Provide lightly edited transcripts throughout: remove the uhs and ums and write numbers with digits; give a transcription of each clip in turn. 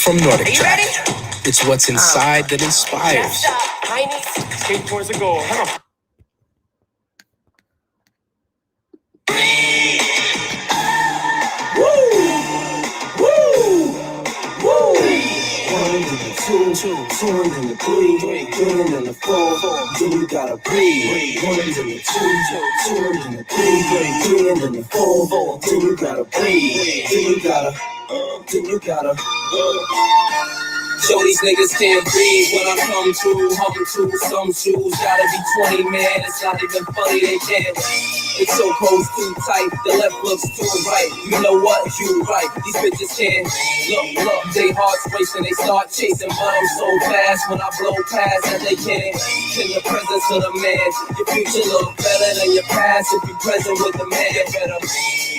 From Nordic Are you Track, ready? it's what's inside that inspires. Chest up, high knees. Skate towards the goal. Come on. One and the two and the three and the four. Then you gotta breathe. One and the two and the three and the four. Then you gotta breathe. Then you gotta. Show these niggas can't breathe when I come through, hum to some shoes. Gotta be 20, man, it's not even funny, they can't. It's so close, too tight, the left looks too right. You know what, you right, these bitches can't. Look, they hearts racing, they start chasing. But I'm so fast when I blow past that they can't. In the presence of the man, your future look better than your past. If you present with the man, you better.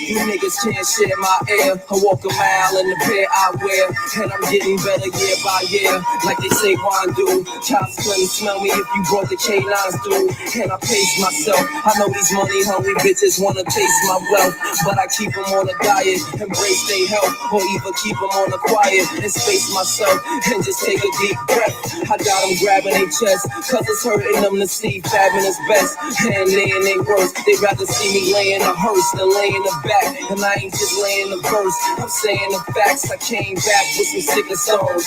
You niggas can't share my air. I walk a mile in the pair I wear, and I'm getting better year by year, like they say Juan do. Cops couldn't smell me if you brought the K9s through. And I pace myself. I know these money hungry bitches wanna taste my wealth, but I keep them on a diet, embrace their health, or even keep them on the quiet and space myself and just take a deep breath. I got them grabbing their chest, cause it's hurting them to see fabbing is best. And they in their worst, they'd rather see me laying a hearse than laying the back. And I ain't just laying the verse, I'm saying the facts. I came back with some sicker songs.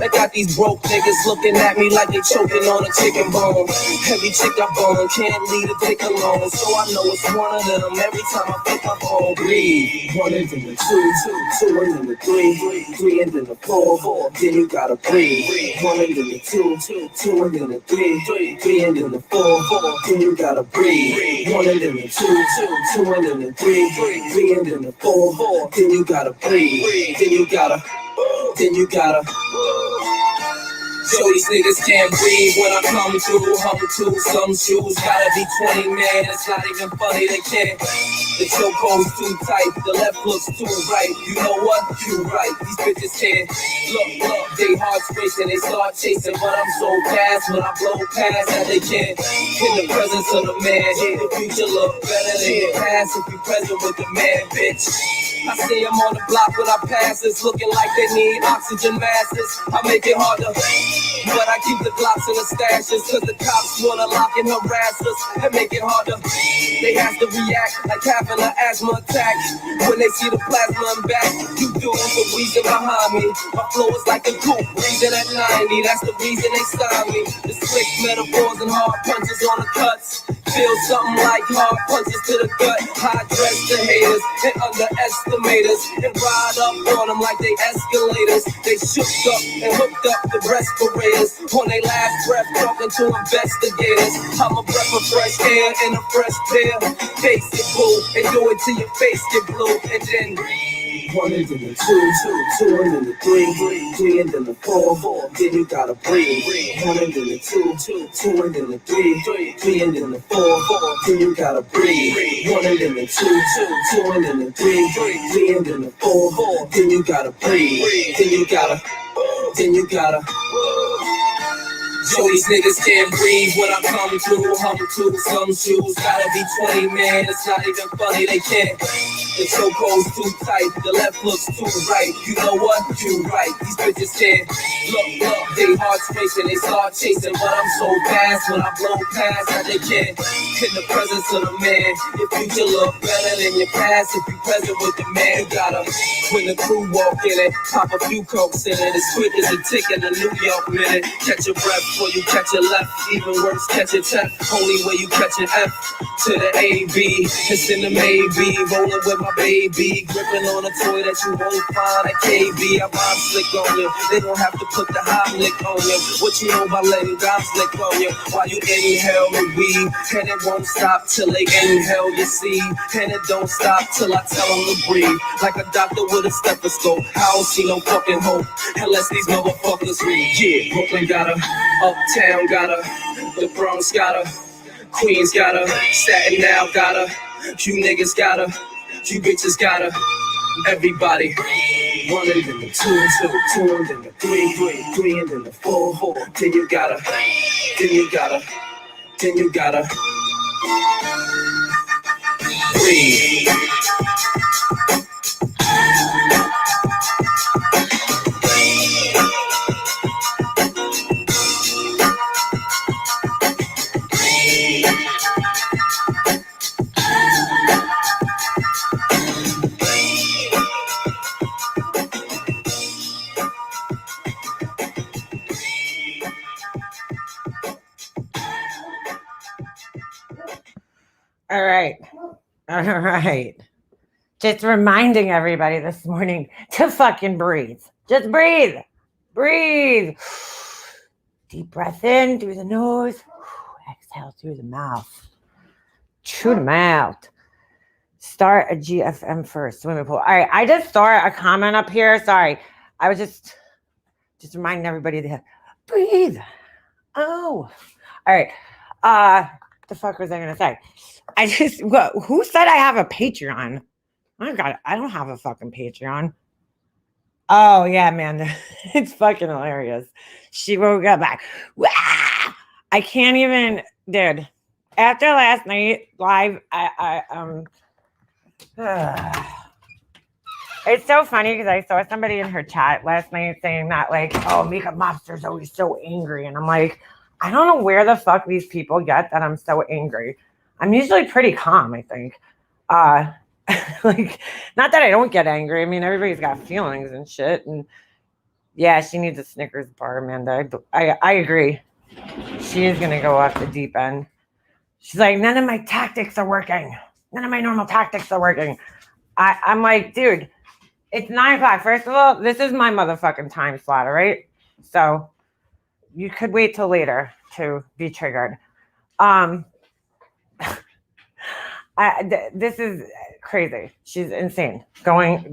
I got these broke niggas looking at me like they choking on a chicken bone. Every chick I bone can't leave a dick alone, so I know it's one of them every time I pick my phone. Breathe. One and then the two and then the three and then the four. Then you gotta breathe. One and then the two and then the three and then the four. Then you gotta breathe. One and then the two and then the three and then the four. Then you gotta breathe. Then you gotta. Show these niggas can't breathe when I come through, hum to some shoes. Gotta be 20, man, it's not even funny, they can't. The chokehold's too tight, the left looks too right. You know what? You right, these bitches can't. Look, they hearts racing, they start chasing. But I'm so fast when I blow past that they can't. In the presence of the man, the future look better than your past if you present with the man, bitch. I see them on the block when I pass, it's looking like they need oxygen masks. I make it harder, but I keep the Glocks in the stashes, cause the cops wanna lock and harass us and make it harder. They have to react like having an asthma attack when they see the plasma and back. You do the reason behind me. My flow is like a coupe, breathing at 90. That's the reason they signed me. The slick metaphors and hard punches on the cuts. Feel something like hard punches to the gut. High dress the haters and underestimators, and ride up on them like they escalators. They shook up and hooked up the respirators on their last breath, talking to investigators. I'm a breath of fresh air and a fresh pair. Face it, boo, and do it till your face get blue, and then one and then the two and then the three and then the four. Then you gotta breathe. One and then the two and then the three and then the four. Then you gotta breathe. One and then the two and then the three and then the four. Then you gotta breathe. Then you gotta. Show these niggas can't breathe when I come through, hum to some shoes. Gotta be 20, man, it's not even funny, they can't. The chokehold's too tight, the left looks too right. You know what? You right, these bitches can't. Look, they hearts racing, they start chasing. But I'm so fast when I blow past that they can't. In the presence of the man, your future look better than your past. If you present with the man, you gotta. When the crew walk in it, pop a few cokes in it. As quick as a tick in a New York minute. Catch your breath before you catch your left. Even worse, catch your check. Only way you catch an F to the A-B. It's in the maybe. Rolling with my baby. Gripping on a toy that you won't find at KB. I rhyme slick on you. They don't have to put the Heimlich on you. What you know about letting dimes slick on you? While you inhale the weed. And it won't stop till they inhale your seed. And it don't stop till I tell them to breathe. Like a doctor with a stethoscope. I don't see no fucking hope unless these motherfuckers read. Yeah, Brooklyn got her. Uptown got her, the Bronx got her, Queens got her, Staten Island got her, you niggas got her, you bitches got her, everybody. One and then the two and then the three and then the four. Then you gotta, breathe. All right. All right. Just reminding everybody this morning to fucking breathe. Just breathe. Breathe. Deep breath in through the nose. Exhale through the mouth. Through the mouth. Start a GFM first. Swimming pool. All right. I just saw a comment up here. Sorry. I was just reminding everybody to breathe. Oh. All right. The fuck was I gonna say? Who said I have a Patreon? Oh God, I don't have a fucking Patreon. Oh yeah, man, it's fucking hilarious. She woke up like, wah! I can't even, dude. After last night live, it's so funny because I saw somebody in her chat last night saying that like, oh, Makeup Mobster's always so angry, and I'm like, I don't know where the fuck these people get that I'm so angry. I'm usually pretty calm, I think. Like, not that I don't get angry. I mean, everybody's got feelings and shit. And yeah, she needs a Snickers bar, Amanda. I agree. She is gonna go off the deep end. She's like, none of my tactics are working. None of my normal tactics are working. I'm like, dude, it's 9 o'clock. First of all, this is my motherfucking time slot, all right? So you could wait till later to be triggered. This is crazy. She's insane.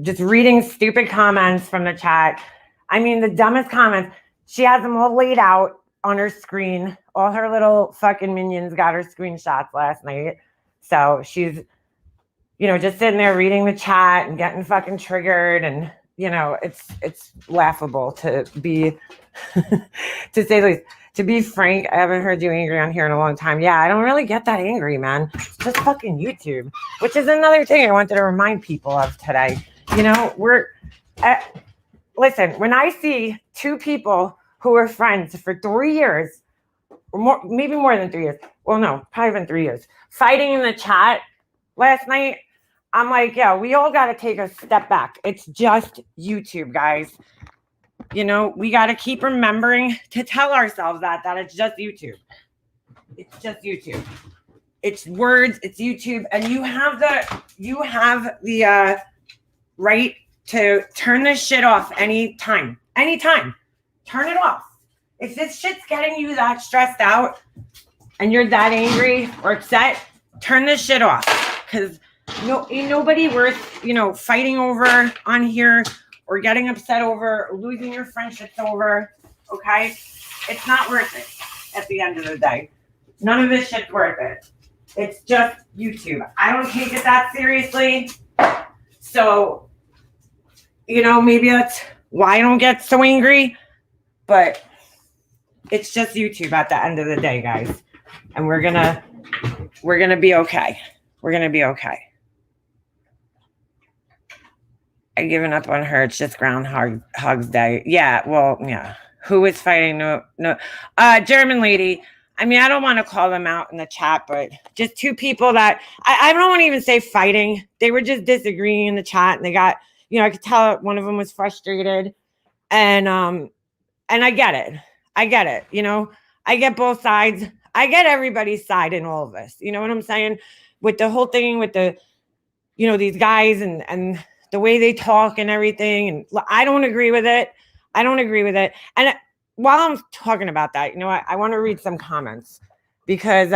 Just reading stupid comments from the chat. I mean, the dumbest comments. She has them all laid out on her screen. All her little fucking minions got her screenshots last night. So she's, just sitting there reading the chat and getting fucking triggered. And, it's laughable to be, to say the least. To be frank, I haven't heard you angry on here in a long time. Yeah, I don't really get that angry, man. It's just fucking YouTube, which is another thing I wanted to remind people of today. Listen, when I see two people who are friends for 3 years, or more, maybe more than 3 years. Well, no, probably been 3 years, fighting in the chat last night, I'm like, yeah, we all got to take a step back. It's just YouTube, guys. We got to keep remembering to tell ourselves that it's just YouTube. It's just YouTube. It's words. It's YouTube. And you have the right to turn this shit off anytime. Anytime. Turn it off. If this shit's getting you that stressed out and you're that angry or upset, turn this shit off. Because ain't nobody worth, fighting over on here or getting upset over, or losing your friendships over, okay? It's not worth it at the end of the day. None of this shit's worth it. It's just YouTube. I don't take it that seriously. So, maybe that's why I don't get so angry. But it's just YouTube at the end of the day, guys. And we're gonna be okay. We're gonna be okay. I've given up on her. It's just Groundhog's Day. Yeah, well, yeah. Who is fighting? No. German lady. I mean, I don't want to call them out in the chat, but just two people that I don't want to even say fighting. They were just disagreeing in the chat, and they got, I could tell one of them was frustrated, and I get it. I get it. I get both sides. I get everybody's side in all of this. You know what I'm saying? With the whole thing with the, these guys and the way they talk and everything. And I don't agree with it. And while I'm talking about that, I want to read some comments because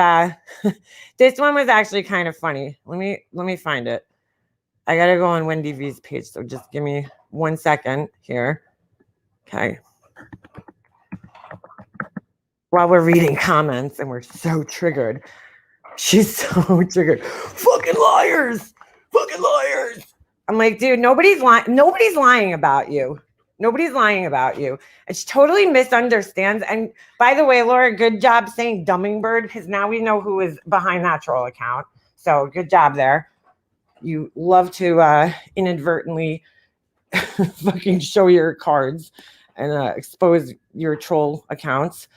this one was actually kind of funny. Let me find it. I got to go on Wendy V's page. So just give me 1 second here. Okay. While we're reading comments and we're so triggered. She's so triggered. Fucking liars. I'm like, dude, nobody's lying about you. Nobody's lying about you. And she totally misunderstands. And by the way, Laura, good job saying Dummingbird, because now we know who is behind that troll account. So good job there. You love to inadvertently fucking show your cards and expose your troll accounts.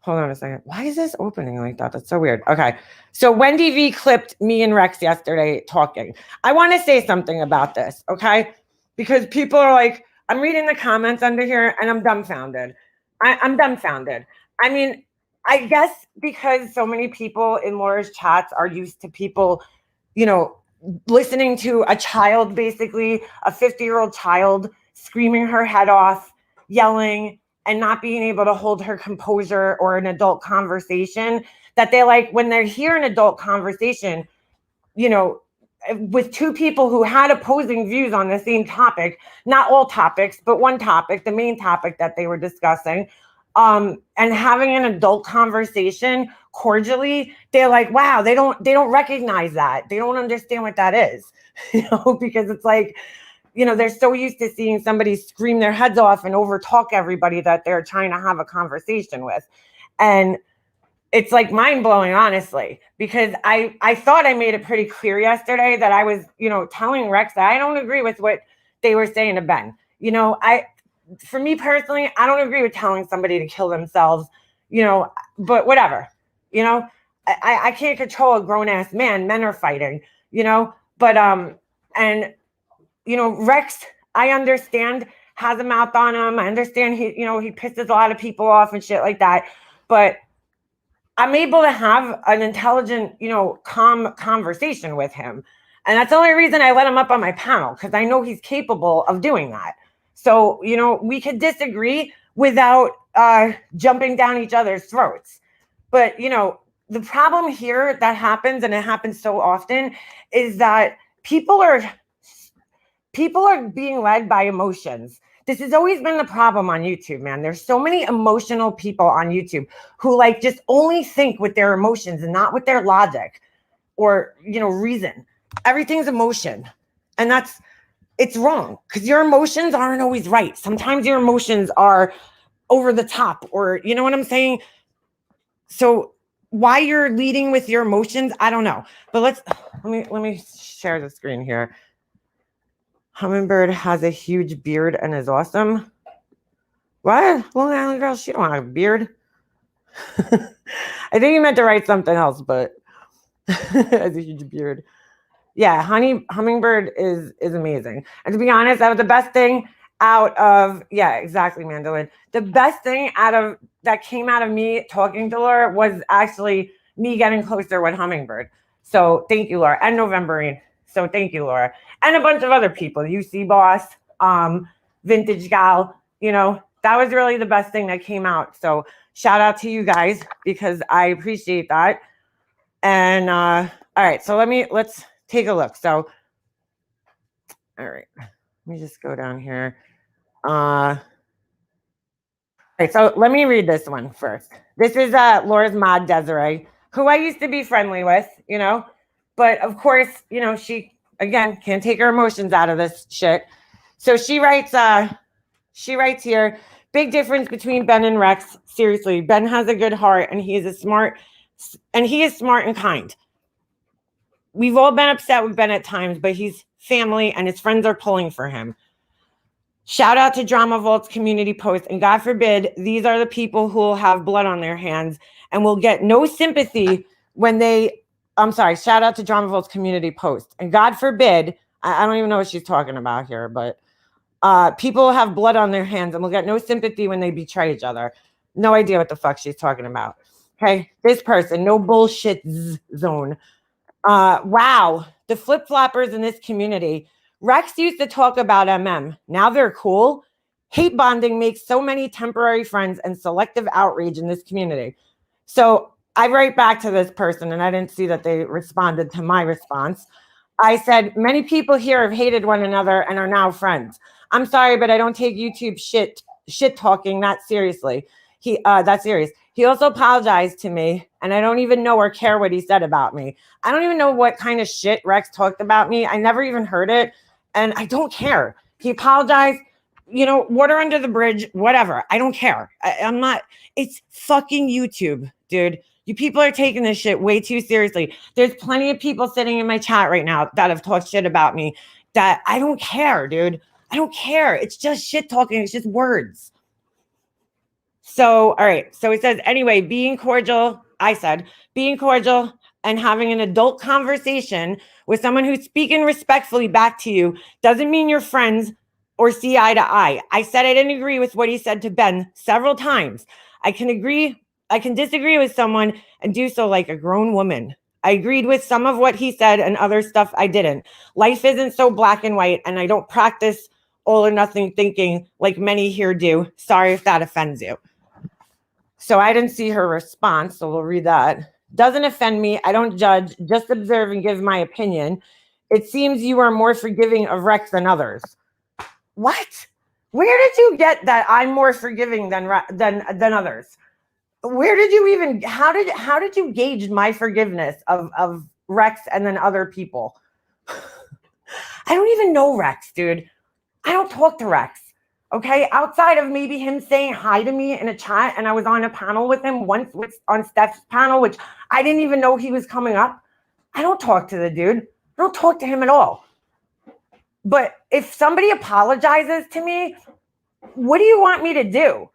Hold on a second. Why is this opening like that? That's so weird. Okay. So Wendy V clipped me and Rex yesterday talking. I want to say something about this, okay? Because people are like, I'm reading the comments under here and I'm dumbfounded. I'm dumbfounded. I mean, I guess because so many people in Laura's chats are used to people, you know, listening to a child, basically a 50-year-old child screaming her head off, yelling, and not being able to hold her composure or an adult conversation, that they like when they hear an adult conversation, you know, with two people who had opposing views on the same topic, not all topics, but one topic, the main topic that they were discussing, and having an adult conversation cordially, they're like, wow, they don't recognize that. They don't understand what that is, because it's like, they're so used to seeing somebody scream their heads off and overtalk everybody that they're trying to have a conversation with. And it's like mind blowing, honestly, because I thought I made it pretty clear yesterday that I was, telling Rex that I don't agree with what they were saying to Ben. For me personally, I don't agree with telling somebody to kill themselves, but whatever, I can't control a grown ass man. Men are fighting, but, and, Rex, I understand, has a mouth on him. I understand he pisses a lot of people off and shit like that. But I'm able to have an intelligent, calm conversation with him. And that's the only reason I let him up on my panel, because I know he's capable of doing that. So, we could disagree without jumping down each other's throats. But, the problem here that happens, and it happens so often, is that people are being led by emotions. This has always been the problem on YouTube, man. There's so many emotional people on YouTube who just only think with their emotions and not with their logic or, reason. Everything's emotion. And it's wrong, because your emotions aren't always right. Sometimes your emotions are over the top, or you know what I'm saying? So why you're leading with your emotions, I don't know. But let me share the screen here. Hummingbird has a huge beard and is awesome. What? Long Island girl, she don't have a beard. I think you meant to write something else, but has a huge beard. Yeah, Hummingbird is amazing. And to be honest, that was the best thing out of, yeah, exactly, Mandolin. The best thing that came out of me talking to Laura was actually me getting closer with Hummingbird. So thank you, Laura. And Novemberine. So thank you, Laura. And a bunch of other people, UC Boss, Vintage Gal, that was really the best thing that came out. So shout out to you guys, because I appreciate that. And all right, so let's take a look. So, all right, let me just go down here. All right, so let me read this one first. This is Laura's mod, Desiree, who I used to be friendly with, but of course, she, again, can't take her emotions out of this shit. So she writes here, big difference between Ben and Rex. Seriously, Ben has a good heart, and he is smart and kind. We've all been upset with Ben at times, but he's family and his friends are pulling for him. Shout out to Drama Vault's community post, and God forbid these are the people who will have blood on their hands and will get no sympathy when shout out to Drama Vault's community post, and God forbid, I don't even know what she's talking about here, but people have blood on their hands and will get no sympathy when they betray each other. No idea what the fuck she's talking about. Okay, this person, no bullshit zone. Wow, the flip-floppers in this community. Rex used to talk about MM. Now they're cool. Hate bonding makes so many temporary friends and selective outrage in this community. So I write back to this person, and I didn't see that they responded to my response. I said, many people here have hated one another and are now friends. I'm sorry, but I don't take YouTube shit talking that seriously. That's serious. He also apologized to me, and I don't even know or care what he said about me. I don't even know what kind of shit Rex talked about me. I never even heard it, and I don't care. He apologized, water under the bridge, whatever. I don't care. I'm not, it's fucking YouTube, dude. You people are taking this shit way too seriously. There's plenty of people sitting in my chat right now that have talked shit about me that I don't care, dude. I don't care. It's just shit talking. It's just words. So, all right. So it says, anyway, being cordial, I said, being cordial and having an adult conversation with someone who's speaking respectfully back to you doesn't mean you're friends or see eye to eye. I said I didn't agree with what he said to Ben several times. I can agree I can disagree with someone and do so like a grown woman. I agreed with some of what he said and other stuff I didn't. Life isn't so black and white, and I don't practice all or nothing thinking like many here do. Sorry if that offends you. So I didn't see her response, so we'll read that. Doesn't offend me. I don't judge, just observe and give my opinion. It seems you are more forgiving of Rex than others. What? Where did you get that I'm more forgiving than others? Where did you even, how did you gauge my forgiveness of Rex and then other people? I don't even know Rex, dude. I don't talk to Rex. Okay, outside of maybe him saying hi to me in a chat, and I was on a panel with him once on Steph's panel, which I didn't even know he was coming up. I don't talk to the dude. I don't talk to him at all. But if somebody apologizes to me, what do you want me to do?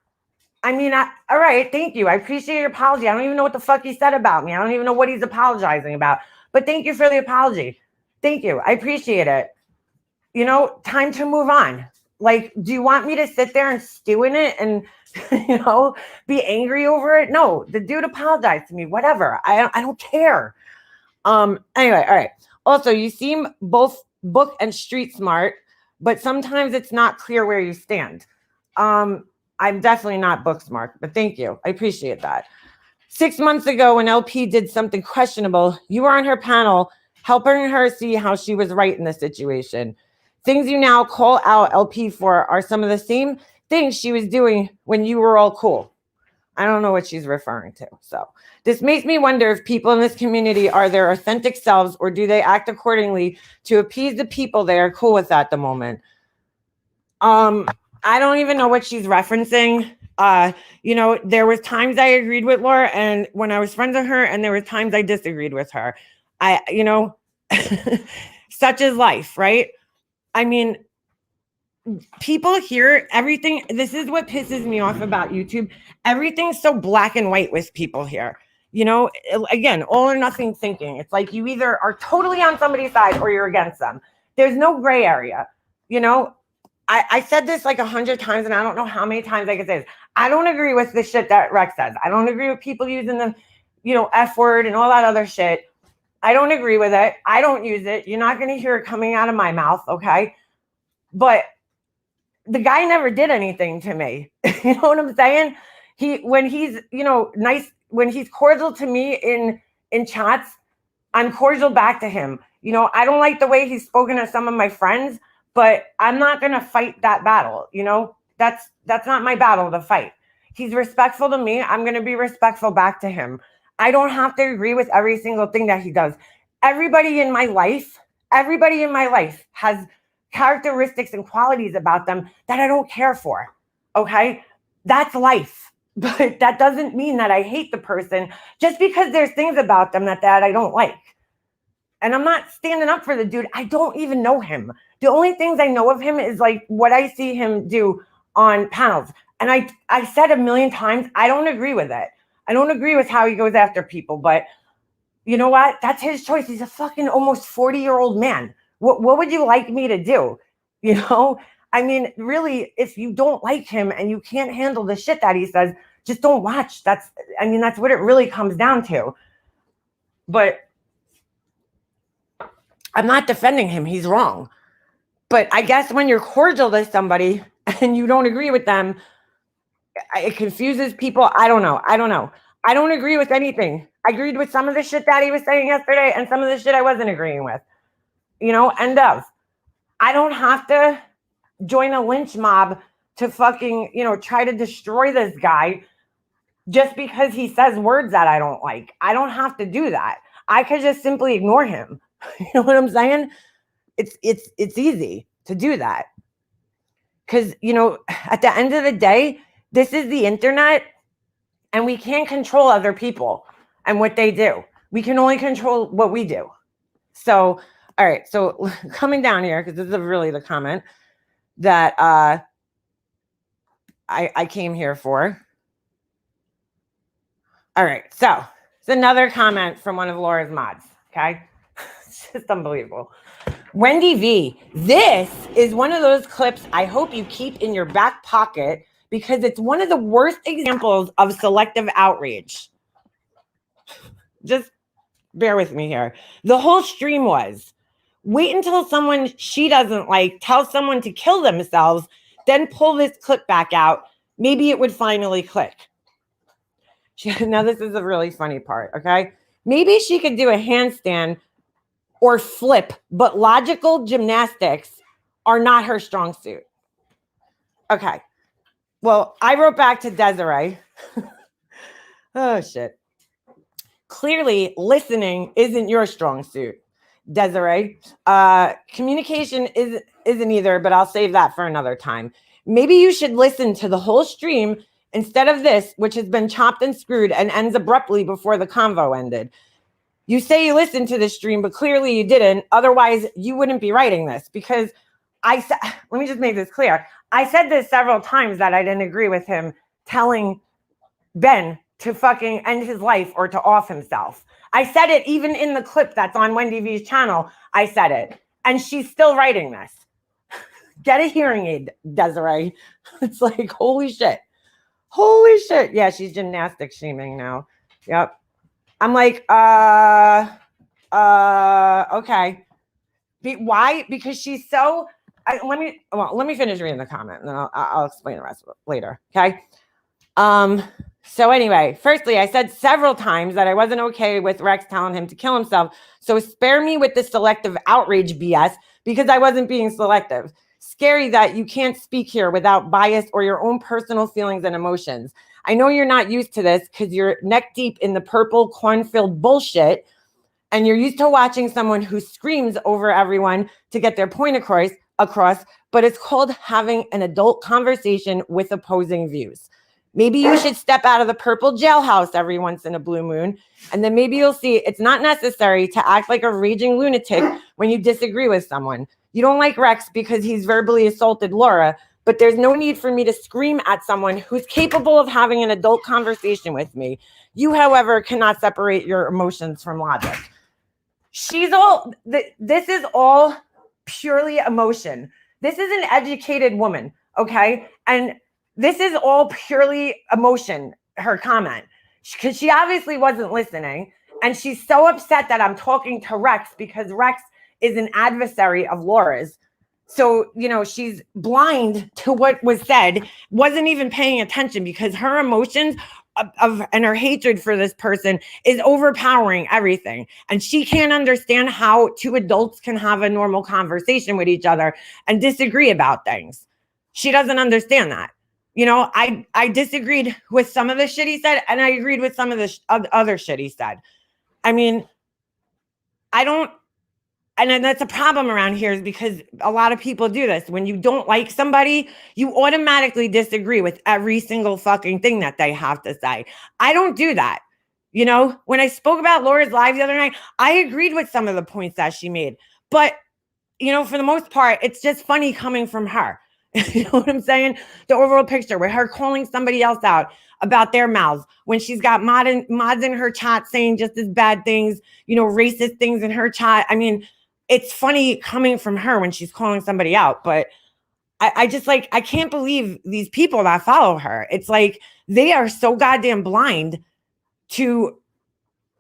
I mean, all right, thank you. I appreciate your apology. I don't even know what the fuck he said about me. I don't even know what he's apologizing about. But thank you for the apology. Thank you. I appreciate it. You know, time to move on. Like, do you want me to sit there and stew in it and, be angry over it? No, the dude apologized to me, whatever. I don't care. Anyway, all right. Also, you seem both book and street smart, but sometimes it's not clear where you stand. I'm definitely not book smart, but thank you. I appreciate that. 6 months ago, when LP did something questionable, you were on her panel helping her see how she was right in the situation. Things you now call out LP for are some of the same things she was doing when you were all cool. I don't know what she's referring to. So this makes me wonder if people in this community are their authentic selves, or do they act accordingly to appease the people they are cool with at the moment? I don't even know what she's referencing. There was times I agreed with Laura and when I was friends with her, and there were times I disagreed with her. Such is life, right? I mean, people hear everything. This is what pisses me off about YouTube. Everything's so black and white with people here. Again, all or nothing thinking. It's like you either are totally on somebody's side or you're against them. There's no gray area. I said this like 100 times, and I don't know how many times I can say this. I don't agree with the shit that Rex says. I don't agree with people using the, F word and all that other shit. I don't agree with it. I don't use it. You're not going to hear it coming out of my mouth, okay? But the guy never did anything to me. You know what I'm saying? When he's, nice, when he's cordial to me in chats, I'm cordial back to him. I don't like the way he's spoken to some of my friends, but I'm not going to fight that battle. That's not my battle to fight. He's respectful to me. I'm going to be respectful back to him. I don't have to agree with every single thing that he does. Everybody in my life has characteristics and qualities about them that I don't care for. Okay? That's life. But that doesn't mean that I hate the person just because there's things about them that I don't like. And I'm not standing up for the dude. I don't even know him. The only things I know of him is like what I see him do on panels. And I said a million times, I don't agree with it. I don't agree with how he goes after people, but you know what? That's his choice. He's a fucking almost 40-year-old man. What would you like me to do? I mean, really, if you don't like him and you can't handle the shit that he says, just don't watch. That's what it really comes down to. But I'm not defending him. He's wrong. But I guess when you're cordial to somebody and you don't agree with them, it confuses people. I don't know. I don't agree with anything. I agreed with some of the shit that he was saying yesterday and some of the shit I wasn't agreeing with. End of. I don't have to join a lynch mob to fucking, try to destroy this guy just because he says words that I don't like. I don't have to do that. I could just simply ignore him. You know what I'm saying? It's easy to do that. Because, at the end of the day, this is the internet, and we can't control other people and what they do. We can only control what we do. So, all right. So coming down here, because this is really the comment that I came here for. All right. So it's another comment from one of Laura's mods. Okay. It's just unbelievable. Wendy V, this is one of those clips I hope you keep in your back pocket because it's one of the worst examples of selective outrage. Just bear with me here. The whole stream was, wait until someone she doesn't like tells someone to kill themselves, then pull this clip back out. Maybe it would finally click. Now, this is a really funny part, okay? Maybe she could do a handstand or flip, but logical gymnastics are not her strong suit. Okay. Well, I wrote back to Desiree. Oh, shit. Clearly, listening isn't your strong suit, Desiree. Communication isn't either, but I'll save that for another time. Maybe you should listen to the whole stream instead of this, which has been chopped and screwed and ends abruptly before the convo ended. You say you listened to the stream, but clearly you didn't. Otherwise, you wouldn't be writing this, because I said, let me just make this clear. I said this several times that I didn't agree with him telling Ben to fucking end his life or to off himself. I said it even in the clip that's on Wendy V's channel. I said it. And she's still writing this. Get a hearing aid, Desiree. It's like, holy shit. Holy shit. Yeah, she's gymnastic shaming now. Yep. I'm like, okay. Why? Because she's so, let me finish reading the comment, and then I'll explain the rest of it later. Okay. So anyway, firstly, I said several times that I wasn't okay with Rex telling him to kill himself. So spare me with the selective outrage BS, because I wasn't being selective. Scary that you can't speak here without bias or your own personal feelings and emotions. I know you're not used to this because you're neck deep in the purple corn-filled bullshit, and you're used to watching someone who screams over everyone to get their point across, but it's called having an adult conversation with opposing views. Maybe you should step out of the purple jailhouse every once in a blue moon, and then maybe you'll see it's not necessary to act like a raging lunatic when you disagree with someone. You don't like Rex because he's verbally assaulted Laura, but there's no need for me to scream at someone who's capable of having an adult conversation with me. You, however, cannot separate your emotions from logic. This is all purely emotion. This is an educated woman, okay? And this is all purely emotion, her comment, because she obviously wasn't listening. And she's so upset that I'm talking to Rex because Rex is an adversary of Laura's. So, she's blind to what was said, wasn't even paying attention, because her emotions and her hatred for this person is overpowering everything. And she can't understand how two adults can have a normal conversation with each other and disagree about things. She doesn't understand that. I disagreed with some of the shit he said, and I agreed with some of the other shit he said. I mean, and that's a problem around here, is because a lot of people do this. When you don't like somebody, you automatically disagree with every single fucking thing that they have to say. I don't do that. When I spoke about Laura's live the other night, I agreed with some of the points that she made. But, for the most part, it's just funny coming from her. You know what I'm saying? The overall picture with her calling somebody else out about their mouths when she's got mods in her chat saying just as bad things, racist things in her chat. I mean, it's funny coming from her when she's calling somebody out, but I just I can't believe these people that follow her. It's like they are so goddamn blind to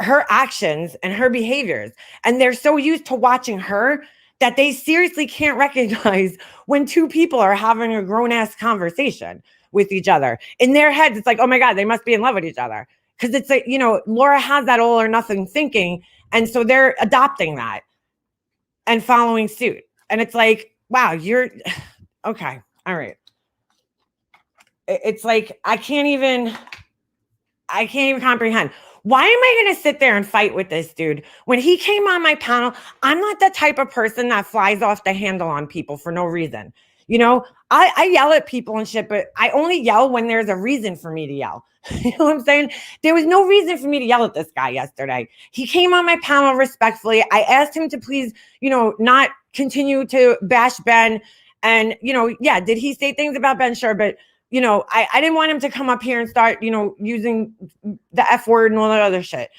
her actions and her behaviors. And they're so used to watching her that they seriously can't recognize when two people are having a grown-ass conversation with each other. In their heads, it's like, oh my God, they must be in love with each other. Because it's like, Laura has that all or nothing thinking. And so they're adopting that and following suit. And it's like, wow, you're okay. All right. It's like, I can't even comprehend. Why am I going to sit there and fight with this dude? When he came on my panel, I'm not the type of person that flies off the handle on people for no reason. I yell at people and shit, but I only yell when there's a reason for me to yell. You know what I'm saying? There was no reason for me to yell at this guy yesterday. He came on my panel respectfully. I asked him to please, not continue to bash Ben. And, yeah, did he say things about Ben? Sure. But, I didn't want him to come up here and start, using the F word and all that other shit.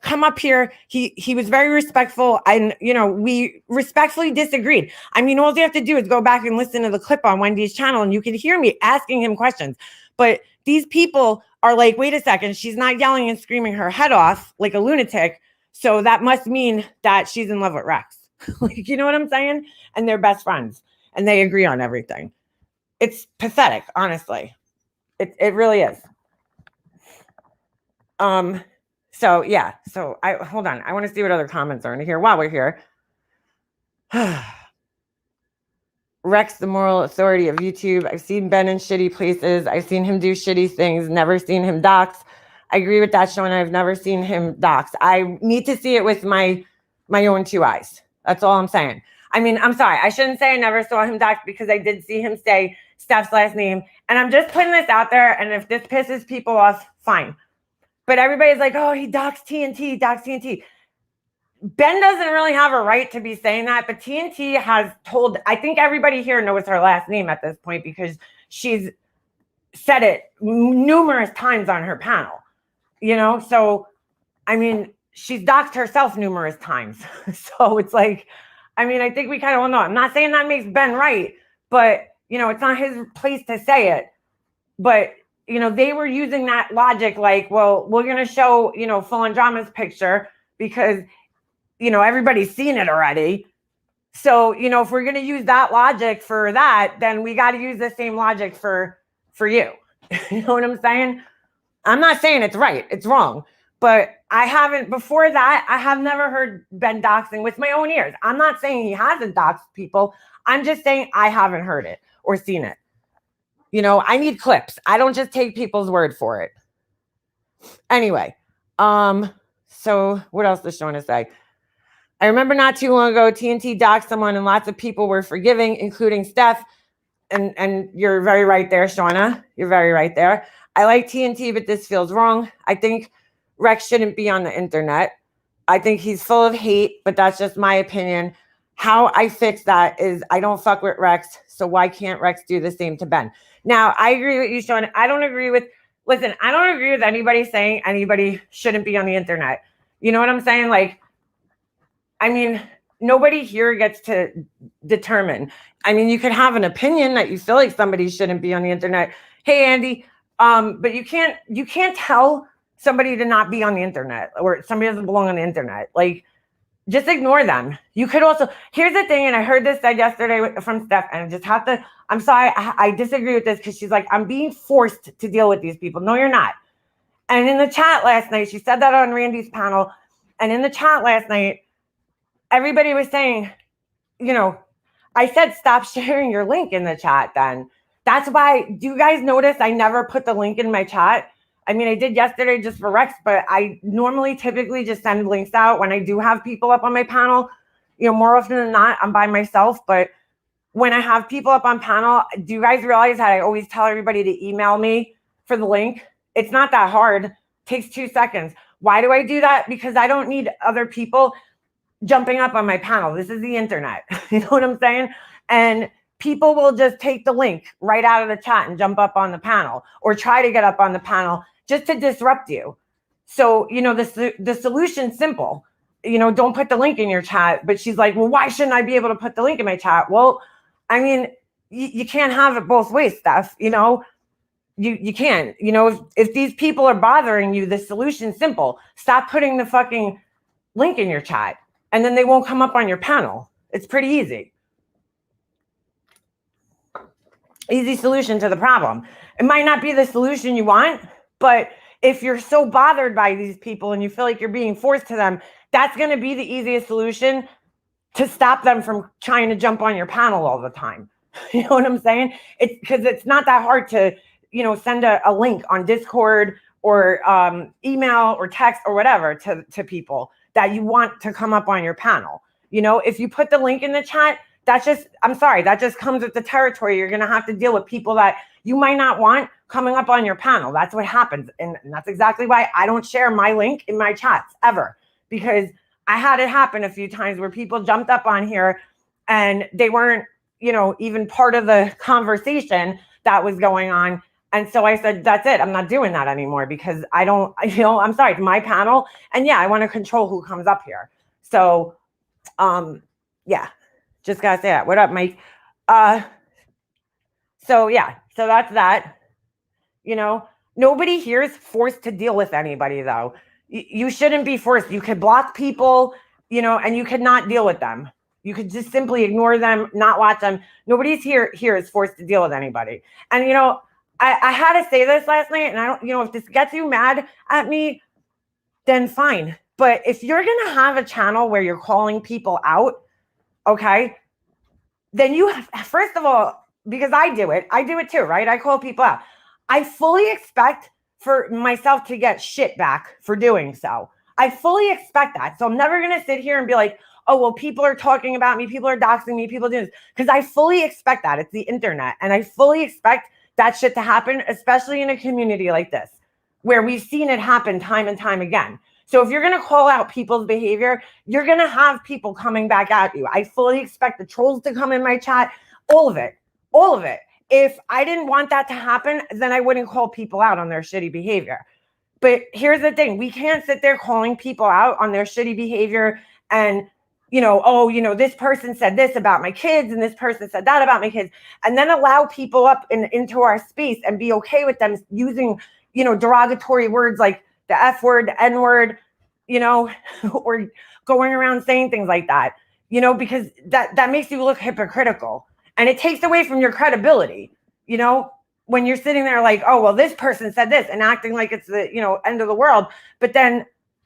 come up here. He was very respectful, and we respectfully disagreed. I mean, all you have to do is go back and listen to the clip on Wendy's channel, and you can hear me asking him questions. But these people are like, wait a second, she's not yelling and screaming her head off like a lunatic, so that must mean that she's in love with Rex. Like, you know what I'm saying? And they're best friends, and they agree on everything. It's pathetic, honestly. It really is. So yeah, so I hold on. I want to see what other comments are in here while we're here. Rex, the moral authority of YouTube. I've seen Ben in shitty places. I've seen him do shitty things. Never seen him dox. I agree with that, Sean. I've never seen him dox. I need to see it with my own two eyes. That's all I'm saying. I mean, I'm sorry. I shouldn't say I never saw him dox because I did see him say Steph's last name. And I'm just putting this out there. And if this pisses people off, fine. But everybody's like, oh, he doxed TNT, doxed TNT. Ben doesn't really have a right to be saying that, but TNT has told, I think everybody here knows her last name at this point because she's said it numerous times on her panel, So, I mean, she's doxed herself numerous times. So it's like, I mean, I think we kind of all know. I'm not saying that makes Ben right, but, it's not his place to say it. But they were using that logic like, well, we're going to show, Full Androma's picture because, everybody's seen it already. So, if we're going to use that logic for that, then we got to use the same logic for you. You know what I'm saying? I'm not saying it's right. It's wrong. But before that, I have never heard Ben doxing with my own ears. I'm not saying he hasn't doxed people. I'm just saying I haven't heard it or seen it. I need clips. I don't just take people's word for it. Anyway, so what else does Shona say? I remember not too long ago, TNT doxed someone and lots of people were forgiving, including Steph. And you're very right there, Shauna. You're very right there. I like TNT, but this feels wrong. I think Rex shouldn't be on the internet. I think he's full of hate, but that's just my opinion. How I fix that is I don't fuck with Rex, so why can't Rex do the same to Ben? Now, I agree with you, Sean. I don't agree with anybody saying anybody shouldn't be on the internet. You know what I'm saying? Like, I mean, nobody here gets to determine. I mean, you could have an opinion that you feel like somebody shouldn't be on the internet. Hey, Andy, but you can't tell somebody to not be on the internet or somebody doesn't belong on the internet. Like, just ignore them. You could also, here's the thing, and I heard this said yesterday from Steph, and I just have to, I'm sorry, I disagree with this because she's like, I'm being forced to deal with these people. No, you're not. And in the chat last night, she said that on Randy's panel, and in the chat last night, everybody was saying, I said, stop sharing your link in the chat then. That's why, do you guys notice I never put the link in my chat? I mean, I did yesterday just for Rex, but I typically just send links out when I do have people up on my panel. More often than not, I'm by myself. But when I have people up on panel, do you guys realize that I always tell everybody to email me for the link? It's not that hard. It takes 2 seconds. Why do I do that? Because I don't need other people jumping up on my panel. This is the internet. You know what I'm saying? And people will just take the link right out of the chat and jump up on the panel or try to get up on the panel just to disrupt you. So, the solution's simple. Don't put the link in your chat. But she's like, well, why shouldn't I be able to put the link in my chat? Well, I mean, you can't have it both ways, Steph. You can't. If these people are bothering you, the solution's simple. Stop putting the fucking link in your chat. And then they won't come up on your panel. It's pretty easy. Easy solution to the problem. It might not be the solution you want, but if you're so bothered by these people and you feel like you're being forced to them, that's going to be the easiest solution to stop them from trying to jump on your panel all the time. You know what I'm saying? It's because it's not that hard to, send a link on Discord or email or text or whatever to people that you want to come up on your panel. If you put the link in the chat, that just comes with the territory. You're going to have to deal with people that you might not want coming up on your panel. That's what happens. And that's exactly why I don't share my link in my chats ever, because I had it happen a few times where people jumped up on here and they weren't, even part of the conversation that was going on. And so I said, that's it. I'm not doing that anymore because I don't, I'm sorry, it's my panel. And yeah, I want to control who comes up here. So, yeah, just gotta say that. What up, Mike? So yeah, so that's that. Nobody here is forced to deal with anybody though. You shouldn't be forced. You could block people, and you could not deal with them. You could just simply ignore them, not watch them. Nobody's here is forced to deal with anybody. And I had to say this last night, and I don't, if this gets you mad at me, then fine. But if you're gonna have a channel where you're calling people out, okay, then you first of all, because I do it too, right? I call people out. I fully expect for myself to get shit back for doing so. I fully expect that. So I'm never going to sit here and be like, oh, well, people are talking about me. People are doxing me. People do this. Because I fully expect that. It's the internet. And I fully expect that shit to happen, especially in a community like this, where we've seen it happen time and time again. So if you're going to call out people's behavior, you're going to have people coming back at you. I fully expect the trolls to come in my chat. All of it. All of it. If I didn't want that to happen, then I wouldn't call people out on their shitty behavior. But here's the thing. We can't sit there calling people out on their shitty behavior and, this person said this about my kids and this person said that about my kids, and then allow people up into our space and be okay with them using, derogatory words like the F word, the N word, or going around saying things like that, because that makes you look hypocritical. And it takes away from your credibility, when you're sitting there like, oh, well, this person said this and acting like it's the, end of the world, but then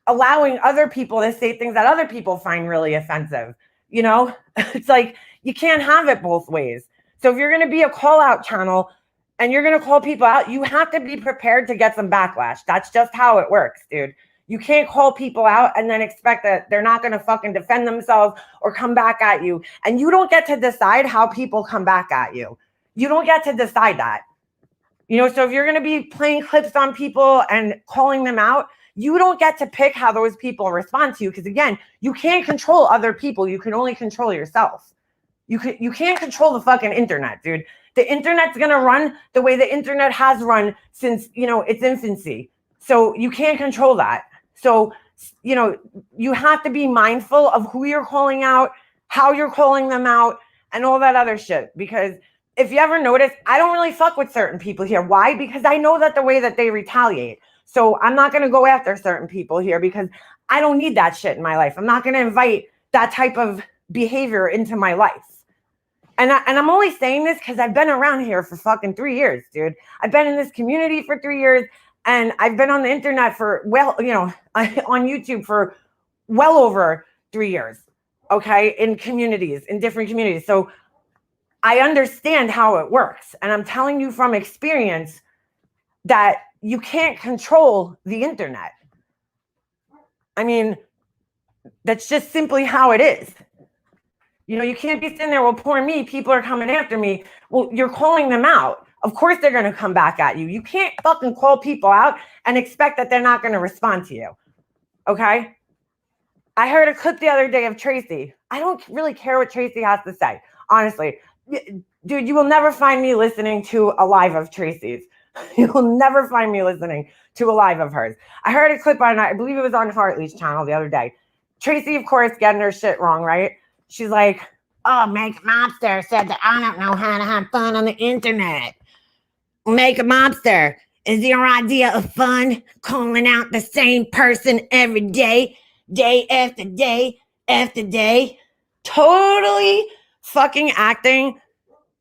allowing other people to say things that other people find really offensive. It's like, you can't have it both ways. So if you're going to be a call out channel and you're going to call people out, you have to be prepared to get some backlash. That's just how it works, dude. You can't call people out and then expect that they're not going to fucking defend themselves or come back at you. And you don't get to decide how people come back at you. You don't get to decide that. So if you're going to be playing clips on people and calling them out, you don't get to pick how those people respond to you. Because again, you can't control other people. You can only control yourself. You can't control the fucking internet, dude. The internet's going to run the way the internet has run since, its infancy. So you can't control that. So, you have to be mindful of who you're calling out, how you're calling them out, and all that other shit. Because if you ever notice, I don't really fuck with certain people here. Why? Because I know that the way that they retaliate. So I'm not going to go after certain people here because I don't need that shit in my life. I'm not going to invite that type of behavior into my life. And I'm only saying this because I've been around here for fucking 3 years, dude. I've been in this community for 3 years. And I've been on the internet for, on YouTube for well over 3 years, okay, in different communities. So I understand how it works. And I'm telling you from experience that you can't control the internet. I mean, that's just simply how it is. You can't be sitting there, well, poor me, people are coming after me. Well, you're calling them out. Of course they're going to come back at you. You can't fucking call people out and expect that they're not going to respond to you. Okay? I heard a clip the other day of Tracy. I don't really care what Tracy has to say. Honestly. Dude, you will never find me listening to a live of Tracy's. You will never find me listening to a live of hers. I heard a clip on, I believe it was on Hartley's channel the other day. Tracy, of course, getting her shit wrong, right? She's like, oh, Make Mobster said that I don't know how to have fun on the internet. Make a Mobster. Is your idea of fun calling out the same person every day, day after day after day? Totally fucking acting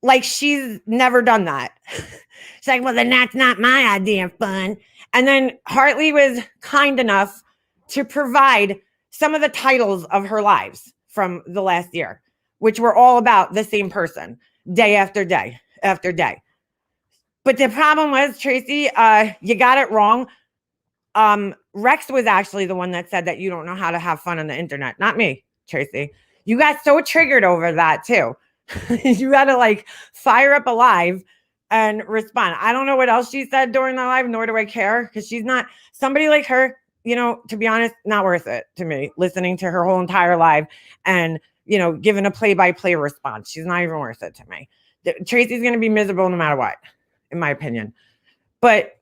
like she's never done that. She's like, well, then that's not my idea of fun. And then Hartley was kind enough to provide some of the titles of her lives from the last year, which were all about the same person, day after day after day. But the problem was, Tracy, you got it wrong. Rex was actually the one that said that you don't know how to have fun on the internet. Not me, Tracy. You got so triggered over that too. You got to fire up a live and respond. I don't know what else she said during the live, nor do I care, because she's not somebody like her, to be honest, not worth it to me, listening to her whole entire live and, giving a play-by-play response. She's not even worth it to me. Tracy's going to be miserable no matter what, in my opinion. But,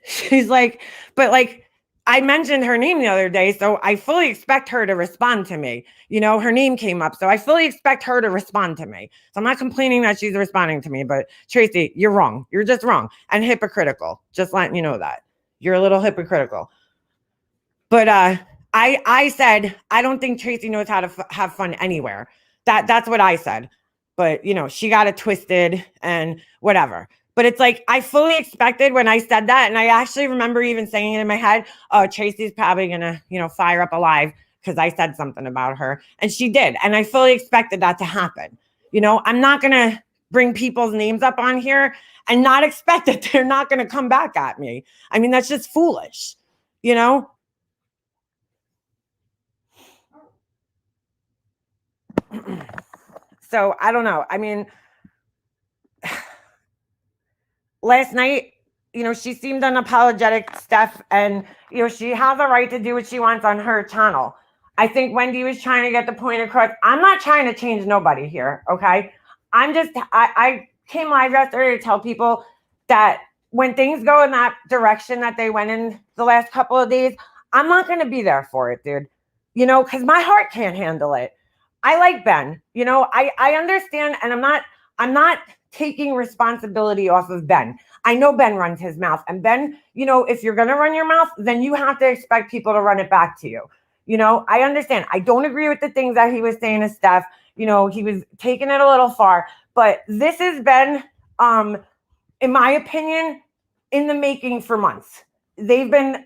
she's like, but like, I mentioned her name the other day, so I fully expect her to respond to me. Her name came up, so I fully expect her to respond to me. So I'm not complaining that she's responding to me, but Tracy, you're wrong. You're just wrong and hypocritical. Just letting you know that. You're a little hypocritical. But I said, I don't think Tracy knows how to have fun anywhere. That's what I said. But, she got it twisted and whatever. But it's like, I fully expected when I said that. And I actually remember even saying it in my head, oh, Tracy's probably going to, fire up alive because I said something about her. And she did. And I fully expected that to happen. I'm not going to bring people's names up on here and not expect that they're not going to come back at me. I mean, that's just foolish, So I don't know. I mean, last night, she seemed unapologetic, Steph, and, she has a right to do what she wants on her channel. I think Wendy was trying to get the point across. I'm not trying to change nobody here, okay? I came live yesterday to tell people that when things go in that direction that they went in the last couple of days, I'm not going to be there for it, dude. Because my heart can't handle it. I like Ben. I understand, and I'm not taking responsibility off of Ben. I know Ben runs his mouth. And Ben, if you're going to run your mouth, then you have to expect people to run it back to you. I understand. I don't agree with the things that he was saying to Steph. He was taking it a little far. But this has been, in my opinion, in the making for months. They've been,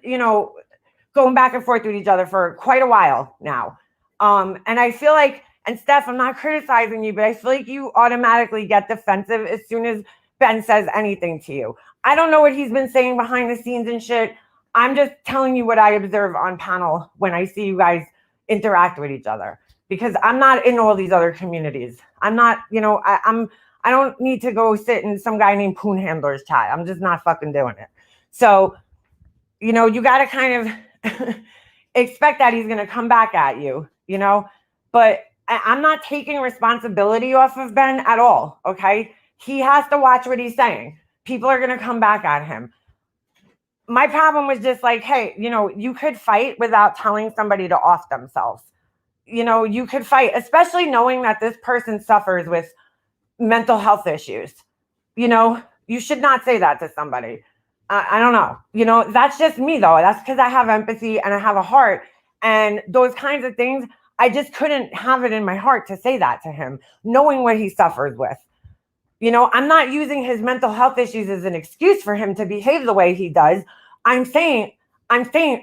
going back and forth with each other for quite a while now. And I feel like, and Steph, I'm not criticizing you, but I feel like you automatically get defensive as soon as Ben says anything to you. I don't know what he's been saying behind the scenes and shit. I'm just telling you what I observe on panel when I see you guys interact with each other, because I'm not in all these other communities. I'm not, I don't need to go sit in some guy named Poon Handler's chat. I'm just not fucking doing it. So, you got to kind of expect that he's going to come back at you, but I'm not taking responsibility off of Ben at all. Okay. He has to watch what he's saying. People are going to come back at him. My problem was just like, hey, you could fight without telling somebody to off themselves. You could fight, especially knowing that this person suffers with mental health issues. You should not say that to somebody. I don't know. That's just me though. That's because I have empathy and I have a heart, and those kinds of things, I just couldn't have it in my heart to say that to him, knowing what he suffers with. I'm not using his mental health issues as an excuse for him to behave the way he does. I'm saying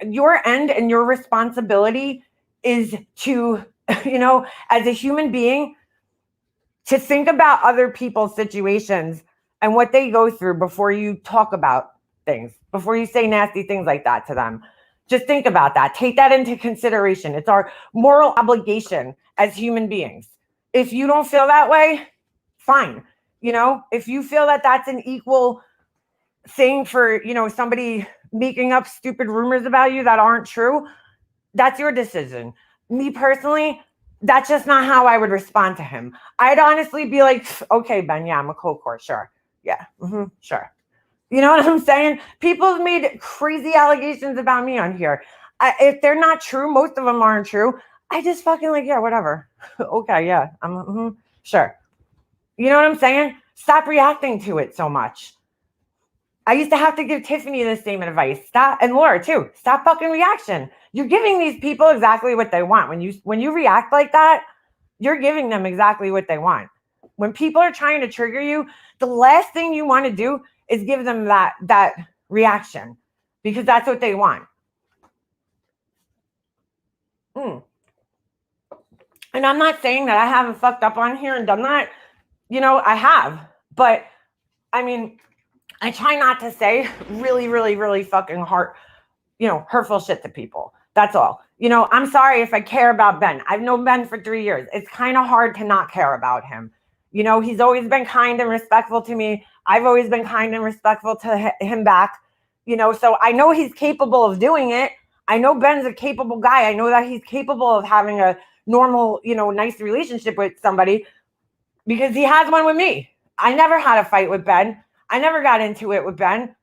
your end and your responsibility is to, as a human being, to think about other people's situations and what they go through before you talk about things, before you say nasty things like that to them. Just think about that. Take that into consideration. It's our moral obligation as human beings. If you don't feel that way, fine. If you feel that that's an equal thing for, somebody making up stupid rumors about you that aren't true, that's your decision. Me personally, that's just not how I would respond to him. I'd honestly be like, okay, Ben, yeah, I'm a co-core, sure. Yeah, sure. You know what I'm saying? People have made crazy allegations about me on here. If they're not true, most of them aren't true. I just fucking like, yeah, whatever. Okay, yeah, I'm sure. You know what I'm saying? Stop reacting to it so much. I used to have to give Tiffany the same advice. Stop, and Laura too. Stop fucking reaction. You're giving these people exactly what they want. When you react like that, you're giving them exactly what they want. When people are trying to trigger you, the last thing you want to do is give them that reaction, because that's what they want. And I'm not saying that I haven't fucked up on here and done that. I have. But, I mean, I try not to say really, really, really fucking hurtful shit to people. That's all. I'm sorry if I care about Ben. I've known Ben for 3 years. It's kind of hard to not care about him. He's always been kind and respectful to me. I've always been kind and respectful to him back. So I know he's capable of doing it. I know Ben's a capable guy. I know that he's capable of having a normal, nice relationship with somebody, because he has one with me. I never had a fight with Ben. I never got into it with Ben,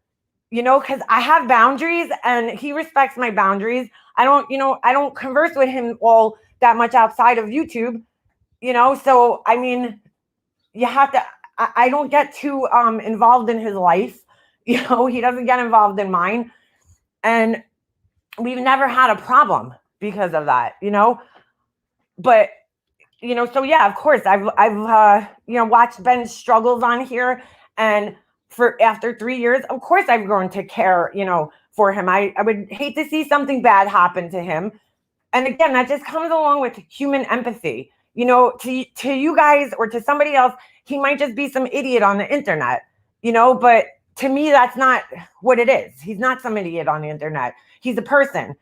because I have boundaries and he respects my boundaries. I don't converse with him all that much outside of YouTube, so I mean, you have to, I don't get too involved in his life. He doesn't get involved in mine. And we've never had a problem because of that, but so yeah, of course I've watched Ben's struggles on here, and after 3 years, of course I've grown to care, for him. I would hate to see something bad happen to him. And again, that just comes along with human empathy. To you guys or to somebody else, he might just be some idiot on the internet, but to me, that's not what it is. He's not some idiot on the internet. He's a person,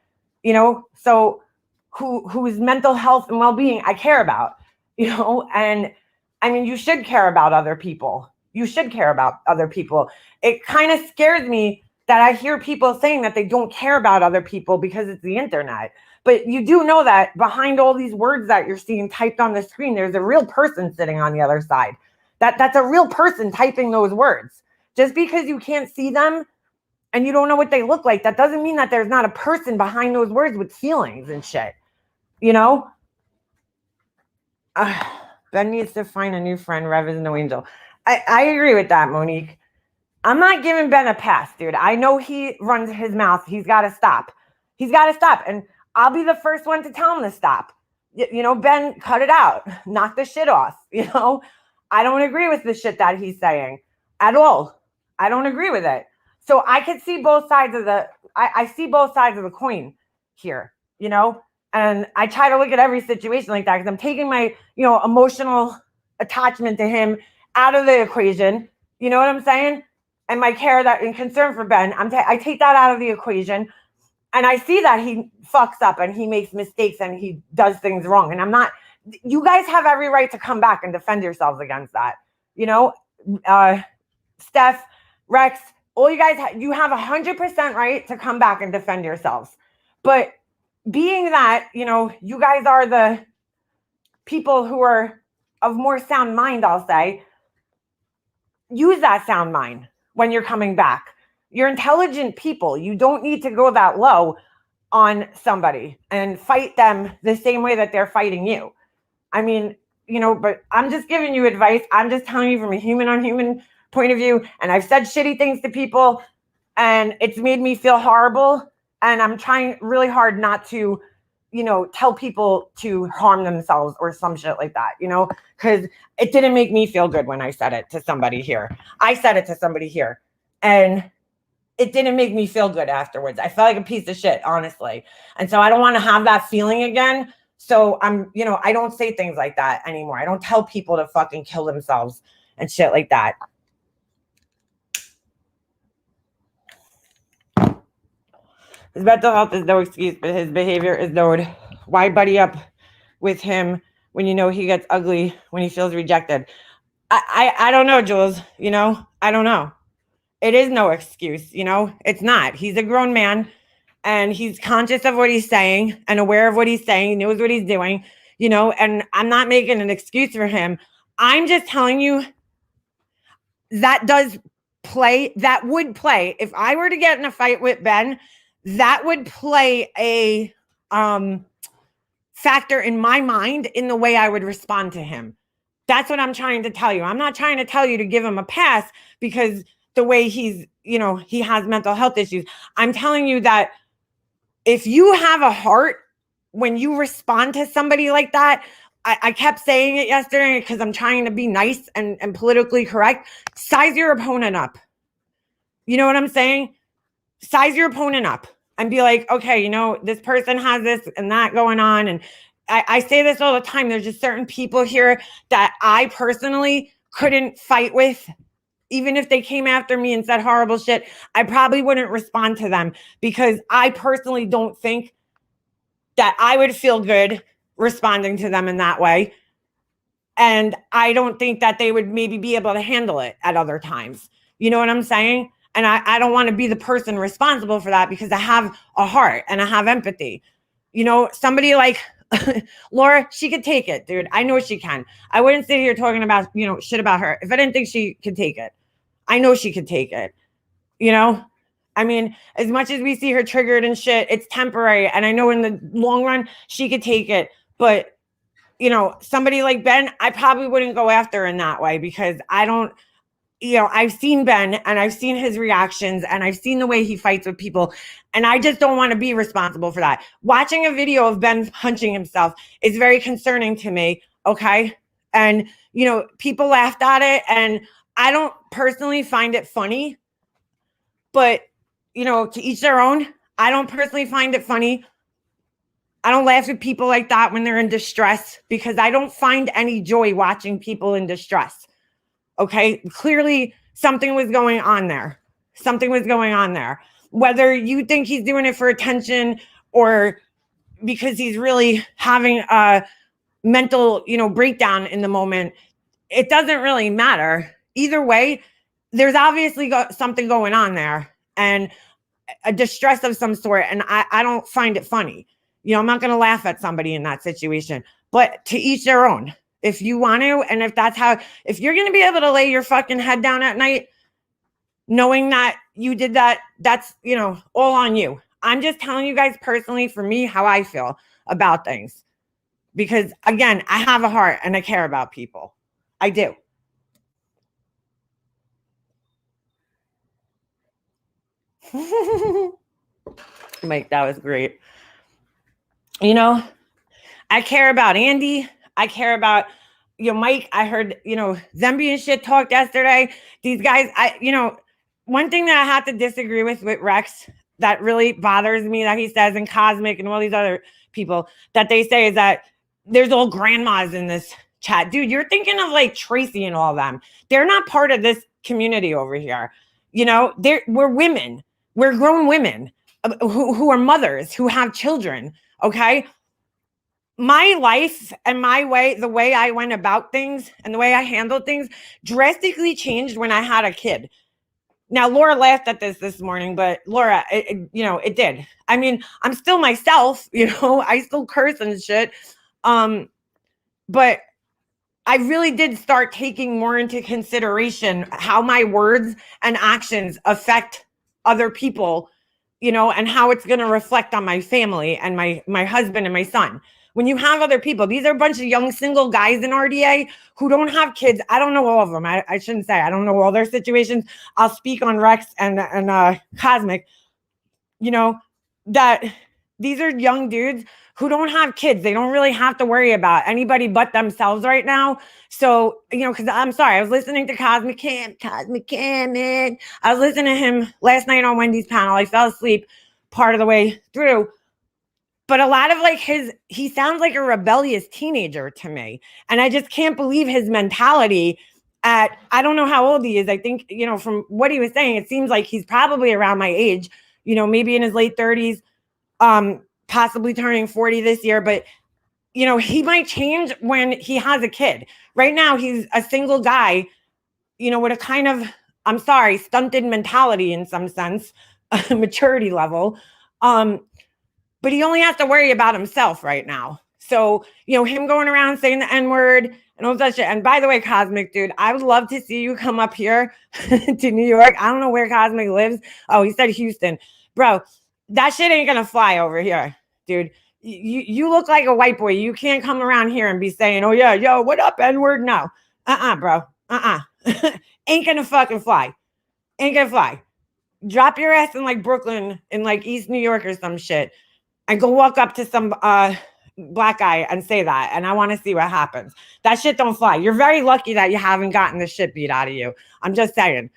so whose mental health and well-being I care about, and I mean, you should care about other people. You should care about other people. It kind of scares me that I hear people saying that they don't care about other people because it's the internet. But you do know that behind all these words that you're seeing typed on the screen, there's a real person sitting on the other side. That's a real person typing those words. Just because you can't see them and you don't know what they look like, that doesn't mean that there's not a person behind those words with feelings and shit. Ben needs to find a new friend. Rev is no angel. I agree with that, Monique. I'm not giving Ben a pass, dude. I know he runs his mouth. He's got to stop. He's got to stop. And I'll be the first one to tell him to stop. Ben, cut it out. Knock the shit off. I don't agree with the shit that he's saying at all. I don't agree with it. So I could see both sides of I see both sides of the coin here, and I try to look at every situation like that because I'm taking my, emotional attachment to him out of the equation. You know what I'm saying? And my care and concern for Ben, I take that out of the equation. And I see that he fucks up and he makes mistakes and he does things wrong. And you guys have every right to come back and defend yourselves against that. Steph, Rex, all you guys, you have 100% right to come back and defend yourselves. But being that, you guys are the people who are of more sound mind, I'll say, use that sound mind when you're coming back. You're intelligent people. You don't need to go that low on somebody and fight them the same way that they're fighting you. I mean, but I'm just giving you advice. I'm just telling you from a human on human point of view. And I've said shitty things to people and it's made me feel horrible. And I'm trying really hard not to, tell people to harm themselves or some shit like that, because it didn't make me feel good when I said it to somebody here. I said it to somebody here and it didn't make me feel good afterwards. I felt like a piece of shit, honestly. And so I don't want to have that feeling again. So I don't say things like that anymore. I don't tell people to fucking kill themselves and shit like that. His mental health is no excuse, but his behavior is known. Why buddy up with him when he gets ugly, when he feels rejected? I don't know, Jules. I don't know. It is no excuse, it's not. He's a grown man and he's conscious of what he's saying and aware of what he's saying, knows what he's doing, and I'm not making an excuse for him. I'm just telling you that would play. If I were to get in a fight with Ben, that would play a factor in my mind in the way I would respond to him. That's what I'm trying to tell you. I'm not trying to tell you to give him a pass because the way he's, he has mental health issues. I'm telling you that if you have a heart, when you respond to somebody like that, I kept saying it yesterday because I'm trying to be nice and politically correct. Size your opponent up. You know what I'm saying? Size your opponent up and be like, okay, this person has this and that going on. And I say this all the time. There's just certain people here that I personally couldn't fight with. Even if they came after me and said horrible shit, I probably wouldn't respond to them because I personally don't think that I would feel good responding to them in that way. And I don't think that they would maybe be able to handle it at other times. You know what I'm saying? And I don't want to be the person responsible for that because I have a heart and I have empathy. Somebody like Laura, she could take it, dude. I know she can. I wouldn't sit here talking about, shit about her if I didn't think she could take it. I know she could take it. You know, I mean, as much as we see her triggered and shit, it's temporary. And I know in the long run, she could take it. But, you know, somebody like Ben, I probably wouldn't go after in that way because I don't, you know, I've seen Ben and I've seen his reactions and I've seen the way he fights with people. And I just don't want to be responsible for that. Watching a video of Ben punching himself is very concerning to me. Okay. And, you know, people laughed at it and I don't personally find it funny, but, you know, to each their own. I don't personally find it funny. I don't laugh at people like that when they're in distress because I don't find any joy watching people in distress. Okay, clearly something was going on there. Something was going on there. Whether you think he's doing it for attention or because he's really having a mental, you know, breakdown in the moment, it doesn't really matter. Either way, there's obviously something going on there and a distress of some sort. And I don't find it funny. You know, I'm not going to laugh at somebody in that situation, but to each their own. If you want to, and if that's how, if you're going to be able to lay your fucking head down at night, knowing that you did that, that's, you know, all on you. I'm just telling you guys personally, for me, how I feel about things. Because again, I have a heart and I care about people. I do. Mike, that was great. You know, I care about Andy. I care about, you know, Mike. I heard, you know, them being shit talked yesterday. These guys, you know, one thing that I have to disagree with Rex that really bothers me that he says, and Cosmic and all these other people that they say is that there's old grandmas in this chat. Dude, you're thinking of like Tracy and all of them. They're not part of this community over here. You know, we're women. We're grown women who are mothers, who have children. Okay. My life and my way, the way I went about things and the way I handled things drastically changed when I had a kid. Now, Laura laughed at this morning, but Laura, you know, it did. I mean, I'm still myself, you know, I still curse and shit. But I really did start taking more into consideration how my words and actions affect other people, you know, and how it's going to reflect on my family and my husband and my son. When you have other people, these are a bunch of young single guys in RDA who don't have kids. I don't know all of them. I shouldn't say. I don't know all their situations. I'll speak on Rex and Cosmic, you know, that these are young dudes who don't have kids. They don't really have to worry about anybody but themselves right now. So, you know, because I'm sorry, I was listening to Cosmic Cam, man. I was listening to him last night on Wendy's panel. I fell asleep part of the way through. But a lot of like he sounds like a rebellious teenager to me. And I just can't believe his mentality at, I don't know how old he is. I think, you know, from what he was saying, it seems like he's probably around my age, you know, maybe in his late 30s, possibly turning 40 this year. But, you know, he might change when he has a kid. Right now, he's a single guy, you know, with a kind of, I'm sorry, stunted mentality in some sense, maturity level. But he only has to worry about himself right now. So, you know, him going around saying the N-word and all that shit. And by the way, Cosmic, dude, I would love to see you come up here to New York. I don't know where Cosmic lives. Oh, he said Houston. Bro, that shit ain't going to fly over here, dude. You look like a white boy. You can't come around here and be saying, oh, yeah, yo, what up, N-word? No. Bro. Ain't going to fucking fly. Ain't going to fly. Drop your ass in like Brooklyn, in like East New York or some shit. And go walk up to some black guy and say that. And I want to see what happens. That shit don't fly. You're very lucky that you haven't gotten the shit beat out of you. I'm just saying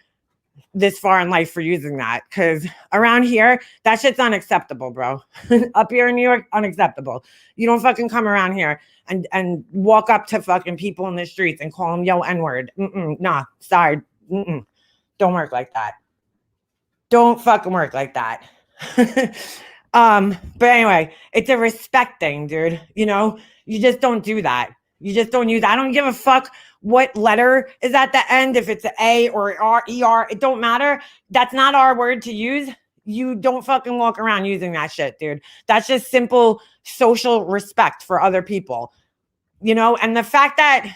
this far in life for using that. Because around here, that shit's unacceptable, bro. Up here in New York, unacceptable. You don't fucking come around here and walk up to fucking people in the streets and call them yo N-word. Nah, sorry. Don't work like that. Don't fucking work like that. But anyway, it's a respect thing, dude. You know, you just don't do that. You just don't use that. I don't give a fuck what letter is at the end, if it's an A or R, ER, it don't matter. That's not our word to use. You don't fucking walk around using that shit, dude. That's just simple social respect for other people, you know? And the fact that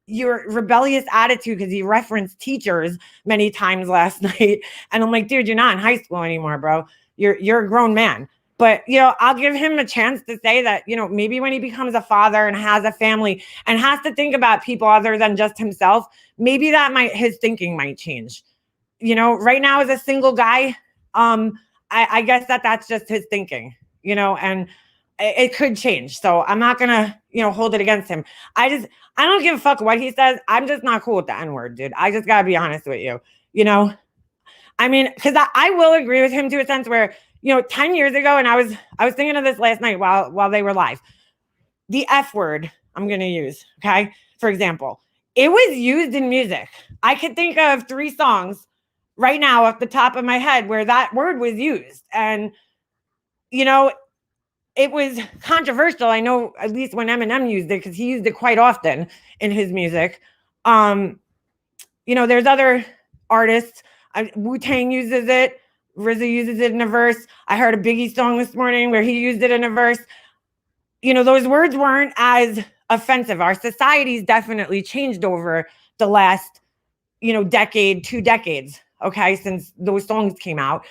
your rebellious attitude, because he referenced teachers many times last night. And I'm like, dude, you're not in high school anymore, bro. You're a grown man. But, I'll give him a chance to say that, maybe when he becomes a father and has a family and has to think about people other than just himself, maybe his thinking might change. Right now as a single guy, I guess that's just his thinking, and it could change. So I'm not going to, hold it against him. I don't give a fuck what he says. I'm just not cool with the N-word, dude. I just got to be honest with you, I mean, because I will agree with him to a sense where, 10 years ago, and I was thinking of this last night while they were live, the F word I'm going to use, okay? For example, it was used in music. I could think of 3 songs right now off the top of my head where that word was used. And, it was controversial. I know at least when Eminem used it, because he used it quite often in his music. There's other artists. Wu-Tang uses it. RZA uses it in a verse. I heard a Biggie song this morning where he used it in a verse. Those words weren't as offensive. Our society's definitely changed over the last, decade, 2 decades, okay, since those songs came out.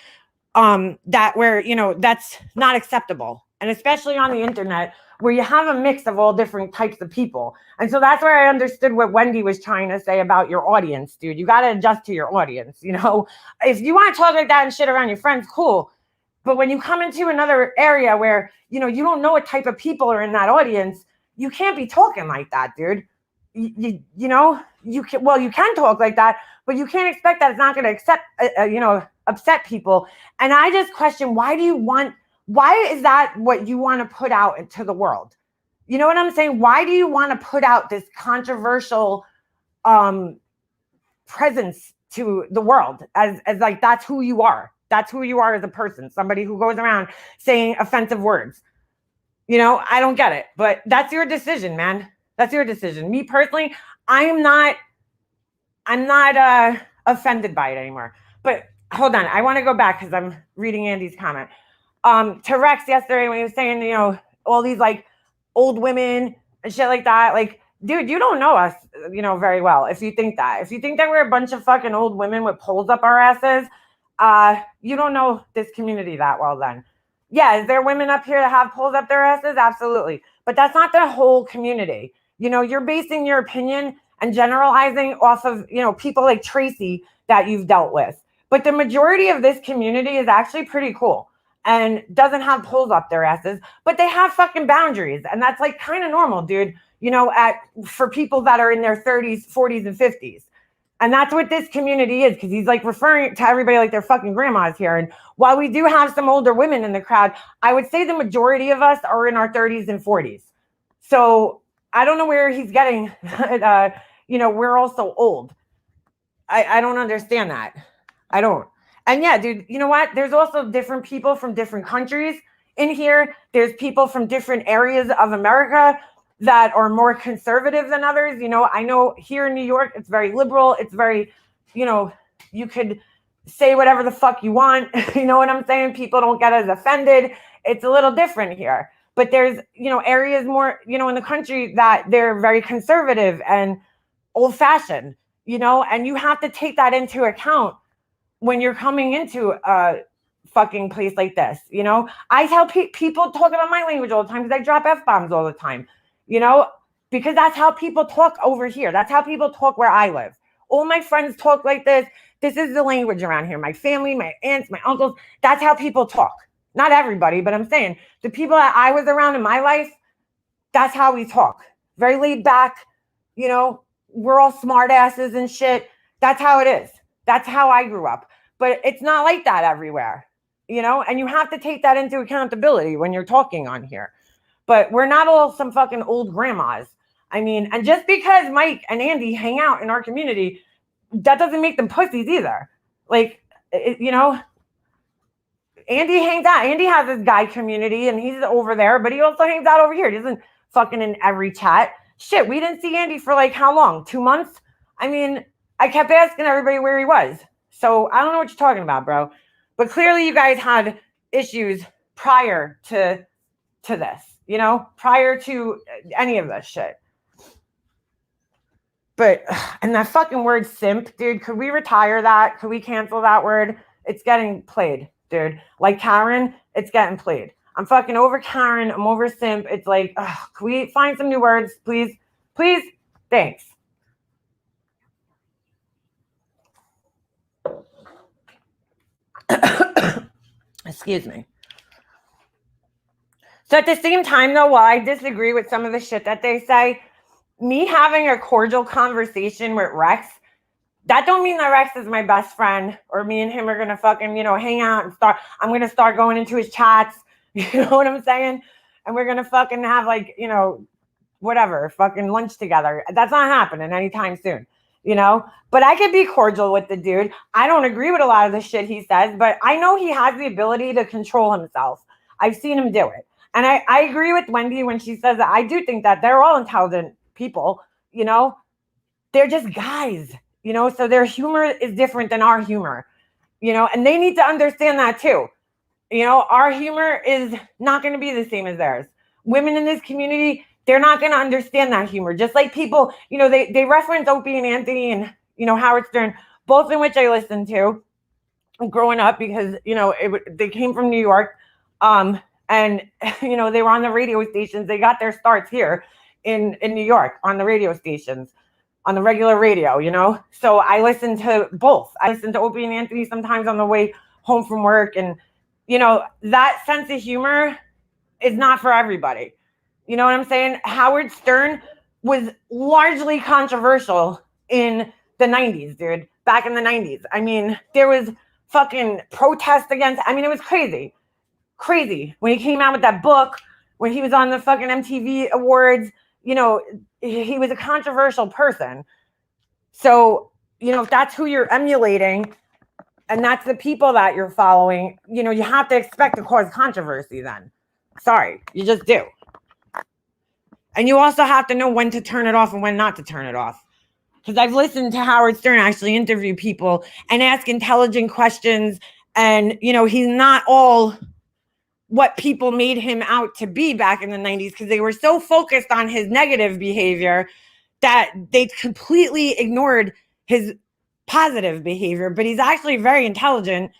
That's not acceptable. And especially on the internet, where you have a mix of all different types of people. And so that's where I understood what Wendy was trying to say about your audience, dude. You got to adjust to your audience. If you want to talk like that and shit around your friends, cool. But when you come into another area where, you don't know what type of people are in that audience, you can't be talking like that, dude. You can talk like that, but you can't expect that it's not going to upset people. And I just question, why is that what you want to put out into the world? You know what I'm saying? Why do you want to put out this controversial presence to the world as like, that's who you are. That's who you are as a person, somebody who goes around saying offensive words. I don't get it, but that's your decision, man. That's your decision. Me personally, I'm not offended by it anymore. But hold on, I want to go back because I'm reading Andy's comment. To Rex yesterday when he was saying, all these like old women and shit like that. Like, dude, you don't know us, very well. If you think that we're a bunch of fucking old women with poles up our asses, you don't know this community that well then. Yeah, is there women up here that have poles up their asses? Absolutely. But that's not the whole community. You're basing your opinion and generalizing off of, people like Tracy that you've dealt with. But the majority of this community is actually pretty cool and doesn't have poles up their asses, but they have fucking boundaries. And that's like kind of normal, dude, for people that are in their 30s, 40s, and 50s. And that's what this community is, because he's like referring to everybody like their fucking grandmas here. And while we do have some older women in the crowd, I would say the majority of us are in our 30s and 40s. So I don't know where he's getting, we're also old. I don't understand that. I don't. And yeah, dude, you know what? There's also different people from different countries in here. There's people from different areas of America that are more conservative than others. I know here in New York, it's very liberal. It's very, you could say whatever the fuck you want. You know what I'm saying? People don't get as offended. It's a little different here. But there's, areas more, in the country that they're very conservative and old fashioned, and you have to take that into account when you're coming into a fucking place like this. I tell people talk about my language all the time because I drop F-bombs all the time, because that's how people talk over here. That's how people talk where I live. All my friends talk like this. This is the language around here. My family, my aunts, my uncles, that's how people talk. Not everybody, but I'm saying the people that I was around in my life, that's how we talk. Very laid back, we're all smart asses and shit. That's how it is. That's how I grew up. But it's not like that everywhere, and you have to take that into accountability when you're talking on here. But we're not all some fucking old grandmas. I mean, and just because Mike and Andy hang out in our community, that doesn't make them pussies either. Like, Andy hangs out. Andy has his guy community and he's over there, but he also hangs out over here. He isn't fucking in every chat. Shit, we didn't see Andy for like how long? 2 months? I mean, I kept asking everybody where he was. So I don't know what you're talking about, bro. But clearly you guys had issues prior to this, prior to any of this shit. But, and that fucking word simp, dude, could we retire that? Could we cancel that word? It's getting played, dude. Like Karen, it's getting played. I'm fucking over Karen. I'm over simp. It's like, can we find some new words, please? Please? Thanks. Excuse me. So at the same time, though, while I disagree with some of the shit that they say, me having a cordial conversation with Rex, that don't mean that Rex is my best friend or me and him are going to fucking, hang out and I'm going to start going into his chats. You know what I'm saying? And we're going to fucking have whatever, fucking lunch together. That's not happening anytime soon, But I could be cordial with the dude. I don't agree with a lot of the shit he says, but I know he has the ability to control himself. I've seen him do it. And I agree with Wendy when she says that I do think that they're all intelligent people, They're just guys, so their humor is different than our humor, and they need to understand that too. Our humor is not going to be the same as theirs. Women in this community, they're not going to understand that humor. Just like people, they reference Opie and Anthony and, Howard Stern, both in which I listened to growing up because, they came from New York. And, they were on the radio stations. They got their starts here in New York on the radio stations, on the regular radio, So I listened to both. I listened to Opie and Anthony sometimes on the way home from work. And, that sense of humor is not for everybody. You know what I'm saying? Howard Stern was largely controversial in the 90s, dude. Back in the 90s. I mean, there was fucking protest against, it was crazy. Crazy. When he came out with that book, when he was on the fucking MTV Awards, he was a controversial person. So, if that's who you're emulating and that's the people that you're following, you have to expect to cause controversy then. Sorry, you just do. And you also have to know when to turn it off and when not to turn it off. Because I've listened to Howard Stern actually interview people and ask intelligent questions. And, he's not all what people made him out to be back in the 90s because they were so focused on his negative behavior that they completely ignored his positive behavior. But he's actually very intelligent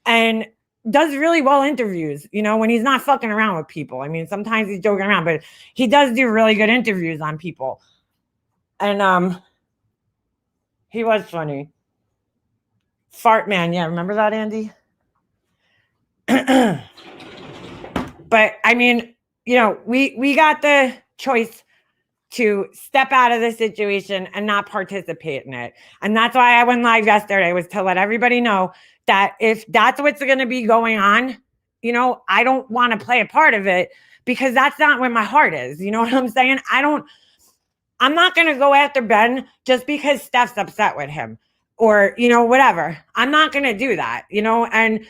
and does really well interviews, when he's not fucking around with people. Sometimes he's joking around, but he does do really good interviews on people. And he was funny. Fart man, yeah, remember that, Andy? But we got the choice to step out of the situation and not participate in it. And that's why I went live yesterday, was to let everybody know that if that's what's going to be going on, I don't want to play a part of it because that's not where my heart is. You know what I'm saying? I'm not going to go after Ben just because Steph's upset with him or, whatever. I'm not going to do that, and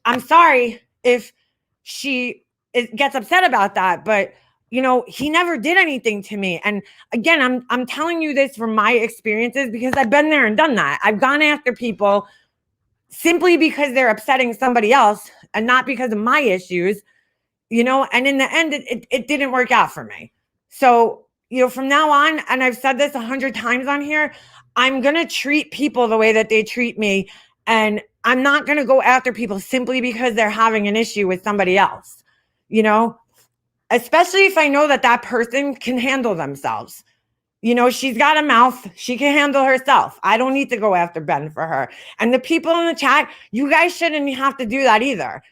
I'm sorry if she gets upset about that, but he never did anything to me. And again, I'm telling you this from my experiences because I've been there and done that. I've gone after people simply because they're upsetting somebody else and not because of my issues, and in the end, it didn't work out for me. So, from now on, and I've said this 100 times on here, I'm going to treat people the way that they treat me. And I'm not going to go after people simply because they're having an issue with somebody else, especially if I know that that person can handle themselves. She's got a mouth. She can handle herself. I don't need to go after Ben for her. And the people in the chat, you guys shouldn't have to do that either.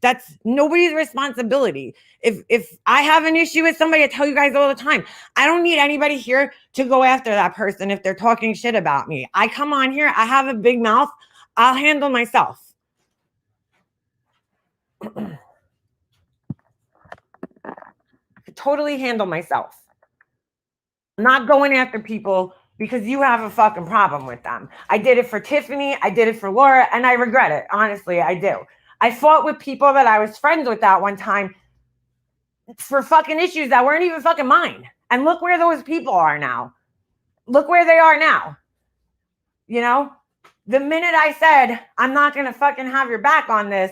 That's nobody's responsibility. If I have an issue with somebody, I tell you guys all the time, I don't need anybody here to go after that person if they're talking shit about me. I come on here, I have a big mouth, I'll handle myself. I totally handle myself. I'm not going after people because you have a fucking problem with them. I did it for Tiffany, I did it for Laura, and I regret it. Honestly, I do. I fought with people that I was friends with that one time for fucking issues that weren't even fucking mine. And look where those people are now. Look where they are now. The minute I said, I'm not going to fucking have your back on this,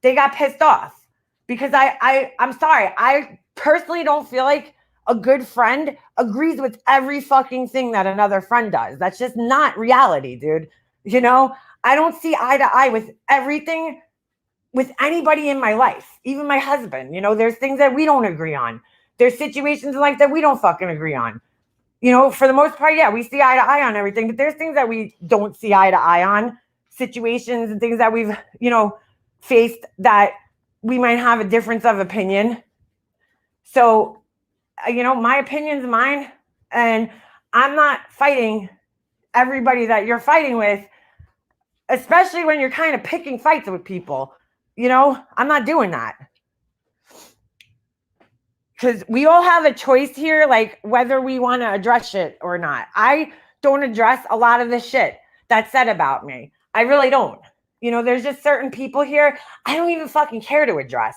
they got pissed off. Because I'm sorry, I personally don't feel like a good friend agrees with every fucking thing that another friend does. That's just not reality, dude. You know, I don't see eye to eye with everything with anybody in my life, even my husband. You know, there's things that we don't agree on. There's situations in life that we don't fucking agree on. You know, for the most part, yeah, we see eye to eye on everything, but there's things that we don't see eye to eye on, situations and things that we've, you know, faced that we might have a difference of opinion. So, you know, my opinion's mine, and I'm not fighting everybody that you're fighting with, especially when you're kind of picking fights with people. You know, I'm not doing that. Because we all have a choice here, like whether we want to address shit or not. I don't address a lot of the shit that's said about me. I really don't. You know, there's just certain people here I don't even fucking care to address.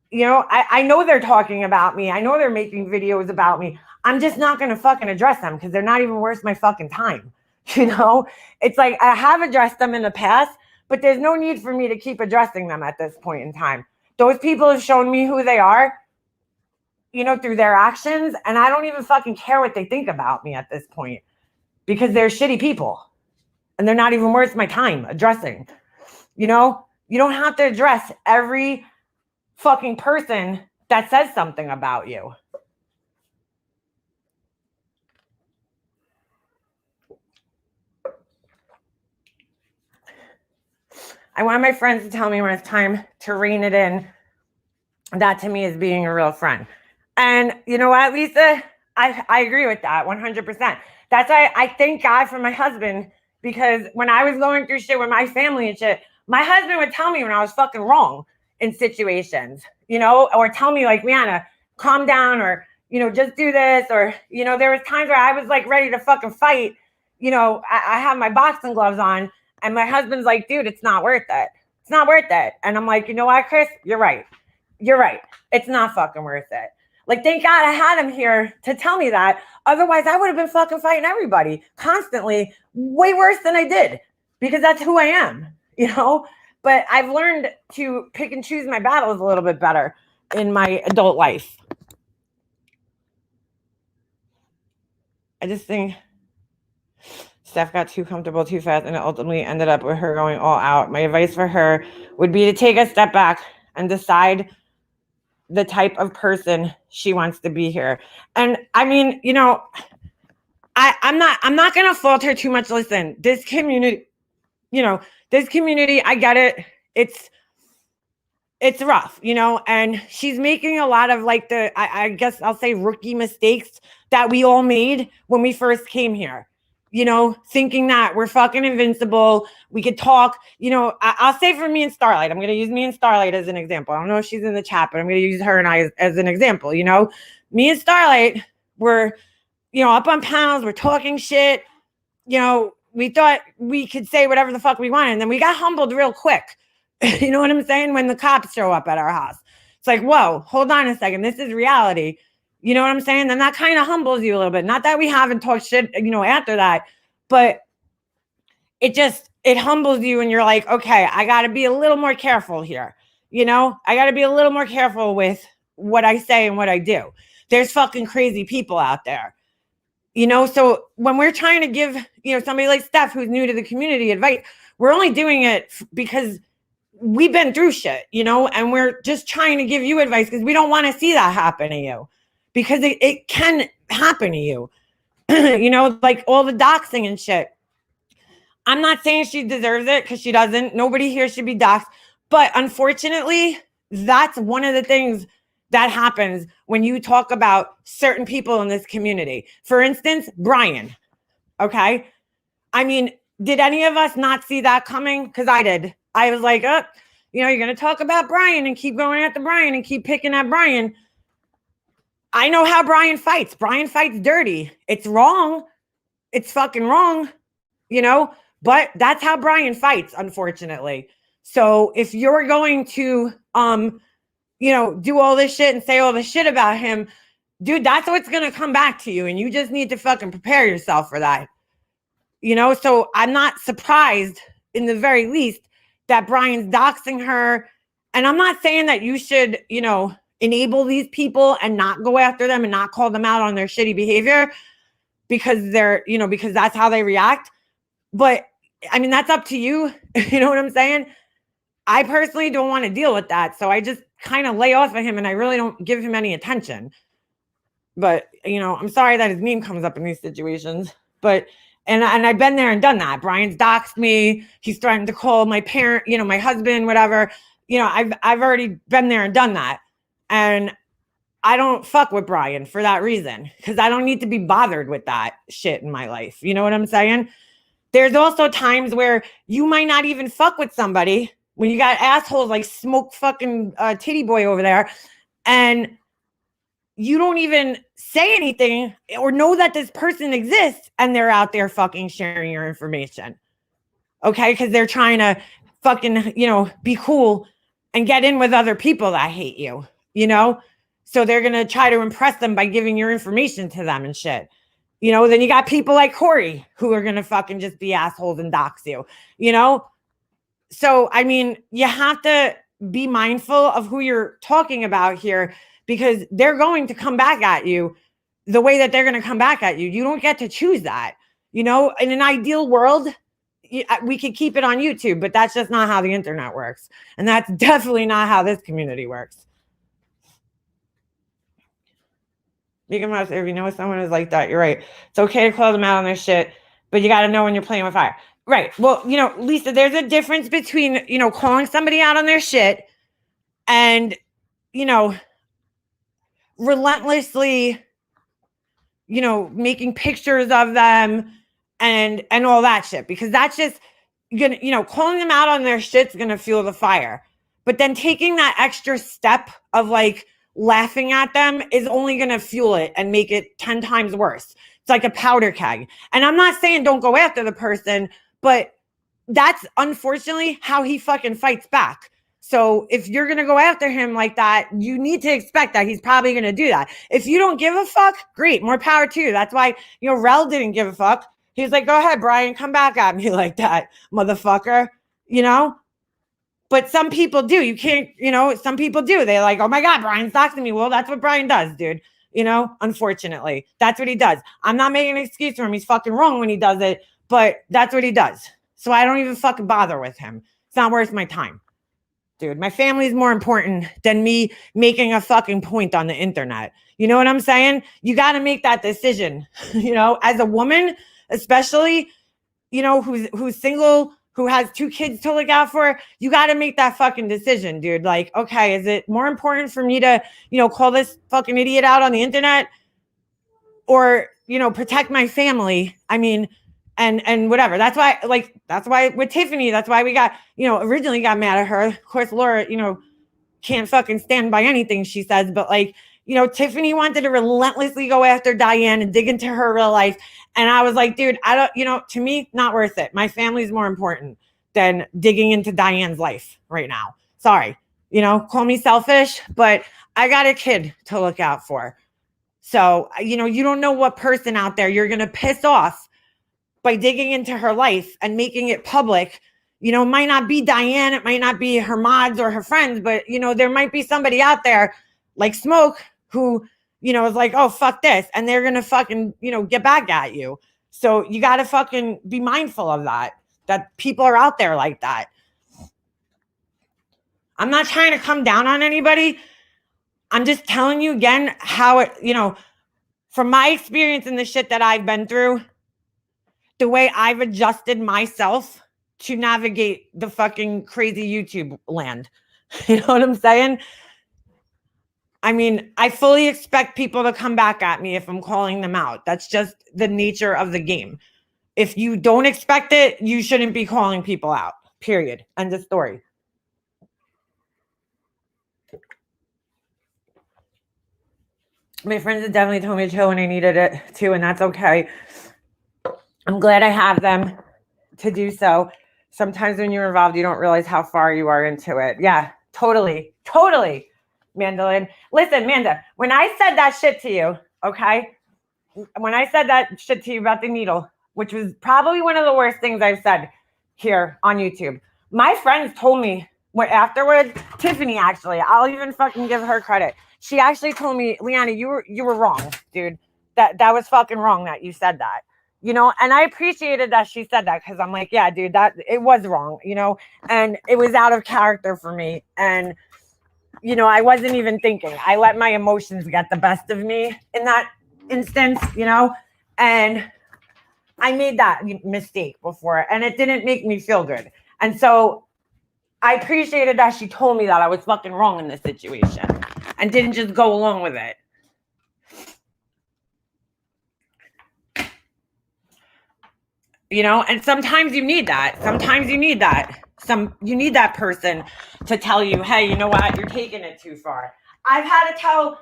You know, I know they're talking about me. I know they're making videos about me. I'm just not going to fucking address them because they're not even worth my fucking time. You know, it's like I have addressed them in the past, but there's no need for me to keep addressing them at this point in time. Those people have shown me who they are, you know, through their actions. And I don't even fucking care what they think about me at this point because they're shitty people and they're not even worth my time addressing. You know, you don't have to address every fucking person that says something about you. I want my friends to tell me when it's time to rein it in. That to me is being a real friend. And you know what, Lisa? I agree with that 100%. That's why I thank God for my husband, because when I was going through shit with my family and shit, my husband would tell me when I was fucking wrong in situations, you know, or tell me like, Rihanna, calm down, or, you know, just do this. Or, you know, there was times where I was like ready to fucking fight. You know, I have my boxing gloves on and my husband's like, dude, it's not worth it. It's not worth it. And I'm like, you know what, Chris, you're right. You're right. It's not fucking worth it. Like, thank God I had him here to tell me that. Otherwise, I would have been fucking fighting everybody constantly, way worse than I did, because that's who I am, you know? But I've learned to pick and choose my battles a little bit better in my adult life. I just think Steph got too comfortable too fast, and it ultimately ended up with her going all out. My advice for her would be to take a step back and decide the type of person she wants to be here. And I mean, you know, I'm not gonna fault her too much. Listen, this community, you know, I get it. It's rough, you know, and she's making a lot of like I guess I'll say rookie mistakes that we all made when we first came here. You know, thinking that we're fucking invincible. We could talk, you know, I'll say for me and Starlight, I'm going to use me and Starlight as an example. I don't know if she's in the chat, but I'm going to use her and I as an example. You know, me and Starlight were, you know, up on panels, we're talking shit. You know, we thought we could say whatever the fuck we wanted. And then we got humbled real quick. You know what I'm saying? When the cops show up at our house, it's like, whoa, hold on a second. This is reality. You know what I'm saying? Then that kind of humbles you a little bit. Not that we haven't talked shit, you know, after that, but it humbles you and you're like, okay, I got to be a little more careful here. You know, I got to be a little more careful with what I say and what I do. There's fucking crazy people out there. You know, so when we're trying to give, you know, somebody like Steph who's new to the community advice, we're only doing it because we've been through shit, you know, and we're just trying to give you advice because we don't want to see that happen to you, because it can happen to you. You know, like all the doxing and shit. I'm not saying she deserves it, because she doesn't. Nobody here should be doxed. But unfortunately, that's one of the things that happens when you talk about certain people in this community. For instance, Brian. Okay. I mean, did any of us not see that coming? Because I did. I was like, oh, you know, you're going to talk about Brian and keep going after Brian and keep picking at Brian. I know how Brian fights. Brian fights dirty. It's wrong. It's fucking wrong, you know, but that's how Brian fights, unfortunately. So if you're going to, you know, do all this shit and say all this shit about him, dude, that's what's going to come back to you. And you just need to fucking prepare yourself for that. You know, so I'm not surprised in the very least that Brian's doxing her. And I'm not saying that you should, you know, enable these people and not go after them and not call them out on their shitty behavior because they're, because that's how they react. But I mean, that's up to you. You know what I'm saying? I personally don't want to deal with that. So I just kind of lay off of him and I really don't give him any attention. But, I'm sorry that his name comes up in these situations. But, and I've been there and done that. Brian's doxed me. He's threatened to call my parent, my husband, whatever. I've already been there and done that. And I don't fuck with Brian for that reason. Because I don't need to be bothered with that shit in my life. You know what I'm saying? There's also times where you might not even fuck with somebody when you got assholes like Smoke fucking Titty Boy over there, and you don't even say anything or know that this person exists, and they're out there fucking sharing your information. Okay? Because they're trying to fucking, be cool and get in with other people that hate you, So they're going to try to impress them by giving your information to them and shit. Then you got people like Corey who are going to fucking just be assholes and dox you, So, I mean, you have to be mindful of who you're talking about here because they're going to come back at you the way that they're going to come back at you. You don't get to choose that. In an ideal world, we could keep it on YouTube, but that's just not how the internet works. And that's definitely not how this community works. If you know someone is like that, you're right. It's okay to call them out on their shit, but you got to know when you're playing with fire. Right. Well, Lisa, there's a difference between, calling somebody out on their shit and, relentlessly, making pictures of them and all that shit, because that's just gonna, calling them out on their shit's gonna fuel the fire. But then taking that extra step of like laughing at them is only gonna fuel it and make it 10 times worse. It's like a powder keg. And I'm not saying don't go after the person, but that's unfortunately how he fucking fights back. So if you're going to go after him like that, you need to expect that he's probably going to do that. If you don't give a fuck, great, more power to you. That's why, Rel didn't give a fuck. He was like, go ahead, Brian, come back at me like that, motherfucker, But some people do. You can't, some people do. They're like, oh my God, Brian's doxing me. Well, that's what Brian does, dude. Unfortunately, that's what he does. I'm not making an excuse for him. He's fucking wrong when he does it, but that's what he does. So I don't even fucking bother with him. It's not worth my time. Dude, my family is more important than me making a fucking point on the internet. You know what I'm saying? You got to make that decision, as a woman, especially, who's single, who has 2 kids to look out for. You got to make that fucking decision, dude. Like, okay, is it more important for me to, call this fucking idiot out on the internet or, protect my family? I mean, and whatever. That's why with Tiffany, that's why we got, originally got mad at her. Of course, Laura, can't fucking stand by anything she says, but like, Tiffany wanted to relentlessly go after Diane and dig into her real life. And I was like, dude, I don't, to me, not worth it. My family's more important than digging into Diane's life right now. Sorry, call me selfish, but I got a kid to look out for. So, you don't know what person out there you're going to piss off by digging into her life and making it public. It might not be Diane, it might not be her mods or her friends, but, there might be somebody out there like Smoke who, is like, oh, fuck this. And they're going to fucking, get back at you. So you got to fucking be mindful of that people are out there like that. I'm not trying to come down on anybody. I'm just telling you again how it, from my experience in the shit that I've been through, the way I've adjusted myself to navigate the fucking crazy YouTube land. You know what I'm saying? I mean, I fully expect people to come back at me if I'm calling them out. That's just the nature of the game. If you don't expect it, you shouldn't be calling people out. Period. End of story. My friends have definitely told me to chill when I needed it too, and that's okay. I'm glad I have them to do so. Sometimes when you're involved, you don't realize how far you are into it. Yeah, totally, Mandolin. Listen, Manda, when I said that shit to you, okay? When I said that shit to you about the needle, which was probably one of the worst things I've said here on YouTube, my friends told me afterwards, Tiffany, actually, I'll even fucking give her credit. She actually told me, Leanna, you were wrong, dude. That was fucking wrong that you said that. And I appreciated that she said that, because I'm like, yeah, dude, that it was wrong, and it was out of character for me. And I wasn't even thinking. I let my emotions get the best of me in that instance, and I made that mistake before, and it didn't make me feel good. And so I appreciated that she told me that I was fucking wrong in this situation and didn't just go along with it. And sometimes you need that. You need that person to tell you, hey, you know what? You're taking it too far. I've had to tell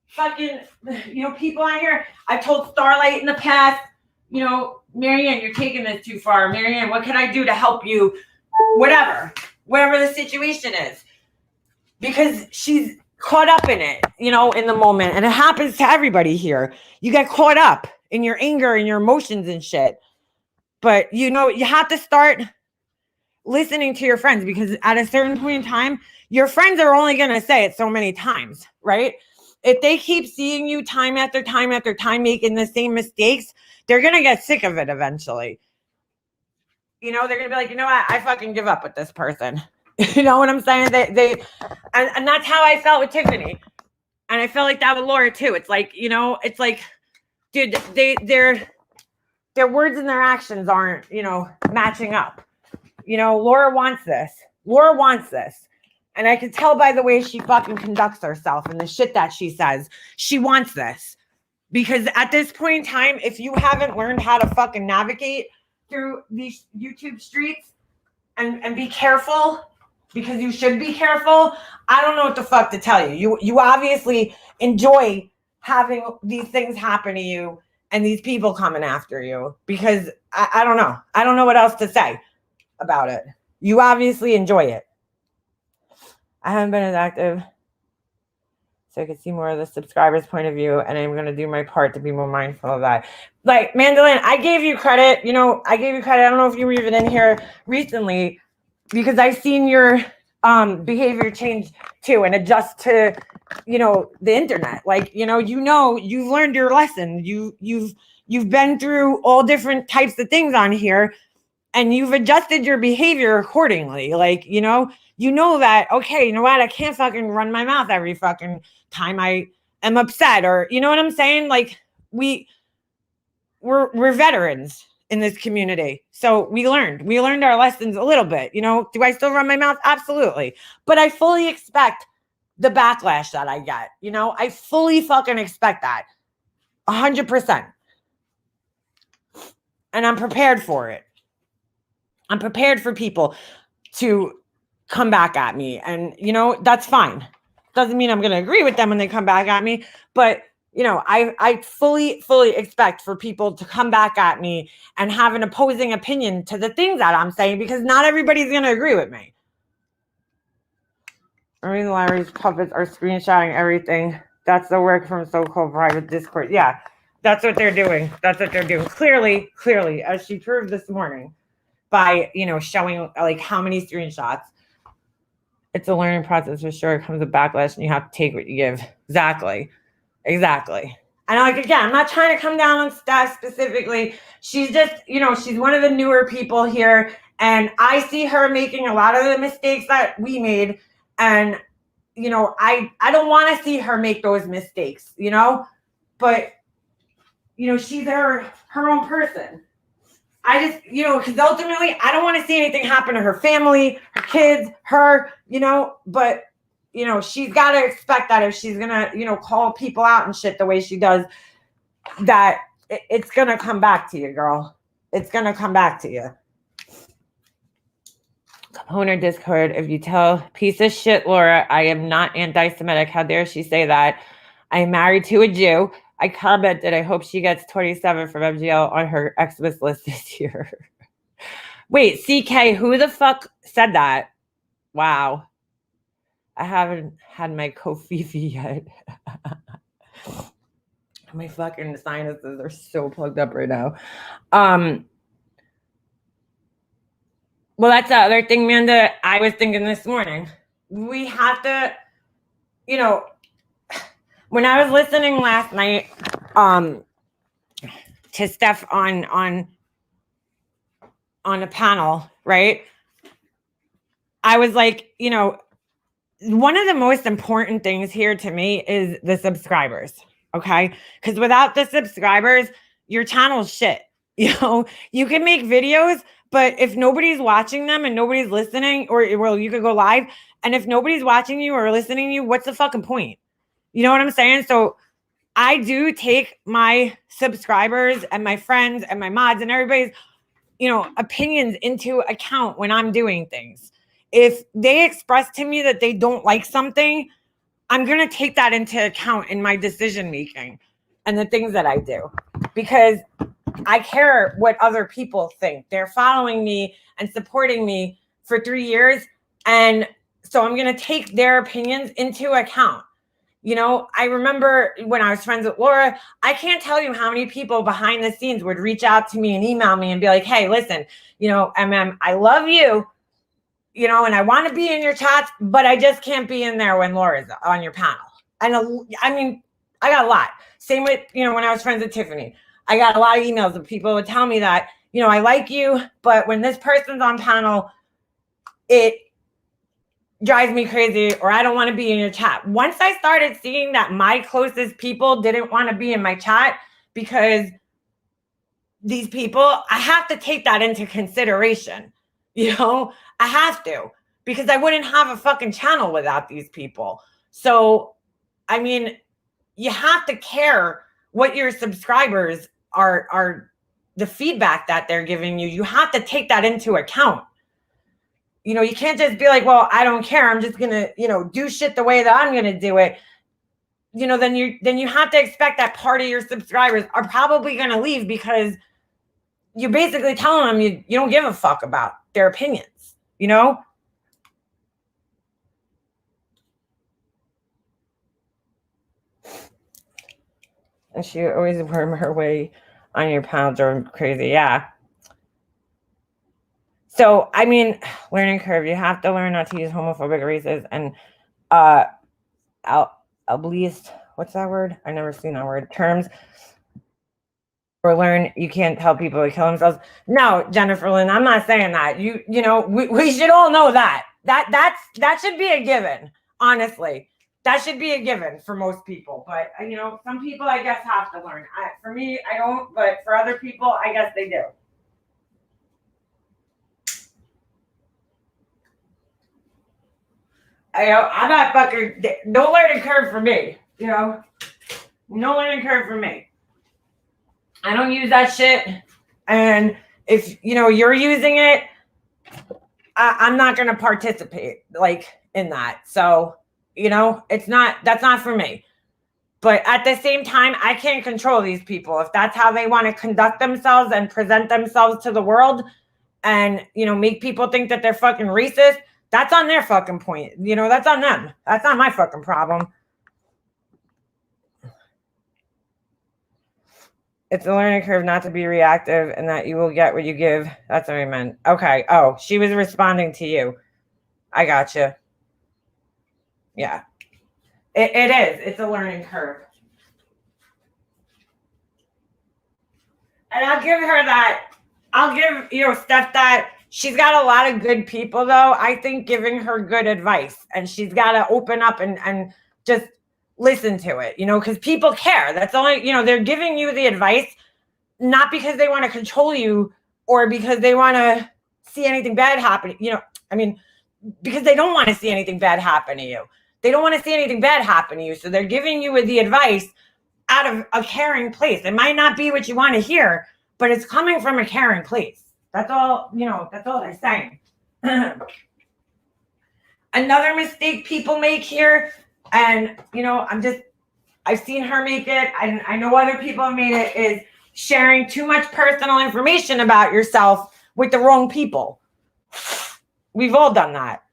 fucking, people out here. I've told Starlight in the past, Marianne, you're taking this too far. Marianne, what can I do to help you? Whatever the situation is. Because she's caught up in it, in the moment. And it happens to everybody here. You get caught up in your anger and your emotions and shit. But, you have to start listening to your friends, because at a certain point in time, your friends are only going to say it so many times, right? If they keep seeing you time after time after time making the same mistakes, they're going to get sick of it eventually. They're going to be like, you know what? I fucking give up with this person. You know what I'm saying? And that's how I felt with Tiffany. And I felt like that with Laura too. It's like, dude, their words and their actions aren't, matching up. Laura wants this. And I can tell by the way she fucking conducts herself and the shit that she says. She wants this. Because at this point in time, if you haven't learned how to fucking navigate through these YouTube streets and be careful, because you should be careful, I don't know what the fuck to tell you. You obviously enjoy having these things happen to you and these people coming after you, because I don't know. I don't know what else to say about it. You obviously enjoy it. I haven't been as active, so I could see more of the subscribers' point of view, and I'm going to do my part to be more mindful of that. Like, Mandolin, I gave you credit. I don't know if you were even in here recently, because I've seen your behavior change too and adjust to, the internet. Like, you've learned your lesson. You've been through all different types of things on here, and you've adjusted your behavior accordingly. Like, that, okay, you know what? I can't fucking run my mouth every fucking time I am upset, or, you know what I'm saying? Like, we're veterans in this community. So we learned our lessons a little bit. Do I still run my mouth? Absolutely. But I fully expect the backlash that I get. I fully fucking expect that. 100%. And I'm prepared for it. I'm prepared for people to come back at me. And, that's fine. Doesn't mean I'm going to agree with them when they come back at me. But, I fully expect for people to come back at me and have an opposing opinion to the things that I'm saying, because not everybody's going to agree with me. Marie and Larry's puppets are screenshotting everything. That's the work from so-called private Discord. Yeah, that's what they're doing. Clearly, as she proved this morning by, showing like how many screenshots. It's a learning process for sure. It comes with backlash, and you have to take what you give. Exactly. And like, again, I'm not trying to come down on Steph specifically. She's just, she's one of the newer people here. And I see her making a lot of the mistakes that we made. And, I don't want to see her make those mistakes, but, she's her own person. I just, because ultimately I don't want to see anything happen to her family, her kids, her, but, she's got to expect that if she's going to, call people out and shit the way she does, that it's going to come back to you, girl. It's going to come back to you. Component Discord, if you tell piece of shit Laura, I am not anti-Semitic. How dare she say that? I am married to a Jew. I commented, I hope she gets 27 from MGL on her Xmas list this year. Wait, CK, who the fuck said that? Wow. I haven't had my Kofifi yet. My fucking sinuses are so plugged up right now. Well, that's the other thing, Amanda. I was thinking this morning. We have to, you know, when I was listening last night to Steph on a panel, right? I was like, you know, one of the most important things here to me is the subscribers, okay? Because without the subscribers, your channel's shit. You know, you can make videos, but if nobody's watching them and nobody's listening, or well, you could go live, and if nobody's watching you or listening to you, what's the fucking point? You know what I'm saying? So I do take my subscribers and my friends and my mods and everybody's, you know, opinions into account when I'm doing things. If they express to me that they don't like something, I'm going to take that into account in my decision making and the things that I do, because I care what other people think. They're following me and supporting me for 3 years. And so I'm going to take their opinions into account. You know, I remember when I was friends with Laura, I can't tell you how many people behind the scenes would reach out to me and email me and be like, hey, listen, you know, I love you, you know, and I want to be in your chats, but I just can't be in there when Laura's on your panel. And I mean, I got a lot. Same with, you know, when I was friends with Tiffany, I got a lot of emails of people would tell me that, you know, I like you, but when this person's on panel, it drives me crazy, or I don't want to be in your chat. Once I started seeing that my closest people didn't want to be in my chat because these people, I have to take that into consideration. You know, I have to, because I wouldn't have a fucking channel without these people. So, I mean, you have to care what your subscribers are the feedback that they're giving you. You have to take that into account. You know, you can't just be like, well, I don't care. I'm just going to, you know, do shit the way that I'm going to do it. You know, then you have to expect that part of your subscribers are probably going to leave, because you're basically telling them you don't give a fuck about their opinions, you know? And she always worm her way on your pounds or crazy. Yeah. So, I mean, learning curve, you have to learn not to use homophobic races and ableist, what's that word? I never seen that word. Terms. Or learn you can't tell people to kill themselves. No, Jennifer Lynn, I'm not saying that. You know, we should all know that. That should be a given, honestly. That should be a given for most people. But, you know, some people, I guess, have to learn. For me, I don't. But for other people, I guess they do. I'm not fucking, no learning curve for me, you know, no learning curve for me. I don't use that shit. And if, you know, you're using it, I'm not going to participate like in that. So, you know, that's not for me. But at the same time, I can't control these people. If that's how they want to conduct themselves and present themselves to the world and, you know, make people think that they're fucking racist, that's on their fucking point. You know, that's on them. That's not my fucking problem. It's a learning curve not to be reactive and that you will get what you give. That's what I meant. Okay. Oh, she was responding to you. I gotcha. Yeah. It is. It's a learning curve. And I'll give her that. I'll give, you know, Steph that. She's got a lot of good people, though. I think giving her good advice. And she's got to open up and just listen to it, you know, because people care. That's only, you know, they're giving you the advice, not because they want to control you or because they want to see anything bad happen. You know, I mean, because they don't want to see anything bad happen to you. They don't want to see anything bad happen to you. So they're giving you the advice out of a caring place. It might not be what you want to hear, but it's coming from a caring place. That's all, you know, that's all they're saying. Another mistake people make here, and, you know, I've seen her make it, and I know other people have made it, is sharing too much personal information about yourself with the wrong people. We've all done that.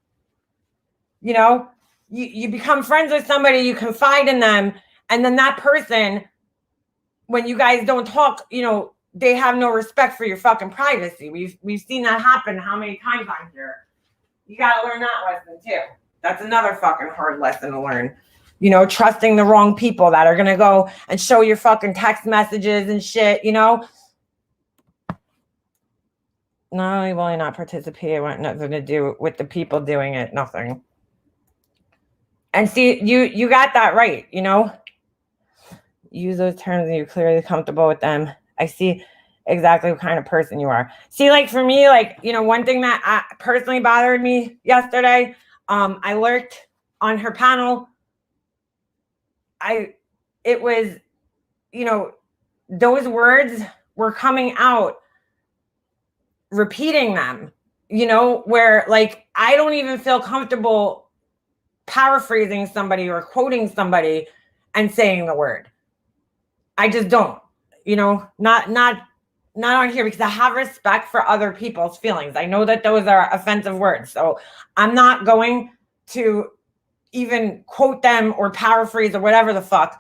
You know, you become friends with somebody, you confide in them, and then that person, when you guys don't talk, you know, they have no respect for your fucking privacy. We've seen that happen how many times on here. You gotta learn that lesson too. That's another fucking hard lesson to learn. You know, trusting the wrong people that are gonna go and show your fucking text messages and shit, you know. Not only will I not participate, I want nothing to do with the people doing it, nothing. And see, you got that right, you know. Use those terms and you're clearly comfortable with them. I see exactly what kind of person you are. See, like for me, like, you know, one thing that personally bothered me yesterday, I lurked on her panel. It was, you know, those words were coming out, repeating them, you know, where like I don't even feel comfortable paraphrasing somebody or quoting somebody and saying the word. I just don't, you know, not on here, because I have respect for other people's feelings. I know that those are offensive words, so I'm not going to even quote them or paraphrase or whatever the fuck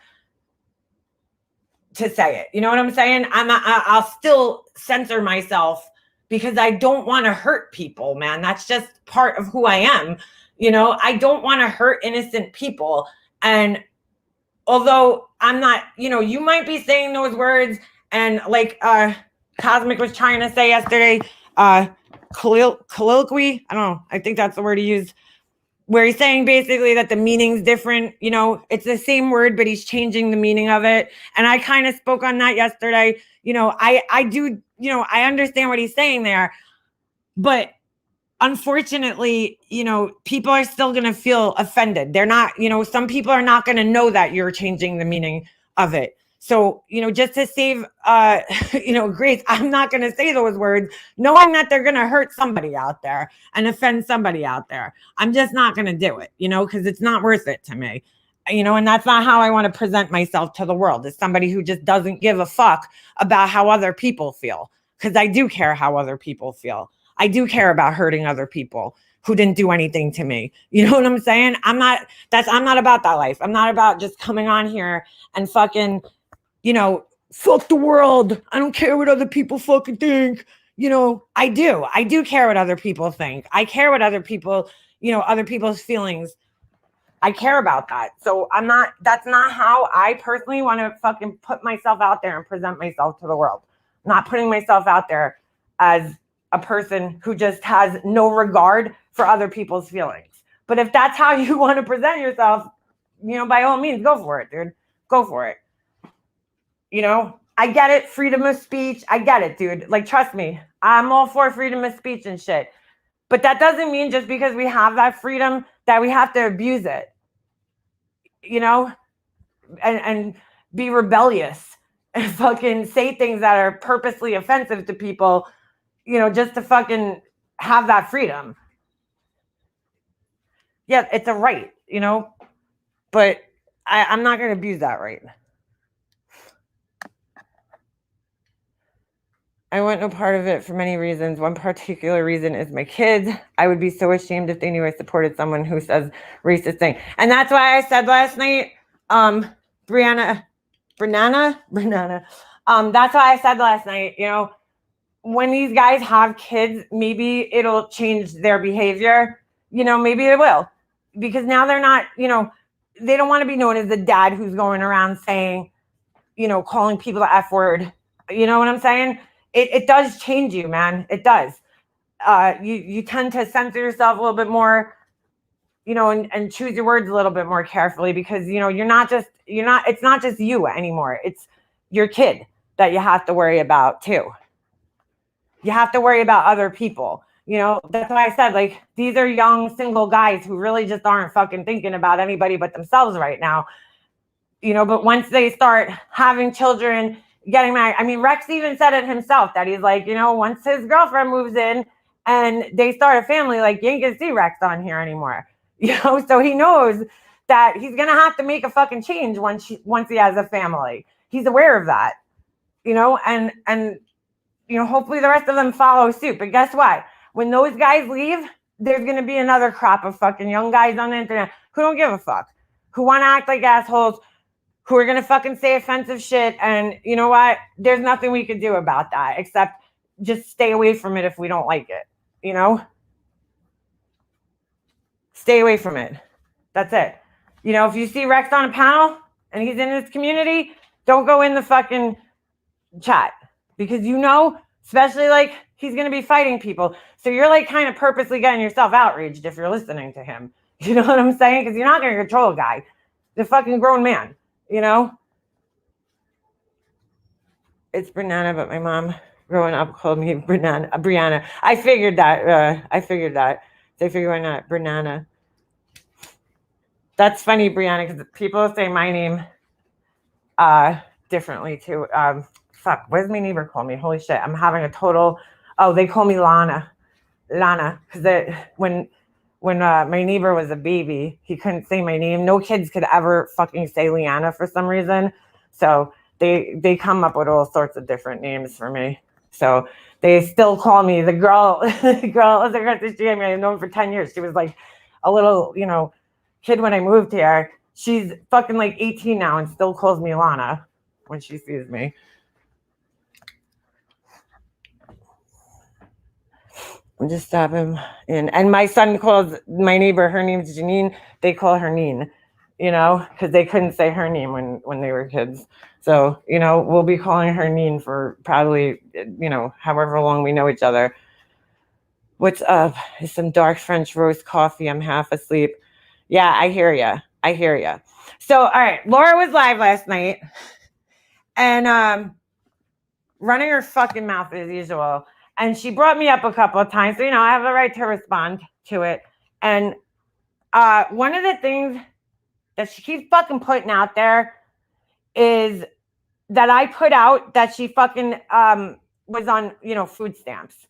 to say it. You know what I'm saying? I'll still censor myself because I don't want to hurt people, man. That's just part of who I am. You know, I don't want to hurt innocent people. And although I'm not, you know, you might be saying those words, and like Cosmic was trying to say yesterday, colloquy, I don't know, I think that's the word he used, where he's saying basically that the meaning's different. You know, it's the same word, but he's changing the meaning of it. And I kind of spoke on that yesterday. You know, I do, you know, I understand what he's saying there, but unfortunately, you know, people are still going to feel offended. They're not, you know, some people are not going to know that you're changing the meaning of it. So, you know, just to save, you know, grace, I'm not going to say those words knowing that they're going to hurt somebody out there and offend somebody out there. I'm just not going to do it, you know, because it's not worth it to me, you know, and that's not how I want to present myself to the world, as somebody who just doesn't give a fuck about how other people feel, because I do care how other people feel. I do care about hurting other people who didn't do anything to me. You know what I'm saying? I'm not about that life. I'm not about just coming on here and fucking, you know, fuck the world. I don't care what other people fucking think. You know, I do care what other people think. I care what other people, you know, other people's feelings. I care about that. So that's not how I personally want to fucking put myself out there and present myself to the world. I'm not putting myself out there as a person who just has no regard for other people's feelings. But if that's how you want to present yourself, you know, by all means, go for it, dude. Go for it. You know, I get it. Freedom of speech. I get it, dude. Like, trust me, I'm all for freedom of speech and shit. But that doesn't mean just because we have that freedom that we have to abuse it, you know, and be rebellious and fucking say things that are purposely offensive to people, you know, just to fucking have that freedom. Yeah, it's a right, you know, but I'm not going to abuse that right. I want no part of it for many reasons. One particular reason is my kids. I would be so ashamed if they knew I supported someone who says racist thing. And that's why I said last night, Brianna. That's why I said last night, you know, when these guys have kids, maybe it'll change their behavior. You know, maybe it will. Because now they're not, you know, they don't want to be known as the dad who's going around saying, you know, calling people the F word. You know what I'm saying? It does change you, man. It does. You tend to censor yourself a little bit more, you know, and choose your words a little bit more carefully, because, you know, it's not just you anymore. It's your kid that you have to worry about too. You have to worry about other people. You know, that's why I said, like, these are young single guys who really just aren't fucking thinking about anybody but themselves right now. You know, but once they start having children, getting married, I mean, Rex even said it himself that he's like, you know, once his girlfriend moves in and they start a family, like, you ain't gonna see Rex on here anymore. You know, so he knows that he's gonna have to make a fucking change once he has a family. He's aware of that, you know, and you know, hopefully the rest of them follow suit. But guess what? When those guys leave, there's gonna be another crop of fucking young guys on the internet who don't give a fuck, who want to act like assholes, who are going to fucking say offensive shit. And you know what? There's nothing we could do about that except just stay away from it if we don't like it, you know? Stay away from it. That's it. You know, if you see Rex on a panel and he's in his community, don't go in the fucking chat because you know, especially like he's going to be fighting people. So you're like kind of purposely getting yourself outraged if you're listening to him. You know what I'm saying? Because you're not going to control a guy. The fucking grown man, you know? It's Brianna, but my mom growing up called me Brianna. I figured that. They figure why not Brianna. That's funny, Brianna, because people say my name differently too. Fuck, what does my neighbor call me? Holy shit, I'm having a total. Oh, they call me Lana, because when my neighbor was a baby, he couldn't say my name. No kids could ever fucking say Liana for some reason. So they come up with all sorts of different names for me. So they still call me the girl. The girl was across the street. I mean, I've known for 10 years. She was like a little, you know, kid when I moved here. She's fucking like 18 now and still calls me Lana when she sees me. I'm just stopping in. And my son calls my neighbor, her name's Janine. They call her Neen, you know, because they couldn't say her name when they were kids. So, you know, we'll be calling her Neen for probably, you know, however long we know each other. What's up? Is some dark French roast coffee. I'm half asleep. Yeah, I hear ya. So, all right, Laura was live last night and running her fucking mouth as usual. And she brought me up a couple of times. So, you know, I have the right to respond to it. And one of the things that she keeps fucking putting out there is that I put out that she fucking was on, you know, food stamps.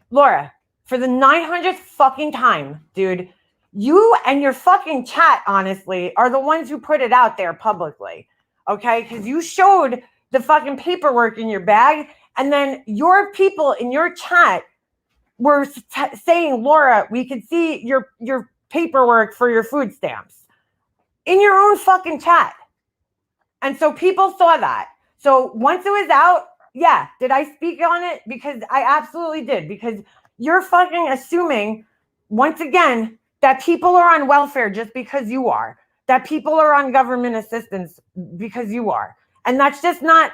Laura, for the 900th fucking time, dude, you and your fucking chat, honestly, are the ones who put it out there publicly. Okay? Because you showed the fucking paperwork in your bag. And then your people in your chat were saying, Laura, we could see your paperwork for your food stamps in your own fucking chat. And so people saw that. So once it was out, yeah, did I speak on it? Because I absolutely did. Because you're fucking assuming, once again, that people are on welfare just because you are. That people are on government assistance because you are. And that's just not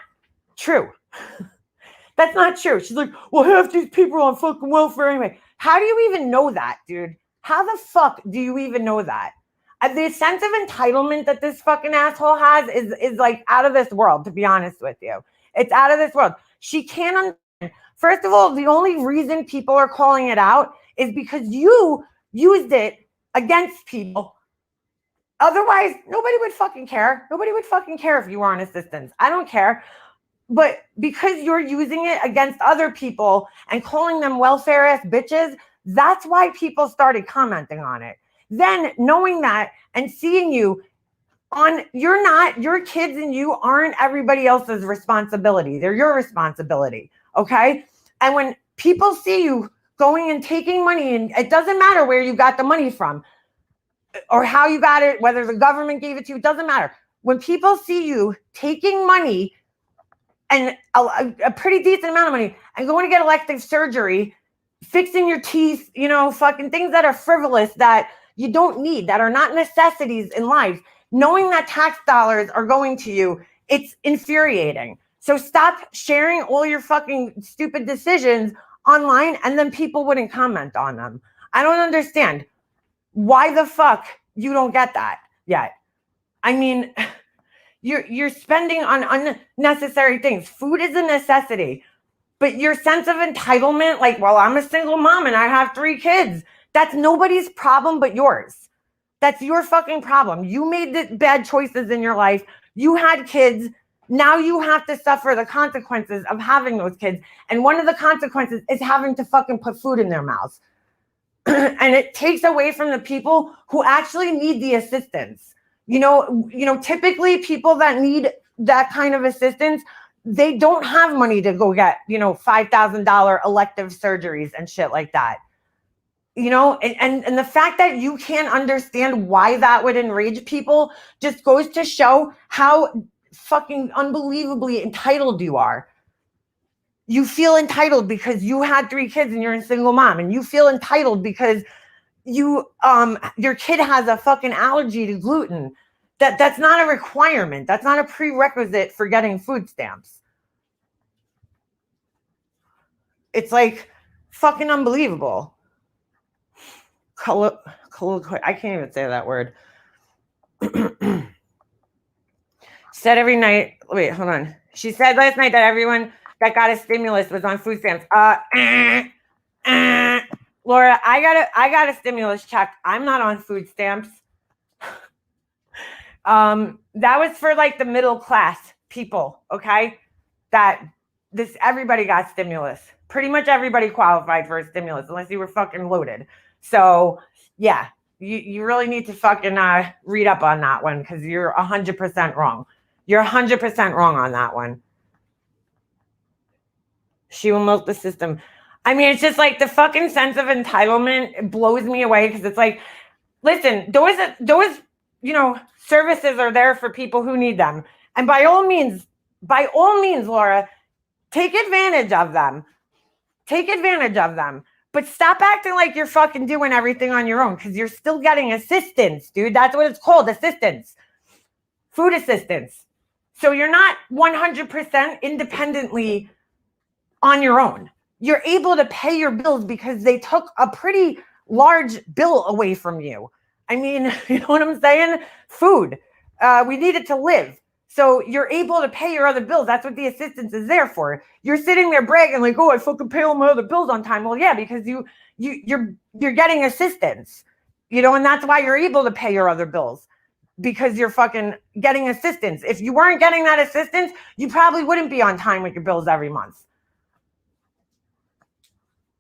true. That's not true. She's like, well, half these people are on fucking welfare anyway. How do you even know that, dude? How the fuck do you even know that? The sense of entitlement that this fucking asshole has is like out of this world, to be honest with you. It's out of this world. She can't understand. First of all, the only reason people are calling it out is because you used it against people. Otherwise, nobody would fucking care. Nobody would fucking care if you were on assistance. I don't care. But because you're using it against other people and calling them welfare ass bitches, that's why people started commenting on it. Then knowing that and seeing you on, your kids and you aren't everybody else's responsibility. They're your responsibility. Okay. And when people see you going and taking money, and it doesn't matter where you got the money from or how you got it, whether the government gave it to you, it doesn't matter. When people see you taking money and a pretty decent amount of money and going to get elective surgery, fixing your teeth, you know, fucking things that are frivolous that you don't need, that are not necessities in life, knowing that tax dollars are going to you, it's infuriating. So stop sharing all your fucking stupid decisions online and then people wouldn't comment on them. I don't understand why the fuck you don't get that yet. I mean, you're spending on unnecessary things. Food is a necessity. But your sense of entitlement, like, well, I'm a single mom and I have 3 kids. That's nobody's problem but yours. That's your fucking problem. You made the bad choices in your life. You had kids. Now you have to suffer the consequences of having those kids. And one of the consequences is having to fucking put food in their mouths. And it takes away from the people who actually need the assistance. You know, typically people that need that kind of assistance, they don't have money to go get, $5,000 elective surgeries and shit like that. You know, and the fact that you can't understand why that would enrage people just goes to show how fucking unbelievably entitled you are. You feel entitled because you had 3 kids and you're a single mom, and you feel entitled because you your kid has a fucking allergy to gluten. That's not a requirement. That's not a prerequisite for getting food stamps. It's like fucking unbelievable. I can't even say that word. Said every night. Wait, hold on. She said last night that everyone that got a stimulus was on food stamps. Laura, I got a stimulus check. I'm not on food stamps. That was for like the middle class people, okay? Everybody got stimulus. Pretty much everybody qualified for a stimulus unless you were fucking loaded. So yeah, you really need to fucking read up on that one, because you're 100% wrong. You're 100% wrong on that one. She will milk the system. I mean, it's just like the fucking sense of entitlement blows me away, because it's like, listen, those services are there for people who need them. And by all means, Laura, take advantage of them. Take advantage of them. But stop acting like you're fucking doing everything on your own, because you're still getting assistance, dude. That's what it's called, assistance. Food assistance. So you're not 100% independently on your own. You're able to pay your bills because they took a pretty large bill away from you. I mean, you know what I'm saying? Food. We need it to live. So you're able to pay your other bills. That's what the assistance is there for. You're sitting there bragging like, oh, I fucking pay all my other bills on time. Well, yeah, because you're getting assistance, and that's why you're able to pay your other bills, because you're fucking getting assistance. If you weren't getting that assistance, you probably wouldn't be on time with your bills every month.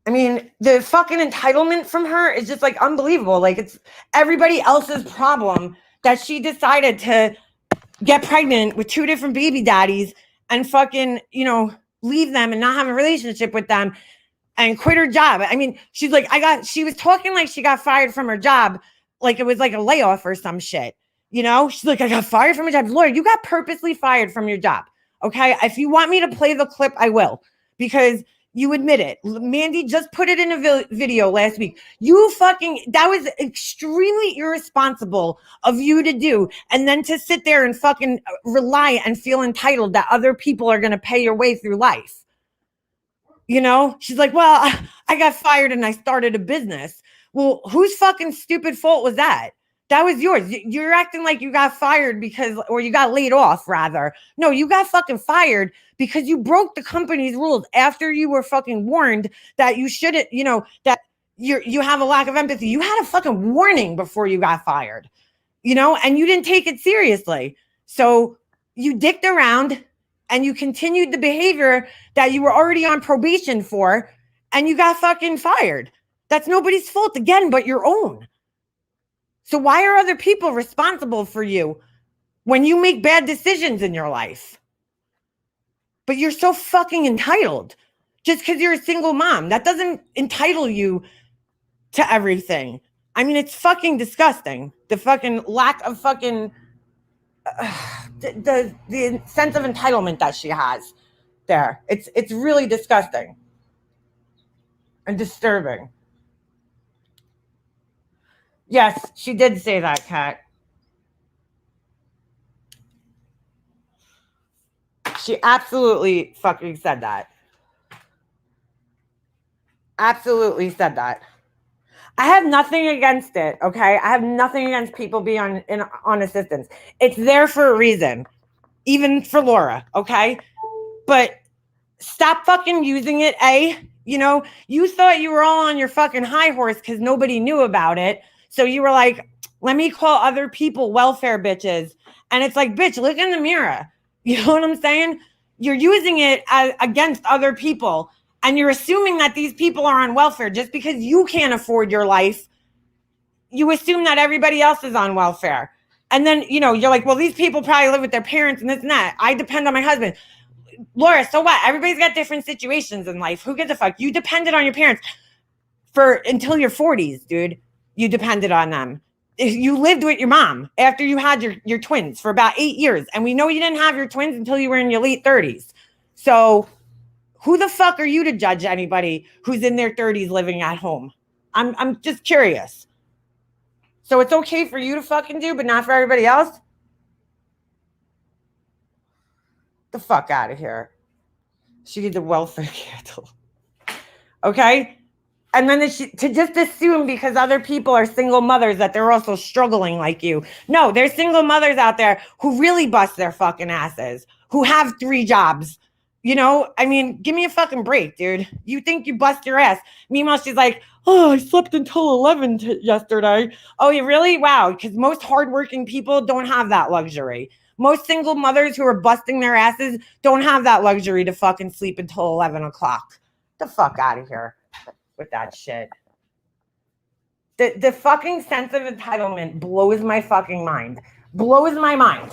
I mean, the fucking entitlement from her is just like unbelievable. Like, it's everybody else's problem that she decided to get pregnant with 2 different baby daddies and fucking, leave them and not have a relationship with them and quit her job. I mean, she's like, she was talking like she got fired from her job, like it was like a layoff or some shit. She's like, I got fired from my job. Laura, you got purposely fired from your job. Okay. If you want me to play the clip, I will, because you admit it. Mandy just put it in a video last week. That was extremely irresponsible of you to do. And then to sit there and fucking rely and feel entitled that other people are going to pay your way through life. She's like, well, I got fired and I started a business. Well, whose fucking stupid fault was that? That was yours. You're acting like you got fired or you got laid off, rather. No, you got fucking fired because you broke the company's rules after you were fucking warned that you shouldn't, that you have a lack of empathy. You had a fucking warning before you got fired, and you didn't take it seriously. So you dicked around and you continued the behavior that you were already on probation for, and you got fucking fired. That's nobody's fault, again, but your own. So why are other people responsible for you when you make bad decisions in your life? But you're so fucking entitled just because you're a single mom. That doesn't entitle you to everything. I mean, it's fucking disgusting. The fucking lack of fucking the sense of entitlement that she has there. It's really disgusting and disturbing. Yes, she did say that, Kat. She absolutely fucking said that. Absolutely said that. I have nothing against it, okay? I have nothing against people being on assistance. It's there for a reason, even for Laura, okay? But stop fucking using it, you thought you were all on your fucking high horse because nobody knew about it. So you were like, let me call other people welfare bitches. And it's like, bitch, look in the mirror. You know what I'm saying? You're using it against other people. And you're assuming that these people are on welfare just because you can't afford your life. You assume that everybody else is on welfare. And then, you're like, well, these people probably live with their parents and this and that. I depend on my husband. Laura, so what? Everybody's got different situations in life. Who gives a fuck? You depended on your parents. for until your 40s, dude. You depended on them. You lived with your mom after you had your twins for about 8 years. And we know you didn't have your twins until you were in your late 30s. So who the fuck are you to judge anybody who's in their 30s living at home? I'm just curious. So it's okay for you to fucking do, but not for everybody else? The fuck out of here. She did the welfare candle. Okay? And then to just assume because other people are single mothers that they're also struggling like you. No, there's single mothers out there who really bust their fucking asses, who have 3 jobs. You know, I mean, give me a fucking break, dude. You think you bust your ass. Meanwhile, she's like, oh, I slept until 11 yesterday. Oh, you really? Wow. Because most hardworking people don't have that luxury. Most single mothers who are busting their asses don't have that luxury to fucking sleep until 11 o'clock. The fuck out of here with that shit. The fucking sense of entitlement blows my fucking mind. Blows my mind.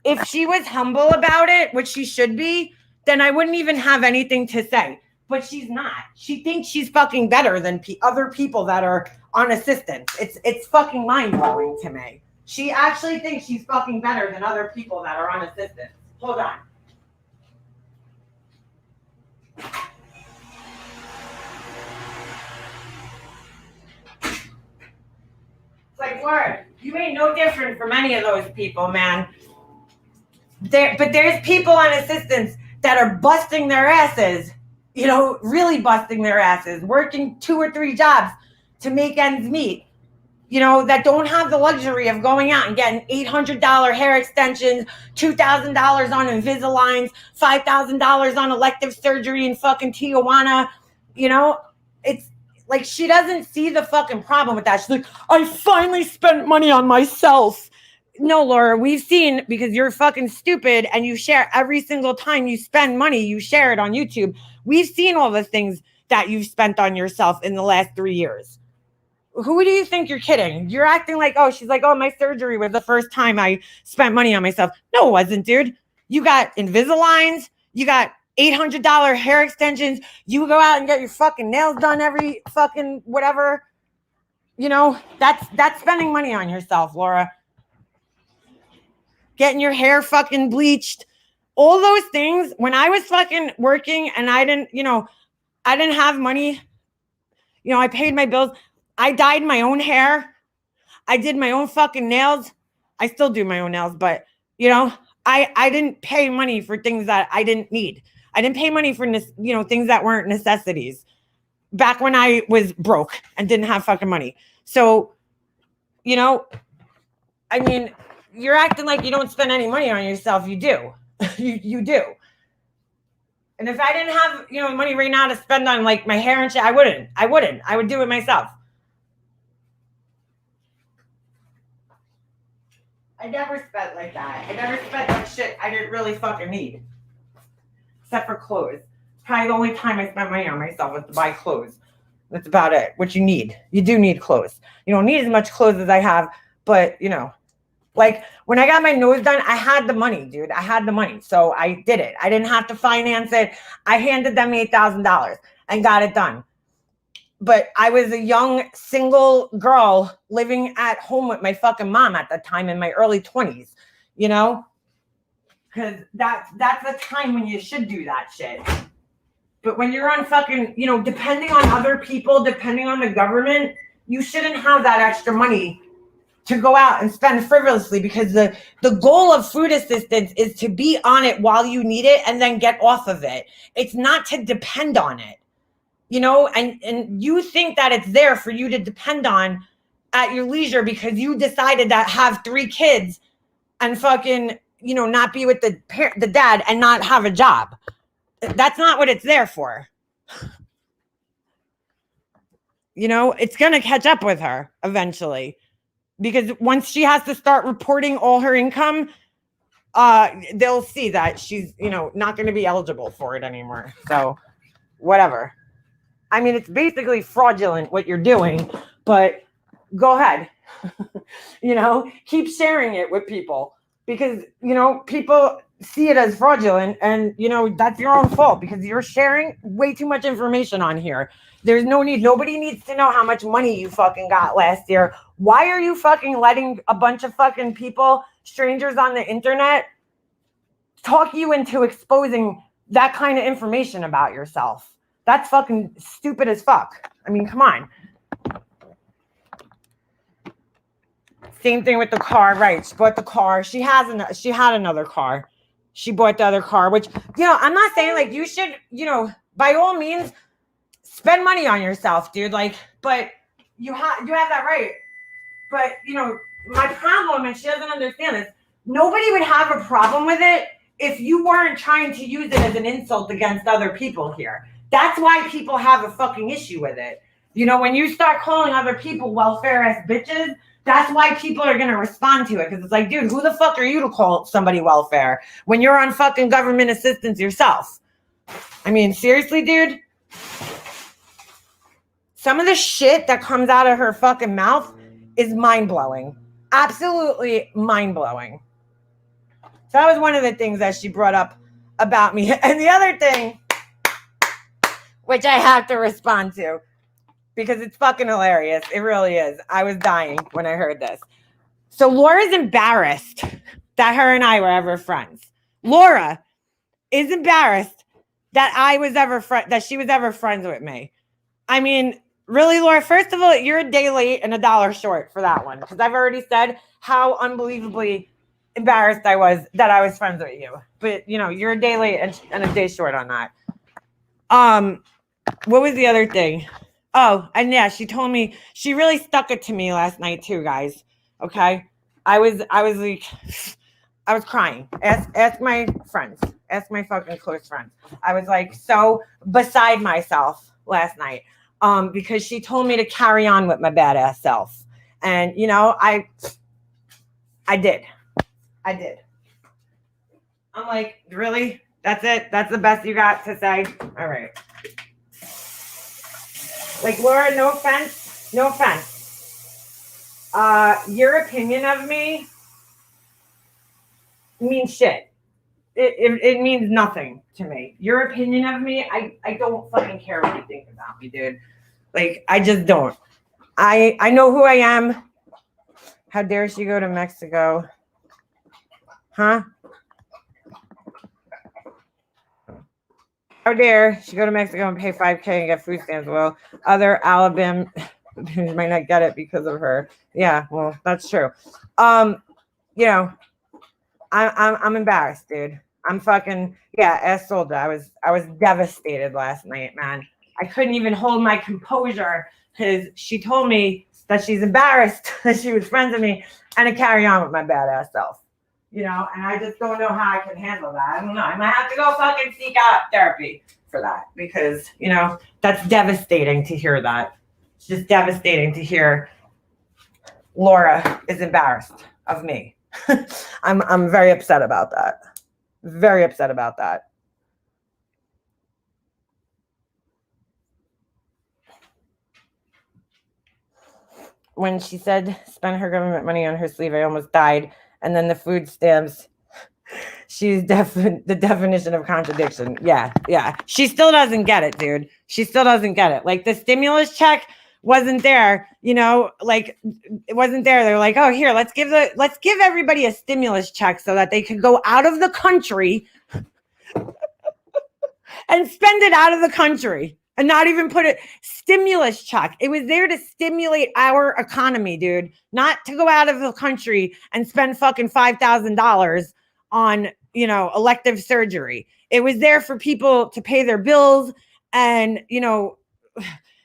If she was humble about it, which she should be, then I wouldn't even have anything to say. But she's not. She thinks she's fucking better than other people that are on assistance. It's fucking mind-blowing to me. She actually thinks she's fucking better than other people that are on assistance. Hold on. It's like, word, you ain't no different from any of those people, man. But there's people on assistance that are busting their asses, you know, really busting their asses, working 2 or 3 jobs to make ends meet, you know, that don't have the luxury of going out and getting $800 hair extensions, $2,000 on Invisaligns, $5,000 on elective surgery in fucking Tijuana. You know, it's like she doesn't see the fucking problem with that. She's like, I finally spent money on myself. No, Laura, we've seen, because you're fucking stupid and you share every single time you spend money, you share it on YouTube. We've seen all the things that you've spent on yourself in the last 3 years. Who do you think you're kidding? You're acting like, oh, she's like, oh, my surgery was the first time I spent money on myself. No, it wasn't, dude. You got Invisaligns. You got $800 hair extensions. You go out and get your fucking nails done every fucking whatever. You know, that's spending money on yourself, Laura. Getting your hair fucking bleached. All those things. When I was fucking working and I didn't have money, you know, I paid my bills. I dyed my own hair. I did my own fucking nails. I still do my own nails, but, you know, I didn't pay money for things that I didn't need. I didn't pay money for, you know, things that weren't necessities back when I was broke and didn't have fucking money. So, you know, I mean, you're acting like you don't spend any money on yourself. You do. you do. And if I didn't have, you know, money right now to spend on like my hair and shit, I wouldn't. I would do it myself. I never spent like that. I never spent like shit I didn't really fucking need. Except for clothes. Probably the only time I spent money on myself was to buy clothes. That's about it. What you need. You do need clothes. You don't need as much clothes as I have, but, you know. Like, when I got my nose done, I had the money, dude. I had the money. So I did it. I didn't have to finance it. I handed them $8,000 and got it done. But I was a young, single girl living at home with my fucking mom at the time in my early 20s, you know? Because that's the time when you should do that shit. But when you're on fucking, you know, depending on other people, depending on the government, you shouldn't have that extra money to go out and spend frivolously, because the goal of food assistance is to be on it while you need it and then get off of it. It's not to depend on it, you know, and you think that it's there for you to depend on at your leisure because you decided to have 3 kids and fucking, you know, not be with the dad and not have a job. That's not what it's there for. You know, it's going to catch up with her eventually. Because once she has to start reporting all her income, they'll see that she's, you know, not going to be eligible for it anymore. So, whatever. I mean, it's basically fraudulent what you're doing, but go ahead. You know, keep sharing it with people because, you know, people see it as fraudulent, and, you know, that's your own fault because you're sharing way too much information on here. There's no need. Nobody needs to know how much money you fucking got last year. Why are you fucking letting a bunch of fucking people, strangers on the internet, talk you into exposing that kind of information about yourself? That's fucking stupid as fuck. I mean, come on. Same thing with the car, right? She bought the car. She had another car. She bought the other car, which, you know, I'm not saying like you should, you know, by all means, spend money on yourself, dude. Like, but you have that right. But, you know, my problem, and she doesn't understand this, nobody would have a problem with it if you weren't trying to use it as an insult against other people here. That's why people have a fucking issue with it. You know, when you start calling other people welfare ass bitches, that's why people are going to respond to it. Because it's like, dude, who the fuck are you to call somebody welfare when you're on fucking government assistance yourself? I mean, seriously, dude? Some of the shit that comes out of her fucking mouth is mind-blowing. Absolutely mind-blowing. So that was one of the things that she brought up about me. And the other thing, which I have to respond to, because it's fucking hilarious. It really is. I was dying when I heard this. So Laura's embarrassed that her and I were ever friends. Laura is embarrassed that that she was ever friends with me. I mean, really, Laura, first of all, you're a day late and $1 short for that one. Because I've already said how unbelievably embarrassed I was that I was friends with you. But, you know, you're a day late and a day short on that. What was the other thing? Oh, and yeah, she told me, she really stuck it to me last night too, guys. Okay? I was like, I was crying. Ask my friends. Ask my fucking close friends. I was like so beside myself last night. Because she told me to carry on with my badass self. And, you know, I did. I'm like, really? That's it? That's the best you got to say? All right. Like, Laura, no offense. Your opinion of me means shit. It means nothing to me. Your opinion of me, I don't fucking care what you think about me, dude. Like, I just don't. I know who I am. How dare she go to Mexico? Huh? How dare she go to Mexico and pay $5,000 and get food stamps? Well, other Alabama might not get it because of her. Yeah, well, that's true. You know, I'm embarrassed, dude. I'm fucking, yeah, as Solda. I was devastated last night, man. I couldn't even hold my composure because she told me that she's embarrassed that she was friends with me and to carry on with my badass self. You know, and I just don't know how I can handle that. I don't know. I might have to go fucking seek out therapy for that because, you know, that's devastating to hear that. It's just devastating to hear Laura is embarrassed of me. I'm very upset about that. Very upset about that. When she said spend her government money on her sleeve, I almost died. And then the food stamps, she's the definition of contradiction. Yeah. She still doesn't get it, dude. She still doesn't get it. Like the stimulus check wasn't there, you know, like it wasn't there. They're like, oh, here, let's give everybody a stimulus check so that they could go out of the country and spend it out of the country. And not even put it stimulus check. It was there to stimulate our economy, dude. Not to go out of the country and spend fucking $5,000 on, you know, elective surgery. It was there for people to pay their bills and, you know,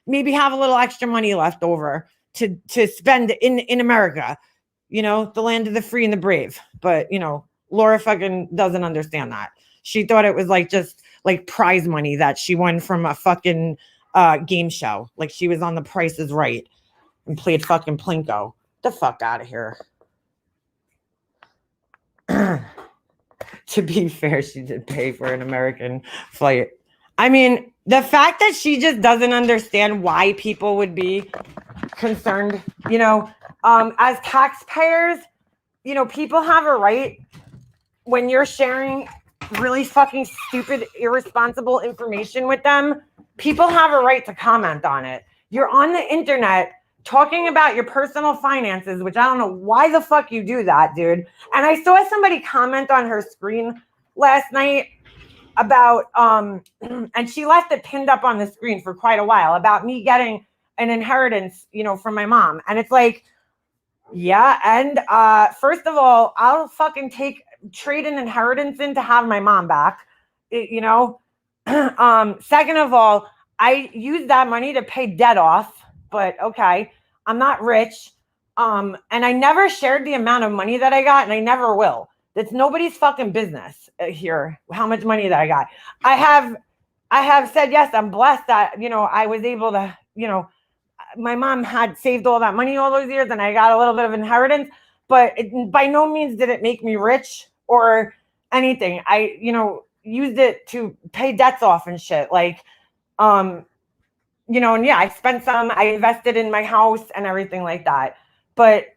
maybe have a little extra money left over to spend in America. You know, the land of the free and the brave. But, you know, Laura fucking doesn't understand that. She thought it was like just like prize money that she won from a fucking game show. Like she was on The Price is Right and played fucking Plinko. The fuck out of here. To be fair, she did pay for an American flight. I mean, the fact that she just doesn't understand why people would be concerned, you know, as taxpayers, people have a right when you're sharing really fucking stupid, irresponsible information with them. People have a right to comment on it. You're on the internet talking about your personal finances, which I don't know why the fuck you do that, dude. And I saw somebody comment on her screen last night about, and she left it pinned up on the screen for quite a while about me getting an inheritance, from my mom. And it's like, yeah. And first of all, I'll fucking trade an inheritance in to have my mom back, second of all, I use that money to pay debt off, but okay, I'm not rich. And I never shared the amount of money that I got, and I never will. It's nobody's fucking business here how much money that I got. I have said, yes, I'm blessed that, I was able to, my mom had saved all that money all those years and I got a little bit of inheritance, but by no means did it make me rich or anything. I, used it to pay debts off and shit. Like, and yeah, I spent some, I invested in my house and everything like that. But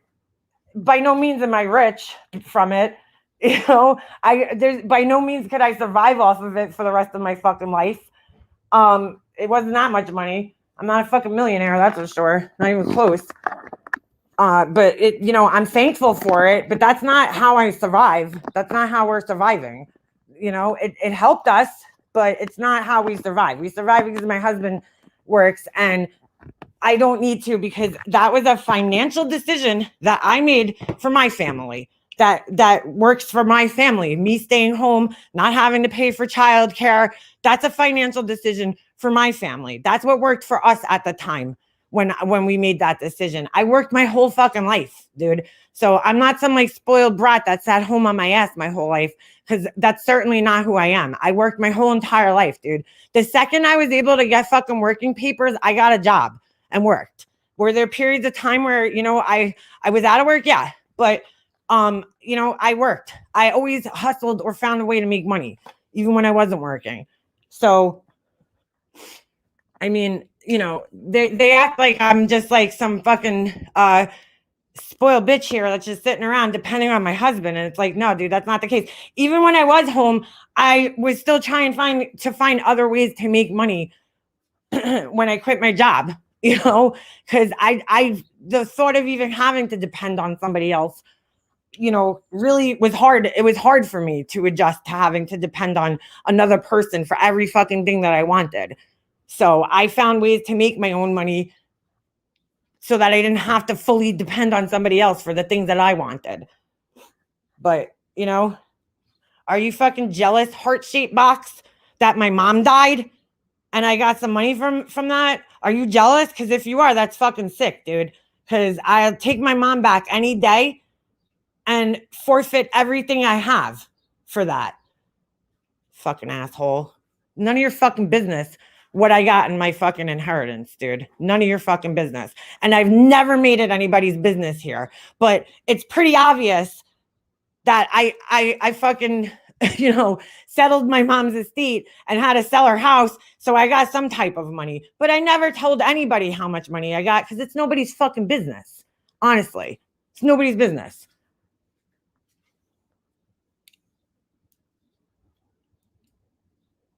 by no means am I rich from it. There's by no means could I survive off of it for the rest of my fucking life. It wasn't that much money. I'm not a fucking millionaire, that's for sure. Not even close. But I'm thankful for it, but that's not how I survive. That's not how we're surviving. It helped us, but it's not how we survive. We survive because my husband works, and I don't need to, because that was a financial decision that I made for my family. That works for my family. Me staying home, not having to pay for childcare. That's a financial decision for my family. That's what worked for us at the time when we made that decision. I worked my whole fucking life, dude. So I'm not some like spoiled brat that sat home on my ass my whole life, because that's certainly not who I am. I worked my whole entire life, dude. The second I was able to get fucking working papers, I got a job and worked. Were there periods of time where, I was out of work? Yeah. But I worked. I always hustled or found a way to make money, even when I wasn't working. So, I mean, they act like I'm just like some fucking spoiled bitch here that's just sitting around depending on my husband. And it's like, no, dude, that's not the case. Even when I was home, I was still trying to find other ways to make money when I quit my job, because the thought of even having to depend on somebody else, really was hard. It was hard for me to adjust to having to depend on another person for every fucking thing that I wanted. So I found ways to make my own money so that I didn't have to fully depend on somebody else for the things that I wanted. But, are you fucking jealous, heart-shaped box, that my mom died and I got some money from that? Are you jealous? Because if you are, that's fucking sick, dude. Because I'll take my mom back any day and forfeit everything I have for that. Fucking asshole. None of your fucking business what I got in my fucking inheritance, dude. None of your fucking business. And I've never made it anybody's business here. But it's pretty obvious that I fucking, settled my mom's estate and had to sell her house. So I got some type of money. But I never told anybody how much money I got, because it's nobody's fucking business. Honestly, it's nobody's business.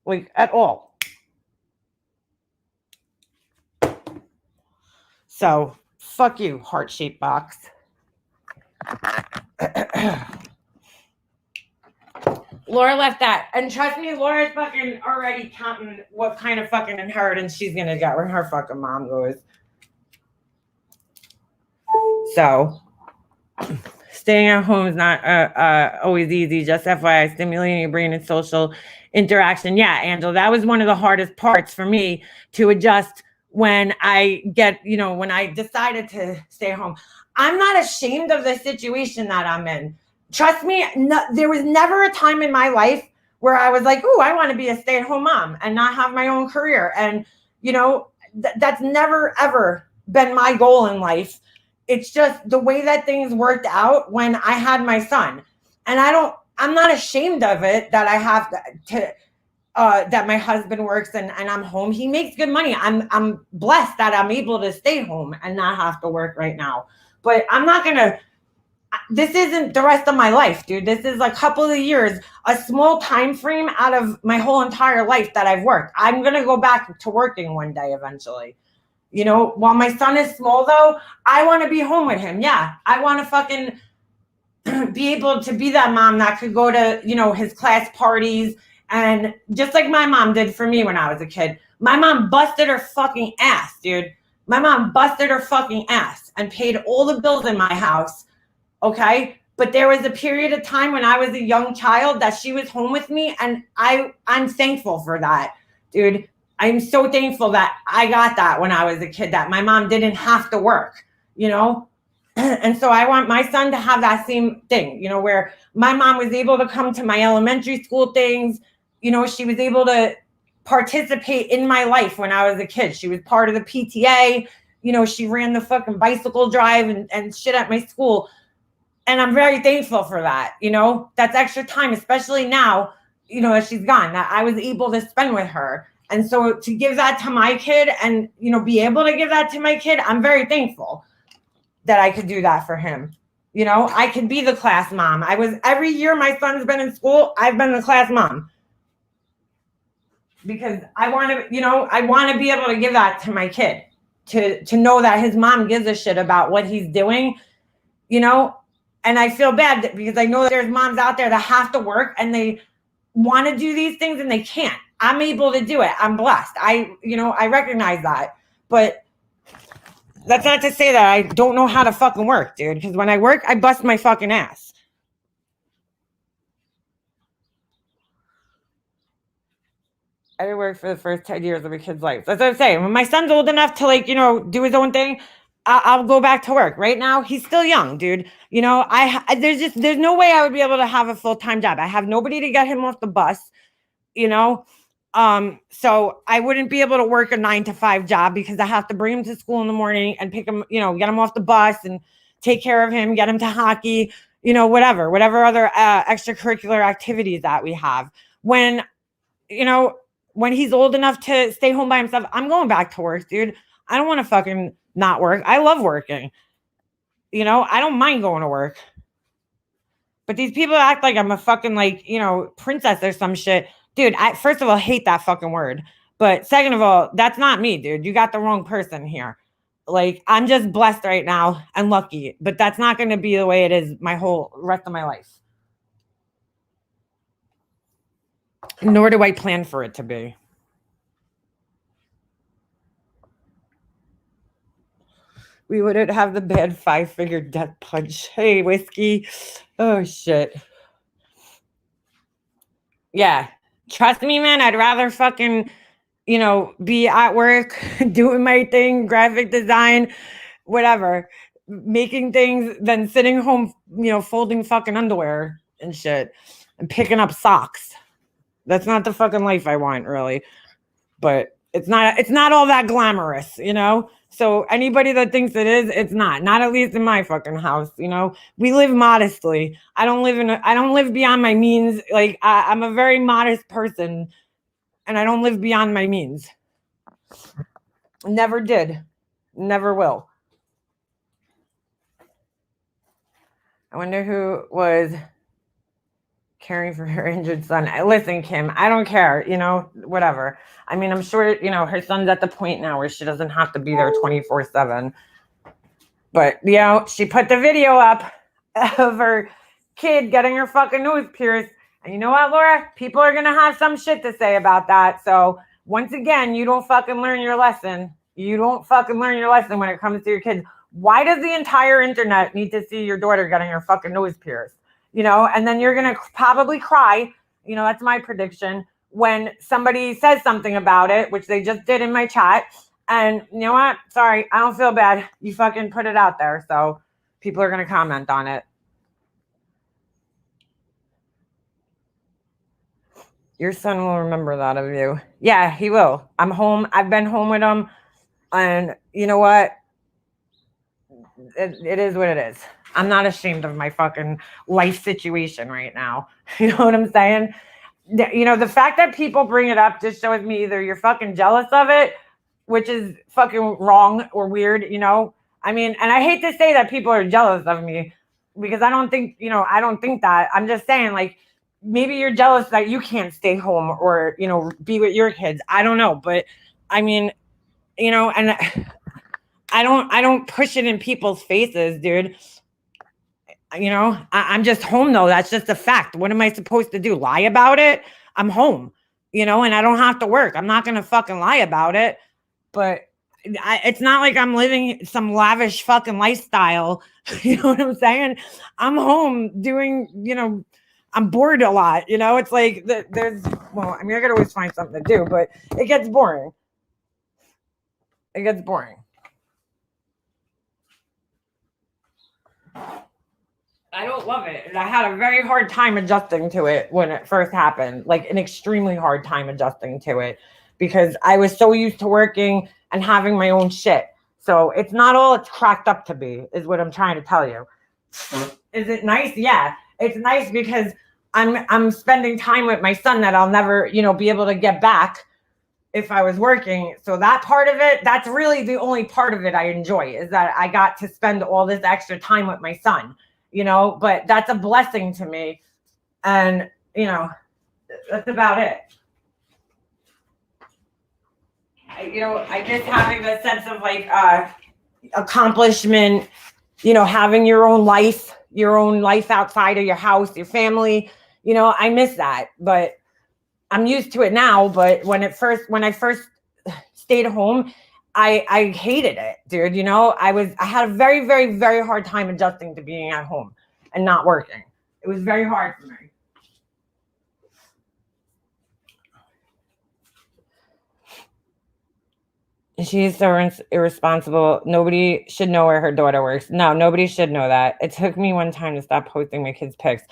Like, at all. So, fuck you, heart-shaped box. Laura left that. And trust me, Laura's fucking already counting what kind of fucking inheritance she's going to get when her fucking mom goes. So, staying at home is not always easy. Just FYI, stimulating your brain and social interaction. Yeah, Angela, that was one of the hardest parts for me to adjust when I decided to stay home. I'm not ashamed of the situation that I'm in. Trust me, there was never a time in my life where I was like, "Ooh, I want to be a stay-at-home mom and not have my own career." And, that's never, ever been my goal in life. It's just the way that things worked out when I had my son. And I'm not ashamed of it that I have to that my husband works and I'm home. He makes good money. I'm blessed that I'm able to stay home and not have to work right now. But I'm not going to this isn't the rest of my life, dude. This is a couple of years, a small time frame out of my whole entire life that I've worked. I'm going to go back to working one day eventually. You know, while my son is small, though, I want to be home with him. Yeah, I want to fucking be able to be that mom that could go to, you know, his class parties. And just like my mom did for me when I was a kid, my mom busted her fucking ass, dude. My mom busted her fucking ass and paid all the bills in my house. Okay. But there was a period of time when I was a young child that she was home with me. And I'm thankful for that, dude. I'm so thankful that I got that when I was a kid, that my mom didn't have to work, you know? And so I want my son to have that same thing, you know, where my mom was able to come to my elementary school things. You know, she was able to participate in my life when I was a kid. She was part of the PTA. You know, she ran the fucking bicycle drive and shit at my school. And I'm very thankful for that. You know, that's extra time, especially now, you know, as she's gone, that I was able to spend with her. And so to give that to my kid and, you know, be able to give that to my kid, I'm very thankful that I could do that for him. You know, I could be the class mom. Every year my son's been in school, I've been the class mom. Because I want to, you know, I want to be able to give that to my kid, to know that his mom gives a shit about what he's doing, you know. And I feel bad because I know that there's moms out there that have to work and they want to do these things and they can't. I'm able to do it. I'm blessed. I recognize that. But that's not to say that I don't know how to fucking work, dude. Because when I work, I bust my fucking ass. I did work for the first 10 years of a kid's life. That's what I'm saying. When my son's old enough to, like, you know, do his own thing, I'll go back to work. Right now, he's still young, dude. You know, there's no way I would be able to have a full-time job. I have nobody to get him off the bus, you know. So I wouldn't be able to work a 9-to-5 job because I have to bring him to school in the morning and pick him, you know, get him off the bus and take care of him, get him to hockey, you know, whatever other extracurricular activities that we have. When, you know, when he's old enough to stay home by himself, I'm going back to work, dude. I don't want to fucking not work. I love working. You know, I don't mind going to work. But these people act like I'm a fucking, like, you know, princess or some shit. Dude, I first of all hate that fucking word. But second of all, that's not me, dude. You got the wrong person here. Like, I'm just blessed right now and lucky. But that's not going to be the way it is my whole rest of my life. Nor do I plan for it to be. We wouldn't have the bad 5-figure death punch. Hey, whiskey. Oh, shit. Yeah. Trust me, man. I'd rather fucking, you know, be at work, doing my thing, graphic design, whatever, making things than sitting home, you know, folding fucking underwear and shit and picking up socks. That's not the fucking life I want, really. But it's not all that glamorous, you know? So anybody that thinks it is, it's not at least in my fucking house, you know. We live modestly. I don't live beyond my means. Like, I'm a very modest person and I don't live beyond my means. Never did. Never will. I wonder who was caring for her injured son. Listen, Kim, I don't care, you know, whatever. I mean, I'm sure, you know, her son's at the point now where she doesn't have to be there 24/7. But, you know, she put the video up of her kid getting her fucking nose pierced. And you know what, Laura? People are going to have some shit to say about that. So, once again, you don't fucking learn your lesson. You don't fucking learn your lesson when it comes to your kids. Why does the entire internet need to see your daughter getting her fucking nose pierced? You know, and then you're going to probably cry. You know, that's my prediction. When somebody says something about it, which they just did in my chat. And you know what? Sorry, I don't feel bad. You fucking put it out there. So people are going to comment on it. Your son will remember that of you. Yeah, he will. I'm home. I've been home with him. And you know what? It is what it is. I'm not ashamed of my fucking life situation right now. You know what I'm saying? You know, the fact that people bring it up just shows me either you're fucking jealous of it, which is fucking wrong or weird, you know? I mean, and I hate to say that people are jealous of me, because I don't think, I don't think that. I'm just saying, like, maybe you're jealous that you can't stay home or, be with your kids. I don't know. But I mean, and I don't push it in people's faces, dude. I'm just home though. That's just a fact. What am I supposed to do? Lie about it? I'm home, and I don't have to work. I'm not going to fucking lie about it. But it's not like I'm living some lavish fucking lifestyle. You know what I'm saying? I'm home doing, I'm bored a lot. It's like there's, well, I mean, I could always find something to do, but it gets boring. It gets boring. I don't love it. And I had a very hard time adjusting to it when it first happened, like an extremely hard time adjusting to it because I was so used to working and having my own shit. So it's not all it's cracked up to be, is what I'm trying to tell you. Is it nice? Yeah. It's nice because I'm spending time with my son that I'll never, be able to get back if I was working. So that part of it, that's really the only part of it I enjoy, is that I got to spend all this extra time with my son. But that's a blessing to me. And, that's about it. I guess having a sense of like accomplishment, having your own life outside of your house, your family, I miss that, but I'm used to it now. But when I first stayed home, I hated it, dude. I had a very, very, very hard time adjusting to being at home and not working. It was very hard for me. She's so irresponsible. Nobody should know where her daughter works. No, nobody should know that. It took me one time to stop posting my kids' pics.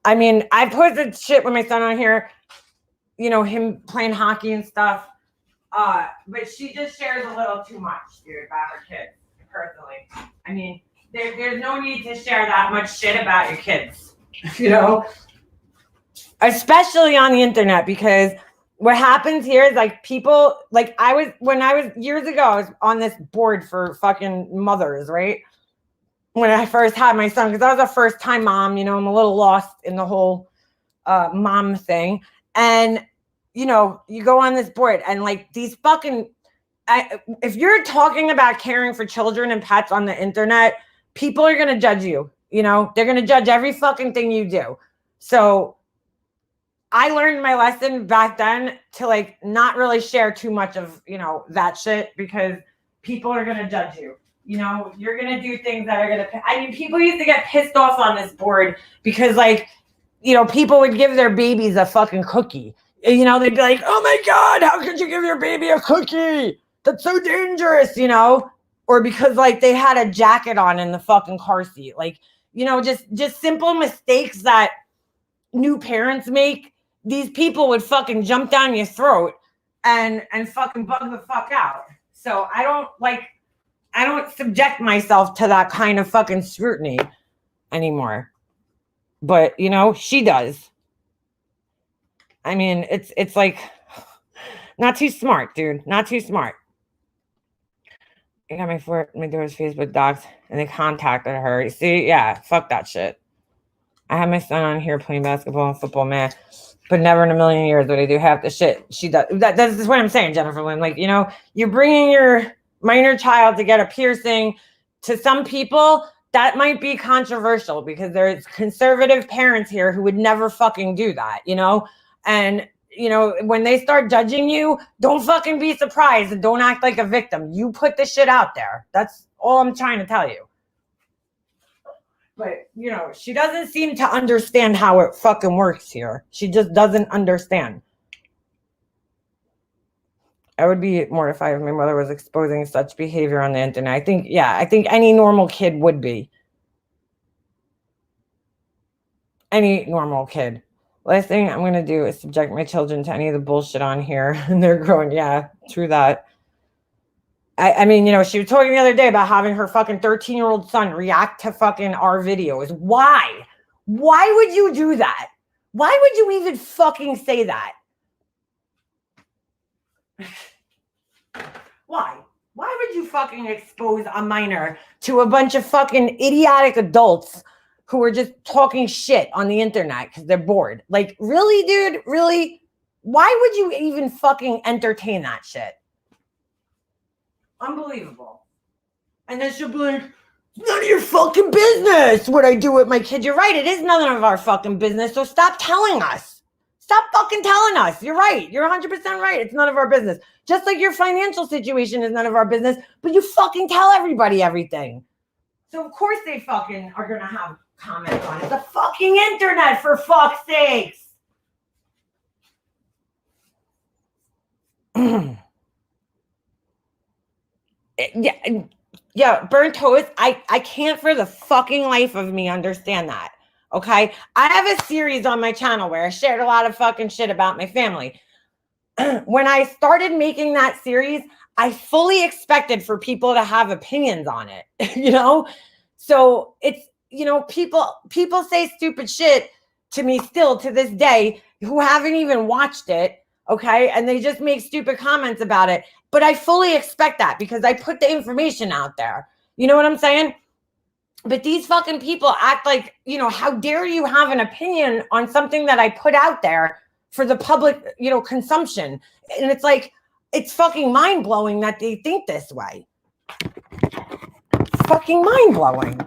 I mean, I posted shit with my son on here, him playing hockey and stuff. But she just shares a little too much, dude, about her kids, personally. I mean, there's no need to share that much shit about your kids, especially on the internet, because what happens here is like people, like when I was years ago, I was on this board for fucking mothers, right? When I first had my son, because I was a first time mom, I'm a little lost in the whole mom thing. And you go on this board and like these fucking, if you're talking about caring for children and pets on the internet, people are going to judge you, they're going to judge every fucking thing you do. So I learned my lesson back then to like not really share too much of, that shit, because people are going to judge you. You're going to do things that are going to, people used to get pissed off on this board because like, people would give their babies a fucking cookie. They'd be like, oh my God, how could you give your baby a cookie? That's so dangerous, or because like they had a jacket on in the fucking car seat. Like, just simple mistakes that new parents make. These people would fucking jump down your throat and fucking bug the fuck out. So I don't subject myself to that kind of fucking scrutiny anymore. But, she does. I mean, it's like not too smart, dude. Not too smart. I got my daughter's Facebook docs and they contacted her. See, yeah, fuck that shit. I have my son on here playing basketball and football, man, but never in a million years would I do half the shit she does. That's what I'm saying, Jennifer Lynn. Like, you're bringing your minor child to get a piercing. To some people, that might be controversial because there's conservative parents here who would never fucking do that, And, when they start judging you, don't fucking be surprised and don't act like a victim. You put the shit out there. That's all I'm trying to tell you. But, she doesn't seem to understand how it fucking works here. She just doesn't understand. I would be mortified if my mother was exposing such behavior on the internet. I think any normal kid would be. Any normal kid. Last thing I'm going to do is subject my children to any of the bullshit on here. And they're growing. Yeah, true that. I mean, she was talking the other day about having her fucking 13-year-old son react to fucking our videos. Why? Why would you do that? Why would you even fucking say that? Why? Why would you fucking expose a minor to a bunch of fucking idiotic adults who are just talking shit on the internet because they're bored. Like, really, dude? Really? Why would you even fucking entertain that shit? Unbelievable. And then she'll be like, none of your fucking business what I do with my kids. You're right. It is none of our fucking business. So stop telling us. Stop fucking telling us. You're right. You're 100% right. It's none of our business. Just like your financial situation is none of our business, but you fucking tell everybody everything. So of course they fucking are going to have comments on it. The fucking internet, for fuck's sakes. Yeah, burnt toast. I can't for the fucking life of me understand that. Okay? I have a series on my channel where I shared a lot of fucking shit about my family. When I started making that series, I fully expected for people to have opinions on it, you know? So it's, you know, people say stupid shit to me still to this day who haven't even watched it, okay? And they just make stupid comments about it. But I fully expect that because I put the information out there. You know what I'm saying? But these fucking people act like, you know, how dare you have an opinion on something that I put out there for the public, you know, consumption. And it's like, it's fucking mind-blowing that they think this way. It's fucking mind-blowing.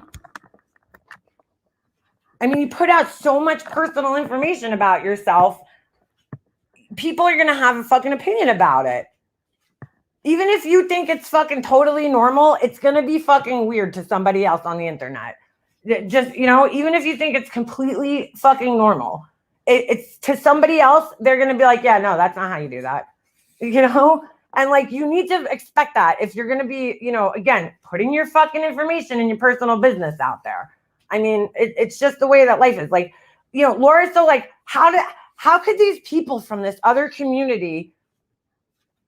I mean, you put out so much personal information about yourself. People are going to have a fucking opinion about it. Even if you think it's fucking totally normal, it's going to be fucking weird to somebody else on the internet. Just, you know, even if you think it's completely fucking normal, it's to somebody else, they're going to be like, yeah, no, that's not how you do that. You know? And like, you need to expect that if you're going to be, you know, again, putting your fucking information and your personal business out there. I mean, it's just the way that life is. Like, you know, Laura's so like, how could these people from this other community,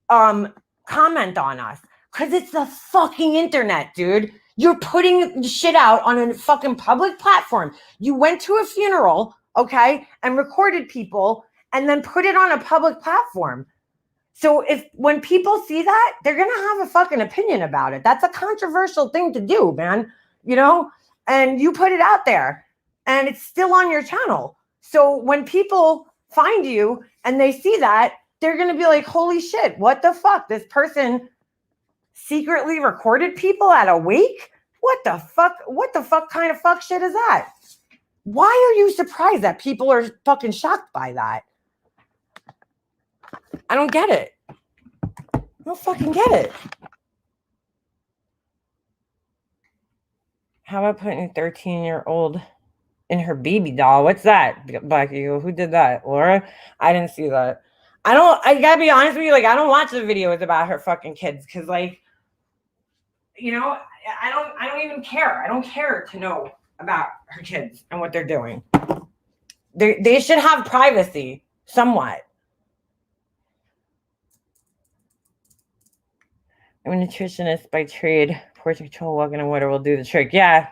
comment on us? Because it's the fucking internet, dude. You're putting shit out on a fucking public platform. You went to a funeral, okay, and recorded people and then put it on a public platform. So when people see that, they're going to have a fucking opinion about it. That's a controversial thing to do, man. You know, and you put it out there and it's still on your channel. So when people find you and they see that, they're going to be like, holy shit, what the fuck? This person secretly recorded people at a wake? What the fuck? What the fuck kind of fuck shit is that? Why are you surprised that people are fucking shocked by that? I don't get it. I don't fucking get it. How about putting a 13-year-old in her baby doll? What's that, Black Eagle? Who did that? Laura? I didn't see that. I gotta be honest with you, like, I don't watch the videos about her fucking kids because, like, you know, I don't even care. I don't care to know about her kids and what they're doing. They should have privacy somewhat. I'm a nutritionist by trade. Portion control, walking on water will do the trick. Yeah.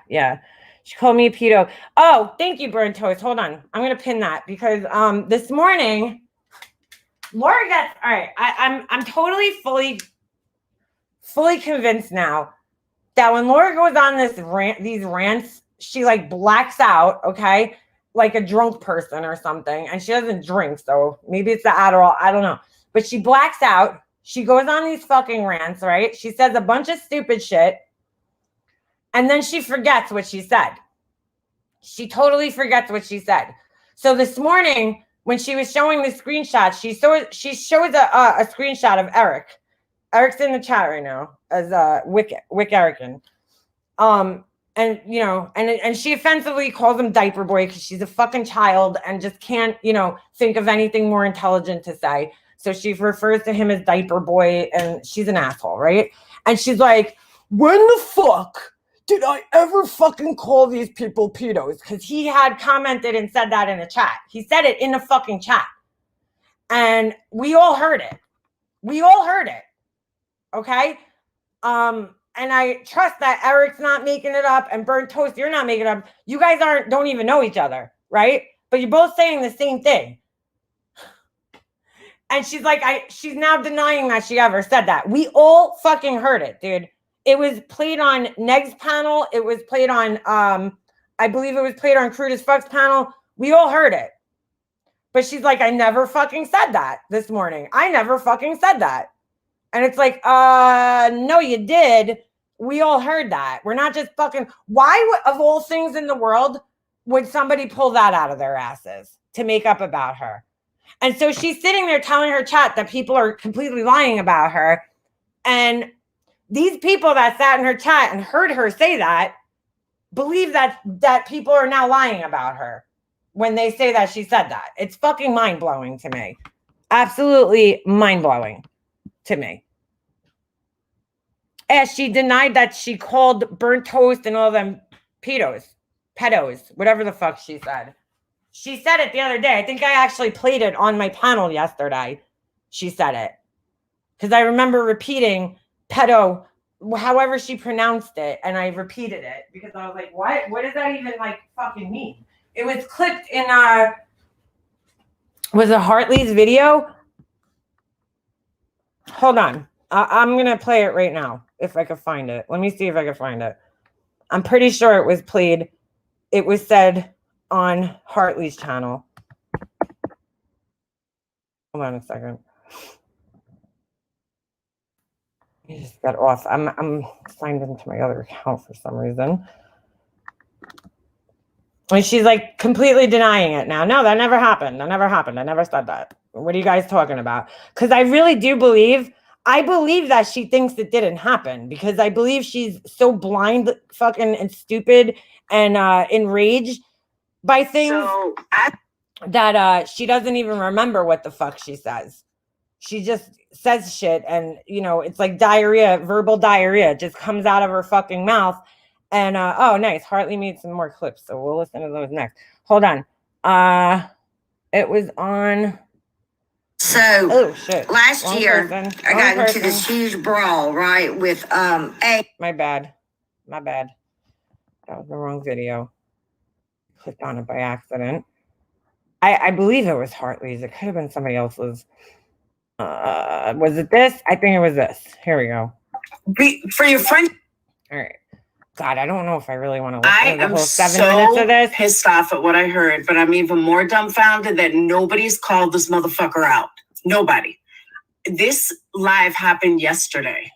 She called me a pedo. Oh, thank you, Burn Toast. Hold on. I'm gonna pin that because this morning Laura gets all right. I'm totally fully convinced now that when Laura goes on these rants, she like blacks out, okay, like a drunk person or something, and she doesn't drink, so maybe it's the Adderall. I don't know, but she blacks out. She goes on these fucking rants, right? She says a bunch of stupid shit, and then she forgets what she said. She totally forgets what she said. So this morning, when she was showing the screenshot, she shows a screenshot of Eric. Eric's in the chat right now as Wick Erican. And you know, and she offensively calls him diaper boy because she's a fucking child and just can't, you know, think of anything more intelligent to say. So she refers to him as diaper boy, and she's an asshole, right? And she's like, when the fuck did I ever fucking call these people pedos? Because he had commented and said that in a chat. He said it in a fucking chat. And we all heard it. Okay? And I trust that Eric's not making it up and Burnt Toast, you're not making it up. You guys don't even know each other, right? But you're both saying the same thing. And she's like, she's now denying that she ever said that. We all fucking heard it, dude. It was played on Neg's panel. It was played on I believe it was played on Crude as Fuck's panel. We all heard it. But she's like, I never fucking said that this morning. I never fucking said that. And it's like, no, you did. We all heard that. We're not just fucking. Why, of all things in the world, would somebody pull that out of their asses to make up about her? And so she's sitting there telling her chat that people are completely lying about her. And these people that sat in her chat and heard her say that believe that people are now lying about her when they say that she said that. It's fucking mind-blowing to me. Absolutely mind-blowing to me. And she denied that she called burnt toast and all them pedos, whatever the fuck she said. She said it the other day. I think I actually played it on my panel yesterday. She said it. Because I remember repeating pedo, however she pronounced it, and I repeated it. Because I was like, what? What does that even, like, fucking mean? It was clipped in, was it Hartley's video? Hold on. I'm going to play it right now, if I could find it. Let me see if I can find it. I'm pretty sure it was played. It was said on Hartley's channel. Hold on a second. I just got off. I'm signed into my other account for some reason. And she's like completely denying it now. No, that never happened. That never happened. I never said that. What are you guys talking about? Because I really do believe, I believe that she thinks it didn't happen, because I believe she's so blind, fucking, and stupid and enraged by things that she doesn't even remember what the fuck she says. She just says shit, and you know, it's like diarrhea, verbal diarrhea, just comes out of her fucking mouth. And oh, nice. Hartley made some more clips, so we'll listen to those next. Hold on. It was on. So oh shit. Last Wrong year, person. I got Wrong into this huge brawl, right, with a. My bad. My bad. That was the wrong video. Clicked on it by accident. I believe it was Hartley's. It could have been somebody else's. Was it this? I think it was this. Here we go. For your friend. All right. God, I don't know if I really want to I listen to the am whole 7 so minutes of this. pissed off at what I heard, but I'm even more dumbfounded that nobody's called this motherfucker out. Nobody. This live happened yesterday.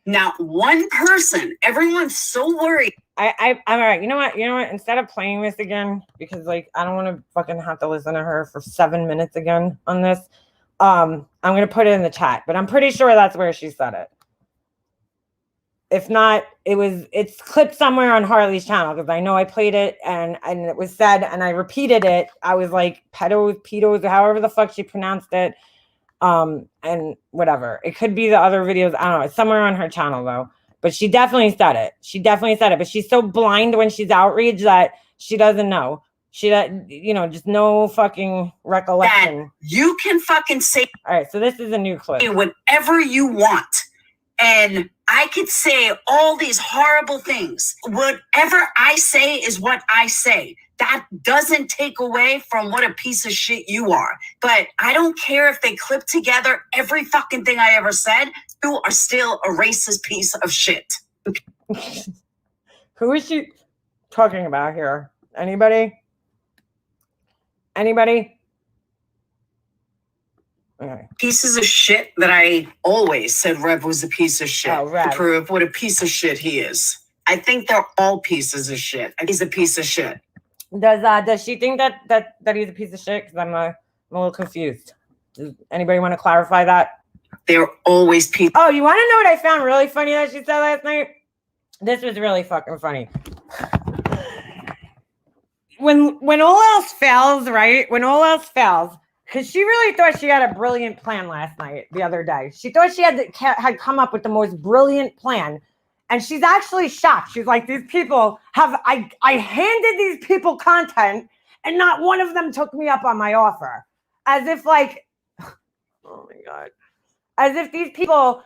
Not one person. Everyone's so worried. I'm all right. You know what? Instead of playing this again, because like I don't want to fucking have to listen to her for 7 minutes again on this. I'm gonna put it in the chat, but I'm pretty sure that's where she said it. If not, it's clipped somewhere on Harley's channel, because I know I played it and it was said, and I repeated it. I was like pedos, however the fuck she pronounced it. And whatever. It could be the other videos. I don't know. It's somewhere on her channel though. But she definitely said it. But she's so blind when she's outraged that she doesn't know. She doesn't, just no fucking recollection. That you can fucking say. All right, so this is a new clip. Whatever you want. And I could say all these horrible things. Whatever I say is what I say. That doesn't take away from what a piece of shit you are. But I don't care if they clip together every fucking thing I ever said. You are still a racist piece of shit. Who is she talking about here? Anybody? Okay. Pieces of shit that I always said Rev was a piece of shit. Oh, Rev. To prove what a piece of shit he is. I think they're all pieces of shit. He's a piece of shit. Does she think that he's a piece of shit? Because I'm a little confused. Does anybody want to clarify that? They're always people. Oh, you want to know what I found really funny that she said last night? This was really fucking funny. When all else fails, right? When all else fails, because she really thought she had a brilliant plan last night, the other day. She thought she had come up with the most brilliant plan. And she's actually shocked. She's like, these people I handed these people content and not one of them took me up on my offer. As if like, oh my God. As if these people,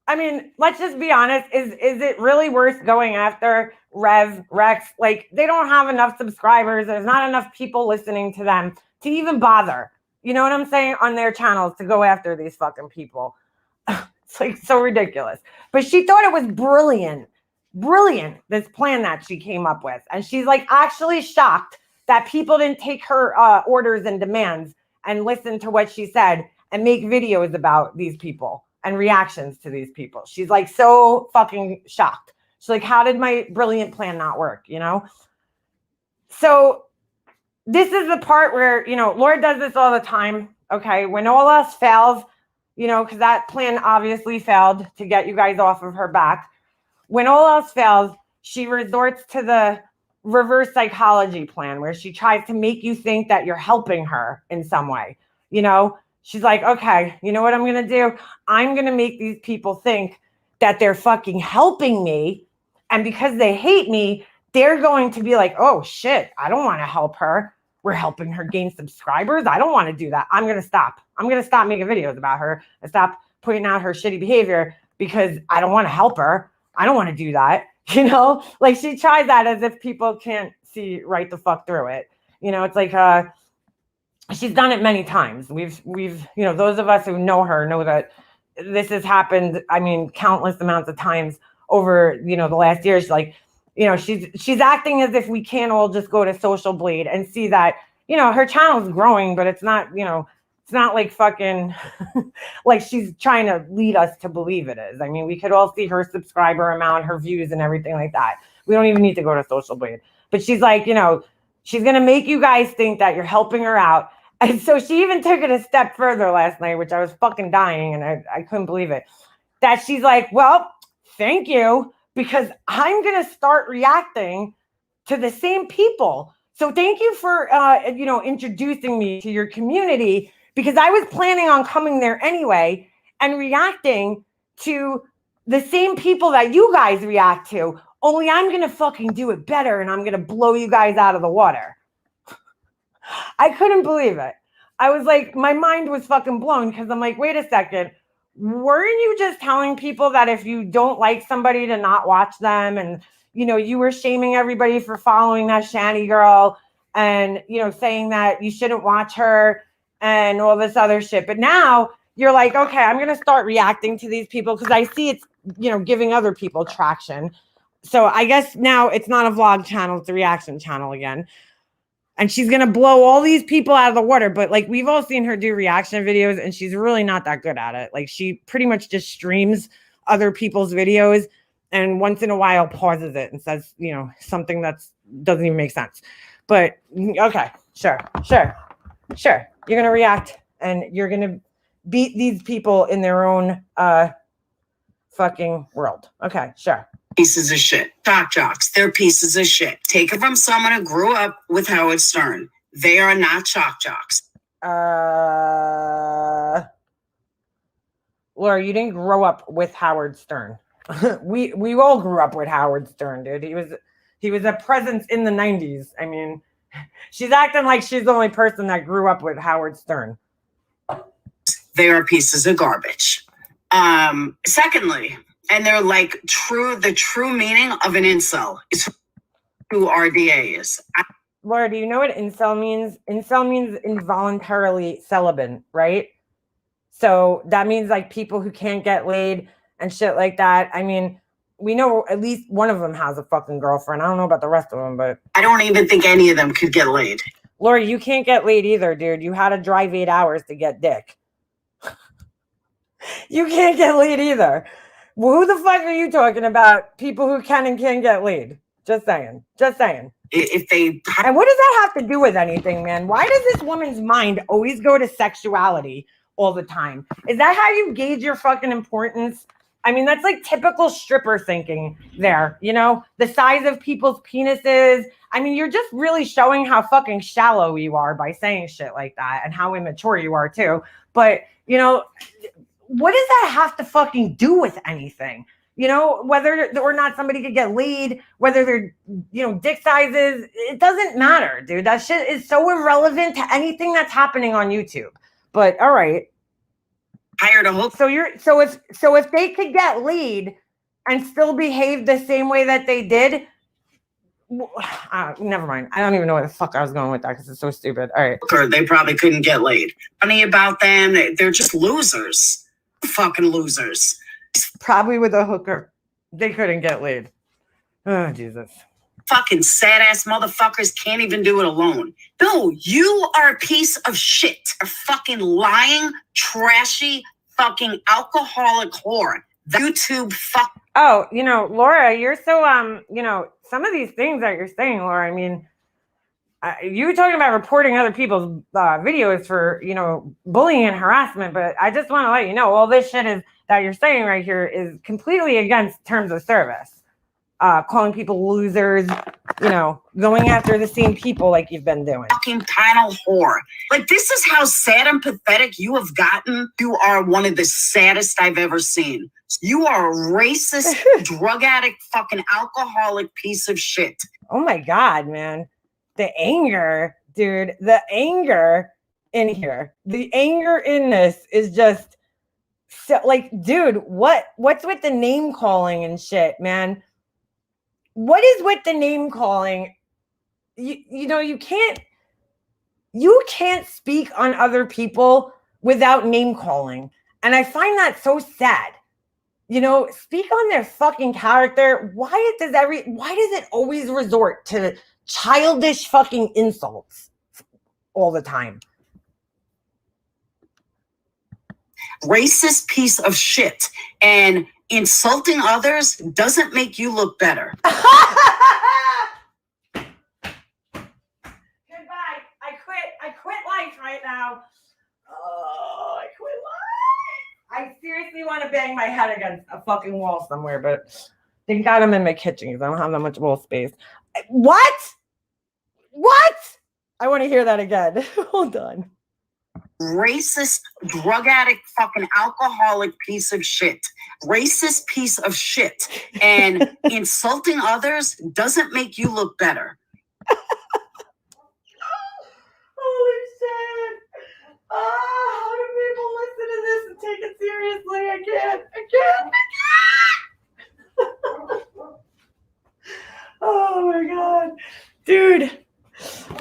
I mean, let's just be honest. Is it really worth going after Rex? Like, they don't have enough subscribers. There's not enough people listening to them to even bother. You know what I'm saying? On their channels to go after these fucking people. It's like so ridiculous. But she thought it was brilliant brilliant, this plan that she came up with. And she's like actually shocked that people didn't take her orders and demands and listen to what she said and make videos about these people and reactions to these people. She's like so fucking shocked. She's like, how did my brilliant plan not work, you know? So this is the part where, you know, Laura does this all the time, okay? When all else fails, you know, because that plan obviously failed to get you guys off of her back. When all else fails, she resorts to the reverse psychology plan where she tries to make you think that you're helping her in some way. You know, she's like, okay, you know what I'm going to do? I'm going to make these people think that they're fucking helping me. And because they hate me, they're going to be like, oh shit, I don't want to help her. We're helping her gain subscribers. I don't want to do that. I'm going to stop. I'm going to stop making videos about her and stop putting out her shitty behavior because I don't want to help her. I don't want to do that. You know, like she tries that as if people can't see right the fuck through it. You know, it's like she's done it many times. We've you know, those of us who know her know that this has happened. I mean, countless amounts of times over, you know, the last years. Like, you know, she's acting as if we can't all just go to Social Blade and see that, you know, her channel's growing, but it's not, you know, it's not like fucking like she's trying to lead us to believe it is. I mean, we could all see her subscriber amount, her views and everything like that. We don't even need to go to Social Blade. But she's like, you know, she's going to make you guys think that you're helping her out. And so she even took it a step further last night, which I was fucking dying and I couldn't believe it. That she's like, well, thank you, because I'm going to start reacting to the same people. So thank you for, you know, introducing me to your community, because I was planning on coming there anyway and reacting to the same people that you guys react to, only I'm going to fucking do it better and I'm going to blow you guys out of the water. I couldn't believe it. I was like, my mind was fucking blown because I'm like, wait a second. Weren't you just telling people that if you don't like somebody to not watch them? And, you know, you were shaming everybody for following that Shani girl and, you know, saying that you shouldn't watch her and all this other shit. But now you're like, okay, I'm going to start reacting to these people because I see it's, you know, giving other people traction. So I guess now it's not a vlog channel, it's a reaction channel again. And she's going to blow all these people out of the water. But like, we've all seen her do reaction videos and she's really not that good at it. Like, she pretty much just streams other people's videos and once in a while pauses it and says, you know, something that's doesn't even make sense. But okay, sure. You're going to react and you're going to beat these people in their own fucking world. Okay, sure. Pieces of shit. Shock jocks. They're pieces of shit. Take it from someone who grew up with Howard Stern. They are not shock jocks. Laura, you didn't grow up with Howard Stern. we all grew up with Howard Stern, dude. He was a presence in the 90s. I mean, she's acting like she's the only person that grew up with Howard Stern. They are pieces of garbage. Secondly, and they're like the true meaning of an incel is who RDA is. Laura, do you know what incel means? Incel means involuntarily celibate, right? So that means like people who can't get laid and shit like that. I mean, we know at least one of them has a fucking girlfriend. I don't know about the rest of them, but I don't even think any of them could get laid. Laura, you can't get laid either, dude. You had to drive 8 hours to get dick. You can't get laid either. Well, who the fuck are you talking about? People who can and can't get laid. Just saying. If they... And what does that have to do with anything, man? Why does this woman's mind always go to sexuality all the time? Is that how you gauge your fucking importance? I mean, that's like typical stripper thinking there, you know? The size of people's penises. I mean, you're just really showing how fucking shallow you are by saying shit like that and how immature you are too. But, you know, what does that have to fucking do with anything? You know, whether or not somebody could get laid, whether they're, you know, dick sizes, it doesn't matter, dude. That shit is so irrelevant to anything that's happening on YouTube. But all right. Hired a whole... So if they could get laid and still behave the same way that they did, never mind. I don't even know where the fuck I was going with that because it's so stupid. All right. They probably couldn't get laid. Funny about them, they're just losers. Fucking losers. Probably with a hooker, they couldn't get laid. Oh, Jesus. Fucking sad ass motherfuckers can't even do it alone. No, you are a piece of shit. A fucking lying, trashy, fucking alcoholic whore. YouTube fuck. Oh, Laura, you're so some of these things that you're saying, Laura. I mean, you were talking about reporting other people's videos for bullying and harassment, but I just want to let you know all this shit is that you're saying right here is completely against terms of service. Calling people losers, going after the same people like you've been doing. Fucking panel whore. Like, this is how sad and pathetic you have gotten. You are one of the saddest I've ever seen. You are a racist, drug addict, fucking alcoholic piece of shit. Oh my God, man. The anger, dude, the anger in here. The anger in this is just so, like, dude, what's with the name calling and shit, man? What is with the name calling? You can't speak on other people without name calling. And I find that so sad. Speak on their fucking character. Why does it always resort to childish fucking insults all the time? Racist piece of shit. And insulting others doesn't make you look better. Goodbye. I quit life right now. Oh, I quit life. I seriously want to bang my head against a fucking wall somewhere, but thank God I'm in my kitchen because I don't have that much wall space. What? I want to hear that again. Hold on. Racist, drug addict, fucking alcoholic piece of shit. Racist piece of shit. And insulting others doesn't make you look better. Holy shit. Oh, how do people listen to this and take it seriously? I can't. Oh my God. Dude.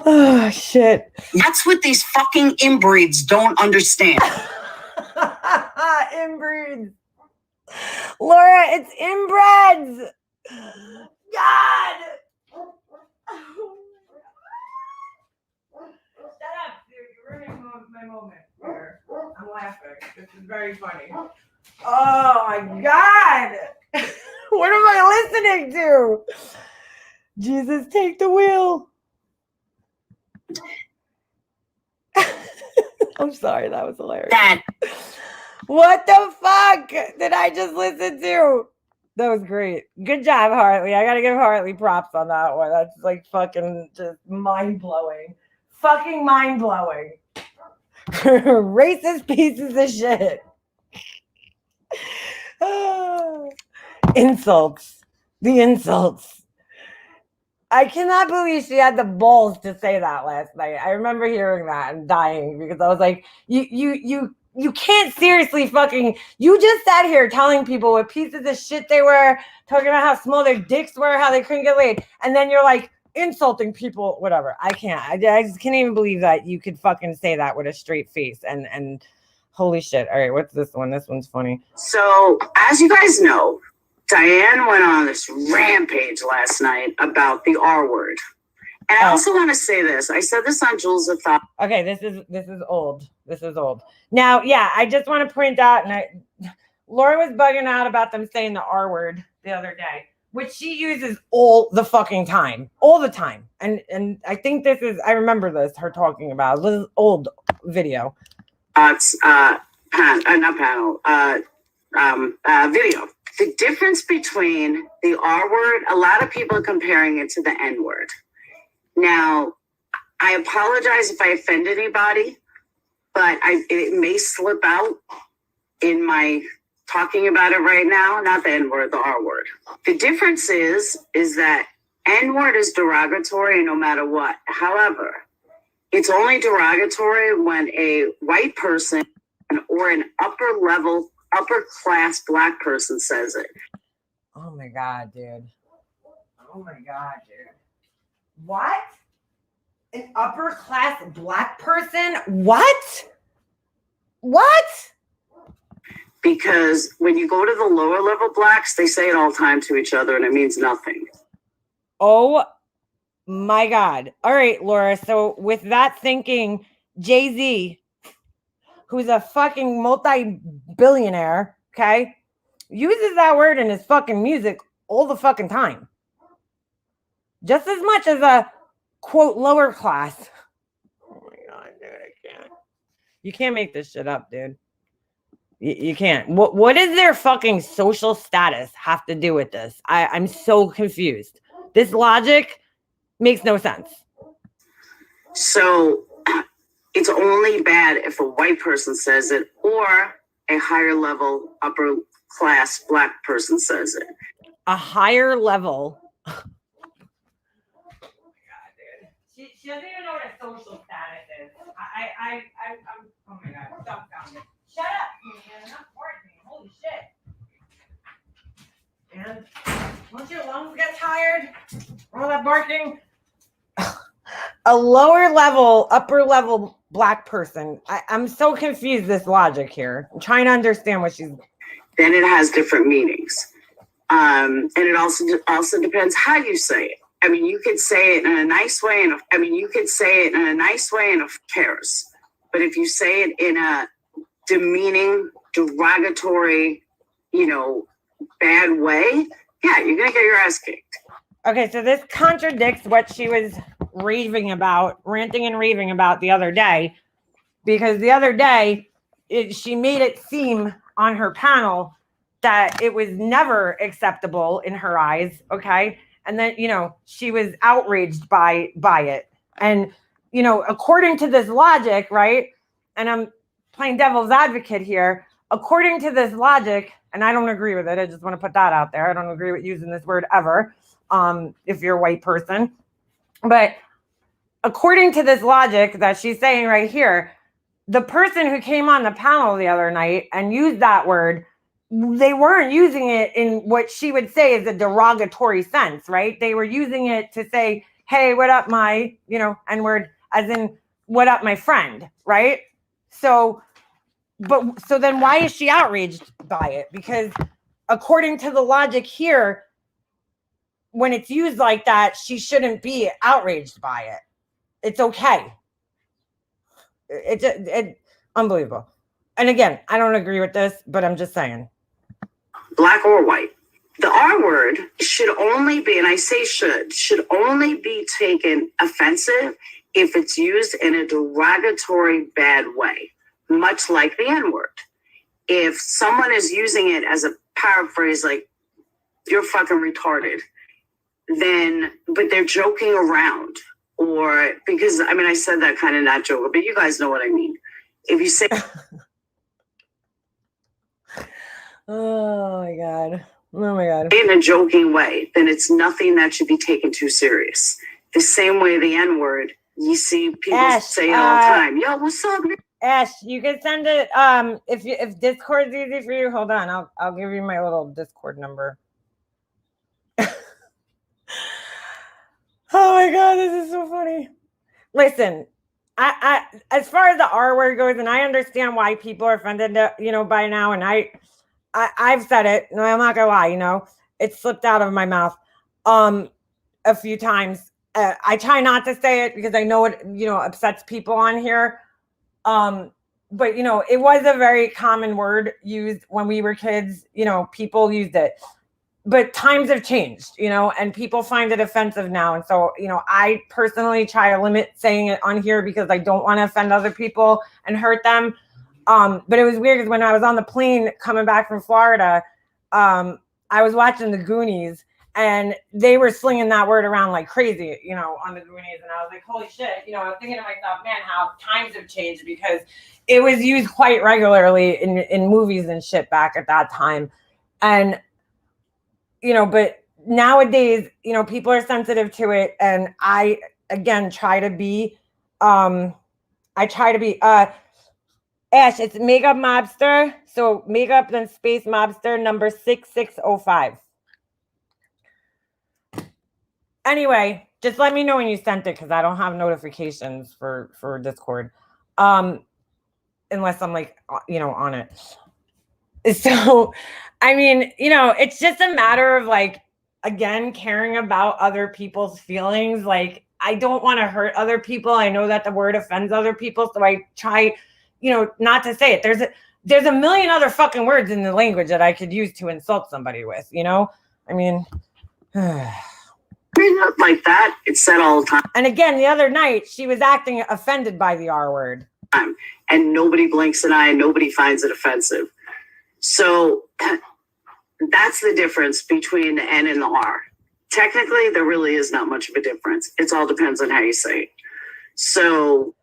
Oh, shit. That's what these fucking inbreeds don't understand. Inbreeds. Laura, it's inbreds. God. Shut up, dude. You're ruining my moment here. I'm laughing. This is very funny. Oh my God. What am I listening to? Jesus, take the wheel. I'm sorry, that was hilarious. What the fuck did I just listen to? That was great. Good job, Hartley. I gotta give Hartley props on that one. That's like fucking just mind-blowing. Fucking mind-blowing. Racist pieces of shit. Insults. The insults. I cannot believe she had the balls to say that last night. I remember hearing that and dying because I was like, you can't seriously fucking, you just sat here telling people what pieces of shit they were, talking about how small their dicks were, how they couldn't get laid. And then you're like insulting people, whatever. I can't. I just can't even believe that you could fucking say that with a straight face. And holy shit. All right, what's this one? This one's funny. So, as you guys know, Diane went on this rampage last night about the R word. And I also want to say this. I said this on Jules of Thought. Okay, this is old. This is old. Now, yeah, I just want to point out, Laura was bugging out about them saying the R word the other day, which she uses all the fucking time. All the time. And I think I remember this, her talking about this old video. It's not panel. Video. The difference between the R word, a lot of people are comparing it to the N word. Now, I apologize if I offend anybody, but it may slip out in my talking about it right now. Not the N word, the R word. The difference is that N word is derogatory no matter what. However, it's only derogatory when a white person or an upper class black person says it. Oh my God, dude. Oh my God, dude. What? An upper class black person? What? Because when you go to the lower level blacks, they say it all the time to each other and it means nothing. Oh my God. All right, Laura. So with that thinking, Jay-Z, who's a fucking multi-billionaire, okay, uses that word in his fucking music all the fucking time. Just as much as a, quote, lower class. Oh my God, dude, I can't. You can't make this shit up, dude. You can't. What does their fucking social status have to do with this? I'm so confused. This logic makes no sense. So it's only bad if a white person says it or a higher level, upper class black person says it. A higher level. Oh my God, dude. She doesn't even know what a social status is. I'm oh my God, dumbfounded. Shut up, man. Not barking. Holy shit. And once your lungs get tired, all that barking. A lower level, upper level black person. I'm so confused, this logic here. I'm trying to understand what she's. Then it has different meanings. And it also depends how you say it. I mean, you could say it in a nice way, and who cares? But if you say it in a demeaning, derogatory, bad way, yeah, you're gonna get your ass kicked. Okay, so this contradicts what she was ranting and raving about the other day, because the other day she made it seem on her panel that it was never acceptable in her eyes. Okay, and then she was outraged by it, and according to this logic, right? And I'm playing devil's advocate here. According to this logic, and I don't agree with it. I just want to put that out there. I don't agree with using this word ever. If you're a white person, but according to this logic that she's saying right here, the person who came on the panel the other night and used that word, they weren't using it in what she would say is a derogatory sense, right? They were using it to say, hey, what up, my, N-word, as in, what up, my friend, right? So then why is she outraged by it? Because according to the logic here, when it's used like that, she shouldn't be outraged by it. It's okay. It's unbelievable. And again, I don't agree with this, but I'm just saying. Black or white. The R word should only be, and I say should only be taken offensive if it's used in a derogatory, bad way, much like the N word. If someone is using it as a paraphrase, like, you're fucking retarded, but they're joking around, or because I said that kind of not joking, but you guys know what I mean. If you say, oh my God, in a joking way, then it's nothing that should be taken too serious. The same way the N word, you see people Ash, say it all the time. Yo, what's up? Ash, you can send it. If Discord's easy for you, hold on. I'll give you my little Discord number. Oh my God, this is so funny. Listen, I as far as the R word goes, and I understand why people are offended, by now, and I've said it. No, I'm not gonna lie. It slipped out of my mouth a few times. I try not to say it because I know it upsets people on here. But it was a very common word used when we were kids. People used it. But times have changed, and people find it offensive now. And so, I personally try to limit saying it on here because I don't want to offend other people and hurt them. But it was weird because when I was on the plane coming back from Florida, I was watching the Goonies, and they were slinging that word around like crazy, on the Goonies. And I was like, holy shit, I was thinking to myself, man, how times have changed, because it was used quite regularly in movies and shit back at that time. And but nowadays, people are sensitive to it. And I, again, try to be, Ash, it's Makeup Mobster. So Makeup then space Mobster number 6605. Anyway, just let me know when you sent it, because I don't have notifications for Discord. Unless I'm like, on it. So, it's just a matter of like, again, caring about other people's feelings. Like, I don't want to hurt other people. I know that the word offends other people, so I try, not to say it. There's a million other fucking words in the language that I could use to insult somebody with, I mean, like that. It's said all the time. and again, the other night, she was acting offended by the R word. And nobody blinks an eye and nobody finds it offensive. So that's the difference between the N and the R. Technically, there really is not much of a difference. It all depends on how you say it. So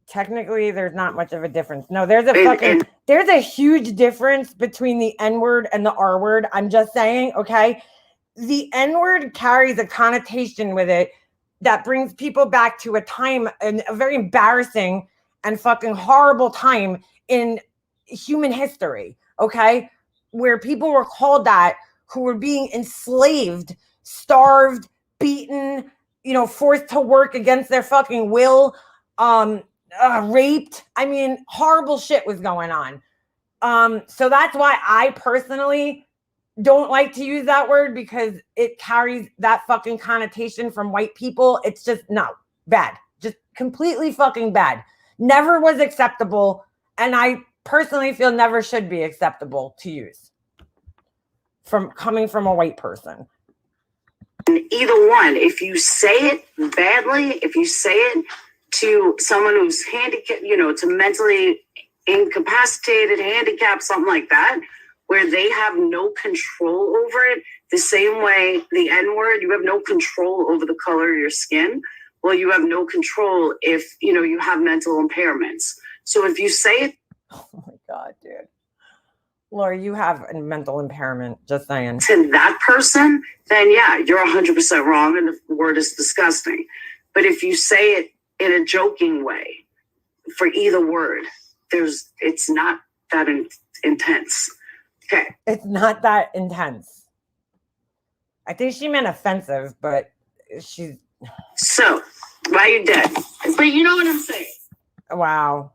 technically, there's not much of a difference. No, there's a huge difference between the N word and the R word. I'm just saying, okay? The N word carries a connotation with it that brings people back to a time, a very embarrassing and fucking horrible time in human history, okay? Where people were called that, who were being enslaved, starved, beaten, forced to work against their fucking will, raped. I mean, horrible shit was going on. So that's why I personally don't like to use that word, because it carries that fucking connotation from white people. It's just, no, bad. Just completely fucking bad. Never was acceptable. And I personally feel never should be acceptable to use coming from a white person. Either one, if you say it badly, if you say it to someone who's handicapped, to mentally incapacitated, handicapped, something like that, where they have no control over it, the same way the N-word, you have no control over the color of your skin. Well, you have no control if, you have mental impairments. So if you say it. Oh my God, dude. Laura, you have a mental impairment, just saying. To that person, then yeah, you're 100% wrong and the word is disgusting. But if you say it in a joking way for either word, it's not that intense. Okay. It's not that intense. I think she meant offensive, but she's. So, why you dead? But you know what I'm saying. Wow.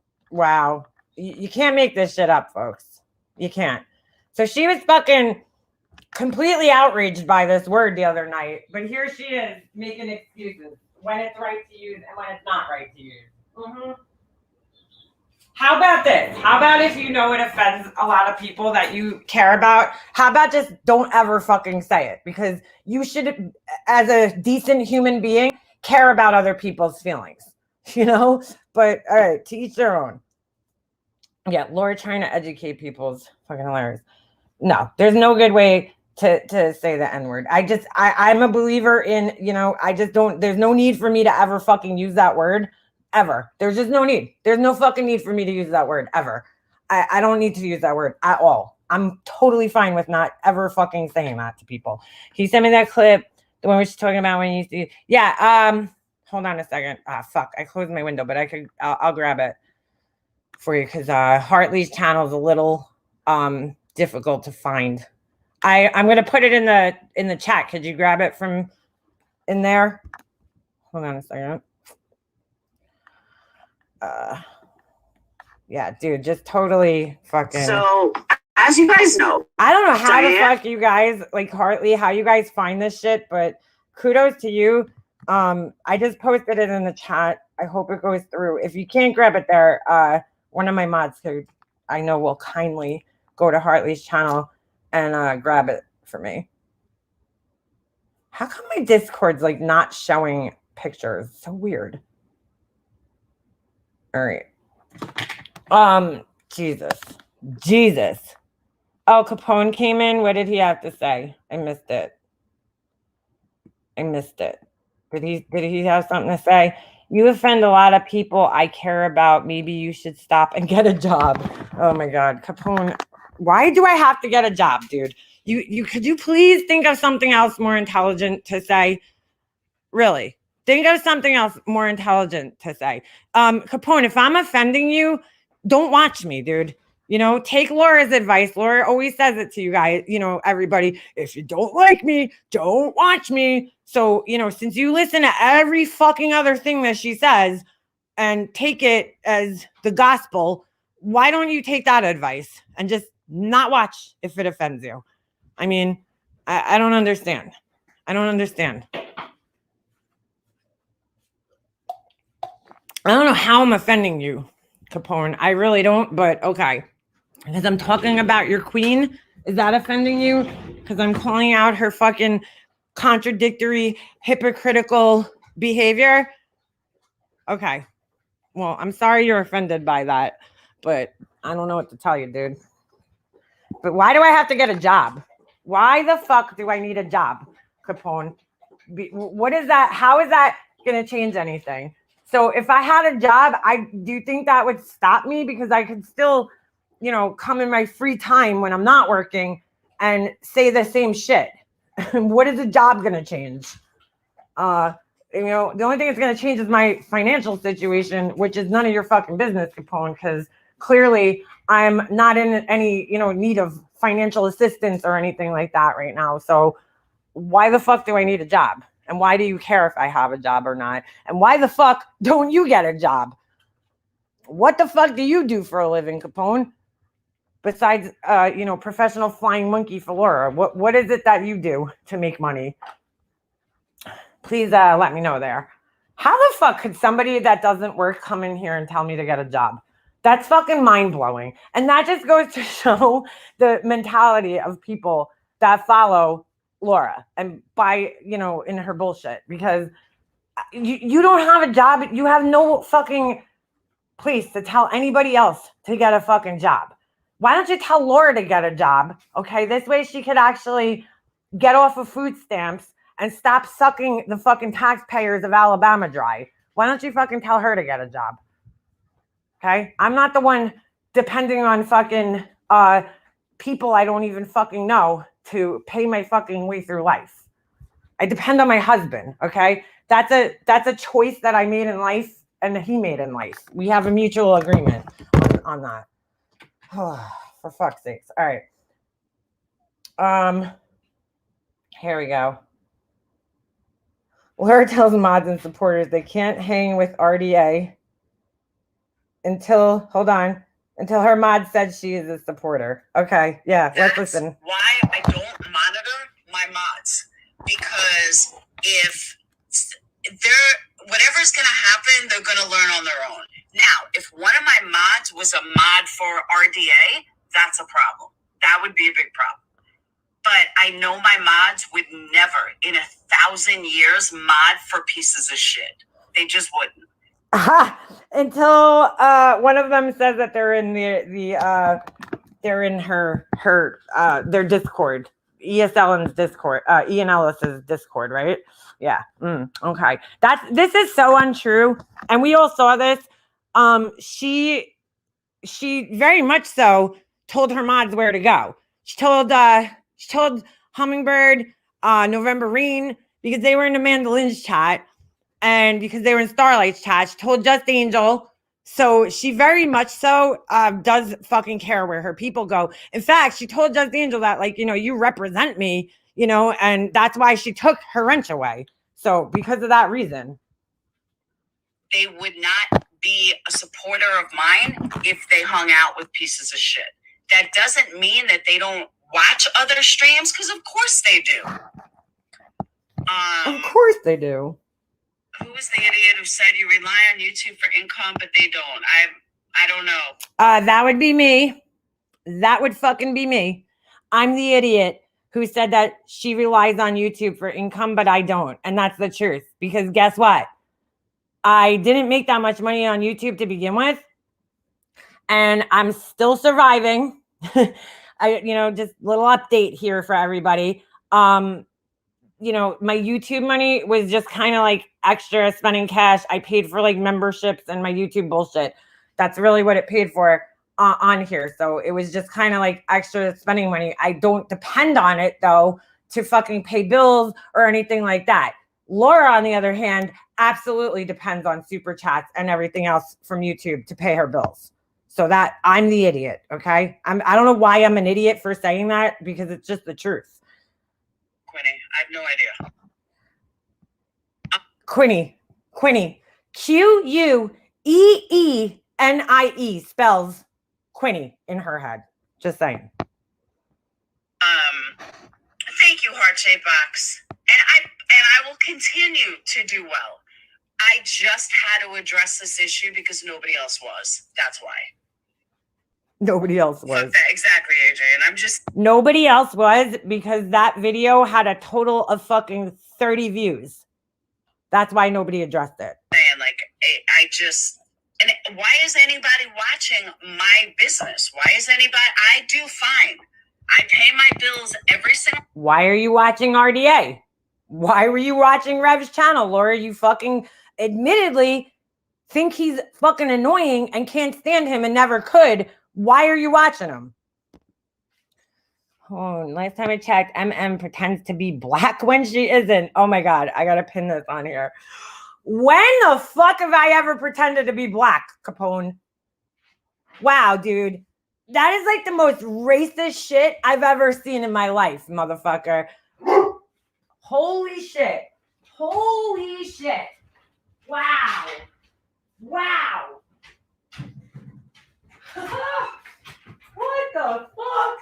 You can't make this shit up, folks. You can't. So she was fucking completely outraged by this word the other night, but here she is making excuses when it's right to use and when it's not right to use. Mm-hmm. How about this? How about if you know it offends a lot of people that you care about, how about just don't ever fucking say it? Because you should, as a decent human being, care about other people's feelings, But, all right, to each their own. Yeah, Laura trying to educate people is fucking hilarious. No, there's no good way to say the N-word. I'm a believer in, there's no need for me to ever fucking use that word. Ever. There's just no need. There's no fucking need for me to use that word ever. I don't need to use that word at all. I'm totally fine with not ever fucking saying that to people. He sent me that clip, the one we're talking about when you see. Yeah. Hold on a second. Fuck. I closed my window, but I'll grab it for you because Hartley's channel is a little difficult to find. I'm gonna put it in the chat. Could you grab it from in there? Hold on a second. Yeah, dude, just totally fucking. So, as you guys know, I don't know how the fuck you guys, like Hartley, how you guys find this shit, but kudos to you. I just posted it in the chat. I hope it goes through. If you can't grab it there, one of my mods who I know will kindly go to Hartley's channel and grab it for me. How come my Discord's like not showing pictures? So weird. All right. Jesus. Oh, Capone came in. What did he have to say? I missed it. Did he have something to say? You offend a lot of people I care about. Maybe you should stop and get a job. Oh my God, Capone. Why do I have to get a job, dude? Could you please think of something else more intelligent to say? Really? Think of something else more intelligent to say. Capone, if I'm offending you, don't watch me, dude. Take Laura's advice. Laura always says it to you guys, everybody. If you don't like me, don't watch me. So, since you listen to every fucking other thing that she says and take it as the gospel, why don't you take that advice and just not watch if it offends you? I mean, I don't understand. I don't understand. I don't know how I'm offending you, Capone. I really don't, but okay. Because I'm talking about your queen. Is that offending you? Because I'm calling out her fucking contradictory, hypocritical behavior? Okay. Well, I'm sorry you're offended by that, but I don't know what to tell you, dude. But why do I have to get a job? Why the fuck do I need a job, Capone? What is that? How is that going to change anything? So if I had a job, do you think that would stop me? Because I could still, come in my free time when I'm not working and say the same shit. What is a job going to change? The only thing that's going to change is my financial situation, which is none of your fucking business, Capone, because clearly I'm not in any, need of financial assistance or anything like that right now. So why the fuck do I need a job? And why do you care if I have a job or not? And why the fuck don't you get a job? What the fuck do you do for a living, Capone? Besides, professional flying monkey for Laura. What is it that you do to make money? Please let me know there. How the fuck could somebody that doesn't work come in here and tell me to get a job? That's fucking mind-blowing. And that just goes to show the mentality of people that follow Laura and buy, in her bullshit. Because you don't have a job. You have no fucking place to tell anybody else to get a fucking job. Why don't you tell Laura to get a job? Okay, this way she could actually get off of food stamps and stop sucking the fucking taxpayers of Alabama dry. Why don't you fucking tell her to get a job? Okay? I'm not the one depending on fucking people I don't even fucking know to pay my fucking way through life. I depend on my husband, okay? That's a choice that I made in life and he made in life. We have a mutual agreement on that. For fuck's sakes. All right. Here we go. Laura tells mods and supporters they can't hang with RDA until her mod said she is a supporter. Okay, yeah, let's listen. Why I don't monitor my mods, because if whatever's gonna happen, they're gonna learn on their own. Now, if one of my mods was a mod for RDA, that's a problem. That would be a big problem. But I know my mods would never in 1,000 years mod for pieces of shit. They just wouldn't. Until one of them says that they're in they're in their Discord, ESL's Discord, Ian Ellis's Discord, right? Yeah. Okay. This is so untrue, and we all saw this. She very much so told her mods where to go. She told Hummingbird, November Rain, because they were in Amanda Lynn's chat, and because they were in Starlight's chat. She told Just Angel. So she very much so does fucking care where her people go. In fact, she told Just Angel that, you represent me, and that's why she took her wrench away. So because of that reason. They would not be a supporter of mine if they hung out with pieces of shit. That doesn't mean that they don't watch other streams, because of course they do. Of course they do. Who was the idiot who said you rely on YouTube for income, but they don't? I don't know. That would be me. That would fucking be me. I'm the idiot who said that she relies on YouTube for income, but I don't. And that's the truth. Because guess what? I didn't make that much money on YouTube to begin with. And I'm still surviving. Just little update here for everybody. My YouTube money was just kind of like extra spending cash. I paid for memberships and my YouTube bullshit. That's really what it paid for on here. So it was just kind of like extra spending money. I don't depend on it though to fucking pay bills or anything like that. Laura, on the other hand, absolutely depends on super chats and everything else from YouTube to pay her bills. So that I'm the idiot. Okay. I don't know why I'm an idiot for saying that, because it's just the truth. Quinny, I have no idea. Quinny, Queenie spells Quinny in her head. Just saying. Thank you, Heart. Box, and I will continue to do well. I just had to address this issue because nobody else was. That's why. Nobody else was. Fuck that. Exactly, AJ. And I'm just Nobody else was because that video had a total of fucking 30 views. That's why nobody addressed it. saying, like, I just, and why is anybody watching my business? Why is anybody? I do fine. I pay my bills every single. Why are you watching RDA? Why were you watching Rev's channel, Laura? You fucking admittedly think he's fucking annoying and can't stand him and never could. Why are you watching him? Oh, last time I checked, MM pretends to be black when she isn't. Oh my God, I gotta pin this on here. When the fuck have I ever pretended to be black, Capone? Wow, dude. That is like the most racist shit I've ever seen in my life, motherfucker. Holy shit. Holy shit. Wow. Wow. What the fuck?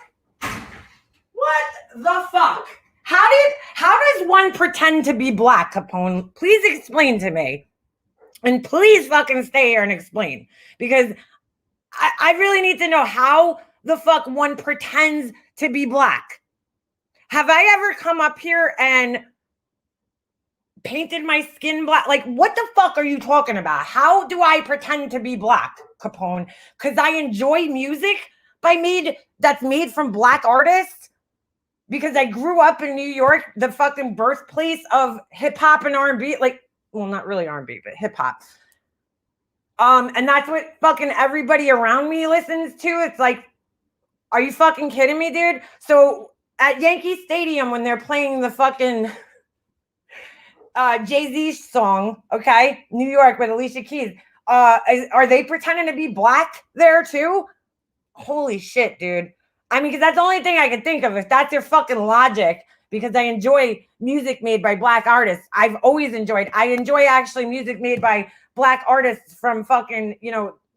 What the fuck? How does one pretend to be black, Capone? Please explain to me. And please fucking stay here and explain. Because I really need to know how the fuck one pretends to be black. Have I ever come up here and painted my skin black? Like, what the fuck are you talking about? How do I pretend to be black, Capone? Because I enjoy music that's made from black artists. Because I grew up in New York, the fucking birthplace of hip hop and R&B. Like, well, not really R&B, but hip hop. And that's what fucking everybody around me listens to. It's like, are you fucking kidding me, dude? So at Yankee Stadium, when they're playing the fucking Jay-Z song, okay, New York with Alicia Keys, are they pretending to be black there too? Holy shit, dude. I mean, because that's the only thing I can think of. If that's your fucking logic, because I enjoy music made by black artists. I enjoy actually music made by black artists from fucking,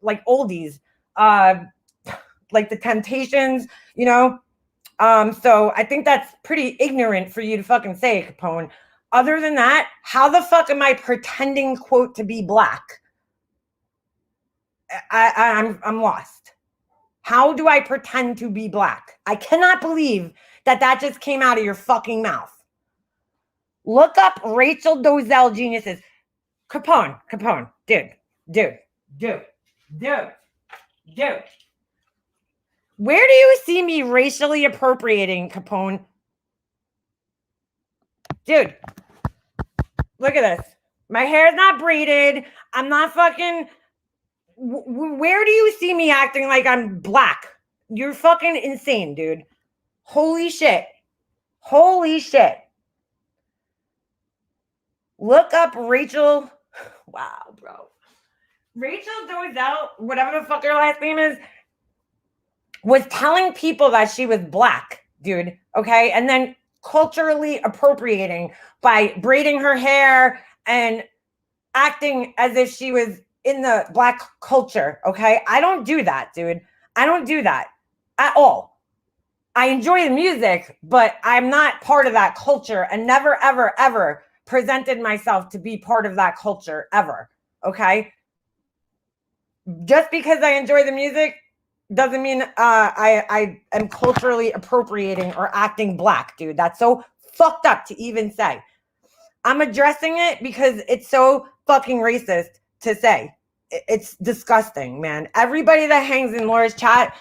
like oldies, like the Temptations, So I think that's pretty ignorant for you to fucking say, Capone. Other than that, how the fuck am I pretending, quote, to be black? I'm lost. How do I pretend to be black? I cannot believe that just came out of your fucking mouth. Look up Rachel Dozell Geniuses. Capone, dude. Where do you see me racially appropriating, Capone? Dude, look at this. My hair's not braided. I'm not fucking... Where do you see me acting like I'm black? You're fucking insane, dude. Holy shit. Holy shit. Look up Rachel. Wow, bro. Rachel Dozell, whatever the fuck her last name is, was telling people that she was black, dude. Okay. And then culturally appropriating by braiding her hair and acting as if she was in the black culture. Okay. I don't do that, dude. I don't do that at all. I enjoy the music, but I'm not part of that culture and never, ever, ever presented myself to be part of that culture ever. Okay. Just because I enjoy the music doesn't mean I am culturally appropriating or acting black, dude. That's so fucked up to even say. I'm addressing it because it's so fucking racist to say. It's disgusting, man. Everybody that hangs in Laura's chat,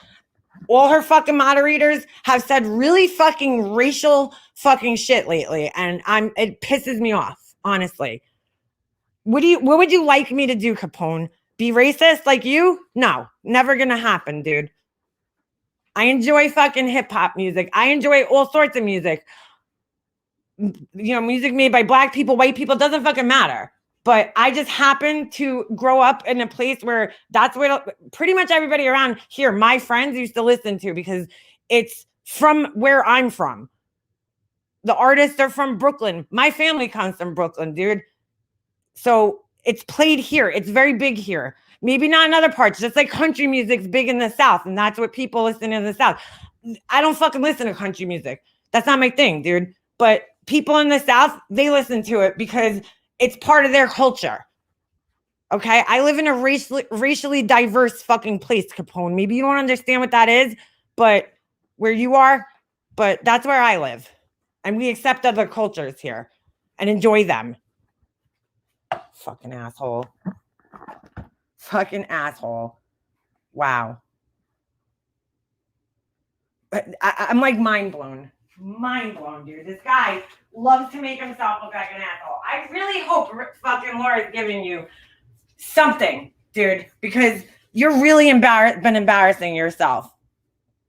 all her fucking moderators have said really fucking racial fucking shit lately. And it pisses me off, honestly. What would you like me to do, Capone? Be racist like you? No, never gonna happen, dude. I enjoy fucking hip hop music. I enjoy all sorts of music. Music made by black people, white people, doesn't fucking matter. But I just happen to grow up in a place where that's what pretty much everybody around here, my friends, used to listen to because it's from where I'm from. The artists are from Brooklyn. My family comes from Brooklyn, dude. So it's played here. It's very big here. Maybe not in other parts. Just like country music's big in the South. And that's what people listen in the South. I don't fucking listen to country music. That's not my thing, dude. But people in the South, they listen to it because it's part of their culture. Okay? I live in a racially diverse fucking place, Capone. Maybe you don't understand what that is, but where you are, but that's where I live. And we accept other cultures here and enjoy them. Fucking asshole. Fucking asshole. Wow. I'm like mind blown. Mind blown, dude. This guy loves to make himself look like an asshole. I really hope fucking Laura's giving you something, dude, because you're really been embarrassing yourself.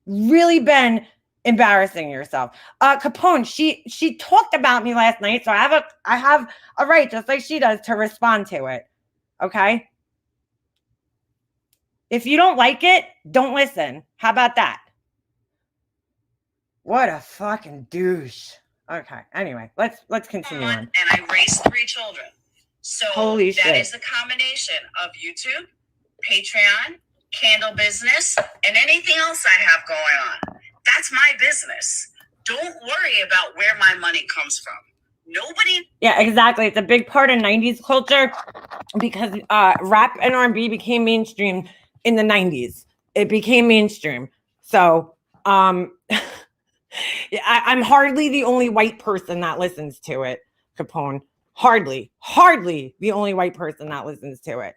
Really been embarrassing yourself. Capone, she talked about me last night, so I have a right, just like she does, to respond to it. Okay? If you don't like it, don't listen. How about that? What a fucking douche. Okay. Anyway, let's continue on. And I raised 3 children. So Holy shit. That is a combination of YouTube, Patreon, candle business, and anything else I have going on. That's my business. Don't worry about where my money comes from. Nobody. Yeah, exactly. It's a big part of 90s culture because rap and R&B became mainstream in the 90s. It became mainstream. So, I'm hardly the only white person that listens to it, Capone. Hardly the only white person that listens to it.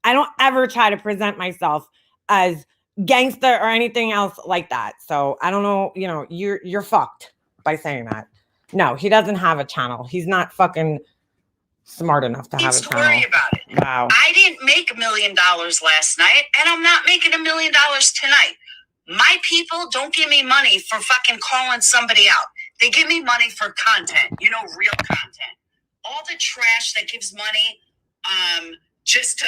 I don't ever try to present myself as gangster or anything else like that. So I don't know, you're fucked by saying that. No, he doesn't have a channel. He's not fucking smart enough to have a channel. Worry about it. Wow. I didn't make $1 million last night, and I'm not making $1 million tonight. My people don't give me money for fucking calling somebody out. They give me money for content, real content. All the trash that gives money, just to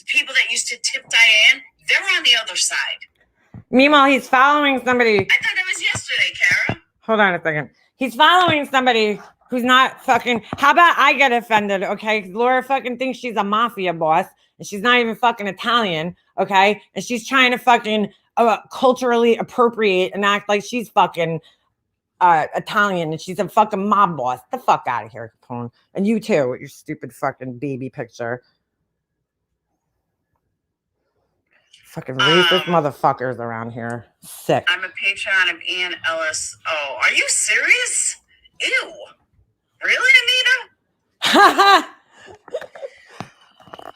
people that used to tip Diane, they're on the other side. Meanwhile, he's following somebody. I thought that was yesterday, Kara. Hold on a second. He's following somebody who's not fucking. How about I get offended, okay? Laura fucking thinks she's a mafia boss, and she's not even fucking Italian, okay? And she's trying to fucking culturally appropriate and act like she's fucking Italian, and she's a fucking mob boss. Get the fuck out of here, Capone. And you too, with your stupid fucking baby picture. Fucking racist motherfuckers around here. Sick. I'm a Patreon of Ian Ellis. Oh, are you serious? Ew. Really, Anita?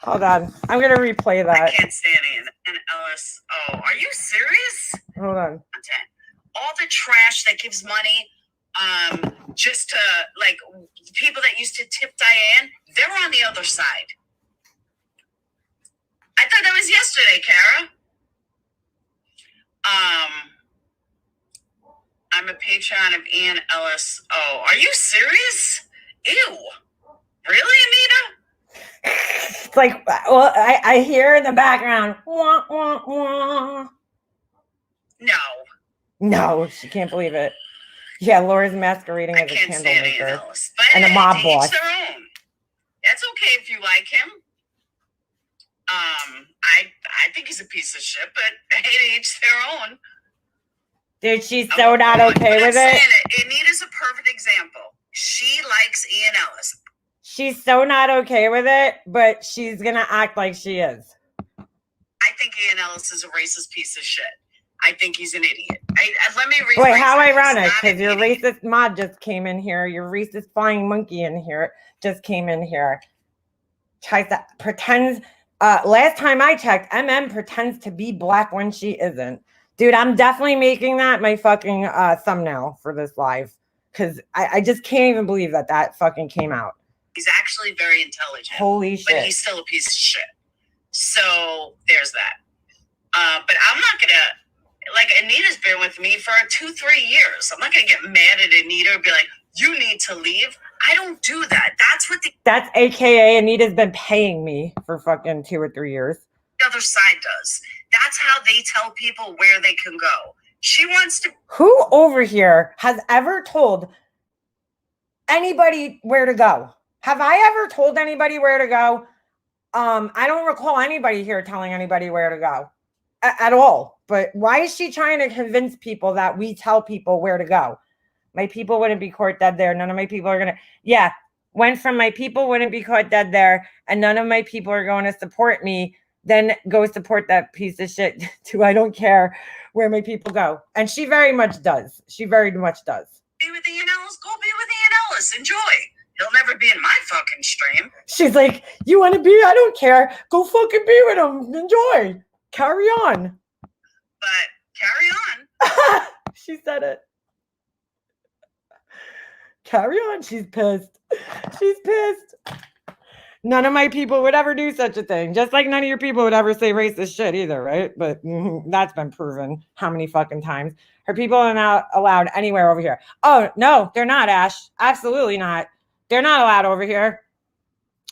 Hold on. I'm going to replay that. I can't stand Ian Ellis. Oh, are you serious? Hold on. Content. All the trash that gives money, just to, people that used to tip Diane, they're on the other side. I thought that was yesterday, Kara. I'm a Patreon of Ian Ellis. Oh, are you serious? Ew. Really, Anita? It's like, well, I hear in the background, wah, wah, wah. No, she can't believe it. Yeah, Laura's masquerading as a candle maker and a mob boss. Their own. That's okay if you like him. I think he's a piece of shit, but hey, each their own. Dude, she's so not okay with it. Anita's a perfect example. She likes Ian Ellis. She's so not okay with it, but she's gonna act like she is. I think Ian Ellis is a racist piece of shit. I think he's an idiot. Let me rephrase. Wait, how ironic, because your racist mod just came in here. Your racist flying monkey in here just came in here. Tries to pretends. Last time I checked, pretends to be black when she isn't. Dude, I'm definitely making that my fucking thumbnail for this live, because I just can't even believe that fucking came out. He's actually very intelligent. Holy shit. But he's still a piece of shit. So there's that. But I'm not gonna, Anita's been with me for 2-3 years. I'm not gonna get mad at Anita and be like, you need to leave. I don't do that. That's AKA Anita's been paying me for fucking 2 or 3 years. The other side does. That's how they tell people where they can go. She wants to. Who over here has ever told anybody where to go? Have I ever told anybody where to go? I don't recall anybody here telling anybody where to go at all. But why is she trying to convince people that we tell people where to go? My people wouldn't be caught dead there. None of my people are going to, yeah, went from my people wouldn't be caught dead there and none of my people are going to support me, then go support that piece of shit too. I don't care where my people go. And she very much does. She very much does. Be with Ian Ellis, go be with Ian Ellis. Enjoy. He'll never be in my fucking stream. She's like, you want to be? I don't care. Go fucking be with him. Enjoy. Carry on. But carry on. She said it. Carry on. She's pissed. She's pissed. None of my people would ever do such a thing. Just like none of your people would ever say racist shit either, right? But that's been proven how many fucking times. Her people are not allowed anywhere over here. Oh, no, they're not, Ash. Absolutely not. They're not allowed over here.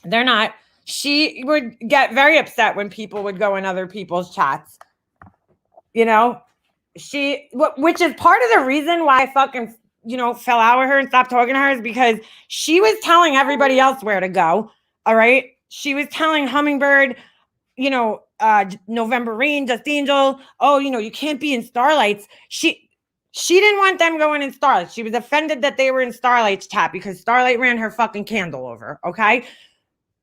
They're not. She would get very upset when people would go in other people's chats. You know? Which is part of the reason why I fucking, fell out with her and stopped talking to her is because she was telling everybody else where to go. All right. She was telling Hummingbird, November Rain, Just Angel, you can't be in Starlights. She didn't want them going in Starlight. She was offended that they were in Starlight's chat because Starlight ran her fucking candle over. Okay.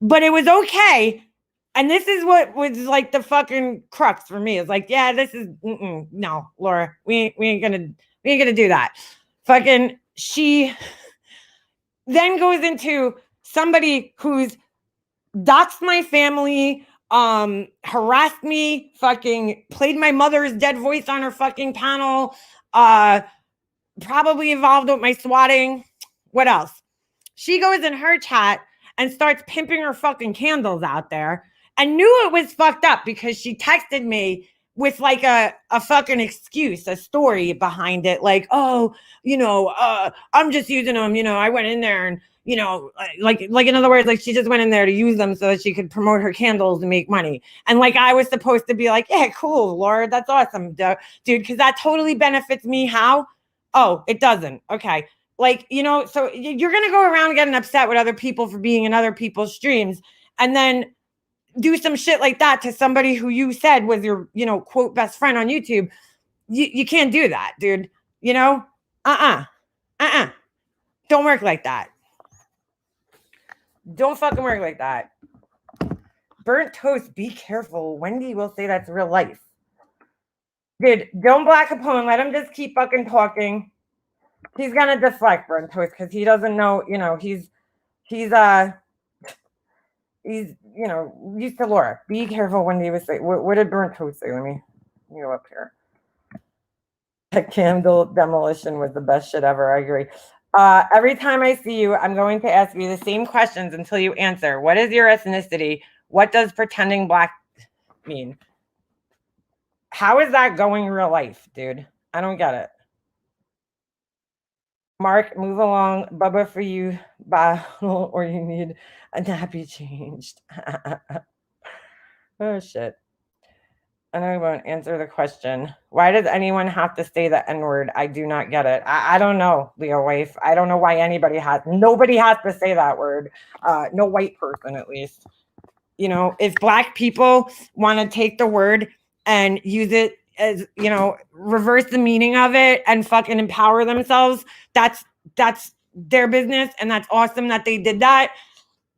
But it was okay. And this is what was like the fucking crux for me. It's like, yeah, this is no, Laura, we ain't gonna do that. Fucking she then goes into somebody who's doxed my family, harassed me, fucking played my mother's dead voice on her fucking panel, probably involved with my swatting. What else? She goes in her chat and starts pimping her fucking candles out there and knew it was fucked up because she texted me with like a fucking excuse, a story behind it. Like, I'm just using them. I went in there and, like in other words, like she just went in there to use them so that she could promote her candles and make money. And like, I was supposed to be like, yeah, cool, Laura, that's awesome, dude, because that totally benefits me. How? Oh, it doesn't. Okay. Like, so you're going to go around getting upset with other people for being in other people's streams and then do some shit like that to somebody who you said was your, quote, best friend on YouTube. You can't do that, dude. Don't work like that. Don't fucking work like that. Burnt toast, be careful. Wendy will say that's real life. Dude, don't black Capone. Let him just keep fucking talking. He's gonna deflect Burnt Toast because he doesn't know, he's used to Laura. Be careful when he was saying, what did Burnt Toast say? Let me go up here. That candle demolition was the best shit ever. I agree. Every time I see you, I'm going to ask you the same questions until you answer. What is your ethnicity? What does pretending black mean? How is that going in real life, dude? I don't get it. Mark, move along. Bubba for you, battle, or you need a nappy changed. Oh, shit. And I won't answer the question. Why does anyone have to say the N-word? I do not get it. I don't know, Leo wife. I don't know why nobody has to say that word. No white person, at least. If black people want to take the word and use it as, reverse the meaning of it and fucking empower themselves, that's their business. And that's awesome that they did that.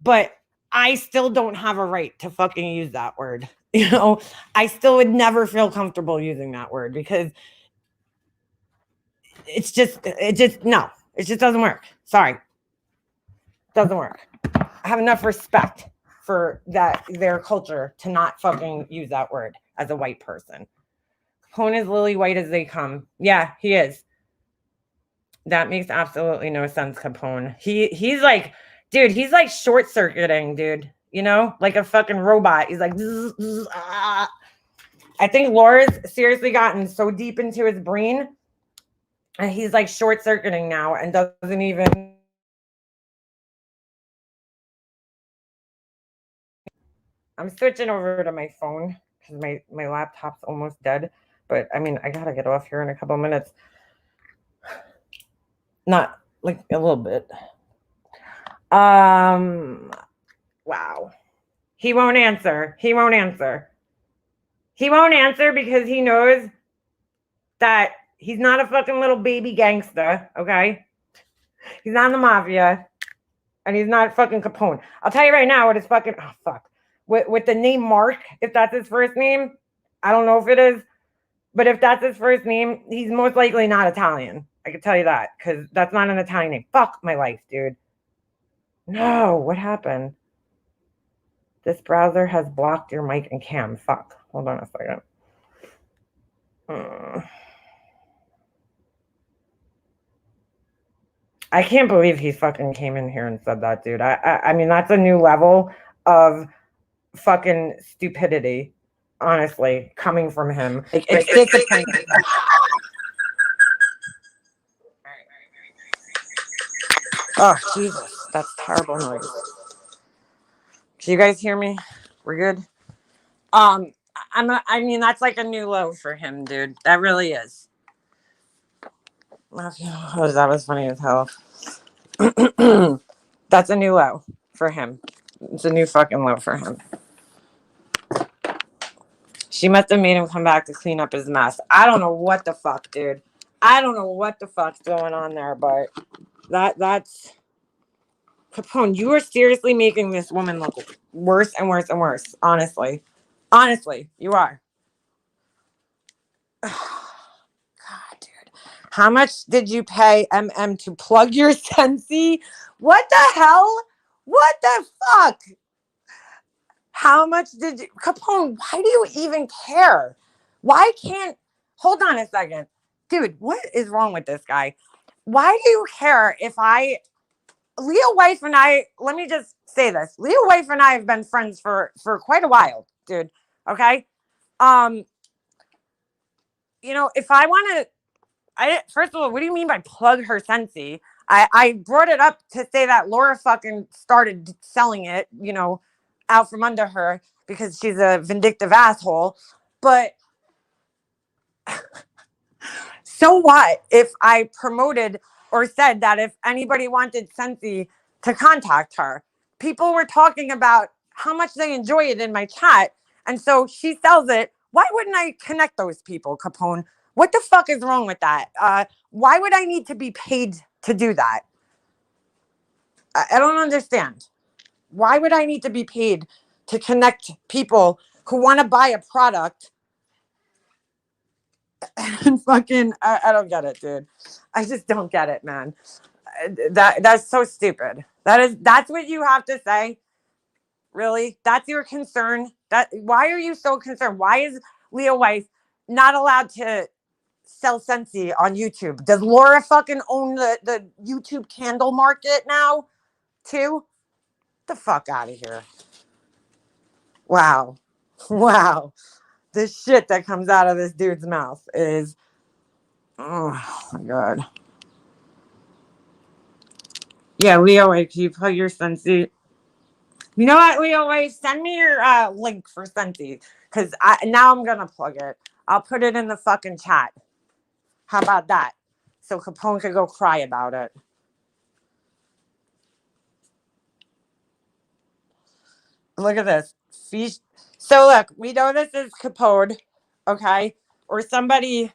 But I still don't have a right to fucking use that word. I still would never feel comfortable using that word because it just doesn't work. Sorry. Doesn't work. I have enough respect for their culture to not fucking use that word as a white person. Capone is lily white as they come. Yeah, he is. That makes absolutely no sense, Capone. He's like, dude, he's like short circuiting, dude. Like a fucking robot. He's like, zzz, zzz, ah. I think Laura's seriously gotten so deep into his brain and he's like short circuiting now and doesn't even. I'm switching over to my phone because my laptop's almost dead. But I mean, I gotta get off here in a couple of minutes. Not like a little bit. Wow. He won't answer. He won't answer because he knows that he's not a fucking little baby gangster, okay? He's not in the mafia. And he's not fucking Capone. I'll tell you right now what his fucking, oh fuck. With the name Mark, if that's his first name, I don't know if it is, but if that's his first name, he's most likely not Italian. I can tell you that, because that's not an Italian name. Fuck my life, dude. No, what happened? This browser has blocked your mic and cam. Fuck. Hold on a second. I can't believe he fucking came in here and said that, dude. I mean, that's a new level of fucking stupidity, honestly, coming from him. Like, it's disappointing. Oh, Jesus. That's terrible noise. Can you guys hear me? We're good? I mean, that's like a new low for him, dude. That really is. Oh, that was funny as hell. That's a new low for him. It's a new fucking low for him. She must have made him come back to clean up his mess. I don't know what the fuck, dude. I don't know what the fuck's going on there, but that's Capone. You are seriously making this woman look worse and worse and worse. Honestly, you are. God, dude. How much did you pay to plug your Sensi? What the hell? What the fuck? How much did you, Capone, why do you even care? Why can't, hold on a second. Dude, what is wrong with this guy? Why do you care if Leo Wife and I, let me just say this. Leo Wife and I have been friends for quite a while, dude. Okay? You know, if I want to, first of all, what do you mean by plug her Sensi? I brought it up to say that Laura fucking started selling it, you know, out from under her because she's a vindictive asshole. But so what if I promoted or said that if anybody wanted Sensi to contact her? People were talking about how much they enjoy it in my chat. And so she sells it. Why wouldn't I connect those people, Capone? What the fuck is wrong with that? Why would I need to be paid to do that? I don't understand. Why would I need to be paid to connect people who want to buy a product? And fucking, I don't get it, dude. I just don't get it, man. That's so stupid. That's what you have to say. Really? That's your concern? Why are you so concerned? Why is Leo Weiss not allowed to sell Sensi on YouTube? Does Laura fucking own the YouTube candle market now too? The fuck out of here. Wow. The shit that comes out of this dude's mouth is, oh my God. Yeah, Leo, can you plug your Sensi? You know what, Leo, send me your link for Sensi, because now I'm gonna plug it. I'll put it in the fucking chat. How about that? So Capone could go cry about it. Look at this. So look, we know this is Capone, okay? Or somebody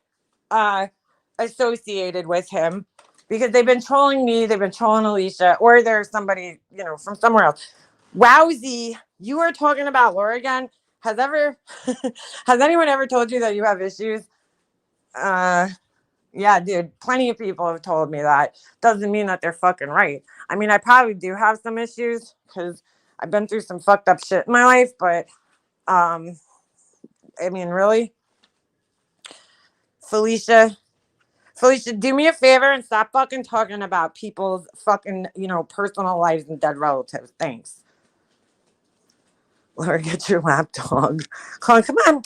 associated with him, because they've been trolling me, they've been trolling Alicia, or there's somebody, you know, from somewhere else. Wowzy, you are talking about Laura again. Has anyone ever told you that you have issues? Yeah, dude, plenty of people have told me that. Doesn't mean that they're fucking right. I mean, I probably do have some issues because I've been through some fucked up shit in my life, but I mean, really? Felicia, do me a favor and stop fucking talking about people's fucking, you know, personal lives and dead relatives. Thanks. Laura, get your lapdog. Come on.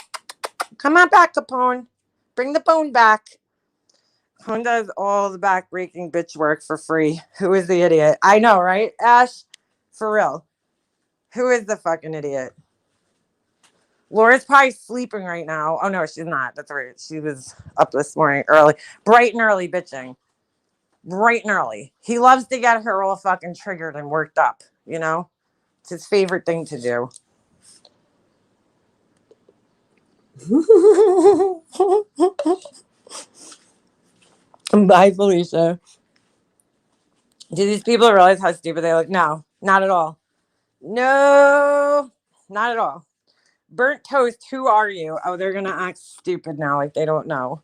Come on back, Capone. Bring the bone back. Capone does all the back-breaking bitch work for free. Who is the idiot? I know, right, Ash? For real. Who is the fucking idiot? Laura's probably sleeping right now. Oh, no, she's not. That's right. She was up this morning early. Bright and early bitching. Bright and early. He loves to get her all fucking triggered and worked up, you know? It's his favorite thing to do. Bye, Felicia. Do these people realize how stupid they look? No, not at all. No, not at all. Burnt toast, who are you? Oh, they're gonna act stupid now, like they don't know.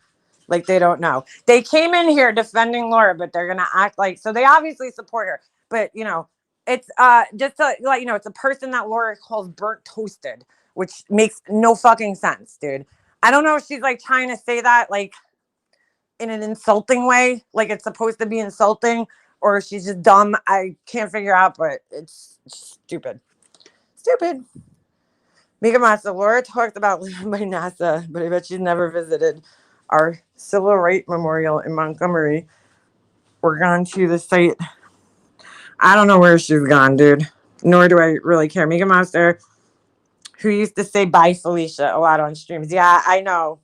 Like they don't know. They came in here defending Laura, but they're gonna act like, so they obviously support her. But you know, it's just to let you know, it's a person that Laura calls burnt toasted, which makes no fucking sense, dude. I don't know if she's like trying to say that like in an insulting way, like it's supposed to be insulting, or she's just dumb. I can't figure out, but it's stupid. Stupid. Mika Masa, Laura talked about living by NASA, but I bet she's never visited our Civil Rights Memorial in Montgomery. We're gone to the site. I don't know where she's gone, dude. Nor do I really care. Mika Monster, who used to say bye Felicia a lot on streams. Yeah, I know.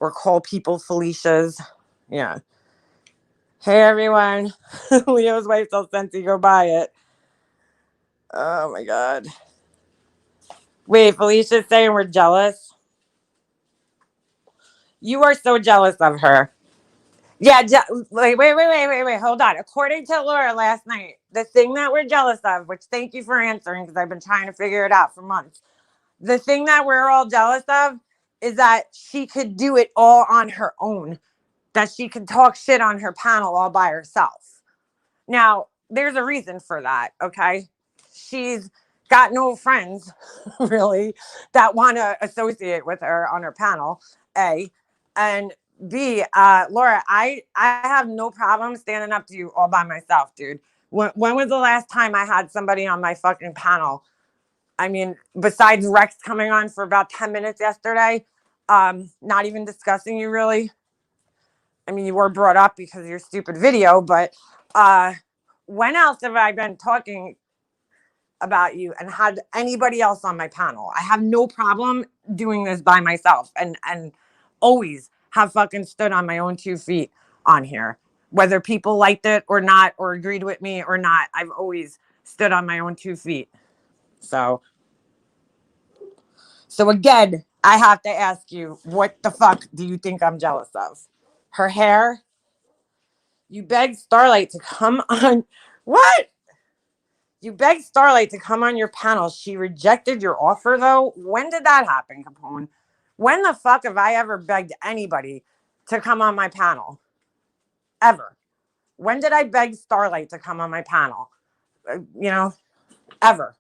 Or call people Felicias. Yeah. Hey everyone. Leo's wife tells Sensi go buy it. Oh my god. Wait, Felicia's saying we're jealous. You are so jealous of her. Yeah, wait. Hold on. According to Laura last night, the thing that we're jealous of, which thank you for answering because I've been trying to figure it out for months. The thing that we're all jealous of is that she could do it all on her own, that she could talk shit on her panel all by herself. Now, there's a reason for that, okay? She's got no friends, really, that want to associate with her on her panel, A. And B, Laura, I have no problem standing up to you all by myself, dude. When was the last time I had somebody on my fucking panel? I mean, besides Rex coming on for about 10 minutes yesterday, not even discussing you really. I mean, you were brought up because of your stupid video, but when else have I been talking about you and had anybody else on my panel? I have no problem doing this by myself and always have fucking stood on my own 2 feet on here. Whether people liked it or not, or agreed with me or not, I've always stood on my own 2 feet. So again, I have to ask you, what the fuck do you think I'm jealous of? Her hair? You begged Starlight to come on. What? You begged Starlight to come on your panel. She rejected your offer, though. When did that happen, Capone? When the fuck have I ever begged anybody to come on my panel? Ever. When did I beg Starlight to come on my panel? Ever.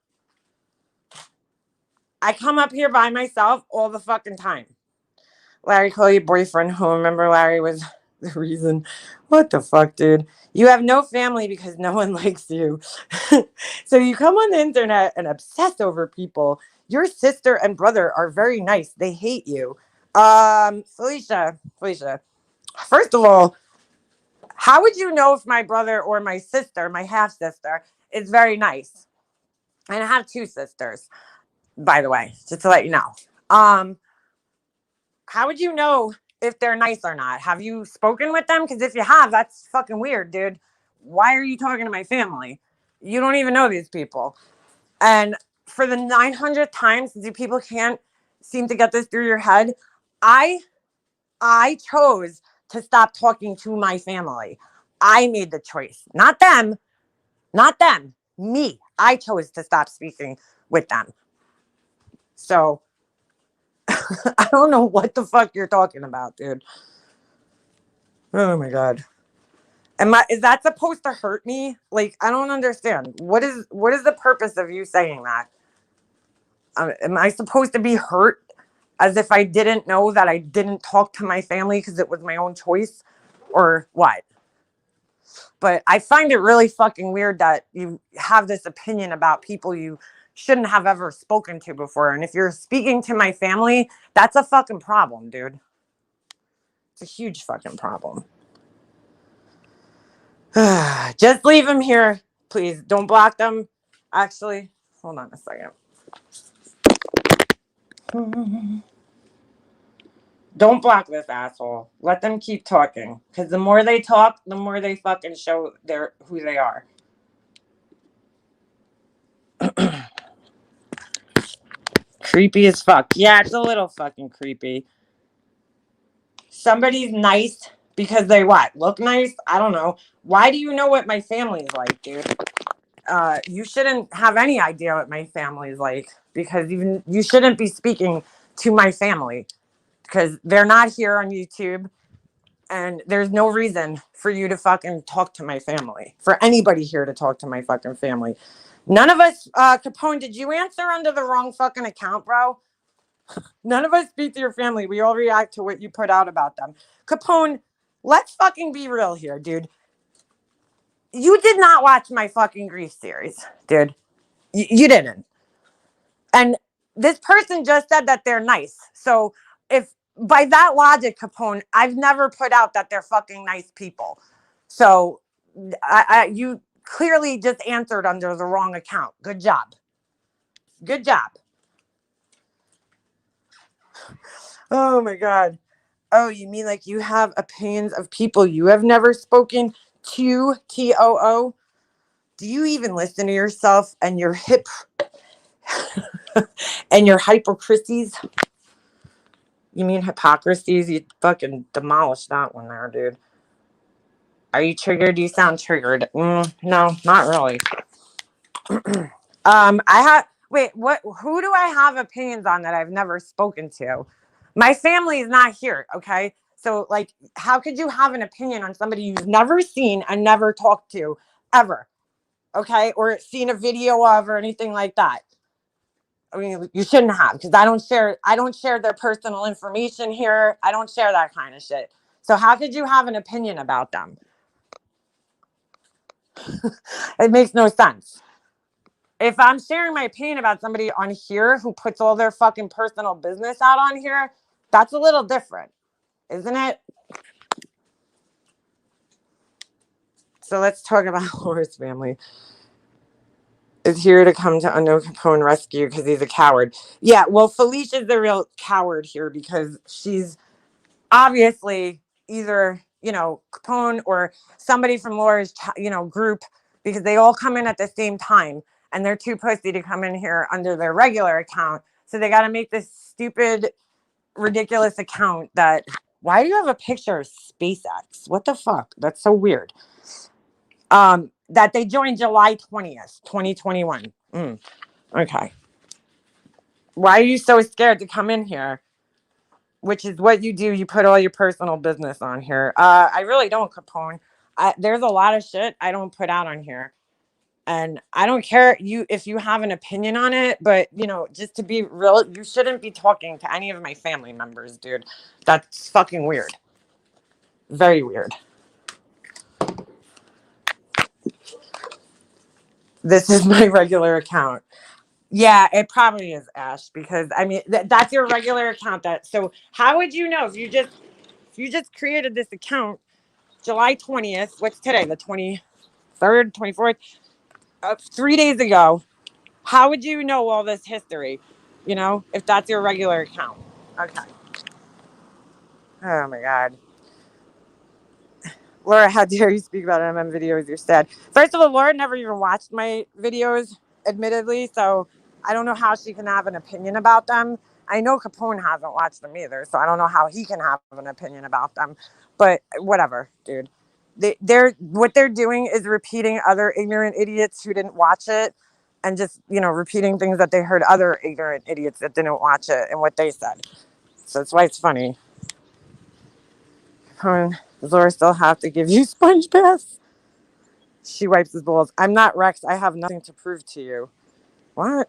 I come up here by myself all the fucking time. Larry, call your boyfriend home. Remember, Larry was the reason. What the fuck, dude? You have no family because no one likes you. So you come on the internet and obsess over people. Your sister and brother are very nice. They hate you. Felicia, first of all, how would you know if my brother or my sister, my half-sister, is very nice? And I have 2 sisters, by the way, just to let you know. How would you know if they're nice or not? Have you spoken with them? Because if you have, that's fucking weird, dude. Why are you talking to my family? You don't even know these people. And for the 900th time, since you people can't seem to get this through your head, I chose to stop talking to my family. I made the choice. Not them. Me. I chose to stop speaking with them. So I don't know what the fuck you're talking about, dude. Oh my god. Is that supposed to hurt me? Like, I don't understand. What is the purpose of you saying that? Am I supposed to be hurt as if I didn't know that I didn't talk to my family because it was my own choice, or what? But I find it really fucking weird that you have this opinion about people you shouldn't have ever spoken to before. And if you're speaking to my family, that's a fucking problem, dude. It's a huge fucking problem. Just leave them here, please. Don't block them. Actually, hold on a second. Don't block this asshole. Let them keep talking. Because the more they talk, the more they fucking show who they are. Creepy as fuck. Yeah, it's a little fucking creepy. Somebody's nice Because they what? Look nice? I don't know. Why do you know what my family's like, dude? You shouldn't have any idea what my family's like, because even you shouldn't be speaking to my family, because they're not here on YouTube, and there's no reason for you to fucking talk to my family, for anybody here to talk to my fucking family. None of us, Capone, did you answer under the wrong fucking account, bro? None of us speak to your family. We all react to what you put out about them. Capone, let's fucking be real here, dude. You did not watch my fucking grief series, dude. You didn't. And this person just said that they're nice. So if by that logic, Capone, I've never put out that they're fucking nice people. So you clearly just answered under the wrong account. Good job. Good job. Oh my God. Oh, you mean like you have opinions of people you have never spoken to, TOO? Do you even listen to yourself and your hip and your hypocrisies? You mean hypocrisies? You fucking demolished that one there, dude. Are you triggered? You sound triggered. No, not really. Who do I have opinions on that I've never spoken to? My family is not here, okay? So, like, how could you have an opinion on somebody you've never seen and never talked to ever, okay? Or seen a video of or anything like that? I mean, you shouldn't have, because I don't share their personal information here. I don't share that kind of shit. So how could you have an opinion about them? It makes no sense. If I'm sharing my opinion about somebody on here who puts all their fucking personal business out on here, that's a little different, isn't it? So let's talk about Laura's family. Is here to come to Unknown Capone rescue because he's a coward. Yeah, well, Felicia's the real coward here, because she's obviously either, Capone or somebody from Laura's, group, because they all come in at the same time and they're too pussy to come in here under their regular account. So they got to make this stupid, ridiculous account that, why do you have a picture of SpaceX? What the fuck? That's so weird. That they joined July 20th, 2021. Okay. Why are you so scared to come in here? Which is what you do. You put all your personal business on here. I really don't, Capone. There's a lot of shit I don't put out on here. And I don't care if you have an opinion on it, but, just to be real, you shouldn't be talking to any of my family members, dude. That's fucking weird. Very weird. This is my regular account. Yeah, it probably is, Ash, because I mean that's your regular account. So how would you know if you just created this account July 20th? What's today? The 23rd, 24th? 3 days ago. How would you know all this history? If that's your regular account. Okay. Oh my God. Laura, how dare you speak about MM videos? You're sad. First of all, Laura never even watched my videos, admittedly, so I don't know how she can have an opinion about them. I know Capone hasn't watched them either, so I don't know how he can have an opinion about them. But whatever, dude. What they're doing is repeating other ignorant idiots who didn't watch it, and just, repeating things that they heard other ignorant idiots that didn't watch it and what they said. So that's why it's funny. Does Laura still have to give you sponge baths? She wipes his balls. I'm not Rex. I have nothing to prove to you. What?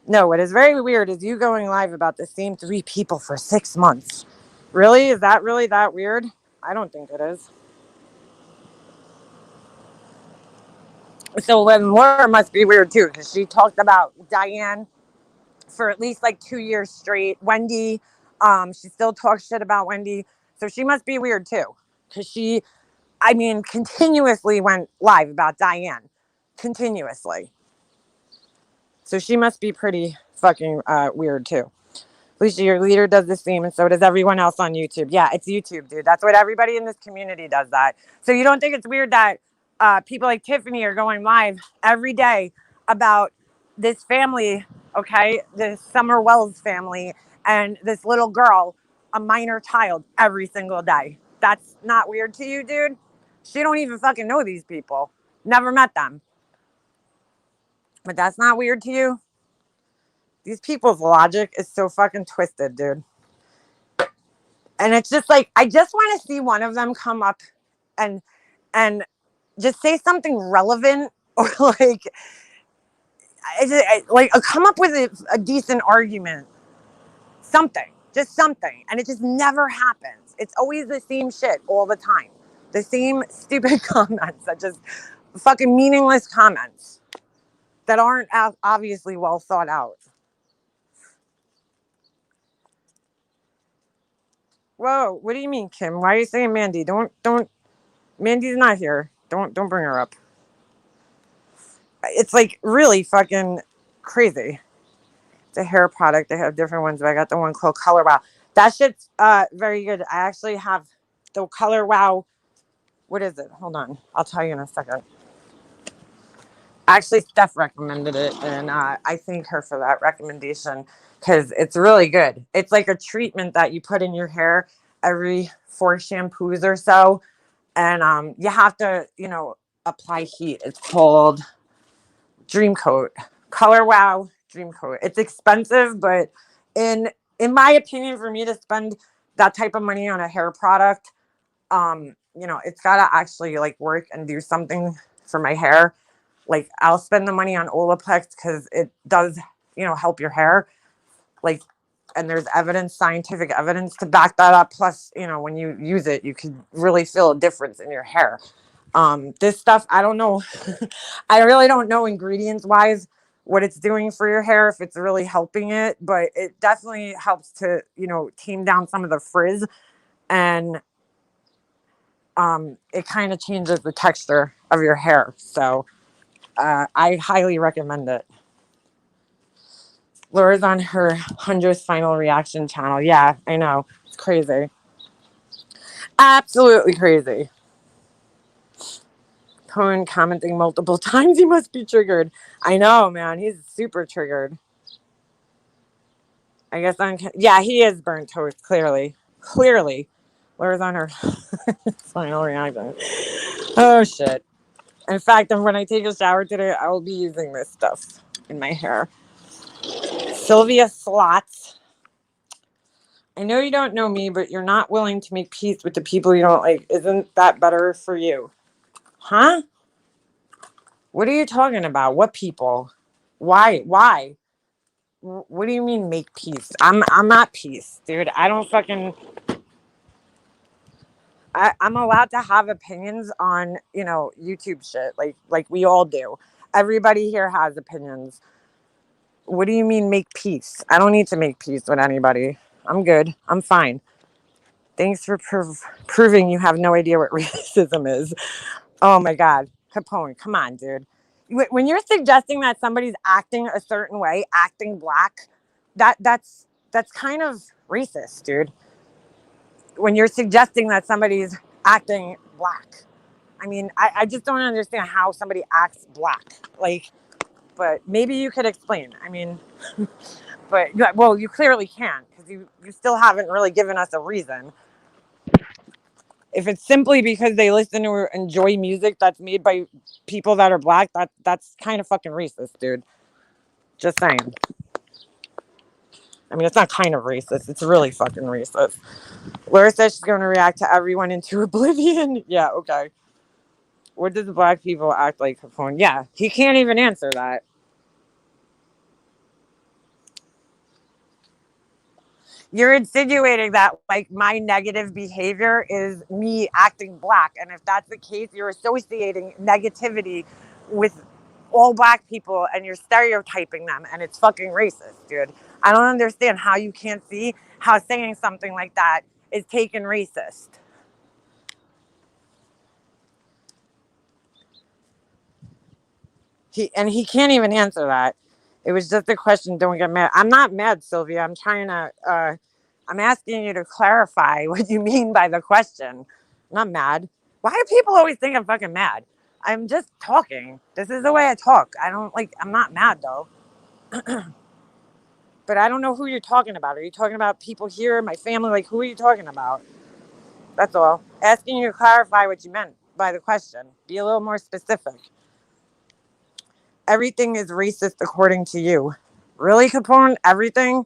No, what is very weird is you going live about the same 3 people for 6 months. Really? Is that really that weird? I don't think it is. So then Laura must be weird too, because she talked about Diane for at least like 2 years straight. Wendy, she still talks shit about Wendy. So she must be weird too, because she, continuously went live about Diane. Continuously. So she must be pretty fucking weird too. Lisa, your leader does the same, and so does everyone else on YouTube. Yeah, it's YouTube, dude. That's what everybody in this community does that. So you don't think it's weird that people like Tiffany are going live every day about this family, okay? This Summer Wells family and this little girl, a minor child, every single day. That's not weird to you, dude? She don't even fucking know these people. Never met them. But that's not weird to you? These people's logic is so fucking twisted, dude. And it's just like, I just want to see one of them come up and just say something relevant, or come up with a decent argument. Something. Just something. And it just never happens. It's always the same shit all the time. The same stupid comments that just fucking meaningless comments that aren't obviously well thought out. Whoa, what do you mean, Kim? Why are you saying Mandy? Don't. Mandy's not here. Don't bring her up. It's like really fucking crazy. It's a hair product. They have different ones, but I got the one called Color Wow. That shit's very good. I actually have the Color Wow. What is it? Hold on. I'll tell you in a second. Actually, Steph recommended it, and I thank her for that recommendation because it's really good. It's like a treatment that you put in your hair every 4 shampoos or so, and you have to, apply heat. It's called Dream Coat. Color Wow Dream Coat. It's expensive, but in my opinion, for me to spend that type of money on a hair product, it's gotta actually like work and do something for my hair. Like, I'll spend the money on Olaplex because it does, help your hair. Like, and there's scientific evidence to back that up. Plus, when you use it, you can really feel a difference in your hair. This stuff, I don't know. I really don't know ingredients wise what it's doing for your hair, if it's really helping it, but it definitely helps to, tame down some of the frizz, and it kind of changes the texture of your hair. So I highly recommend it. Laura's on her 100th final reaction channel. Yeah, I know. It's crazy. Absolutely crazy. Cohen commenting multiple times. He must be triggered. I know, man. He's super triggered. I guess yeah, he is burnt toast, clearly. Laura's on her final reaction. Oh, shit. In fact, when I take a shower today, I will be using this stuff in my hair. Sylvia Slots. I know you don't know me, but you're not willing to make peace with the people you don't like. Isn't that better for you? Huh? What are you talking about? What people? Why? What do you mean make peace? I'm not peace, dude. I don't fucking... I'm allowed to have opinions on, YouTube shit, like we all do. Everybody here has opinions. What do you mean make peace? I don't need to make peace with anybody. I'm good. I'm fine. Thanks for proving you have no idea what racism is. Oh my God. Capone, come on, dude. When you're suggesting that somebody's acting a certain way, acting black, that's kind of racist, dude. When you're suggesting that somebody's acting black. I mean, I just don't understand how somebody acts black. But maybe you could explain. I mean, well, you clearly can't, because you still haven't really given us a reason. If it's simply because they listen or enjoy music that's made by people that are black, that's kind of fucking racist, dude. Just saying. I mean, it's not kind of racist. It's really fucking racist. Laura says she's going to react to everyone into oblivion. Yeah, okay. What does black people act like, Capone? Yeah, he can't even answer that. You're insinuating that, my negative behavior is me acting black. And if that's the case, you're associating negativity with all black people and you're stereotyping them. And it's fucking racist, dude. I don't understand how you can't see how saying something like that is taken racist. He can't even answer that. It was just a question. Don't get mad. I'm not mad, Sylvia. I'm trying to, I'm asking you to clarify what you mean by the question. I'm not mad. Why do people always think I'm fucking mad? I'm just talking. This is the way I talk. I'm not mad though. But I don't know who you're talking about. Are you talking about people here, my family? Who are you talking about? That's all. Asking you to clarify what you meant by the question. Be a little more specific. Everything is racist according to you. Really, Capone? Everything?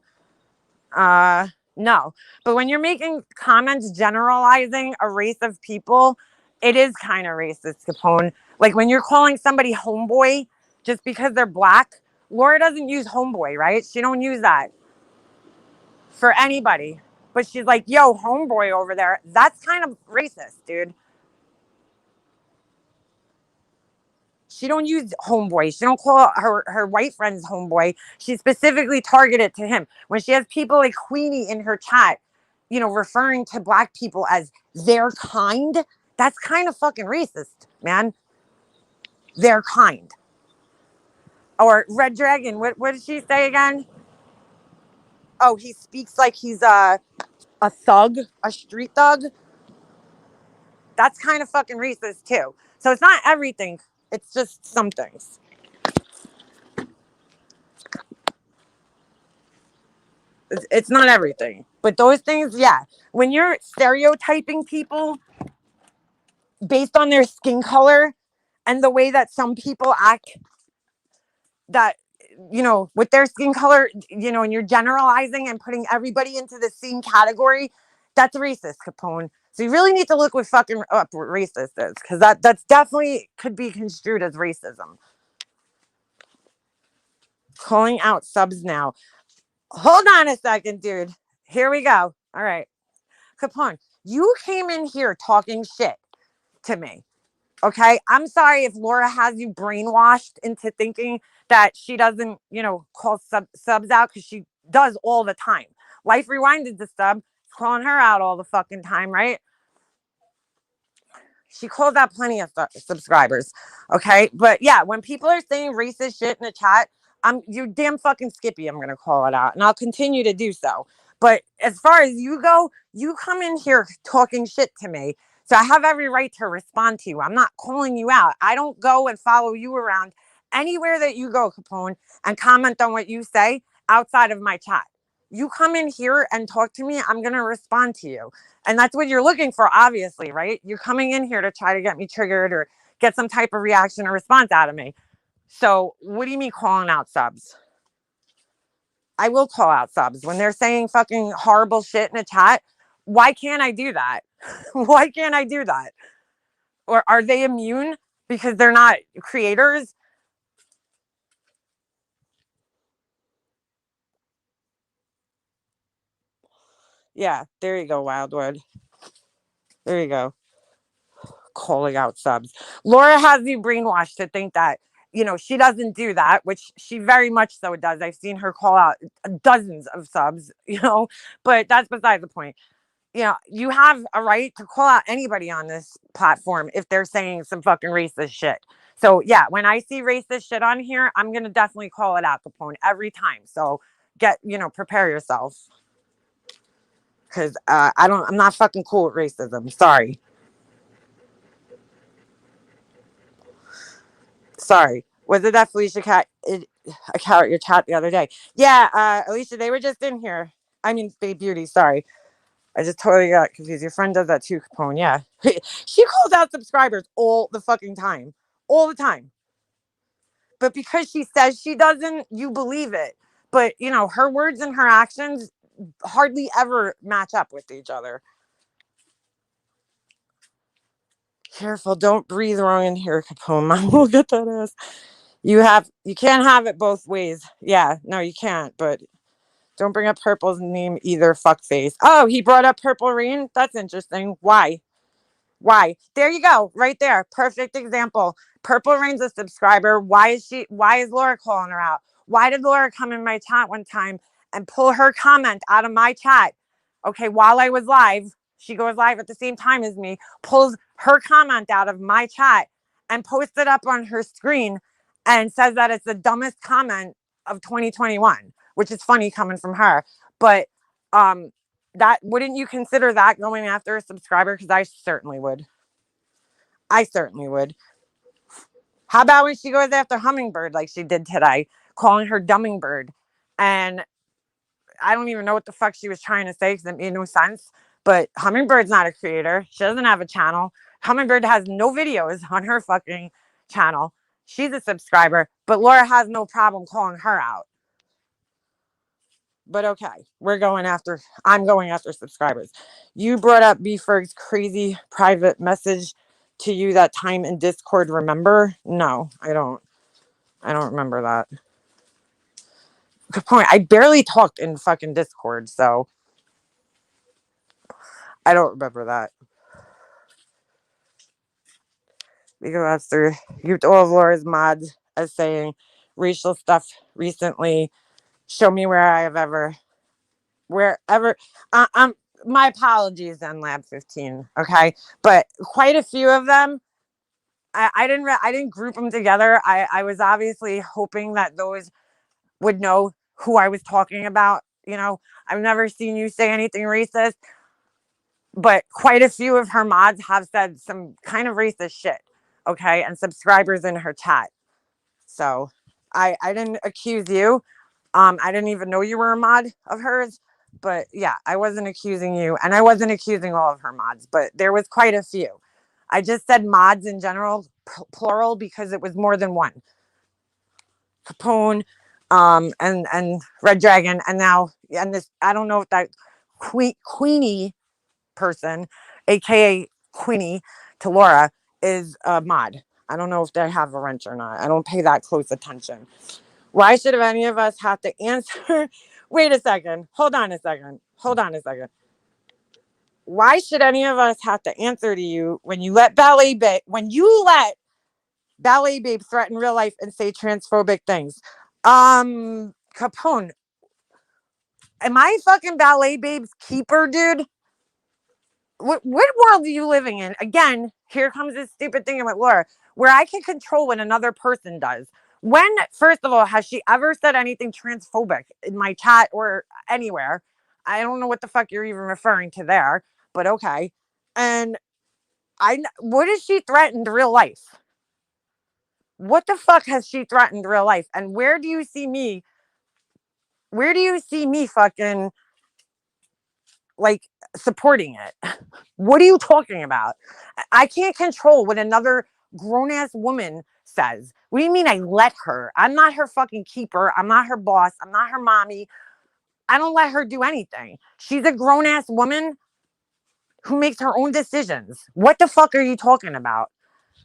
No. But when you're making comments generalizing a race of people, it is kind of racist, Capone. Like when you're calling somebody homeboy just because they're black, Laura doesn't use homeboy, right? She don't use that for anybody. But she's like, yo, homeboy over there. That's kind of racist, dude. She don't use homeboy. She don't call her white friends homeboy. She specifically targeted to him. When she has people like Queenie in her chat, you know, referring to black people as their kind, that's kind of fucking racist, man. Their kind. Or Red Dragon, what did she say again? Oh, he speaks like he's a thug, a street thug. That's kind of fucking racist too. So it's not everything. It's just some things. It's not everything, but those things, yeah. When you're stereotyping people based on their skin color and the way that some people act, that, you know, with their skin color, you know, and you're generalizing and putting everybody into the same category, that's racist, Capone. So you really need to look what fucking up what racist is, because that's definitely could be construed as racism. Calling out subs now. Hold on a second, dude. Here we go. All right. Capone, you came in here talking shit to me. Okay. I'm sorry if Laura has you brainwashed into thinking that she doesn't, you know, call subs out, because she does all the time. Life Rewinded the sub, calling her out all the fucking time, right? She calls out plenty of subscribers. Okay. But yeah, when people are saying racist shit in the chat, you damn fucking Skippy. I'm going to call it out, and I'll continue to do so. But as far as you go, you come in here talking shit to me. So I have every right to respond to you. I'm not calling you out. I don't go and follow you around anywhere that you go, Capone, and comment on what you say outside of my chat. You come in here and talk to me, I'm going to respond to you. And that's what you're looking for, obviously, right? You're coming in here to try to get me triggered or get some type of reaction or response out of me. So what do you mean calling out subs? I will call out subs when they're saying fucking horrible shit in a chat. Why can't I do that? Why can't I do that? Or are they immune because they're not creators? Yeah, there you go, Wildwood. There you go. Calling out subs. Laura has you brainwashed to think that, you know, she doesn't do that, which she very much so does. I've seen her call out dozens of subs, you know, but that's beside the point. You know, you have a right to call out anybody on this platform if they're saying some fucking racist shit. So yeah, when I see racist shit on here, I'm going to definitely call it out, Capone, every time. So prepare yourself. Cause I'm not fucking cool with racism. Sorry. Was it that Felicia cat? A cat at your chat the other day? Yeah, Alicia, they were just in here. I mean, Babe Beauty. Sorry, I just totally got confused. Your friend does that too, Capone. Yeah, she calls out subscribers all the fucking time, all the time. But because she says she doesn't, you believe it. But you know, her words and her actions hardly ever match up with each other. Careful, don't breathe wrong in here, Capone. Mom will get that ass. You can't have it both ways. Yeah, no, you can't. But don't bring up Purple's name either, fuckface. Oh, he brought up Purple Rain? That's interesting. Why? There you go. Right there. Perfect example. Purple Rain's a subscriber. Why is Laura calling her out? Why did Laura come in my chat one time and pull her comment out of my chat? Okay, while I was live, she goes live at the same time as me, pulls her comment out of my chat and posts it up on her screen and says that it's the dumbest comment of 2021, which is funny coming from her. But that wouldn't you consider that going after a subscriber? Because I certainly would. How about when she goes after Hummingbird like she did today, calling her Dummingbird? And I don't even know what the fuck she was trying to say because it made no sense. But Hummingbird's not a creator. She doesn't have a channel. Hummingbird has no videos on her fucking channel. She's a subscriber, but Laura has no problem calling her out. But okay, I'm going after subscribers. You brought up B Ferg's crazy private message to you that time in Discord, remember? No, I don't remember that. Good point. I barely talked in fucking Discord, so I don't remember that. We go after you all of Laura's mods as saying racial stuff recently. Show me wherever. My apologies on Lab 15, okay? But quite a few of them, I didn't group them together. I was obviously hoping that those would know who I was talking about. You know, I've never seen you say anything racist, but quite a few of her mods have said some kind of racist shit, okay? And subscribers in her chat. So I didn't accuse you. I didn't even know you were a mod of hers. But yeah, I wasn't accusing you, and I wasn't accusing all of her mods, but there was quite a few. I just said mods in general, plural, because it was more than one. Capone, and Red Dragon, and now, and this, I don't know if that Queenie person, aka Queenie to Laura, is a mod. I don't know if they have a wrench or not. I don't pay that close attention. Why should any of us have to answer? Wait a second. Hold on a second. Why should any of us have to answer to you when you let Ballet Babe threaten real life and say transphobic things? Capone, am I fucking Ballet Babe's keeper, dude? What world are you living in? Again, here comes this stupid thing with Laura, where I can control what another person does. When, first of all, has she ever said anything transphobic in my chat or anywhere? I don't know what the fuck you're even referring to there, but okay. And what has she threatened real life? What the fuck has she threatened real life? And where do you see me fucking like supporting it? What are you talking about? I can't control what another grown-ass woman says. What do you mean I let her? I'm not her fucking keeper. I'm not her boss. I'm not her mommy. I don't let her do anything. She's a grown-ass woman who makes her own decisions. What the fuck are you talking about?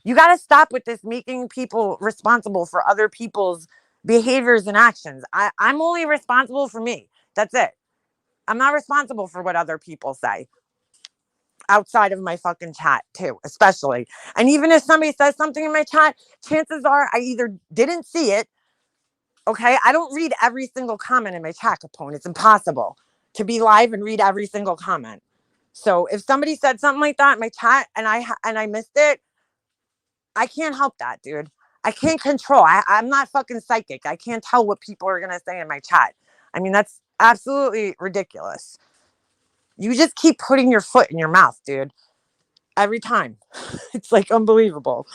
You got to stop with this making people responsible for other people's behaviors and actions. I'm only responsible for me. That's it. I'm not responsible for what other people say. Outside of my fucking chat too, especially. And even if somebody says something in my chat, chances are I either didn't see it. Okay, I don't read every single comment in my chat, Capone. It's impossible to be live and read every single comment. So if somebody said something like that in my chat and I missed it, I can't help that, dude. I can't control. I'm not fucking psychic. I can't tell what people are gonna say in my chat. I mean, that's absolutely ridiculous. You just keep putting your foot in your mouth, dude. Every time. It's like unbelievable.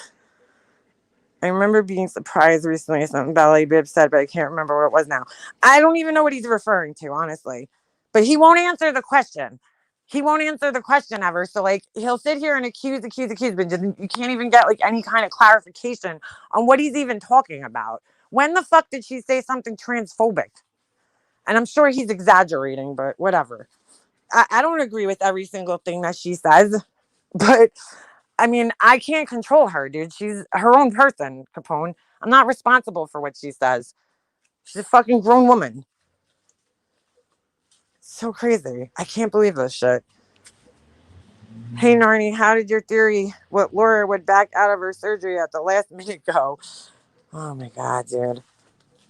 I remember being surprised recently something Ballet Bib said, but I can't remember what it was now. I don't even know what he's referring to, honestly. But he won't answer the question. He won't answer the question ever. So like he'll sit here and accuse, but just, you can't even get like any kind of clarification on what he's even talking about. When the fuck did she say something transphobic? And I'm sure he's exaggerating, but whatever. I don't agree with every single thing that she says, but I mean, I can't control her, dude. She's her own person, Capone. I'm not responsible for what she says. She's a fucking grown woman. So crazy. I can't believe this shit. Hey, Narnie, how did your theory what Laura would back out of her surgery at the last minute go? Oh my God, dude.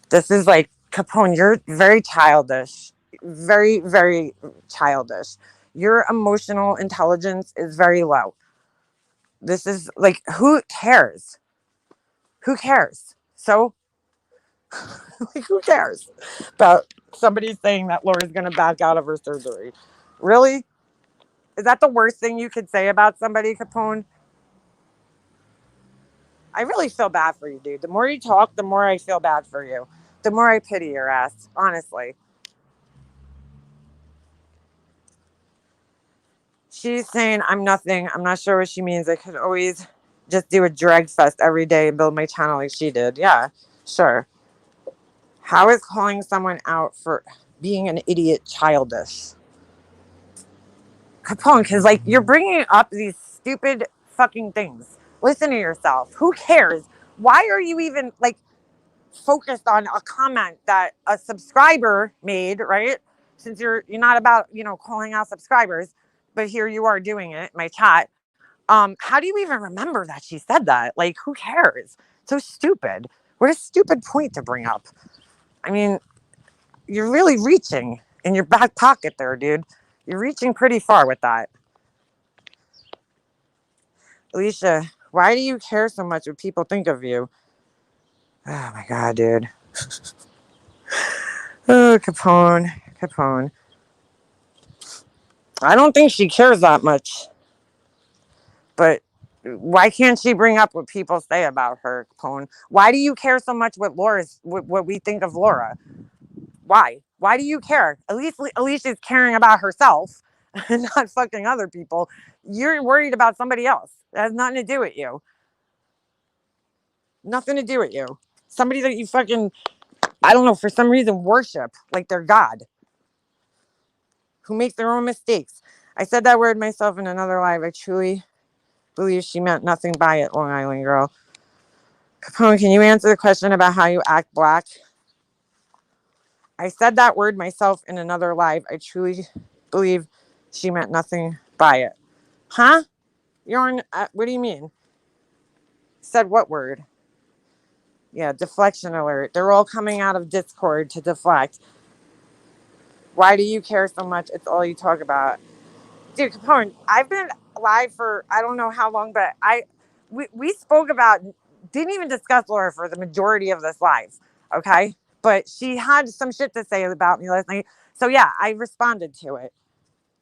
This is like, Capone, you're very childish. Very, very childish. Your emotional intelligence is very low. This is like, who cares? Who cares? So, like, who cares about somebody saying that Laura's going to back out of her surgery? Really? Is that the worst thing you could say about somebody, Capone? I really feel bad for you, dude. The more you talk, the more I feel bad for you. The more I pity your ass, honestly. She's saying, I'm nothing. I'm not sure what she means. I could always just do a drag fest every day and build my channel like she did. Yeah, sure. How is calling someone out for being an idiot childish? Capone, because like you're bringing up these stupid fucking things. Listen to yourself. Who cares? Why are you even like focused on a comment that a subscriber made, right? Since you're not about, calling out subscribers, but here you are doing it, my chat. How do you even remember that she said that? Like, who cares? So stupid. What a stupid point to bring up. I mean, you're really reaching in your back pocket there, dude. You're reaching pretty far with that. Alicia, why do you care so much what people think of you? Oh my God, dude. Oh, Capone. I don't think she cares that much. But why can't she bring up what people say about her, Capone? Why do you care so much what we think of Laura? Why? Why do you care? At least Alicia's caring about herself and not fucking other people. You're worried about somebody else. That has nothing to do with you. Nothing to do with you. Somebody that you fucking, I don't know, for some reason worship like they're God. Who make their own mistakes. I said that word myself in another live. I truly believe she meant nothing by it, Long Island girl. Capone, can you answer the question about how you act black? I said that word myself in another live. I truly believe she meant nothing by it. Huh? What do you mean? Said what word? Yeah, deflection alert. They're all coming out of Discord to deflect. Why do you care so much? It's all you talk about. Dude, Capone, I've been live for I don't know how long, but we spoke about, didn't even discuss Laura for the majority of this live, okay? But she had some shit to say about me last night. So yeah, I responded to it.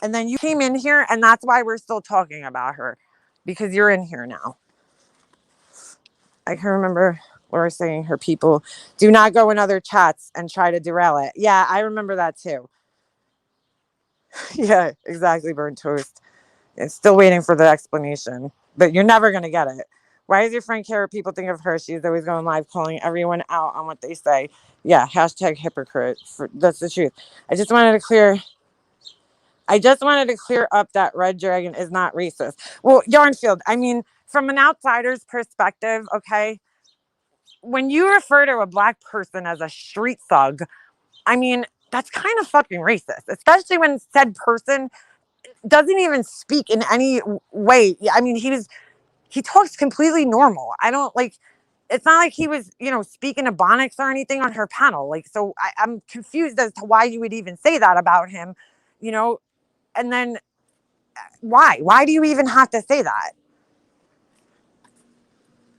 And then you came in here, and that's why we're still talking about her, because you're in here now. I can remember Laura saying her people do not go in other chats and try to derail it. Yeah, I remember that too. Yeah, exactly, burnt toast. It's still waiting for the explanation, but you're never going to get it. Why does your friend care what people think of her? She's always going live calling everyone out on what they say. Yeah, hashtag hypocrite. That's the truth. I just wanted to clear up that Red Dragon is not racist. Well, Yarnfield, I mean, from an outsider's perspective, okay, when you refer to a black person as a street thug, I mean, that's kind of fucking racist, especially when said person doesn't even speak in any way. I mean, he talks completely normal. I don't like, it's not like he was, speaking Ebonics or anything on her panel. Like, so I'm confused as to why you would even say that about him, and then why do you even have to say that?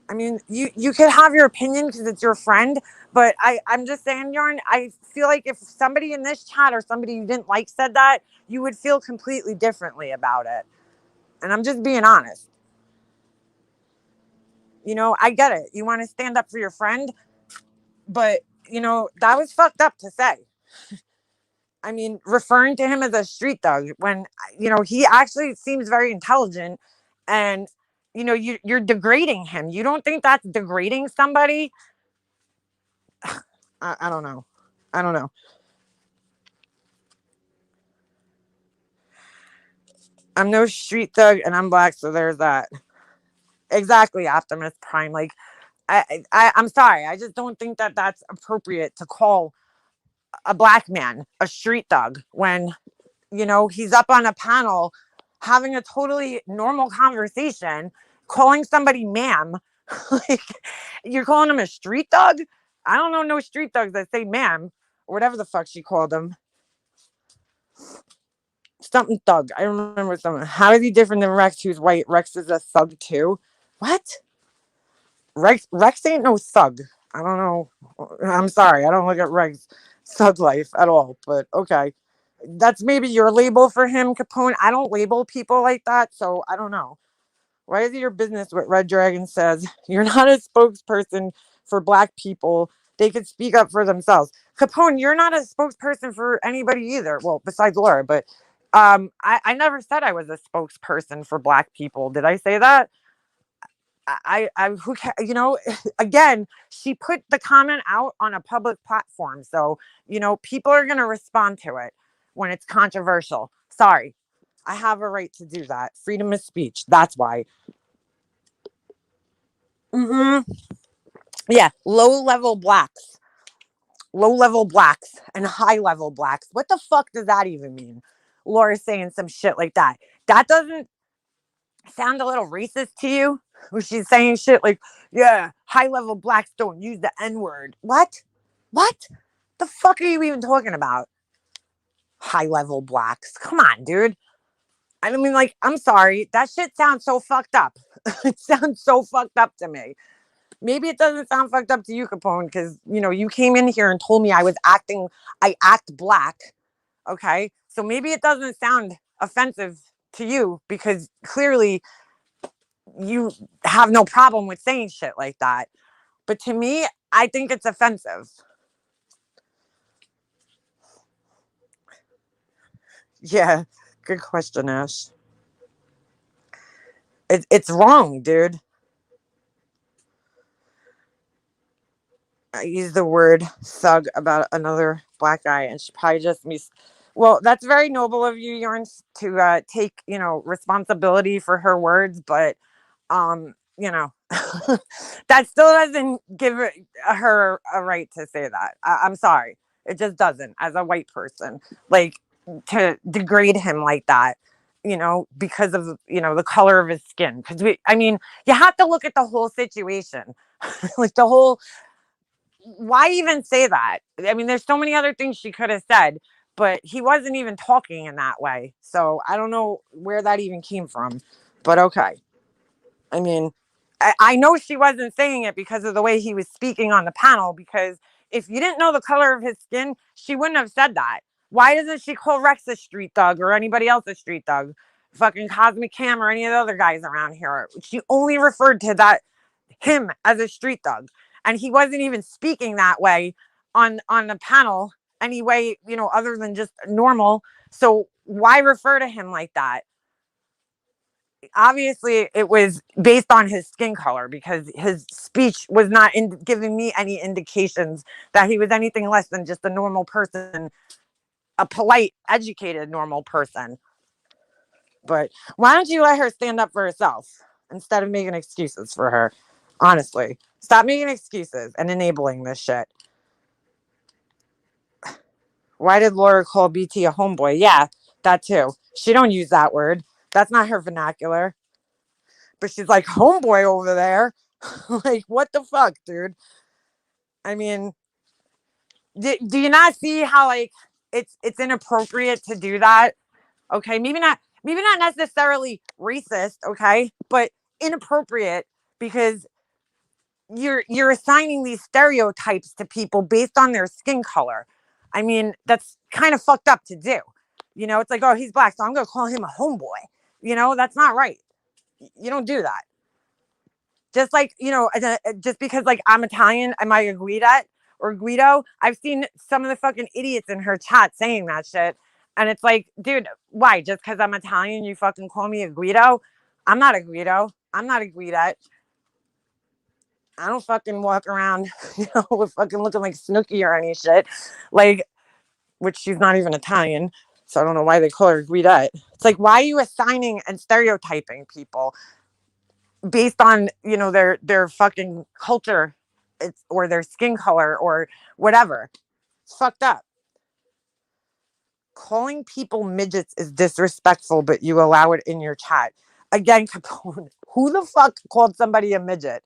I mean, you could have your opinion because it's your friend, but I'm just saying, Yarn, I feel like if somebody in this chat or somebody you didn't like said that, you would feel completely differently about it. And I'm just being honest. I get it. You want to stand up for your friend, but, that was fucked up to say. I mean, referring to him as a street thug when, he actually seems very intelligent and, you're degrading him. You don't think that's degrading somebody? I don't know. I don't know. I'm no street thug and I'm black, so there's that. Exactly, Optimus Prime. Like, I'm sorry. I just don't think that that's appropriate to call a black man a street thug when, he's up on a panel having a totally normal conversation, calling somebody ma'am. Like, you're calling him a street thug? I don't know no street thugs that say ma'am or whatever the fuck she called him. Something thug. I remember something. How is he different than Rex, who's white? Rex is a thug too. What? Rex ain't no thug. I don't know. I'm sorry. I don't look at Rex thug life at all. But okay. That's maybe your label for him, Capone. I don't label people like that, so I don't know. Why is it your business what Red Dragon says? You're not a spokesperson for black people. They could speak up for themselves. Capone, you're not a spokesperson for anybody either. Well, besides Laura, but I never said I was a spokesperson for Black people. Did I say that? Who you know, again, she put the comment out on a public platform. So, you know, people are going to respond to it when it's controversial. Sorry. I have a right to do that. Freedom of speech. That's why. Yeah. Low level blacks and high level blacks. What the fuck does that even mean? Laura's saying some shit like that. That doesn't sound a little racist to you? When she's saying shit like, yeah, high level blacks don't use the N word. What? What? The fuck are you even talking about? High level blacks. Come on, dude. I mean, like, I'm sorry. That shit sounds so fucked up. It sounds so fucked up to me. Maybe it doesn't sound fucked up to you, Capone, because, you know, you came in here and told me I act black. Okay. So maybe it doesn't sound offensive to you because clearly you have no problem with saying shit like that. But to me, I think it's offensive. Yeah. Good question, Ash. It's wrong, dude. I used the word thug about another Black guy, and she probably just well, that's very noble of you, Yarns, to take, you know, responsibility for her words, but you know, that still doesn't give her a right to say that. I'm sorry, it just doesn't. As a white person, like, to degrade him like that, you know, because of, you know, the color of his skin. Because I mean, you have to look at the whole situation, like the whole. Why even say that? I mean, there's so many other things she could have said, but he wasn't even talking in that way. So I don't know where that even came from, but okay. I mean, I know she wasn't saying it because of the way he was speaking on the panel, because if you didn't know the color of his skin, she wouldn't have said that. Why doesn't she call Rex a street thug or anybody else a street thug? Fucking Cosmic Cam or any of the other guys around here. She only referred to him as a street thug, and he wasn't even speaking that way on the panel anyway, you know, other than just normal. So why refer to him like that? Obviously it was based on his skin color, because his speech was not giving me any indications that he was anything less than just a normal person, a polite, educated, normal person. But why don't you let her stand up for herself instead of making excuses for her? Honestly, stop making excuses and enabling this shit. Why did Laura call BT a homeboy? Yeah, that too. She don't use that word. That's not her vernacular. But she's like, homeboy over there. Like, what the fuck, dude? I mean, do you not see how, like, it's inappropriate to do that? Okay, maybe not necessarily racist, okay, but inappropriate, because you're assigning these stereotypes to people based on their skin color. I mean, that's kind of fucked up to do. You know, it's like, oh, he's black, so I'm gonna call him a homeboy. You know, that's not right. You don't do that. Just like, you know, just because, like, I'm Italian, am I a Guida or Guido? I've seen some of the fucking idiots in her chat saying that shit. And it's like, dude, why? Just because I'm Italian, you fucking call me a Guido? I'm not a Guido. I'm not a Guida. I don't fucking walk around, you know, with fucking looking like Snooki or any shit. Like, which she's not even Italian. So I don't know why they call her Guida. It's like, why are you assigning and stereotyping people based on, you know, their fucking culture, or their skin color or whatever? It's fucked up. Calling people midgets is disrespectful, but you allow it in your chat. Again, Capone, who the fuck called somebody a midget?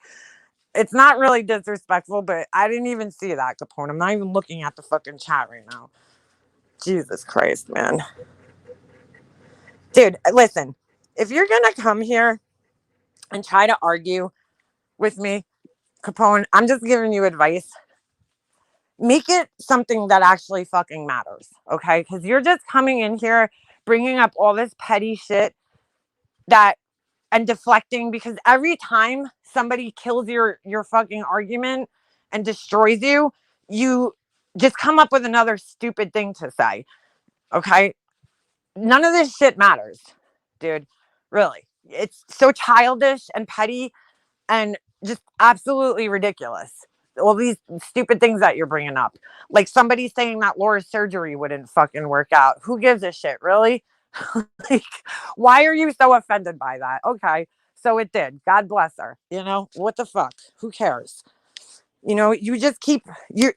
It's not really disrespectful, but I didn't even see that, Capone. I'm not even looking at the fucking chat right now. Jesus Christ, man. Dude, listen, if you're gonna come here and try to argue with me, Capone, I'm just giving you advice. Make it something that actually fucking matters, okay? Because you're just coming in here bringing up all this petty shit and deflecting, because every time somebody kills your fucking argument and destroys you, you just come up with another stupid thing to say, okay? none of this shit matters, dude. Really. It's so childish and petty and just absolutely ridiculous. All these stupid things that you're bringing up. Like somebody saying that Laura's surgery wouldn't fucking work out. Who gives a shit, really? Like, why are you so offended by that? Okay, so it did. God bless her. You know, what the fuck? Who cares? You know, you just keep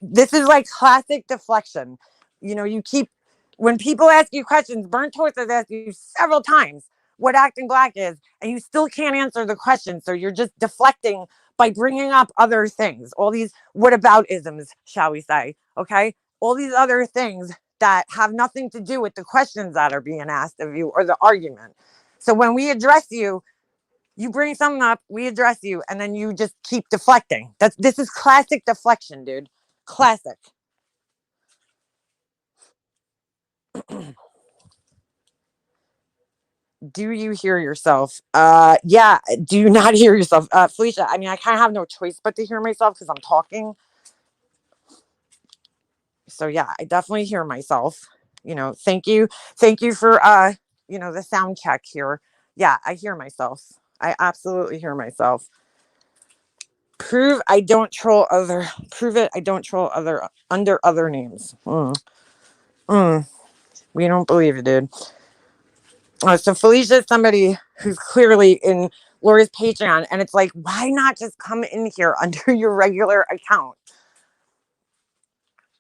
this is like classic deflection. You know, you keep when people ask you questions, Burnt Toast has asked you several times what acting black is, and you still can't answer the question. So you're just deflecting by bringing up other things, all these whataboutisms, shall we say? Okay, all these other things that have nothing to do with the questions that are being asked of you or the argument. So when we address you, you bring something up, we address you, and then you just keep deflecting. This is classic deflection, dude. Classic. Do you hear yourself? Yeah. Do you not hear yourself? Felicia, I mean, I kind of have no choice but to hear myself because I'm talking. So yeah, I definitely hear myself. You know, thank you. Thank you for you know, the sound check here. Yeah, I hear myself. I absolutely hear myself. Prove I don't troll other. Prove it I don't troll other under other names. We don't believe it, dude. So Felicia is somebody who's clearly in Laura's Patreon, and it's like, why not just come in here under your regular account?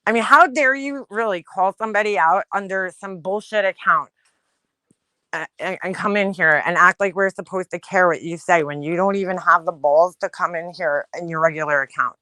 I mean, how dare you really call somebody out under some bullshit account and come in here and act like we're supposed to care what you say when you don't even have the balls to come in here in your regular account?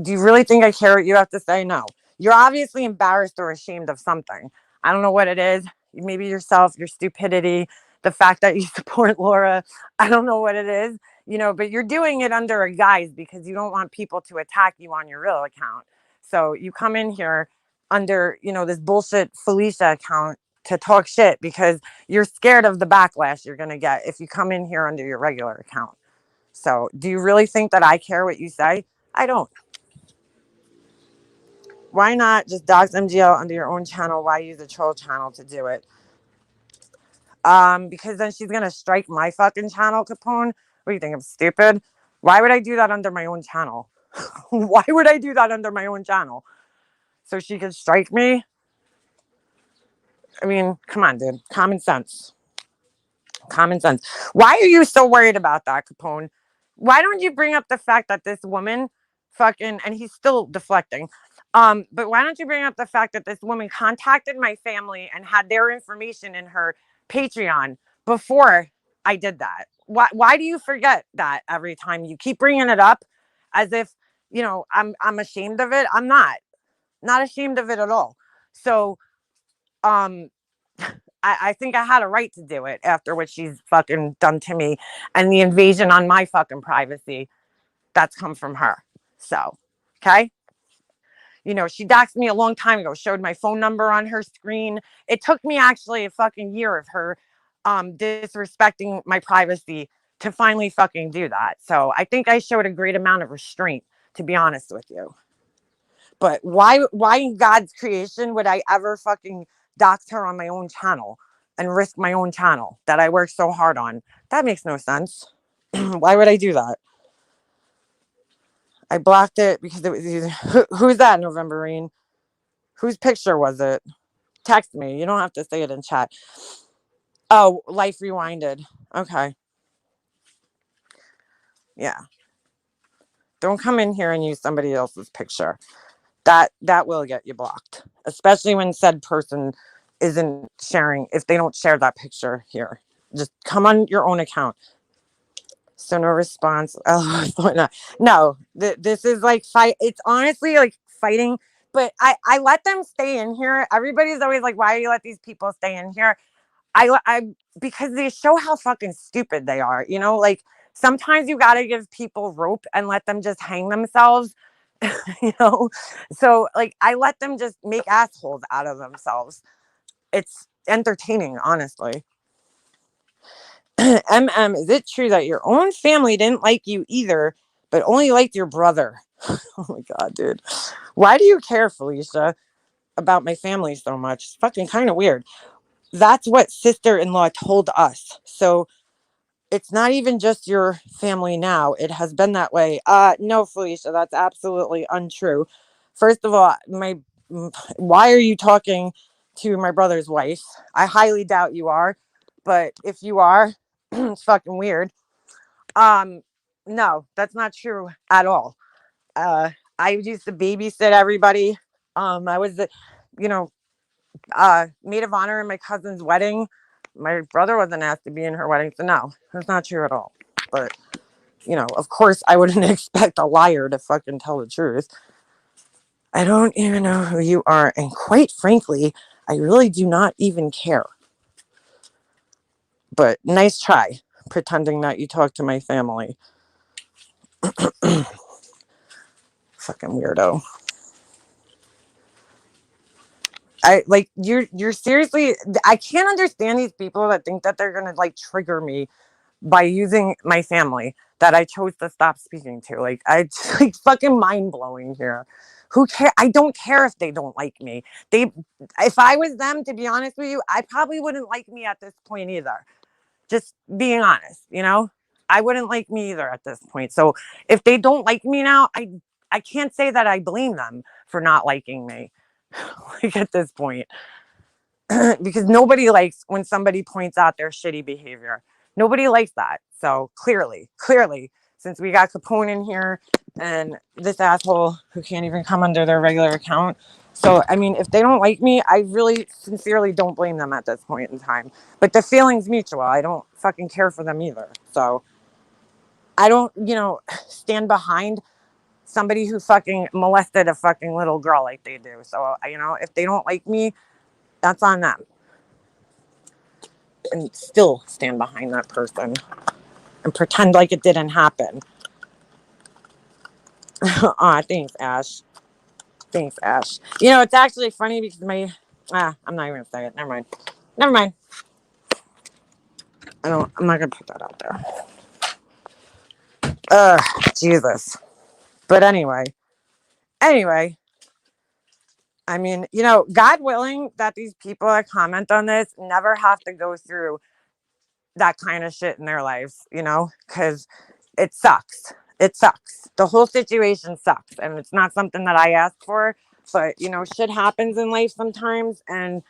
Do you really think I care what you have to say? No. You're obviously embarrassed or ashamed of something. I don't know what it is. Maybe yourself, your stupidity, the fact that you support Laura. I don't know what it is, you know, but you're doing it under a guise because you don't want people to attack you on your real account. So you come in here under, you know, this bullshit Felicia account to talk shit because you're scared of the backlash you're going to get if you come in here under your regular account. So do you really think that I care what you say? I don't. Why not just dox MGL under your own channel? Why use a troll channel to do it? Because then she's gonna strike my fucking channel, Capone. What do you think? I'm stupid? Why would I do that under my own channel? Why would I do that under my own channel? So she could strike me? I mean, come on, dude. Common sense. Common sense. Why are you so worried about that, Capone? Why don't you bring up the fact that this woman fucking, and he's still deflecting. But why don't you bring up the fact that this woman contacted my family and had their information in her Patreon before I did that? Why do you forget that every time you keep bringing it up as if, you know, I'm ashamed of it? I'm not ashamed of it at all. So, I think I had a right to do it after what she's fucking done to me and the invasion on my fucking privacy that's come from her. So, okay. You know, she doxed me a long time ago, showed my phone number on her screen. It took me actually a fucking year of her disrespecting my privacy to finally fucking do that. So I think I showed a great amount of restraint, to be honest with you. But why in God's creation would I ever fucking dox her on my own channel and risk my own channel that I worked so hard on? That makes no sense. Why would I do that? I blocked it because it was who's that, Novemberine? Whose picture was it? Text me. You don't have to say it in chat. Oh, Life Rewinded. Okay. Yeah. Don't come in here and use somebody else's picture. That will get you blocked, especially when said person isn't sharing. If they don't share that picture here, just come on your own account. So no response. Oh, no. This is like fight. It's honestly like fighting. But I let them stay in here. Everybody's always like, why do you let these people stay in here? I because they show how fucking stupid they are. You know, like sometimes you got to give people rope and let them just hang themselves. You know, so like I let them just make assholes out of themselves. It's entertaining, honestly. Is it true that your own family didn't like you either, but only liked your brother? Oh my God, dude. Why do you care, Felicia, about my family so much? It's fucking kind of weird. That's what sister-in-law told us. So it's not even just your family now. It has been that way. No, Felicia, that's absolutely untrue. First of all, why are you talking to my brother's wife? I highly doubt you are, but if you are, it's fucking weird. Um, no, that's not true at all. Uh, I used to babysit everybody. I was the, you know, maid of honor in my cousin's wedding. My brother wasn't asked to be in her wedding, so no, that's not true at all. But of course, I wouldn't expect a liar to fucking tell the truth. I don't even know who you are, and quite frankly, I really do not even care. But nice try, pretending that you talk to my family. Fucking weirdo. You're seriously. I can't understand these people that think that they're gonna like trigger me by using my family that I chose to stop speaking to. It's like fucking mind blowing here. Who care? I don't care if they don't like me. If I was them, to be honest with you, I probably wouldn't like me at this point either. Just being honest, I wouldn't like me either at this point. So if they don't like me now, I can't say that I blame them for not liking me. Like at this point. Because nobody likes when somebody points out their shitty behavior. Nobody likes that. So clearly, since we got Capone in here and this asshole who can't even come under their regular account. So, I mean, if they don't like me, I really sincerely don't blame them at this point in time. But the feeling's mutual. I don't fucking care for them either. So I don't, stand behind somebody who fucking molested a fucking little girl like they do. So, if they don't like me, that's on them. And still stand behind that person and pretend like it didn't happen. Thanks, Ash. Thanks, Ash. It's actually funny because I'm not even gonna say it. Never mind. I'm not gonna put that out there. Jesus. But anyway, I mean, God willing that these people that comment on this never have to go through that kind of shit in their lives, because it sucks. It sucks. The whole situation sucks. And it's not something that I asked for, but, shit happens in life sometimes and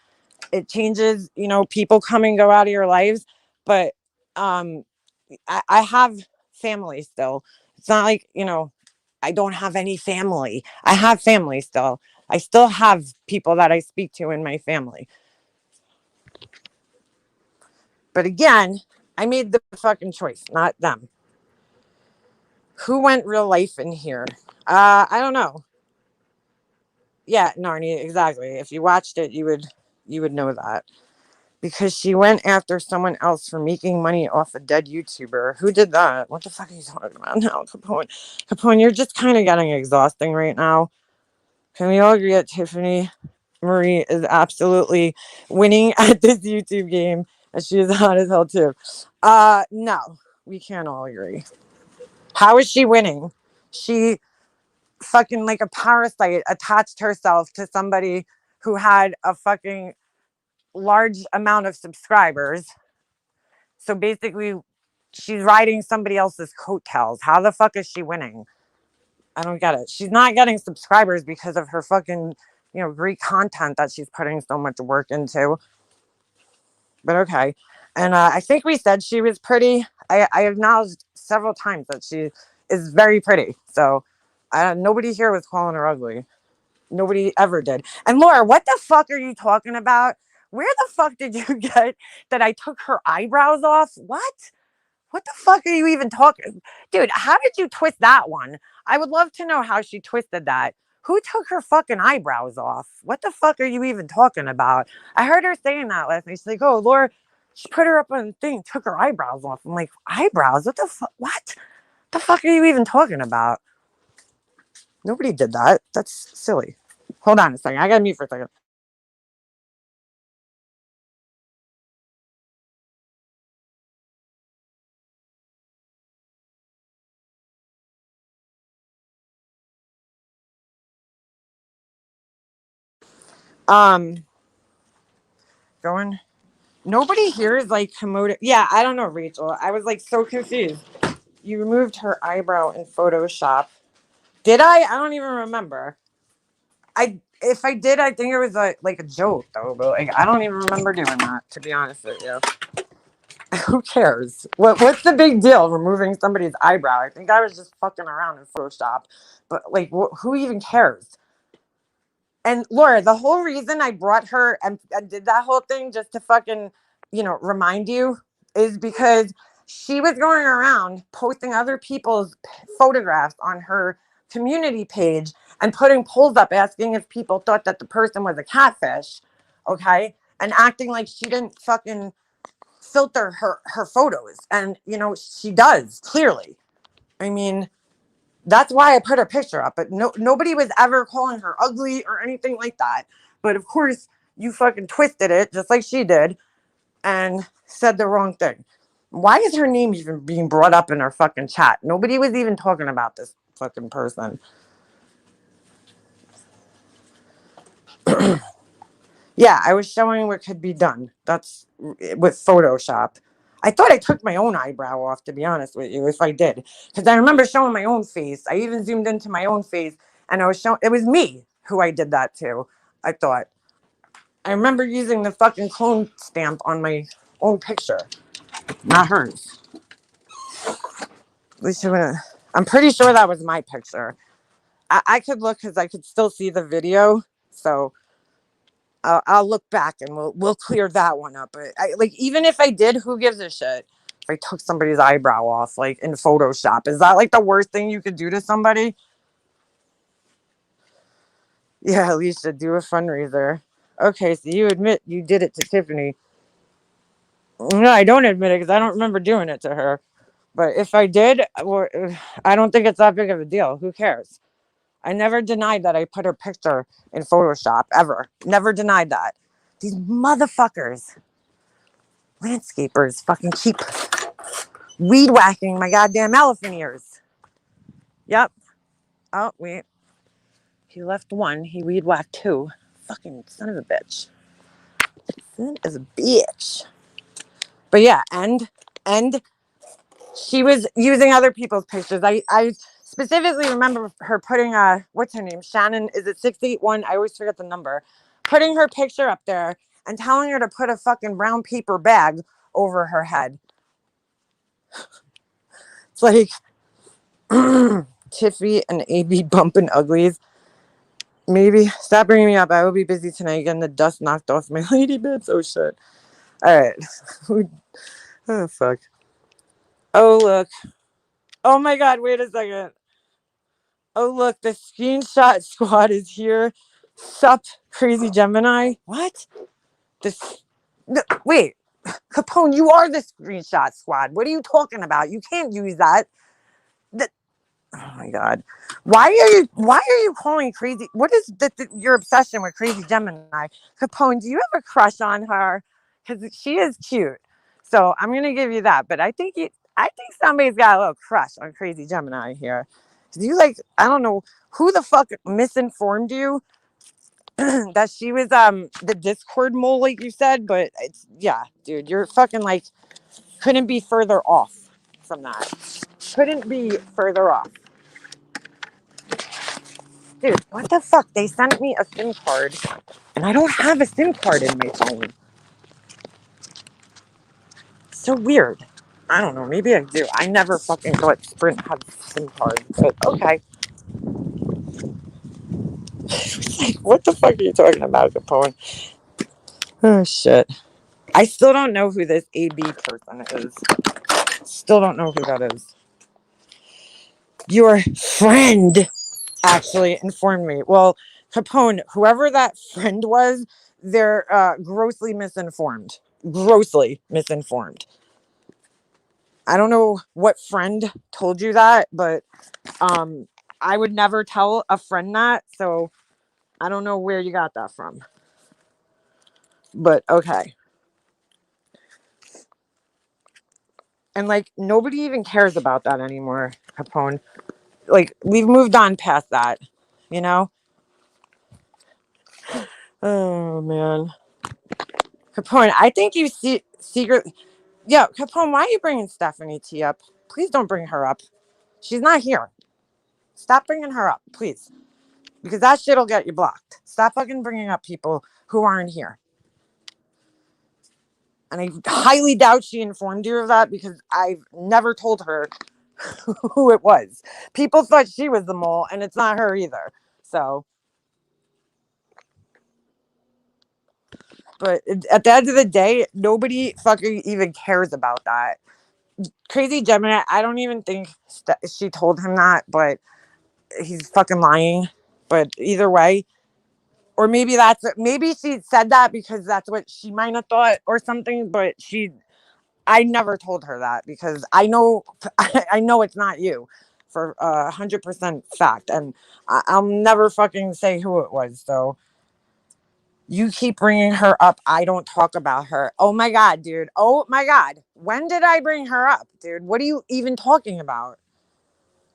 it changes, people come and go out of your lives. But I have family still. It's not like, I don't have any family. I have family still. I still have people that I speak to in my family. But again, I made the fucking choice, not them. Who went real life in here? I don't know. Yeah, Narnia, exactly. If you watched it, you would know that. Because she went after someone else for making money off a dead YouTuber. Who did that? What the fuck are you talking about now, Capone? Capone, you're just kind of getting exhausting right now. Can we all agree that Tiffany Marie is absolutely winning at this YouTube game? And she is hot as hell too. No, we can't all agree. How is she winning? She fucking like a parasite attached herself to somebody who had a fucking large amount of subscribers. So basically, she's riding somebody else's coattails. How the fuck is she winning? I don't get it. She's not getting subscribers because of her fucking, great content that she's putting so much work into. But okay. And I think we said she was pretty. I acknowledged several times that she is very pretty. So nobody here was calling her ugly. Nobody ever did. And Laura, what the fuck are you talking about? Where the fuck did you get that I took her eyebrows off? What? What the fuck are you even talking? Dude, how did you twist that one? I would love to know how she twisted that. Who took her fucking eyebrows off? What the fuck are you even talking about? I heard her saying that last night. She's like, oh, Laura, she put her up on the thing, took her eyebrows off. I'm like, eyebrows? What the fuck? What? The fuck are you even talking about? Nobody did that. That's silly. Hold on a second. I gotta mute for a second. Um, going. Nobody here is like commoded. Yeah, I don't know, Rachel. I was like so confused. You removed her eyebrow in Photoshop. Did I? I don't even remember. If I did, I think it was like a joke though. But like, I don't even remember doing that. To be honest with you, who cares? What's the big deal removing somebody's eyebrow? I think I was just fucking around in Photoshop. But like, who even cares? And Laura, the whole reason I brought her and did that whole thing just to fucking, remind you is because she was going around posting other people's photographs on her community page and putting polls up asking if people thought that the person was a catfish, okay? And acting like she didn't fucking filter her photos. And, she does, clearly. I mean, that's why I put her picture up, but nobody was ever calling her ugly or anything like that. But of course, you fucking twisted it just like she did and said the wrong thing. Why is her name even being brought up in our fucking chat? Nobody was even talking about this fucking person. Yeah, I was showing what could be done. That's with Photoshop. I thought I took my own eyebrow off, to be honest with you, if I did. Because I remember showing my own face. I even zoomed into my own face and I was showing, it was me who I did that to, I thought. I remember using the fucking clone stamp on my own picture, not hers. At least I'm pretty sure that was my picture. I could look because I could still see the video. So I'll look back and we'll clear that one up. But even if I did, who gives a shit? If I took somebody's eyebrow off, like in Photoshop, is that like the worst thing you could do to somebody? Yeah, Alicia, do a fundraiser. Okay, so you admit you did it to Tiffany. No, I don't admit it because I don't remember doing it to her. But if I did, well, I don't think it's that big of a deal. Who cares? I never denied that I put her picture in Photoshop, ever. Never denied that. These motherfuckers, landscapers, fucking keep weed whacking my goddamn elephant ears. Yep. Oh, wait. He left one. He weed whacked two. Fucking son of a bitch. Son of a bitch. But yeah, and she was using other people's pictures. I specifically remember her putting what's her name? Shannon, is it 681? I always forget the number. Putting her picture up there and telling her to put a fucking brown paper bag over her head. It's like Tiffy and AB bumping uglies. Maybe stop bringing me up. I will be busy tonight getting the dust knocked off my lady bits. Oh shit. All right. Oh fuck. Oh look. Oh my god. Wait a second. Oh look. The screenshot squad is here. Sup, crazy Gemini. What? This. No, wait. Capone, you are the screenshot squad. What are you talking about? You can't use that. Oh my god. Why are you calling crazy? What is your obsession with crazy Gemini? Capone, do you have a crush on her? Because she is cute. So I'm gonna give you that. But I think somebody's got a little crush on crazy Gemini here. You I don't know who the fuck misinformed you that she was the Discord mole like you said, but it's dude, you're fucking couldn't be further off from that. Couldn't be further off. Dude, what the fuck? They sent me a SIM card, and I don't have a SIM card in my phone. So weird. I don't know. Maybe I do. I never fucking thought Sprint had SIM cards, but okay. What the fuck are you talking about, Capone? Oh, shit. I still don't know who this AB person is. Still don't know who that is. Your friend actually informed me. Well, Capone, whoever that friend was, they're grossly misinformed. Grossly misinformed. I don't know what friend told you that, but I would never tell a friend that, so I don't know where you got that from. But okay. And nobody even cares about that anymore, Capone. We've moved on past that, Oh man. Capone, I think you see secretly. Yo, Capone, why are you bringing Stephanie T up? Please don't bring her up. She's not here. Stop bringing her up, please. Because that shit'll get you blocked. Stop fucking bringing up people who aren't here. And I highly doubt she informed you of that because I've never told her who it was. People thought she was the mole, and it's not her either. So, but at the end of the day, nobody fucking even cares about that. Crazy Gemini, I don't even think she told him that, but he's fucking lying. But either way, or maybe maybe she said that because that's what she might have thought or something, but I never told her that because I know I know it's not you for 100% fact, and I'll never fucking say who it was. So you keep bringing her up. I don't talk about her. Oh my god, dude. Oh my god. When did I bring her up, dude? What are you even talking about?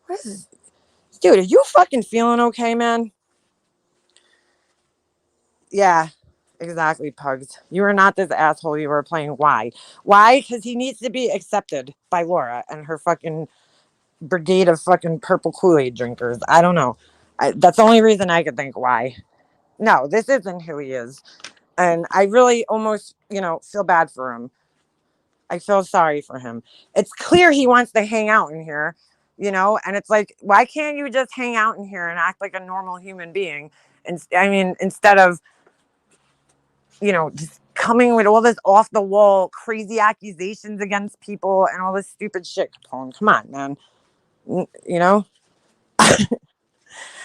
What is, dude? Are you fucking feeling okay, man? Yeah. Exactly, Pugs. You are not this asshole you were playing. Why? Why? Because he needs to be accepted by Laura and her fucking brigade of fucking purple Kool-Aid drinkers. I don't know. That's the only reason I could think why. No, this isn't who he is. And I really almost, feel bad for him. I feel sorry for him. It's clear he wants to hang out in here, and it's like, why can't you just hang out in here and act like a normal human being? And I mean, instead of just coming with all this off the wall, crazy accusations against people and all this stupid shit. Capone, come on, man.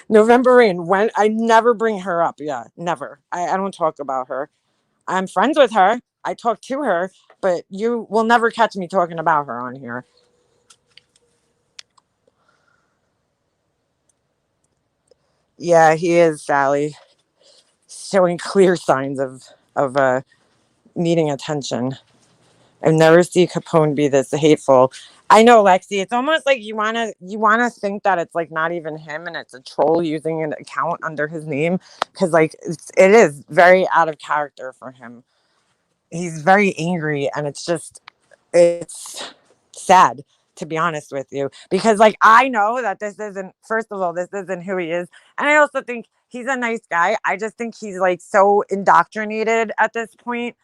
November Rain, when I never bring her up. Yeah, never. I don't talk about her. I'm friends with her. I talk to her, but you will never catch me talking about her on here. Yeah, he is, Sally. Showing clear signs of needing attention. I've never seen Capone be this hateful. I know, Lexi. It's almost like you wanna think that it's like not even him, and it's a troll using an account under his name, because like it is very out of character for him. He's very angry, and it's sad, to be honest with you, because like I know that this isn't. First of all, this isn't who he is, and I also think he's a nice guy. I just think he's like so indoctrinated at this point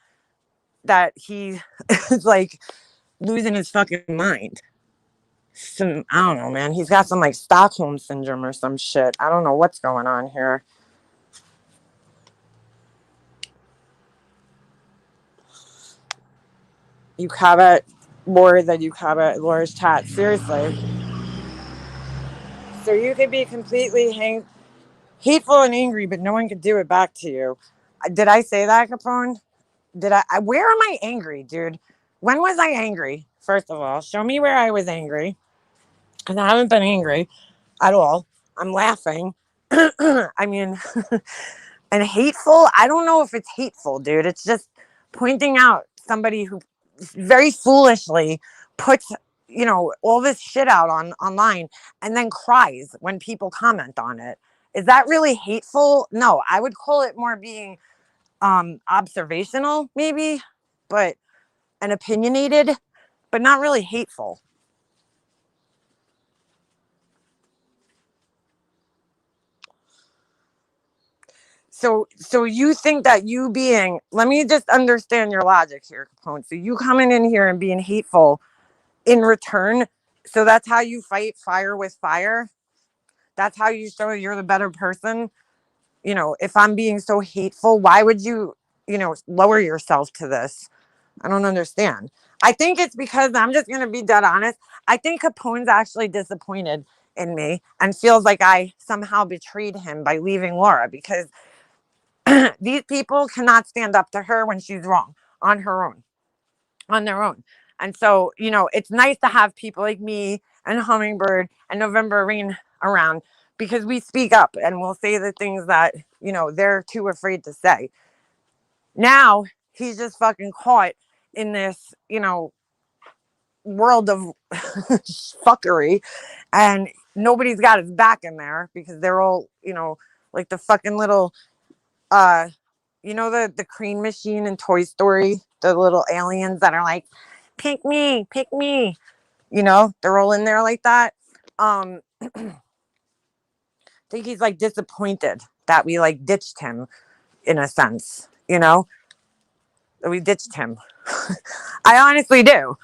that he is like losing his fucking mind. I don't know, man. He's got some like Stockholm syndrome or some shit. I don't know what's going on here. You covet more than you covet Laura's chat. Seriously. So you could be completely hateful and angry, but no one could do it back to you. Did I say that, Capone? Where am I angry, dude? When was I angry? First of all, show me where I was angry. Because I haven't been angry at all. I'm laughing. I mean, and hateful, I don't know if it's hateful, dude. It's just pointing out somebody who very foolishly puts, all this shit out online and then cries when people comment on it. Is that really hateful? No, I would call it more being observational, maybe, but and opinionated, but not really hateful. So you think that you being, let me just understand your logic here, Capone. So you coming in here and being hateful in return, so that's how you fight fire with fire? That's how you show you're the better person? If I'm being so hateful, why would you, lower yourself to this? I don't understand. I think it's because, I'm just going to be dead honest, I think Capone's actually disappointed in me and feels like I somehow betrayed him by leaving Laura, because these people cannot stand up to her when she's wrong on their own. And so, it's nice to have people like me and Hummingbird and November Rain around, because we speak up and we'll say the things that, they're too afraid to say. Now he's just fucking caught in this, world of fuckery, and nobody's got his back in there because they're all, like the fucking little You know the crane machine in Toy Story, the little aliens that are like, pick me, pick me. You know, they're all in there like that. I think he's like disappointed that we like ditched him in a sense, you know, that we ditched him. I honestly do.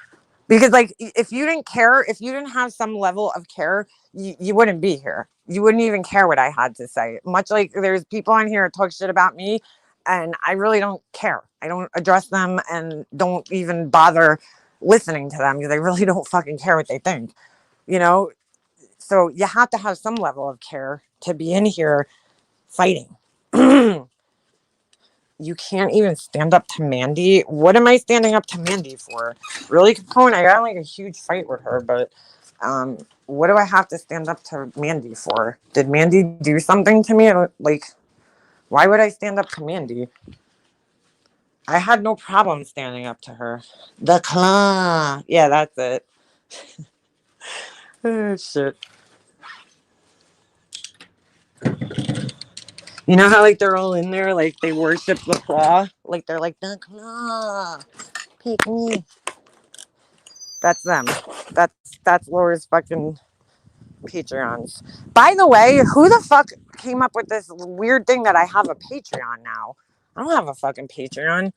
Because like if you didn't care, if you didn't have some level of care, you wouldn't be here. You wouldn't even care what I had to say. Much like there's people on here that talk shit about me and I really don't care. I don't address them and don't even bother listening to them because I really don't fucking care what they think. You know? So you have to have some level of care to be in here fighting. You can't even stand up to Mandy. What am I standing up to Mandy for? Really, Capone? I got like a huge fight with her, but what do I have to stand up to Mandy for? Did Mandy do something to me? Like, why would I stand up to Mandy? I had no problem standing up to her. The claw. Yeah, that's it. Oh, shit. You know how like they're all in there, like they worship the claw? Like they're like, the claw. Pick me. That's them. That's Laura's fucking Patreons. By the way, who the fuck came up with this weird thing that I have a Patreon now? I don't have a fucking Patreon.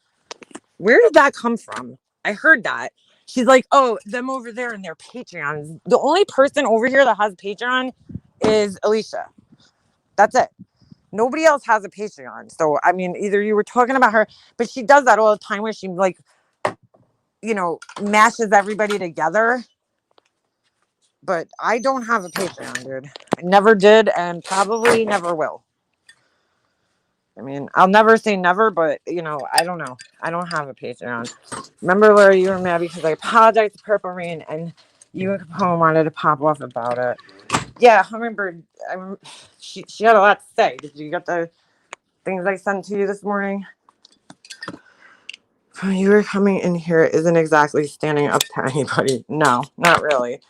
Where did that come from? I heard that. She's like, oh, them over there in their Patreons. The only person over here that has Patreon is Alicia. That's it. Nobody else has a Patreon. So, I mean, either you were talking about her, but she does that all the time where she, like, you know, mashes everybody together. But I don't have a Patreon, dude. I never did and probably never will. I mean, I'll never say never, but, you know, I don't know. I don't have a Patreon. Remember, Laura, you were mad because I apologized to Purple Rain and you and Capone wanted to pop off about it. Yeah, Hummingbird, she had a lot to say. Did you get the things I sent to you this morning? You were coming in here isn't exactly standing up to anybody. No, not really.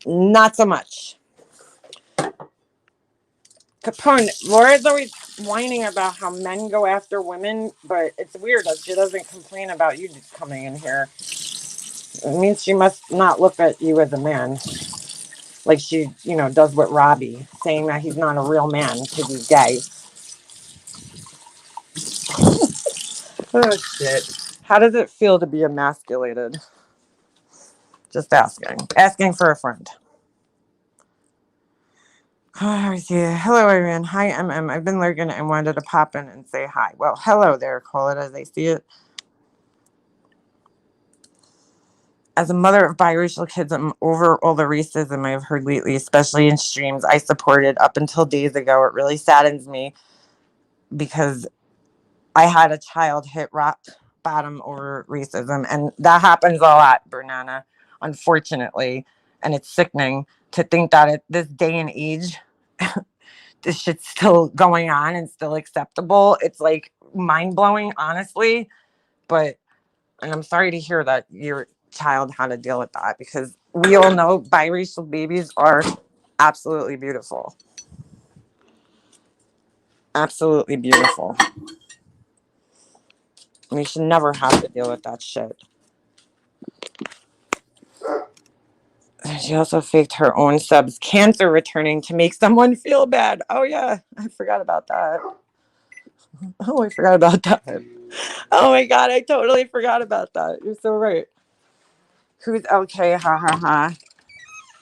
Not so much. Capone, Laura's always whining about how men go after women, but it's weird that she doesn't complain about you coming in here. It means she must not look at you as a man. Like she, you know, does with Robbie, saying that he's not a real man because he's gay. Oh, shit. How does it feel to be emasculated? Just asking. Asking for a friend. Oh, hello, everyone. Hi, MM. I've been lurking and wanted to pop in and say hi. Well, hello there, call it as I see it. As a mother of biracial kids, I'm over all the racism I've heard lately, especially in streams I supported up until days ago. It really saddens me because I had a child hit rock bottom over racism, and that happens a lot, Bernana, unfortunately. And it's sickening to think that at this day and age, this shit's still going on and still acceptable. It's like mind-blowing, honestly. And I'm sorry to hear that your child had to deal with that, because we all know biracial babies are absolutely beautiful. Absolutely beautiful. We should never have to deal with that shit. She also faked her own sub's cancer returning to make someone feel bad. Oh, yeah. I forgot about that. Oh, I forgot about that. Oh, my God. I totally forgot about that. You're so right. Who's okay? Ha, ha,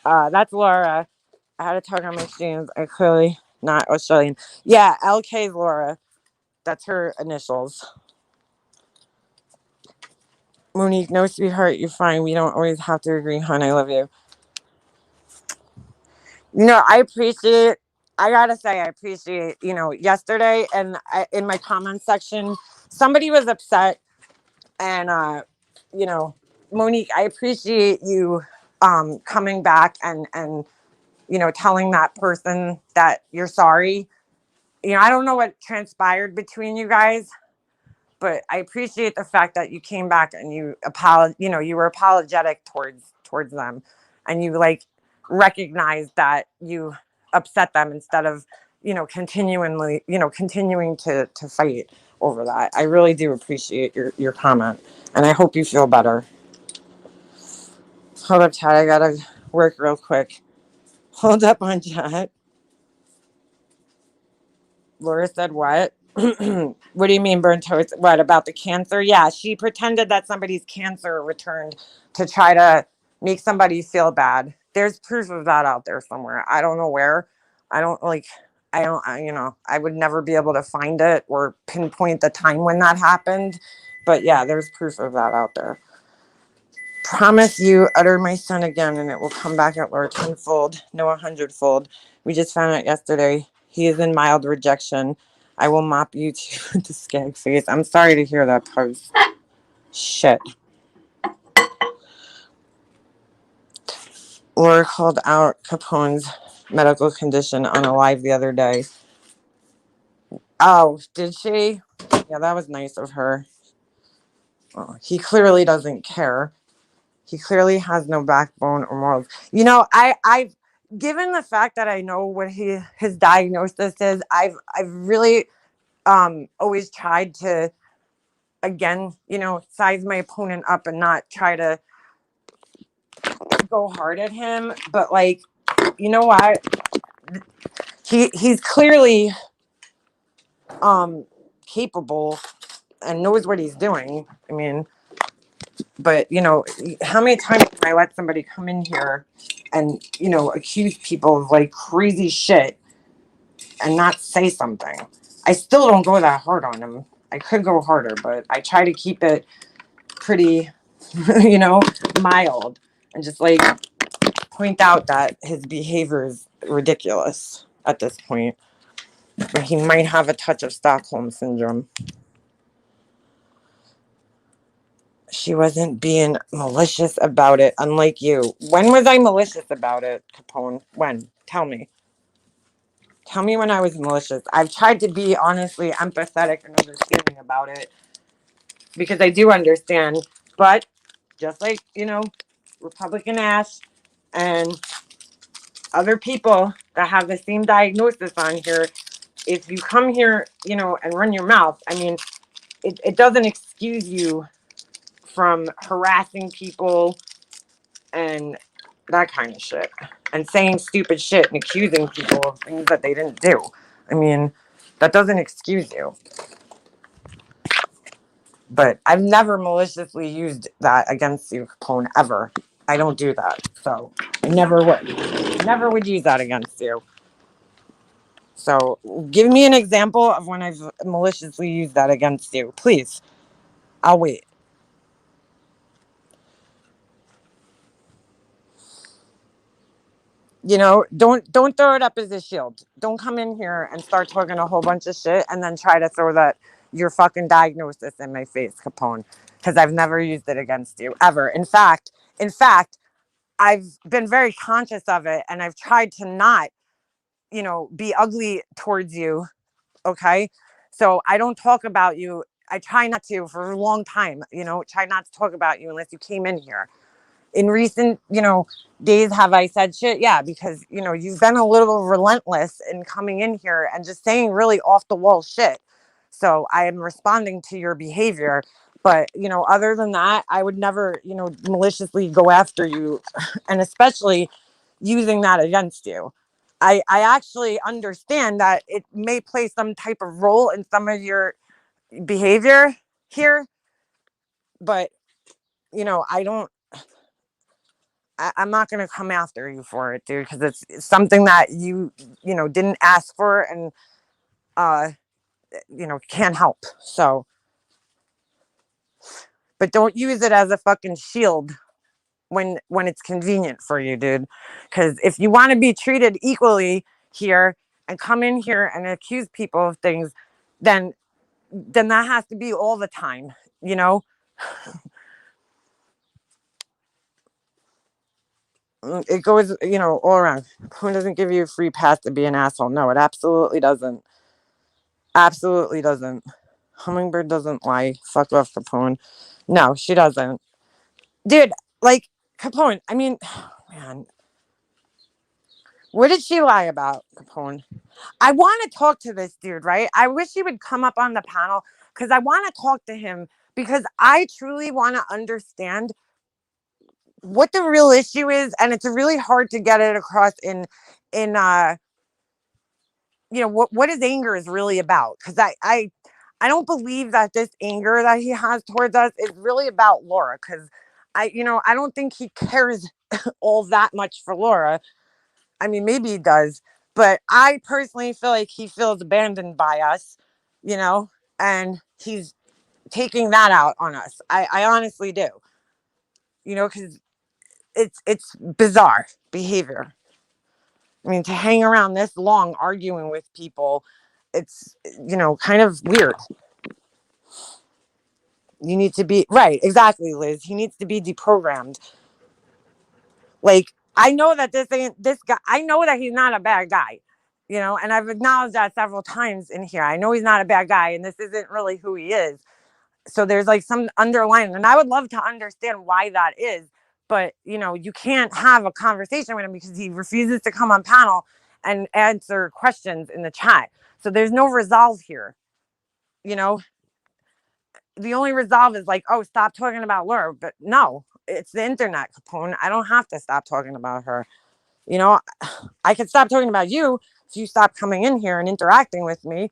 ha. That's Laura. I had to talk on my streams. I clearly not Australian. Yeah, LK is Laura. That's her initials. Monique, no, sweetheart. You're fine. We don't always have to agree, hon. I love you. You know, I appreciate, I gotta say, I appreciate, you know, yesterday and in my comment section, somebody was upset and, you know, Monique, I appreciate you coming back and, you know, telling that person that you're sorry. You know, I don't know what transpired between you guys, but I appreciate the fact that you came back and you you were apologetic towards them, and you like recognized that you upset them instead of, you know, continuing to fight. over that. I really do appreciate your comment, and I hope you feel better. Hold up, chat. I gotta work real quick. Hold up on chat. Laura said what? What do you mean burnt toast? What about the cancer? Yeah, she pretended that somebody's cancer returned to try to make somebody feel bad. There's proof of that out there somewhere. I don't know where. I don't like. I don't. I would never be able to find it or pinpoint the time when that happened. But yeah, there's proof of that out there. Promise you, utter my son again, and it will come back at Lord tenfold, no 100-fold. We just found out yesterday. He is in mild rejection. I will mop you too with the skag face. I'm sorry to hear that, post. Shit. Laura called out Capone's medical condition on a live the other day. Oh, did she? Yeah, that was nice of her. Oh, he clearly doesn't care. He clearly has no backbone or morals. I've given the fact that I know what his diagnosis is, I've really always tried to, again, size my opponent up and not try to go hard at him. But like, you know what? He's clearly capable and knows what he's doing. I mean, but how many times can I let somebody come in here and accuse people of like crazy shit and not say something? I still don't go that hard on him. I could go harder, but I try to keep it pretty mild and just like point out that his behavior is ridiculous at this point. He might have a touch of Stockholm syndrome. She wasn't being malicious about it, unlike you. When was I malicious about it, Capone? When? Tell me. Tell me when I was malicious. I've tried to be honestly empathetic and understanding about it because I do understand. But just like, Republican Ash and other people that have the same diagnosis on here, if you come here, and run your mouth, I mean, it doesn't excuse you from harassing people and that kind of shit and saying stupid shit and accusing people of things that they didn't do. I mean, that doesn't excuse you. But I've never maliciously used that against you, Capone, ever. I don't do that. So I never would. Never would use that against you. So give me an example of when I've maliciously used that against you. Please. I'll wait. Don't throw it up as a shield. Don't come in here and start talking a whole bunch of shit and then try to throw that your fucking diagnosis in my face, Capone. Because I've never used it against you ever. In fact, I've been very conscious of it and I've tried to not, be ugly towards you. Okay. So I don't talk about you. I try not to for a long time, try not to talk about you unless you came in here. In recent, days, have I said shit? Yeah, because, you've been a little relentless in coming in here and just saying really off the wall shit. So I am responding to your behavior. But, other than that, I would never, maliciously go after you and especially using that against you. I actually understand that it may play some type of role in some of your behavior here. But, I'm not going to come after you for it, dude, because it's something that you didn't ask for and, can't help. So, but don't use it as a fucking shield when it's convenient for you, dude. Because if you want to be treated equally here and come in here and accuse people of things, then that has to be all the time, It goes, all around. Who doesn't give you a free pass to be an asshole? No, it absolutely doesn't. Absolutely doesn't. Hummingbird doesn't lie. Fuck off, Capone. No, she doesn't. Dude, like, Capone, I mean, man. What did she lie about, Capone? I want to talk to this dude, right? I wish he would come up on the panel because I want to talk to him, because I truly want to understand what the real issue is, and it's really hard to get it across in what his anger is really about, because I don't believe that this anger that he has towards us is really about Laura, because I don't think he cares all that much for Laura. I mean, maybe he does, but I personally feel like he feels abandoned by us, and he's taking that out on us. I honestly do, because it's bizarre behavior. I mean, to hang around this long arguing with people, it's, kind of weird. You need to be right. Exactly, Liz. He needs to be deprogrammed. Like, I know that this guy. I know that he's not a bad guy, and I've acknowledged that several times in here. I know he's not a bad guy, and this isn't really who he is. So there's like some underlying, and I would love to understand why that is. But, you can't have a conversation with him because he refuses to come on panel and answer questions in the chat. So there's no resolve here. The only resolve is like, oh, stop talking about Laura. But no, it's the internet, Capone. I don't have to stop talking about her. I could stop talking about you if you stop coming in here and interacting with me.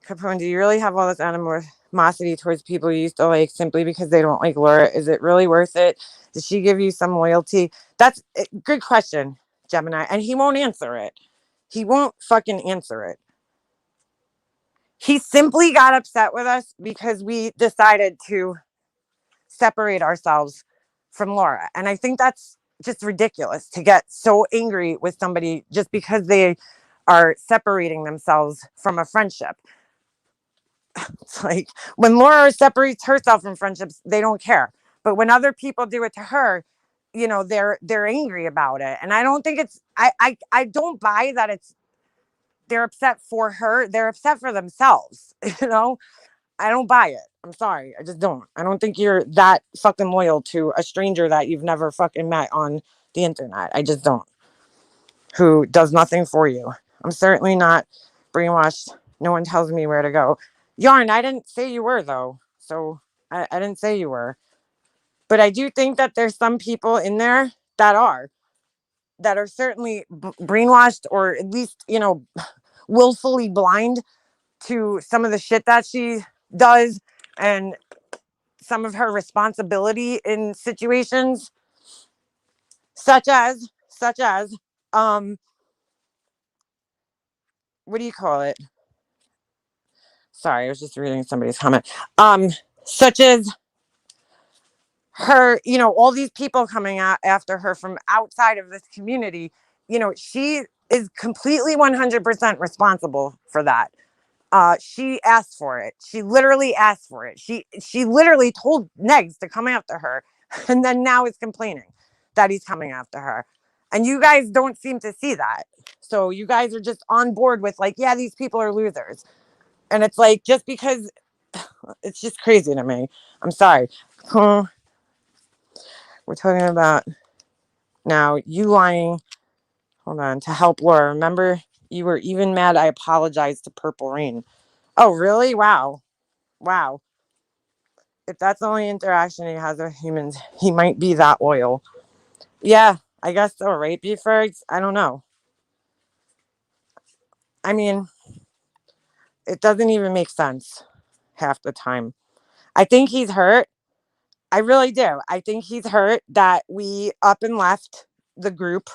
Capone, do you really have all this animosity towards people you used to like simply because they don't like Laura? Is it really worth it? Does she give you some loyalty? That's a good question, Gemini. And he won't answer it. He won't fucking answer it. He simply got upset with us because we decided to separate ourselves from Laura. And I think that's just ridiculous, to get so angry with somebody just because they are separating themselves from a friendship. It's like when Laura separates herself from friendships, they don't care. But when other people do it to her, they're angry about it. And I don't think it's I don't buy that they're upset for her. They're upset for themselves. I don't buy it. I'm sorry. I just don't. I don't think you're that fucking loyal to a stranger that you've never fucking met on the internet. I just don't. Who does nothing for you. I'm certainly not brainwashed. No one tells me where to go. Yarn, I didn't say you were, though. So I didn't say you were. But I do think that there's some people in there that are certainly brainwashed, or at least, willfully blind to some of the shit that she does and some of her responsibility in situations, such as what do you call it? Sorry, I was just reading somebody's comment. Such as her, all these people coming out after her from outside of this community, she is completely 100% responsible for that. She asked for it. She literally asked for it. She literally told Negs to come after her, and then now is complaining that he's coming after her. And you guys don't seem to see that. So you guys are just on board with like, yeah, these people are losers. And it's like, just because, it's just crazy to me. I'm sorry. We're talking about now you lying. Hold on. To help Laura. Remember, you were even mad I apologized to Purple Rain. Oh, really? Wow. If that's the only interaction he has with humans, he might be that loyal. Yeah, I guess so, right, Beefbergs? I don't know. I mean, it doesn't even make sense half the time. I think he's hurt. I really do. I think he's hurt that we up and left the group,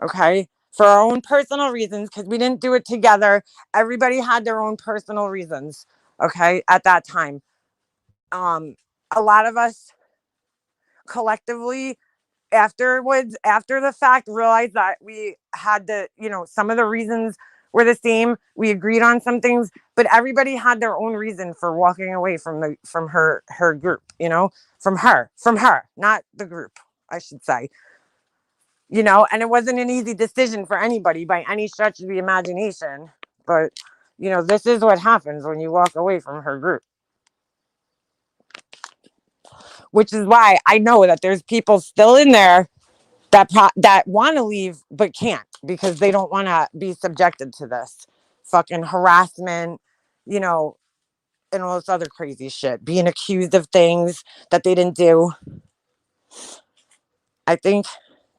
okay, for our own personal reasons, because we didn't do it together. Everybody had their own personal reasons, okay, at that time. A lot of us collectively afterwards, after the fact, realized that we had to, some of the reasons were the same. We agreed on some things, but everybody had their own reason for walking away from her group, from her, not the group, I should say. And it wasn't an easy decision for anybody by any stretch of the imagination. But, this is what happens when you walk away from her group. Which is why I know that there's people still in there that want to leave but can't because they don't want to be subjected to this fucking harassment, you know, and all this other crazy shit, being accused of things that they didn't do. I think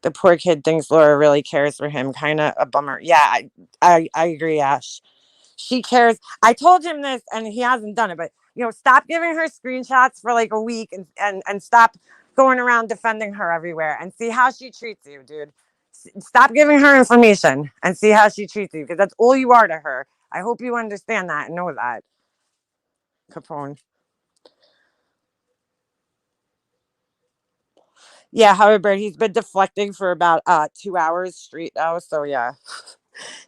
the poor kid thinks Laura really cares for him. Kind of a bummer. Yeah, I agree, Ash. She cares. I told him this and he hasn't done it, but you know, stop giving her screenshots for like a week and stop going around defending her everywhere and see how she treats you, dude. Stop giving her information and see how she treats you because that's all you are to her. I hope you understand that and know that. Capone. Yeah, However, he's been deflecting for about 2 hours straight now. So yeah,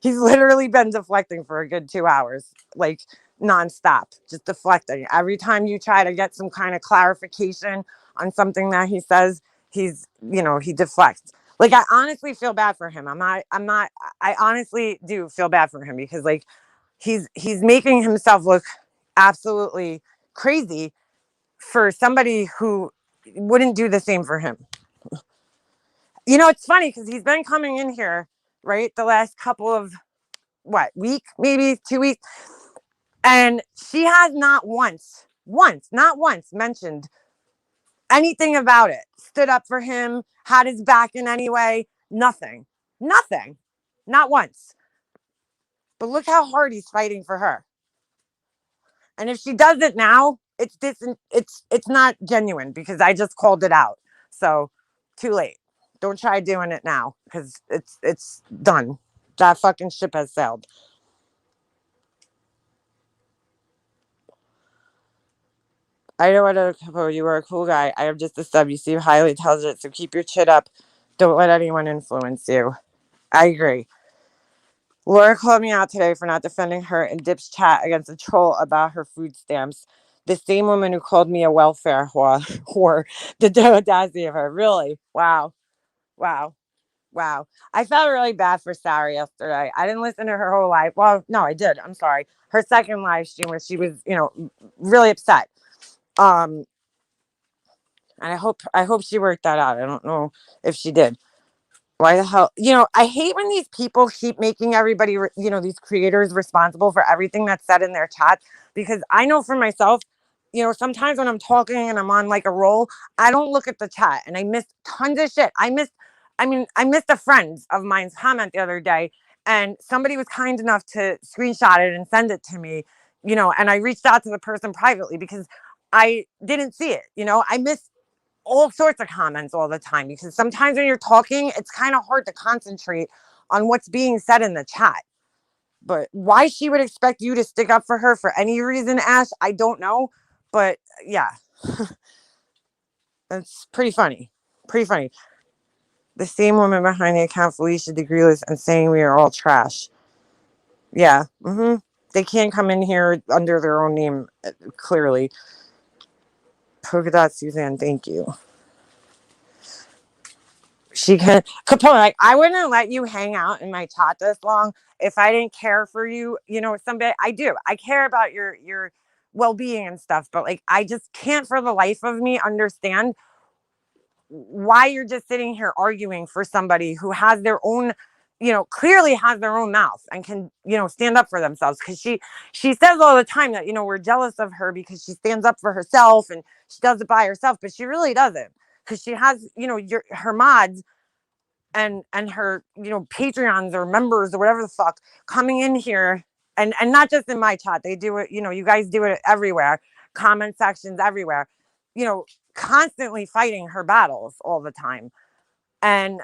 he's literally been deflecting for a good 2 hours, like nonstop, just deflecting. Every time you try to get some kind of clarification on something that he says, he deflects. Like I honestly feel bad for him. I honestly do feel bad for him because like he's making himself look absolutely crazy for somebody who wouldn't do the same for him. You know, it's funny because he's been coming in here, right? The last couple of week, maybe 2 weeks. And she has not once mentioned anything about it. Stood up for him, had his back in any way. Nothing. Not once. But look how hard he's fighting for her. And if she does it now, it's not genuine because I just called it out. So too late. Don't try doing it now because it's done. That fucking ship has sailed. I know what to propose. You were a cool guy. I am just a sub. You seem highly intelligent, so keep your chin up. Don't let anyone influence you. I agree. Laura called me out today for not defending her in Dip's chat against a troll about her food stamps. The same woman who called me a welfare whore. The audacity of her. Really? Wow. I felt really bad for Sarah yesterday. I didn't listen to her whole live. Well, no, I did. I'm sorry. Her second live stream where she was, really upset. And I hope she worked that out. I don't know if she did. Why the hell? I hate when these people keep making everybody, these creators responsible for everything that's said in their chat. Because I know for myself, sometimes when I'm talking and I'm on like a roll, I don't look at the chat and I miss tons of shit. I missed a friend of mine's comment the other day and somebody was kind enough to screenshot it and send it to me, and I reached out to the person privately because I didn't see it. I missed all sorts of comments all the time because sometimes when you're talking, it's kind of hard to concentrate on what's being said in the chat. But why she would expect you to stick up for her for any reason, Ash, I don't know. But yeah, that's pretty funny. The same woman behind the account, Felicia Degreeless, and saying we are all trash. Yeah. They can't come in here under their own name, clearly. Polka Dot Suzanne, thank you. She can Capone, like I wouldn't let you hang out in my chat this long if I didn't care for you. Someday I do. I care about your well-being and stuff, but like I just can't for the life of me understand why you're just sitting here arguing for somebody who has their own, clearly has their own mouth and can, stand up for themselves. Because she says all the time that, we're jealous of her because she stands up for herself and she does it by herself, but she really doesn't. Because she has, her mods and her, Patreons or members or whatever the fuck coming in here and not just in my chat. They do it, you guys do it everywhere, comment sections everywhere, constantly fighting her battles all the time. And,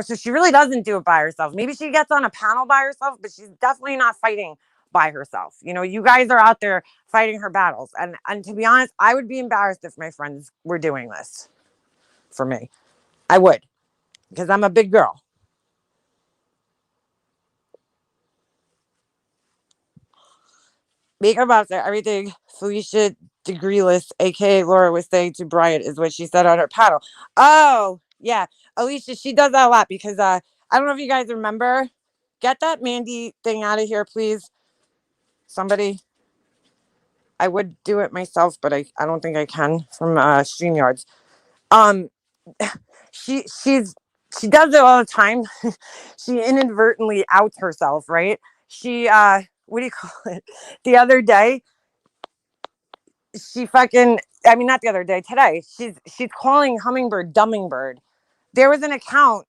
so she really doesn't do it by herself. Maybe she gets on a panel by herself, but she's definitely not fighting by herself. You guys are out there fighting her battles. And to be honest, I would be embarrassed if my friends were doing this for me. I would. Because I'm a big girl. Make her boss everything Felicia Degreeless, aka Laura, was saying to Brian is what she said on her panel. Oh, yeah. Alicia, she does that a lot because I don't know if you guys remember. Get that Mandy thing out of here, please. Somebody. I would do it myself, but I don't think I can from StreamYards. she does it all the time. She inadvertently outs herself, right? She what do you call it? The other day, she fucking I mean not the other day, today. She's calling Hummingbird Dummingbird. There was an account,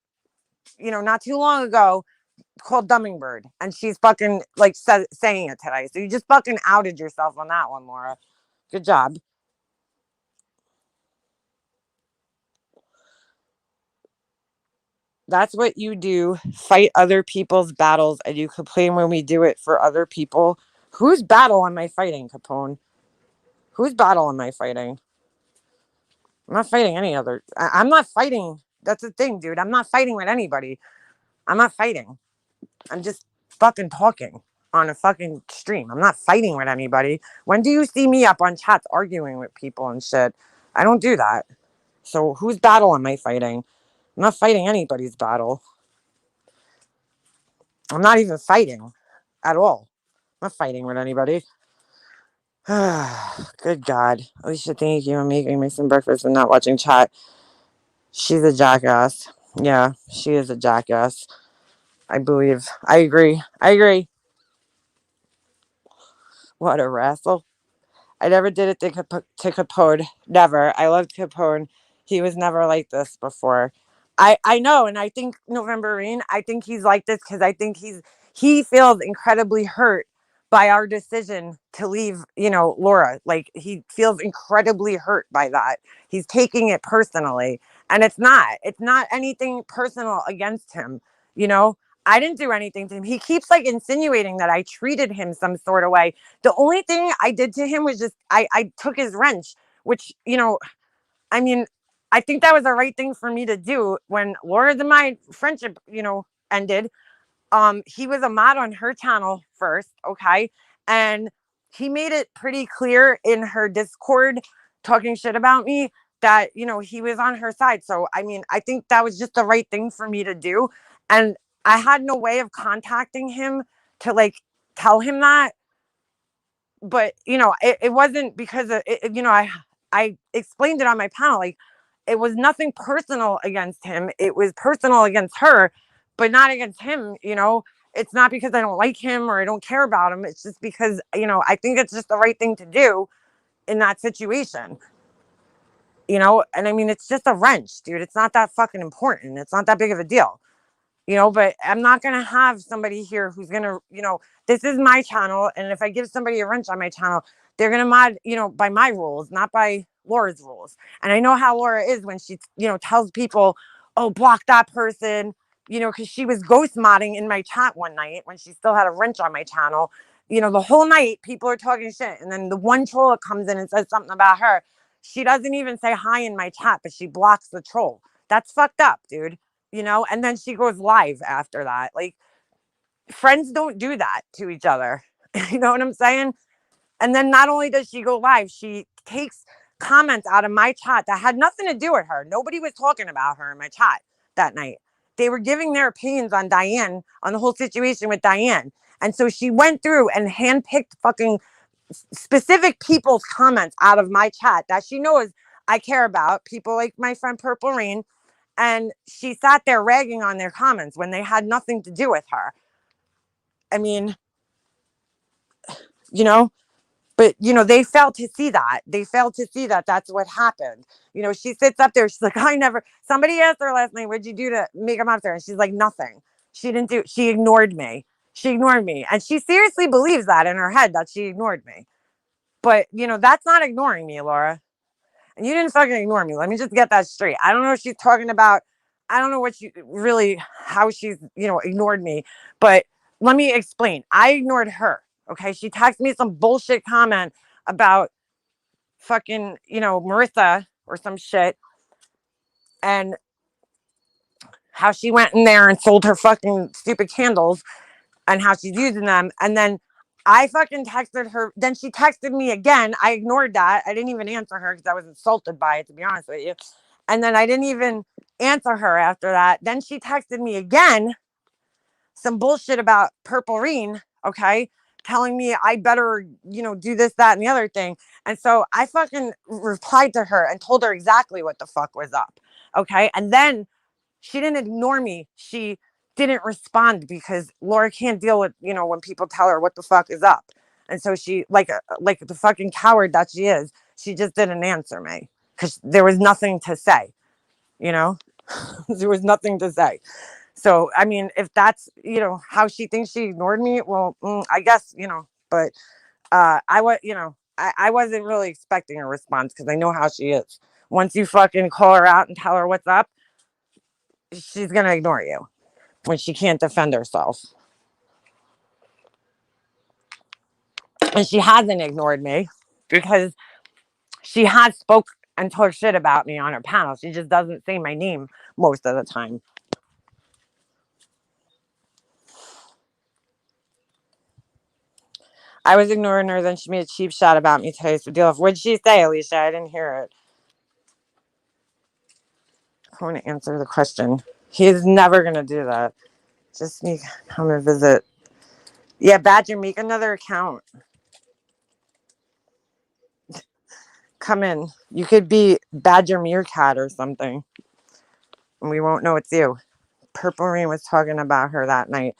not too long ago called Dummingbird, and she's fucking like saying it today. So you just fucking outed yourself on that one, Laura. Good job. That's what you do. Fight other people's battles, and you complain when we do it for other people. Whose battle am I fighting, Capone? Whose battle am I fighting? I'm not fighting any other. I'm not fighting. That's the thing, dude. I'm not fighting with anybody. I'm not fighting. I'm just fucking talking on a fucking stream. I'm not fighting with anybody. When do you see me up on chats arguing with people and shit? I don't do that. So whose battle am I fighting? I'm not fighting anybody's battle. I'm not even fighting at all. I'm not fighting with anybody. Good God. Alicia, thank you. I'm making me some breakfast and not watching chat. She's a jackass. Yeah, she is a jackass. I believe. I agree. What a wrestle. I never did it to Capone. Never. I loved Capone. He was never like this before. I know, and I think Novemberine, I think he's like this because I think he feels incredibly hurt by our decision to leave, Laura. Like he feels incredibly hurt by that. He's taking it personally. And it's not anything personal against him, you know? I didn't do anything to him. He keeps like insinuating that I treated him some sort of way. The only thing I did to him was just I took his wrench, which, I mean, I think that was the right thing for me to do when Laura's and my friendship, ended. He was a mod on her channel first, okay? And he made it pretty clear in her Discord talking shit about me that, he was on her side. So, I mean, I think that was just the right thing for me to do. And I had no way of contacting him to like tell him that. But, it wasn't because of it, I explained it on my panel. Like, it was nothing personal against him. It was personal against her, but not against him. It's not because I don't like him or I don't care about him. It's just because, I think it's just the right thing to do in that situation. And I mean, it's just a wrench, dude. It's not that fucking important. It's not that big of a deal. But I'm not going to have somebody here who's going to, this is my channel. And if I give somebody a wrench on my channel, they're going to mod, by my rules, not by Laura's rules. And I know how Laura is when she, tells people, oh, block that person, because she was ghost modding in my chat one night when she still had a wrench on my channel. The whole night people are talking shit. And then the one troll that comes in and says something about her, she doesn't even say hi in my chat, but she blocks the troll. That's fucked up, dude. And then she goes live after that. Like, friends don't do that to each other. You know what I'm saying? And then not only does she go live, she takes comments out of my chat that had nothing to do with her. Nobody was talking about her in my chat that night. They were giving their opinions on Diane, on the whole situation with Diane. And so she went through and handpicked fucking specific people's comments out of my chat that she knows I care about. People like my friend Purple Rain. And she sat there ragging on their comments when they had nothing to do with her. I mean, but, they failed to see that. They failed to see that that's what happened. She sits up there. She's like, somebody asked her last night, what'd you do to make him up there? And she's like, nothing. She ignored me. And she seriously believes that in her head that she ignored me. But, that's not ignoring me, Laura. And you didn't fucking ignore me. Let me just get that straight. I don't know if she's talking about, I don't know how she's, ignored me. But let me explain. I ignored her. Okay. She texted me some bullshit comment about fucking, Marissa or some shit. And how she went in there and sold her fucking stupid candles and how she's using them. And then I fucking texted her. Then she texted me again. I ignored that. I didn't even answer her because I was insulted by it, to be honest with you. And then I didn't even answer her after that. Then she texted me again some bullshit about Purple Rain, okay, telling me I better, do this, that, and the other thing. And so I fucking replied to her and told her exactly what the fuck was up. Okay. And then she didn't ignore me. She didn't respond because Laura can't deal with, when people tell her what the fuck is up. And so she, like the fucking coward that she is, she just didn't answer me because there was nothing to say, there was nothing to say. So, I mean, if that's, how she thinks she ignored me, well, I guess, but I was, I wasn't really expecting a response because I know how she is. Once you fucking call her out and tell her what's up, she's going to ignore you when she can't defend herself. And she hasn't ignored me because she has spoke and told shit about me on her panel. She just doesn't say my name most of the time. I was ignoring her, then she made a cheap shot about me today. So deal with. What'd she say, Alicia? I didn't hear it. I want to answer the question. He's never gonna do that. Just me come and visit. Yeah, Badger, make another account. Come in. You could be Badger Meerkat or something. And we won't know it's you. Purple Rain was talking about her that night.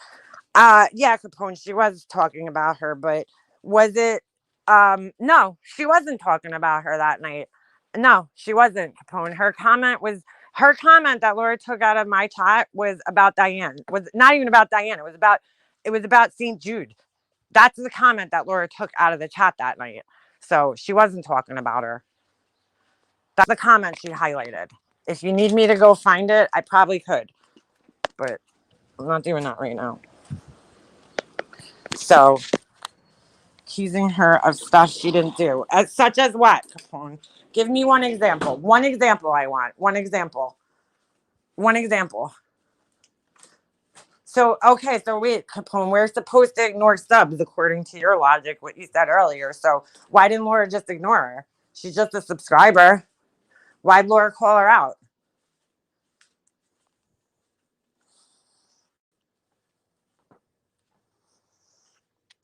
Yeah, Capone, she was talking about her, but was it no, she wasn't talking about her that night. No, she wasn't, Capone. Her comment that Laura took out of my chat was about Diane. Was not even about Diane. It was about St. Jude. That's the comment that Laura took out of the chat that night. So she wasn't talking about her. That's the comment she highlighted. If you need me to go find it, I probably could. But I'm not doing that right now. So, accusing her of stuff she didn't do. Such as what, Capone? Give me one example. One example I want. One example. So, okay, so wait, Capone, we're supposed to ignore subs according to your logic, what you said earlier. So, why didn't Laura just ignore her? She's just a subscriber. Why'd Laura call her out?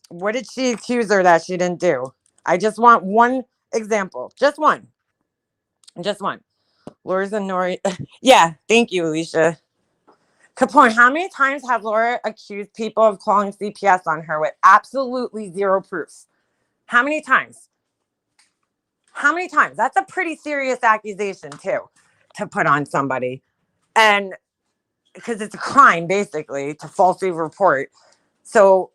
What did she accuse her that she didn't do? I just want one example. Just one. Laura's annoyed. Yeah, thank you, Alicia. Capone, how many times have Laura accused people of calling CPS on her with absolutely zero proof? How many times? That's a pretty serious accusation, too, to put on somebody. And because it's a crime, basically, to falsely report. So,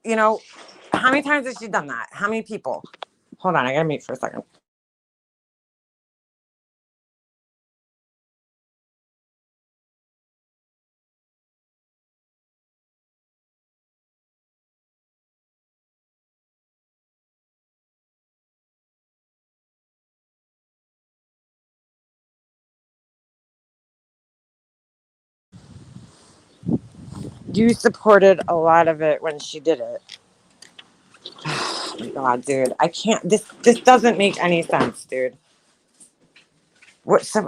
how many times has she done that? How many people? Hold on, I gotta mute for a second. You supported a lot of it when she did it. Oh my god, dude. I can't this doesn't make any sense, dude. What so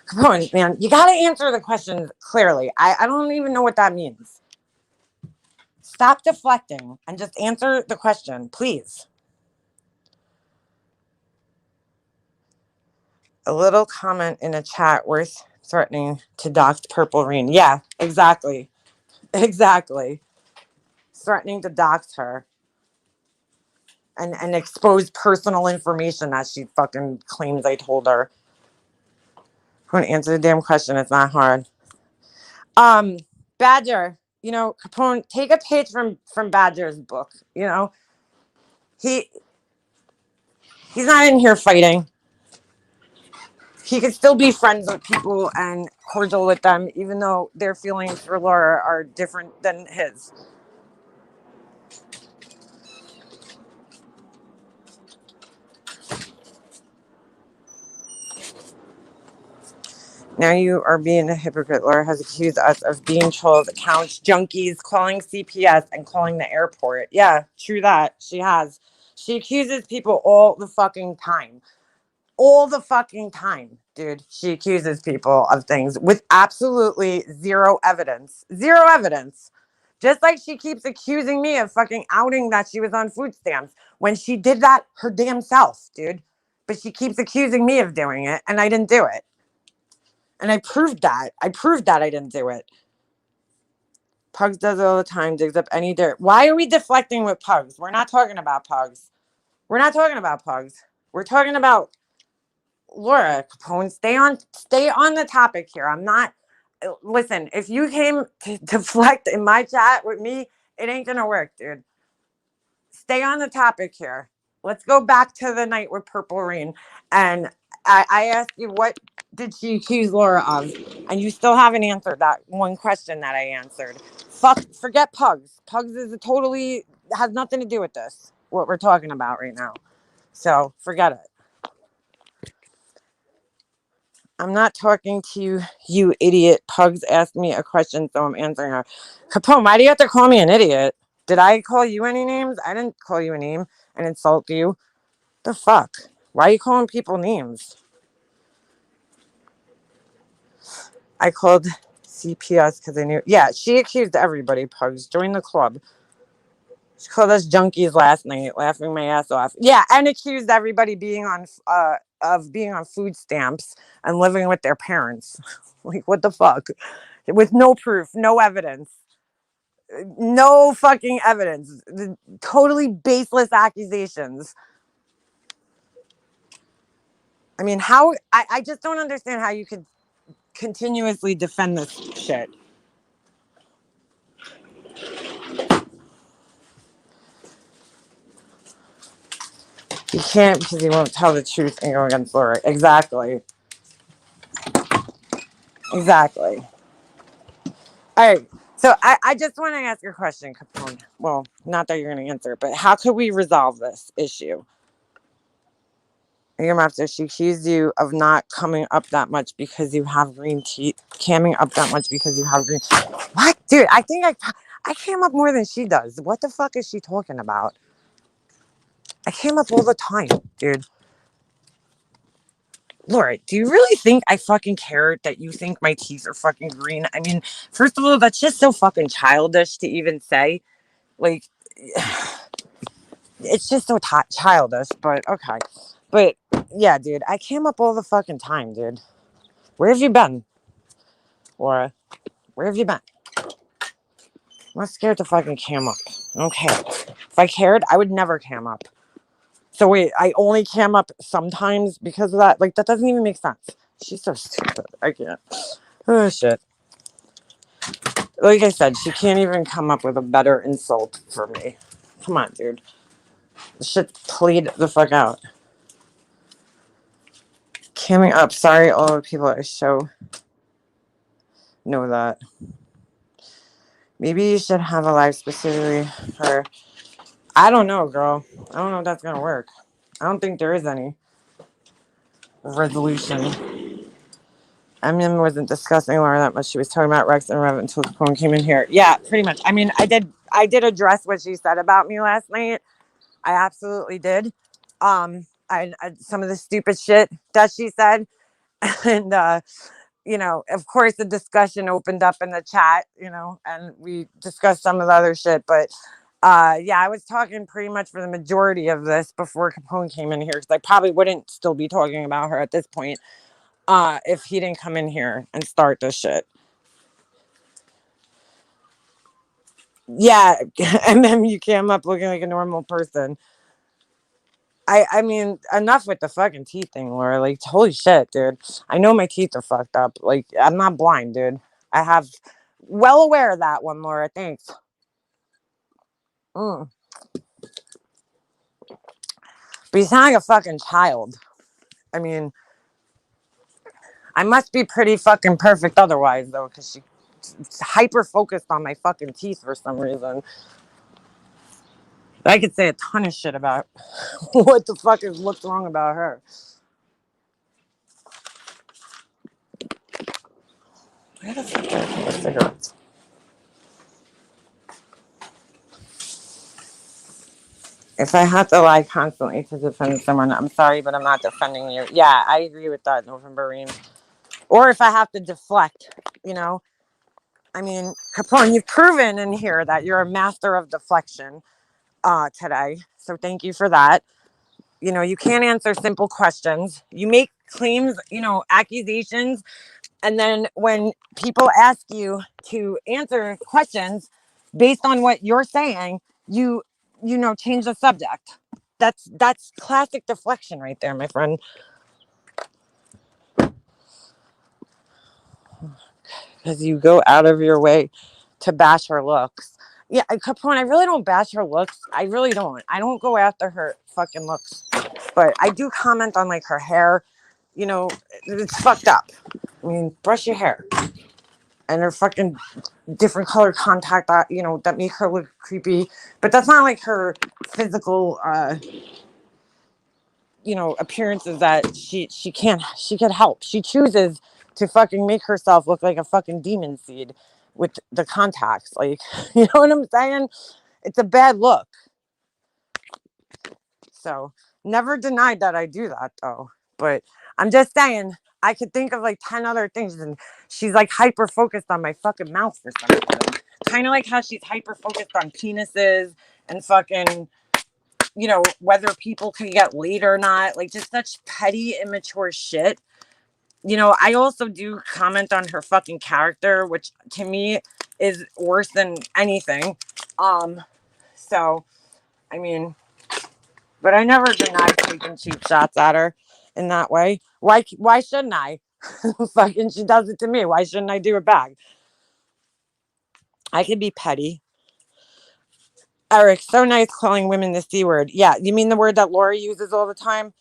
come on, man. You gotta answer the questions clearly. I don't even know what that means. Stop deflecting and just answer the question, please. A little comment in a chat worth threatening to dox Purple Rain. Yeah, exactly. Exactly. Threatening to dox her. And expose personal information that she fucking claims I told her. I'm gonna answer the damn question. It's not hard. Badger, Capone, take a page from Badger's book. He's not in here fighting. He could still be friends with people and cordial with them, even though their feelings for Laura are different than his. Now you are being a hypocrite. Laura has accused us of being trolls, accounts, junkies, calling CPS, and calling the airport. Yeah, true that. She has. She accuses people all the fucking time. All the fucking time, dude. She accuses people of things with absolutely zero evidence. Zero evidence. Just like she keeps accusing me of fucking outing that she was on food stamps when she did that her damn self, dude. But she keeps accusing me of doing it, and I didn't do it. And I proved that. I proved that I didn't do it. Pugs does it all the time, digs up any dirt. Why are we deflecting with Pugs? We're not talking about Pugs. We're not talking about Pugs. We're talking about Laura Capone. Stay on the topic here. I'm not. Listen, if you came to deflect in my chat with me, it ain't gonna work, dude. Stay on the topic here. Let's go back to the night with Purple Rain. And I asked you, what did she accuse Laura of? And you still haven't answered that one question that I answered. Forget Pugs. Pugs is has nothing to do with this, what we're talking about right now. So forget it. I'm not talking to you, you idiot. Pugs asked me a question, so I'm answering her. Capone, why do you have to call me an idiot? Did I call you any names? I didn't call you a name and insult you. The fuck? Why are you calling people names? I called CPS because I knew. Yeah, she accused everybody, Pugs. Join the club. She called us junkies last night, laughing my ass off. Yeah, and accused everybody being on food stamps and living with their parents. Like, what the fuck? With no proof, no evidence. No fucking evidence. Totally baseless accusations. I mean, I just don't understand how you could continuously defend this shit. You can't because you won't tell the truth and go against Laura. Exactly. Exactly. All right. So I just want to ask your question, Capone. Well, not that you're going to answer it, but how could we resolve this issue? Your master, she accused you of not coming up that much because you have green teeth. Camming up that much because you have green. What, dude? I think I came up more than she does. What the fuck is she talking about? I came up all the time, dude. Laura, do you really think I fucking care that you think my teeth are fucking green? I mean, first of all, that's just so fucking childish to even say. Like, it's just so childish, but okay. But yeah, dude, I came up all the fucking time, dude. Where have you been, Laura? Where have you been? I'm not scared to fucking cam up. Okay. If I cared, I would never cam up. So wait, I only cam up sometimes because of that? Like, that doesn't even make sense. She's so stupid. I can't. Oh, shit. Like I said, she can't even come up with a better insult for me. Come on, dude. This shit played the fuck out. Camming up. Sorry, all the people I show know that. Maybe you should have a live specifically for... I don't know, girl. I don't know if that's gonna work. I don't think there is any resolution. Eminem wasn't discussing Laura that much. She was talking about Rex and Rev until Capone came in here. Yeah, pretty much. I mean, I did address what she said about me last night. I absolutely did. I some of the stupid shit that she said, and you know, of course, the discussion opened up in the chat, you know, and we discussed some of the other shit. But yeah, I was talking pretty much for the majority of this before Capone came in here, because I probably wouldn't still be talking about her at this point if he didn't come in here and start this shit. Yeah, and then you came up looking like a normal person. I mean, enough with the fucking teeth thing, Laura. Like, holy shit, dude. I know my teeth are fucked up. Like, I'm not blind, dude. I have well aware of that one, Laura. Thanks. But you sound like a fucking child. I mean, I must be pretty fucking perfect otherwise, though, because she's hyper focused on my fucking teeth for some reason. I could say a ton of shit about what the fuck is what's wrong about her. Where the fuck did I put the cigarettes? If I have to lie constantly to defend someone, I'm sorry, but I'm not defending you. Yeah, I agree with that, November Ream. Or if I have to deflect, you know. I mean, Capone, you've proven in here that you're a master of deflection today. So thank you for that. You know, you can't answer simple questions. You make claims, you know, accusations, And then when people ask you to answer questions based on what you're saying, you change the subject. That's classic deflection right there, my friend. Because you go out of your way to bash her looks. Yeah, Capone, I really don't bash her looks. I really don't. I don't go after her fucking looks. But I do comment on, like, her hair. It's fucked up. I mean, brush your hair. And her fucking different color contact that make her look creepy. But that's not like her physical appearances that she could help. She chooses to fucking make herself look like a fucking demon seed with the contacts. Like, you know what I'm saying? It's a bad look. So never denied that I do that though. But I'm just saying I could think of like 10 other things, and she's like hyper focused on my fucking mouth for some reason. Kind of like how she's hyper focused on penises and fucking, whether people can get laid or not. Like, just such petty, immature shit. I also do comment on her fucking character, which to me is worse than anything. So, I mean, but I never denied taking cheap shots at her in that way. Why shouldn't I? Fucking, she does it to me. Why shouldn't I do it back? I could be petty. Eric, so nice calling women the C word. Yeah, you mean the word that Laura uses all the time?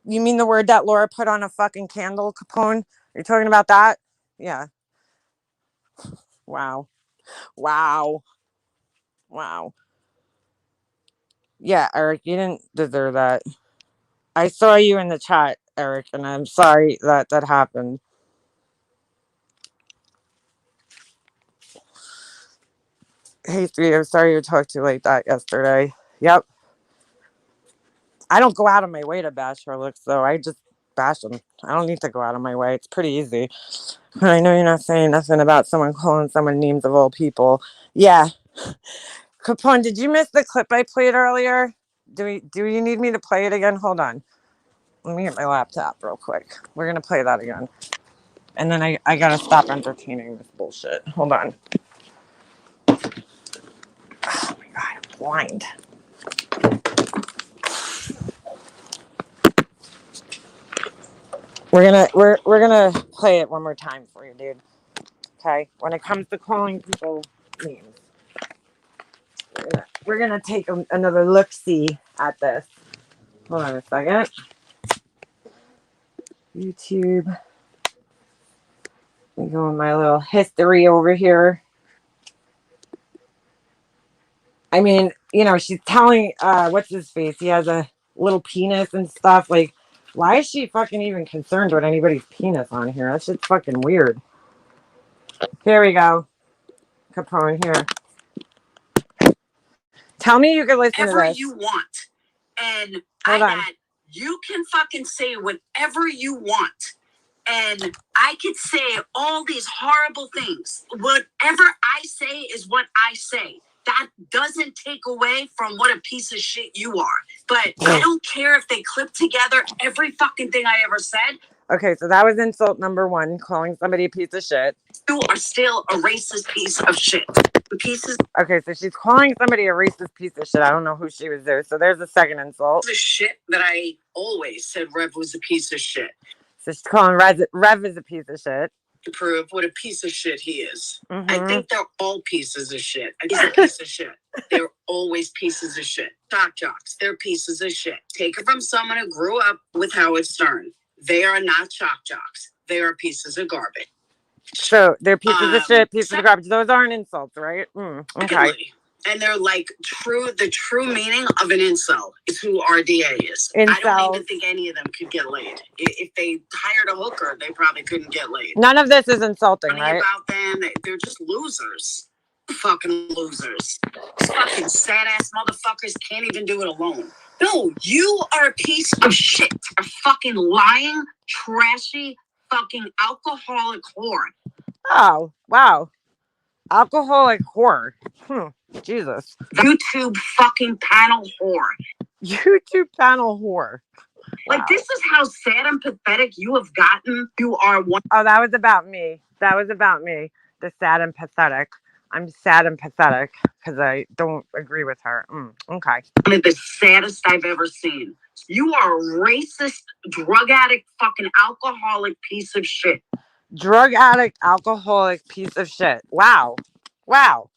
You mean the word that Laura put on a fucking candle, Capone? Are you talking about that? Yeah. Wow. Yeah, Eric, you didn't deserve that. I saw you in the chat, Eric, and I'm sorry that happened. Hey, sweetie, I'm sorry you talked to you like that yesterday. Yep. I don't go out of my way to bash her looks, though. I just bash them. I don't need to go out of my way. It's pretty easy. But I know you're not saying nothing about someone calling someone names of all people. Yeah. Capone, did you miss the clip I played earlier? Do you need me to play it again? Hold on. Let me get my laptop real quick. We're going to play that again. And then I got to stop entertaining this bullshit. Hold on. Oh my God, I'm blind. We're gonna play it one more time for you, dude. Okay? When it comes to calling people names, we're gonna take another look-see at this. Hold on a second. YouTube. Let me go in my little history over here. I mean, she's telling what's his face? He has a little penis and stuff. Like, why is she fucking even concerned with anybody's penis on here? That shit's fucking weird. Here we go. Capone, here. Tell me you can listen to this. You want. And Hold on. You can fucking say whatever you want. And I could say all these horrible things. Whatever I say is what I say. That doesn't take away from what a piece of shit you are. But I don't care if they clip together every fucking thing I ever said. Okay, so that was insult number 1, calling somebody a piece of shit. You are still a racist piece of shit. Okay, so she's calling somebody a racist piece of shit. I don't know who she was there. So there's a second insult. The shit that I always said Rev was a piece of shit. So she's calling Rev is a piece of shit. To prove what a piece of shit he is. Mm-hmm. I think they're all pieces of shit. He's a piece of shit. They're always pieces of shit. Shock jocks, they're pieces of shit. Take it from someone who grew up with Howard Stern. They are not shock jocks. They are pieces of garbage. So they're pieces of shit, pieces of garbage. Those aren't insults, right? Okay. And they're like the true meaning of an incel is who RDA is. Incels. I don't even think any of them could get laid. If they hired a hooker, they probably couldn't get laid. None of this is insulting, right? About them, they're just losers. Fucking losers. These fucking sad ass motherfuckers can't even do it alone. No, you are a piece of shit. A fucking lying, trashy, fucking alcoholic whore. Oh, wow. Alcoholic whore. Jesus. YouTube fucking panel whore. YouTube panel whore. Like, this is how sad and pathetic you have gotten. You are one. Oh, that was about me. That was about me. The sad and pathetic. I'm sad and pathetic because I don't agree with her. Okay. One of the saddest I've ever seen. You are a racist, drug addict, fucking alcoholic piece of shit. Drug addict, alcoholic piece of shit. Wow. Wow.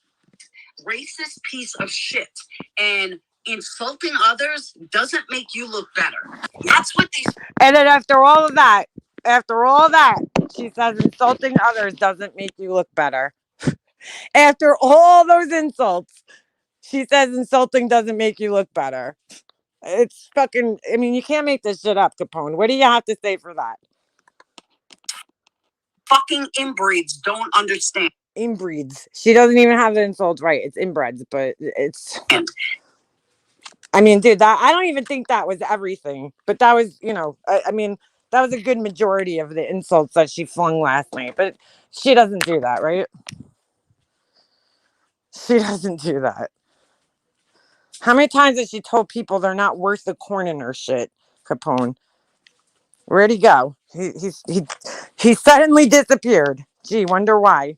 Racist piece of shit. And insulting others doesn't make you look better. That's what these. And then after all that, she says insulting others doesn't make you look better. After all those insults, she says insulting doesn't make you look better. It's fucking, I mean, you can't make this shit up, Capone. What do you have to say for that? Fucking inbreeds don't understand. Inbreeds. She doesn't even have the insults right. It's inbreds, but it's. I mean, dude, that I don't even think that was everything, but that was, I mean, that was a good majority of the insults that she flung last night. But she doesn't do that, right? She doesn't do that. How many times has she told people they're not worth the corn in her shit, Capone? Where'd he go? He suddenly disappeared. Gee, wonder why.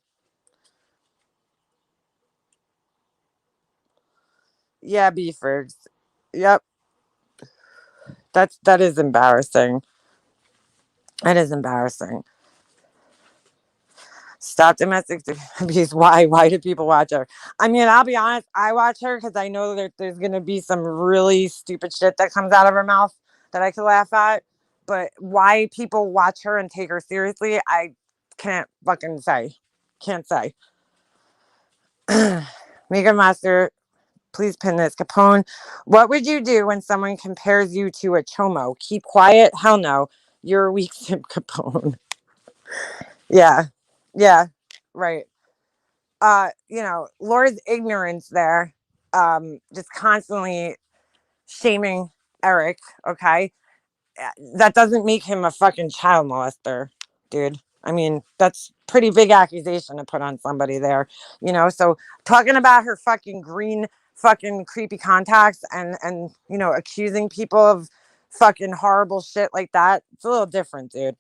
Yeah, Beefers. Yep. That is embarrassing. That is embarrassing. Stop domestic abuse. Why? Why do people watch her? I mean, I'll be honest. I watch her because I know that there's going to be some really stupid shit that comes out of her mouth that I could laugh at. But why people watch her and take her seriously, I can't fucking say. Can't say. Mega Master, please pin this. Capone, what would you do when someone compares you to a chomo? Keep quiet? Hell no. You're a weak simp, Capone. Yeah. Yeah. Right. Laura's ignorance there, just constantly shaming Eric, okay? That doesn't make him a fucking child molester, dude. I mean, that's pretty big accusation to put on somebody there, so talking about her fucking green fucking creepy contacts and accusing people of fucking horrible shit like that, it's a little different, dude.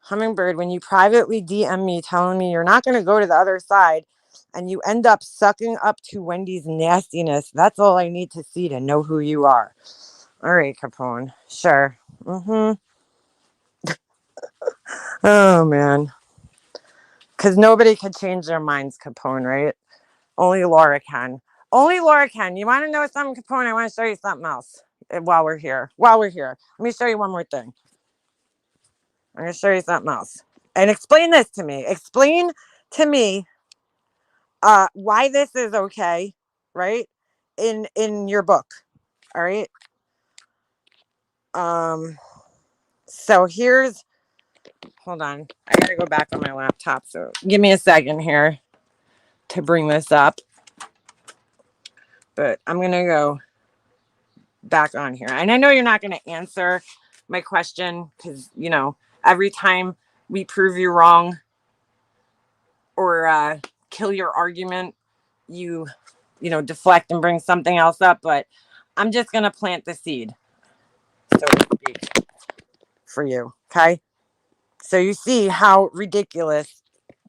Hummingbird, when you privately DM me telling me you're not going to go to the other side and you end up sucking up to Wendy's nastiness, that's all I need to see to know who you are. All right, Capone. Sure. Oh, man. Because nobody can change their minds, Capone, right? Only Laura can. Only Laura can. You want to know something, Capone? I want to show you something else while we're here. Let me show you one more thing. I'm going to show you something else. And explain this to me. Explain to me why this is okay, right? In your book. All right. So here's, hold on. I got to go back on my laptop. So give me a second here to bring this up. But I'm going to go back on here. And I know you're not going to answer my question because, every time we prove you wrong or kill your argument, you deflect and bring something else up. But I'm just going to plant the seed, so to speak, for you. Okay. So you see how ridiculous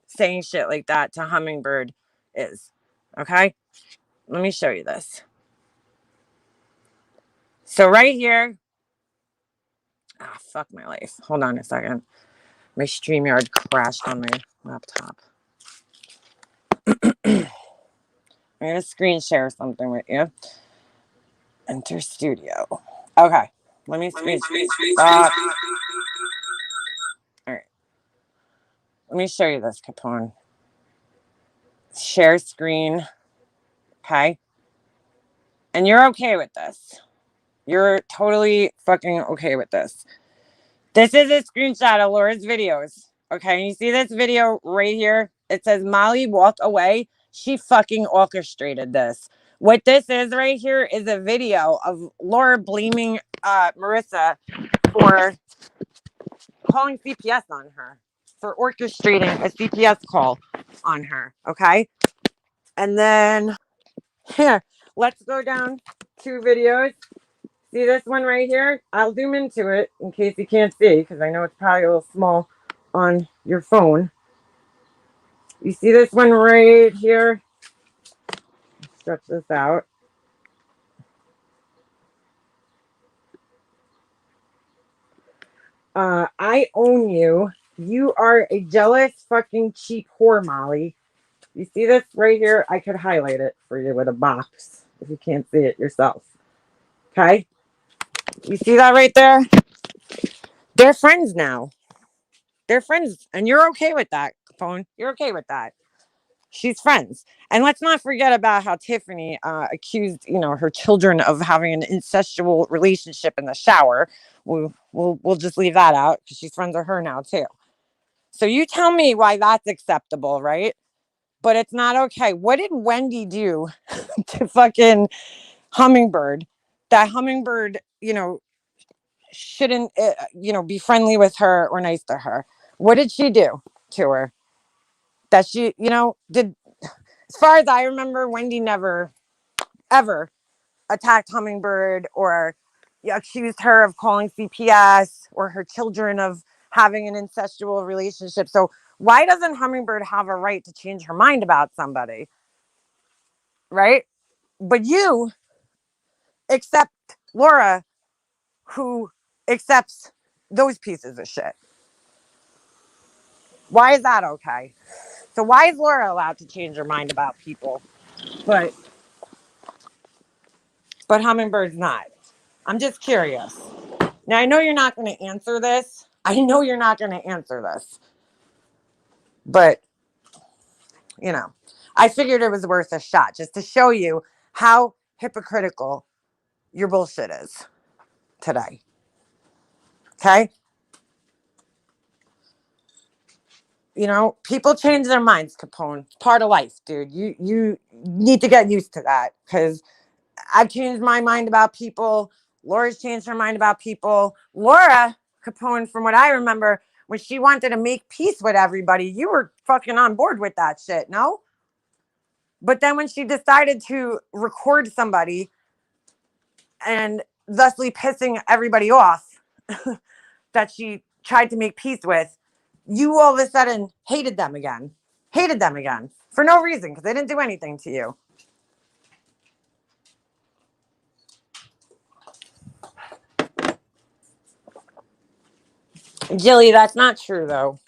saying shit like that to Hummingbird is. Okay. Let me show you this. So right here. Fuck my life. Hold on a second. My StreamYard crashed on my laptop. I'm going to screen share something with you. Enter studio. Okay. Let me screen stop. All right. Let me show you this, Capone. Share screen. Okay. And you're okay with this. You're totally fucking okay with this. This is a screenshot of Laura's videos. Okay. You see this video right here? It says Molly walk away. She fucking orchestrated this. What this is right here is a video of Laura blaming Marissa for calling CPS on her, for orchestrating a CPS call on her. Okay. And then here, let's go down 2 videos. See this one right here? I'll zoom into it in case you can't see, because I know it's probably a little small on your phone. You see this one right here? Stretch this out. I own you. You are a jealous fucking cheap whore, Molly. You see this right here? I could highlight it for you with a box if you can't see it yourself. Okay? You see that right there? They're friends now. They're friends. And you're okay with that, Capone. You're okay with that. She's friends. And let's not forget about how Tiffany accused, her children of having an incestual relationship in the shower. We'll just leave that out because she's friends with her now too. So you tell me why that's acceptable, right? But it's not okay. What did Wendy do to fucking Hummingbird? That Hummingbird, shouldn't, be friendly with her or nice to her. What did she do to her? That she, did, as far as I remember, Wendy never, ever attacked Hummingbird or accused her of calling CPS or her children of having an incestual relationship. So why doesn't Hummingbird have a right to change her mind about somebody? Right? But you accept Laura, who accepts those pieces of shit. Why is that okay? So why is Laura allowed to change her mind about people, but Hummingbird's not? I'm just curious. Now I know you're not going to answer this. But I figured it was worth a shot just to show you how hypocritical your bullshit is today. Okay? People change their minds, Capone. It's part of life, dude. You need to get used to that, because I've changed my mind about people. Laura's changed her mind about people. Laura Capone, from what I remember, when she wanted to make peace with everybody, you were fucking on board with that shit, no? But then when she decided to record somebody and thusly pissing everybody off that she tried to make peace with, you all of a sudden hated them again for no reason, because they didn't do anything to you. Jilly, that's not true though.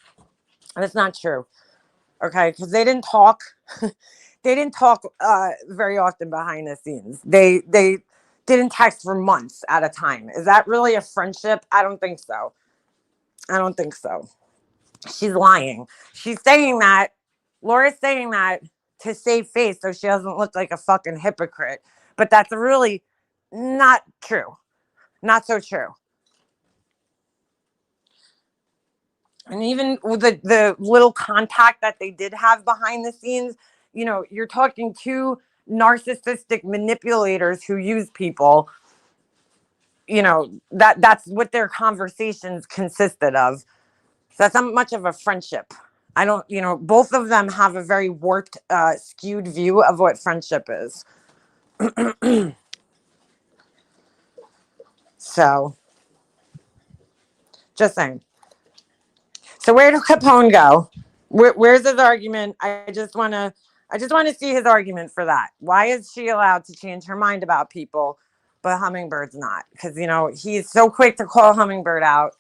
That's not true. Okay, because they didn't talk. They didn't talk very often behind the scenes. They didn't text for months at a time. Is that really a friendship? I don't think so. She's lying. She's saying that. Laura's saying that to save face so she doesn't look like a fucking hypocrite. But that's really not true. Not so true. And even with the little contact that they did have behind the scenes, you're talking two narcissistic manipulators who use people. That's what their conversations consisted of. So that's not much of a friendship. I don't, both of them have a very warped, skewed view of what friendship is. So, just saying. So where did Capone go? Where's his argument? I just want to see his argument for that. Why is she allowed to change her mind about people, but Hummingbird's not? Because he's so quick to call Hummingbird out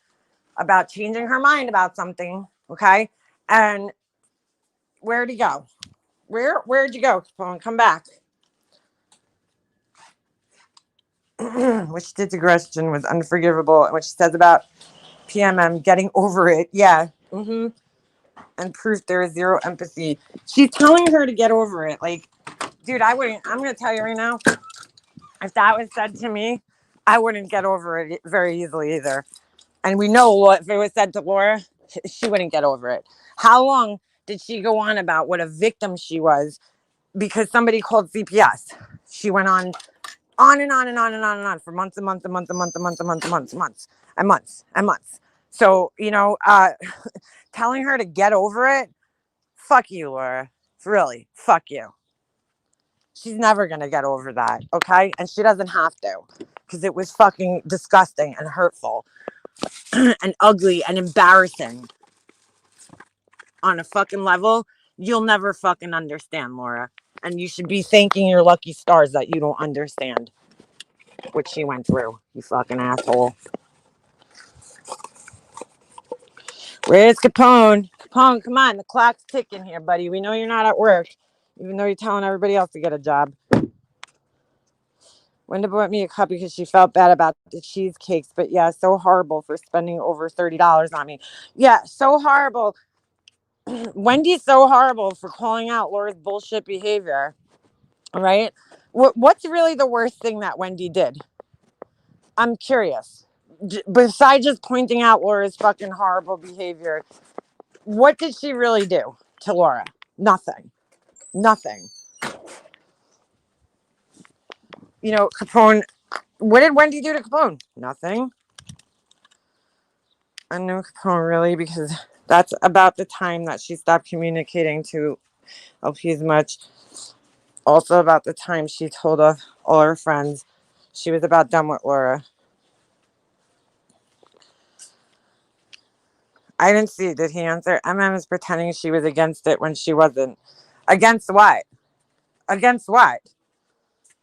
about changing her mind about something. Okay, and where'd he go? Where'd you go, Capone? Come back. Which digression was unforgivable, and what she says about PMM getting over it. Yeah. Mm-hmm. And proof there is zero empathy. She's telling her to get over it. Like, dude, I wouldn't. I'm going to tell you right now, if that was said to me, I wouldn't get over it very easily either. And we know if it was said to Laura, she wouldn't get over it. How long did she go on about what a victim she was because somebody called CPS? She went on and on and on and on and on for months and months and months and months and months and months and months and months and months and months. So, telling her to get over it, fuck you, Laura. Really, fuck you. She's never going to get over that, okay? And she doesn't have to, because it was fucking disgusting and hurtful and ugly and embarrassing on a fucking level you'll never fucking understand, Laura. And you should be thanking your lucky stars that you don't understand what she went through, you fucking asshole. Where's Capone? Capone, come on. The clock's ticking here, buddy. We know you're not at work, even though you're telling everybody else to get a job. Linda bought me a cup because she felt bad about the cheesecakes. But yeah, so horrible for spending over $30 on me. Yeah, so horrible. Wendy's so horrible for calling out Laura's bullshit behavior. All right. What's really the worst thing that Wendy did? I'm curious. Besides just pointing out Laura's fucking horrible behavior, what did she really do to Laura? Nothing. Nothing. You know, Capone, what did Wendy do to Capone? Nothing. I know Capone really, because that's about the time that she stopped communicating to LP as much. Also about the time she told all her friends she was about done with Laura. I didn't see it. Did he answer? MM is pretending she was against it when she wasn't. Against what? Against what?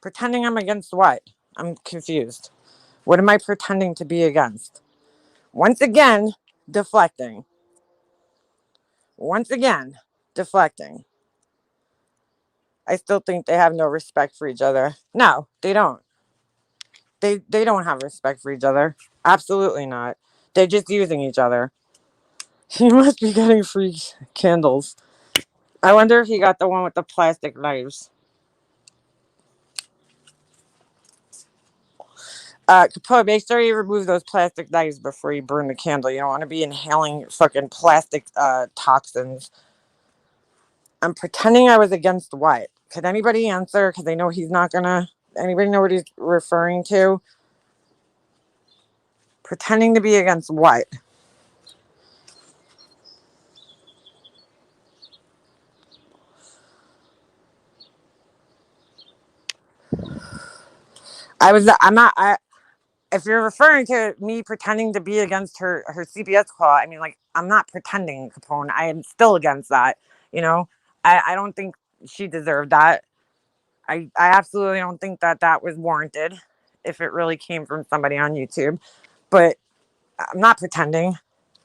Pretending I'm against what? I'm confused. What am I pretending to be against? Once again, deflecting. Once again, deflecting. I still think they have no respect for each other. No, they don't. They don't have respect for each other. Absolutely not. They're just using each other. He must be getting free candles. I wonder if he got the one with the plastic knives. Capone, make sure you remove those plastic knives before you burn the candle. You don't want to be inhaling fucking plastic toxins. I'm pretending I was against what? Could anybody answer? Because I know he's not gonna. Anybody know what he's referring to? Pretending to be against what? I'm not. If you're referring to me pretending to be against her CPS call, I mean, like, I'm not pretending, Capone. I am still against that. You know, I don't think she deserved that. I absolutely don't think that was warranted if it really came from somebody on YouTube. But I'm not pretending.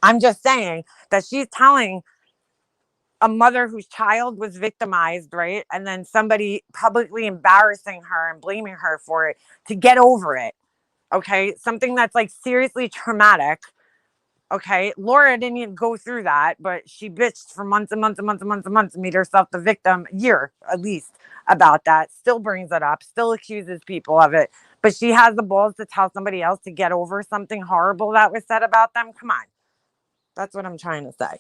I'm just saying that she's telling a mother whose child was victimized, right? And then somebody publicly embarrassing her and blaming her for it to get over it. Okay. Something that's like seriously traumatic. Okay. Laura didn't even go through that, but she bitched for months and months and months and months and months and made herself the victim, a year at least, about that. Still brings it up, still accuses people of it. But she has the balls to tell somebody else to get over something horrible that was said about them. Come on. That's what I'm trying to say.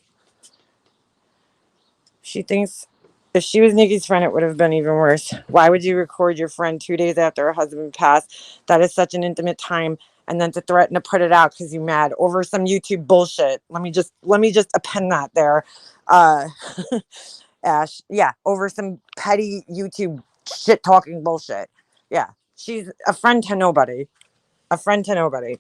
She thinks if she was Nikki's friend, it would have been even worse. Why would you record your friend 2 days after her husband passed? That is such an intimate time. And then to threaten to put it out because you're mad over some YouTube bullshit. Let me just append that there. Ash. Yeah. Over some petty YouTube shit talking bullshit. Yeah. She's a friend to nobody. A friend to nobody.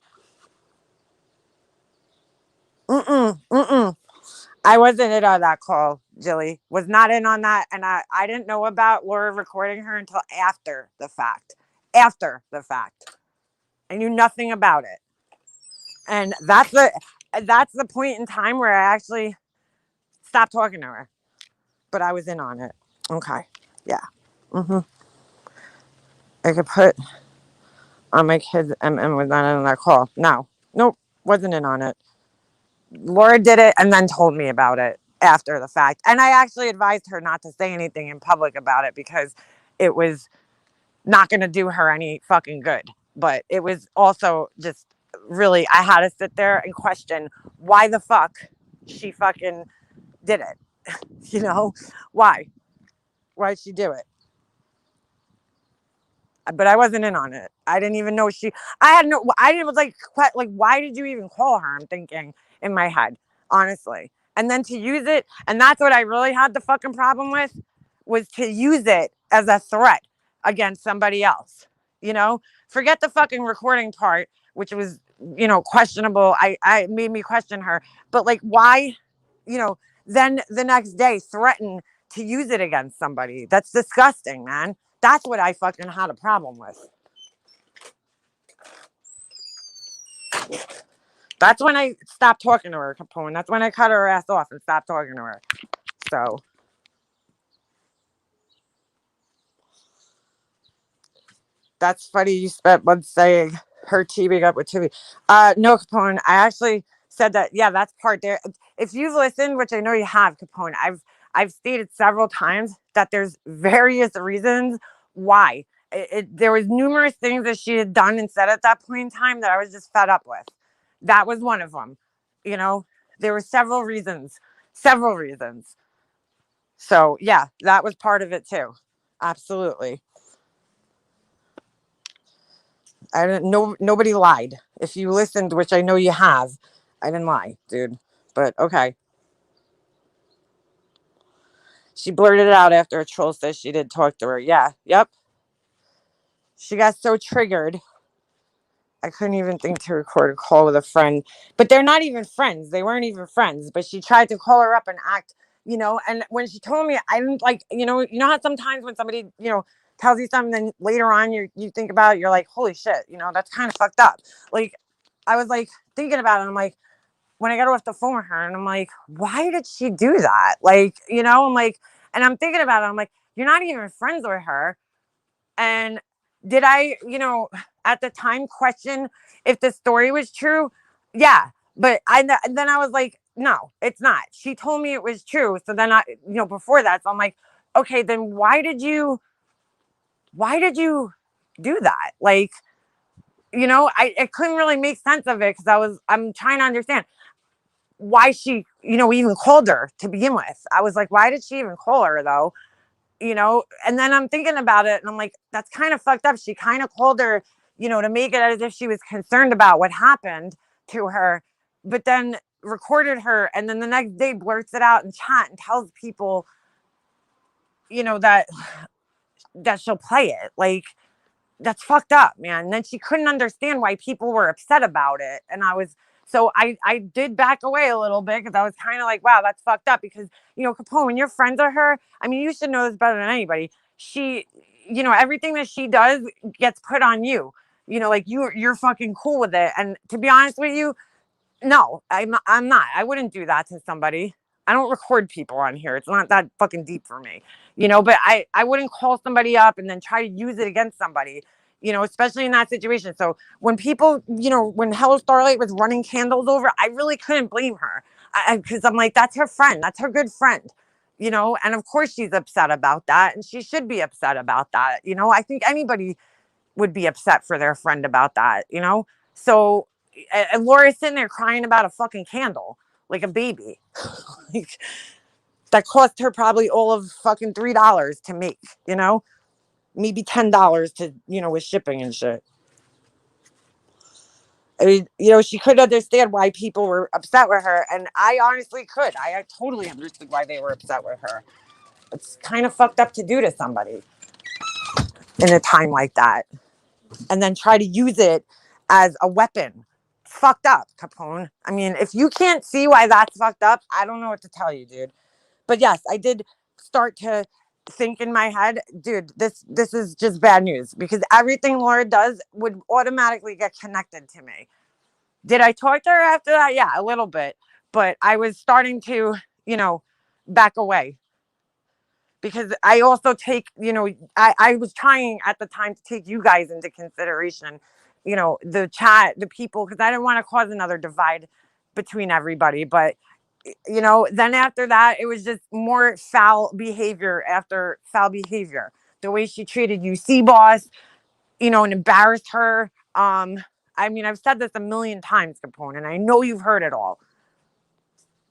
I wasn't in on that call, Jilly. Was not in on that. And I didn't know about Laura recording her until after the fact. After the fact. I knew nothing about it. And that's the point in time where I actually stopped talking to her. But I was in on it. Okay. Yeah. I could put on my kids MM was not in on that call. No. Nope. Wasn't in on it. Laura did it and then told me about it after the fact. And I actually advised her not to say anything in public about it because it was not going to do her any fucking good. But it was also just really, I had to sit there and question why the fuck she fucking did it. You know, why? Why'd she do it? But I wasn't in on it. I didn't even know I was like, why did you even call her? I'm thinking in my head, honestly. And then to use it, and that's what I really had the fucking problem with, was to use it as a threat. against somebody else. Forget the fucking recording part, which was, questionable. I made me question her. But like, why, then the next day threaten to use it against somebody? That's disgusting, man. That's what I fucking had a problem with. That's when I stopped talking to her, Capone. That's when I cut her ass off and stopped talking to her. So. That's funny. You spent months saying her teaming up with Timmy. No, Capone. I actually said that. Yeah, that's part there. If you've listened, which I know you have, Capone, I've stated several times that there's various reasons why. There was numerous things that she had done and said at that point in time that I was just fed up with. That was one of them. There were several reasons. Several reasons. So yeah, that was part of it too. Absolutely. I didn't know. Nobody lied. If you listened, which I know you have, I didn't lie, dude. But okay. She blurted it out after a troll says she did talk to her. Yeah. Yep. She got so triggered. I couldn't even think to record a call with a friend. But they're not even friends. They weren't even friends. But she tried to call her up and act, and when she told me, I didn't like, you know how sometimes when somebody, tells you something, then later on you think about it, you're like, holy shit, that's kind of fucked up. Like, I was like thinking about it. I'm like, when I got off the phone with her, and I'm like, why did she do that? Like, I'm like, and I'm thinking about it. I'm like, you're not even friends with her. And did I, at the time question if the story was true? Yeah. But then I was like, no, it's not. She told me it was true. So then before that, so I'm like, okay, then why did you do that? Like, I couldn't really make sense of it because I'm trying to understand why she, even called her to begin with. I was like, why did she even call her though? And then I'm thinking about it and I'm like, that's kind of fucked up. She kind of called her, to make it as if she was concerned about what happened to her, but then recorded her. And then the next day blurts it out in chat and tells people, that she'll play it. Like, that's fucked up, man. And then she couldn't understand why people were upset about it. And I did back away a little bit because I was kind of like, wow, that's fucked up. Because, Capone, when you're friends with her, I mean, you should know this better than anybody. She, everything that she does gets put on you. Like you're fucking cool with it. And to be honest with you, no, I'm not. I wouldn't do that to somebody. I don't record people on here. It's not that fucking deep for me, but I wouldn't call somebody up and then try to use it against somebody, especially in that situation. So when people, when Hello Starlight was running candles over, I really couldn't blame her because I'm like, that's her friend. That's her good friend, and of course she's upset about that and she should be upset about that. I think anybody would be upset for their friend about that, So and Laura's sitting there crying about a fucking candle like a baby. Like, that cost her probably all of fucking $3 to make, maybe $10 to, with shipping and shit. I mean, she could understand why people were upset with her. And I honestly could. I totally understood why they were upset with her. It's kind of fucked up to do to somebody in a time like that. And then try to use it as a weapon. Fucked up, Capone. I mean, if you can't see why that's fucked up, I don't know what to tell you, dude. But yes, I did start to think in my head, dude, this is just bad news because everything Laura does would automatically get connected to me. Did I talk to her after that? Yeah, a little bit. But I was starting to, back away. Because I also take, I was trying at the time to take you guys into consideration, the chat, the people, because I didn't want to cause another divide between everybody. But, then after that, it was just more foul behavior after foul behavior. The way she treated UC boss, and embarrassed her. I mean, I've said this a million times, Capone, and I know you've heard it all.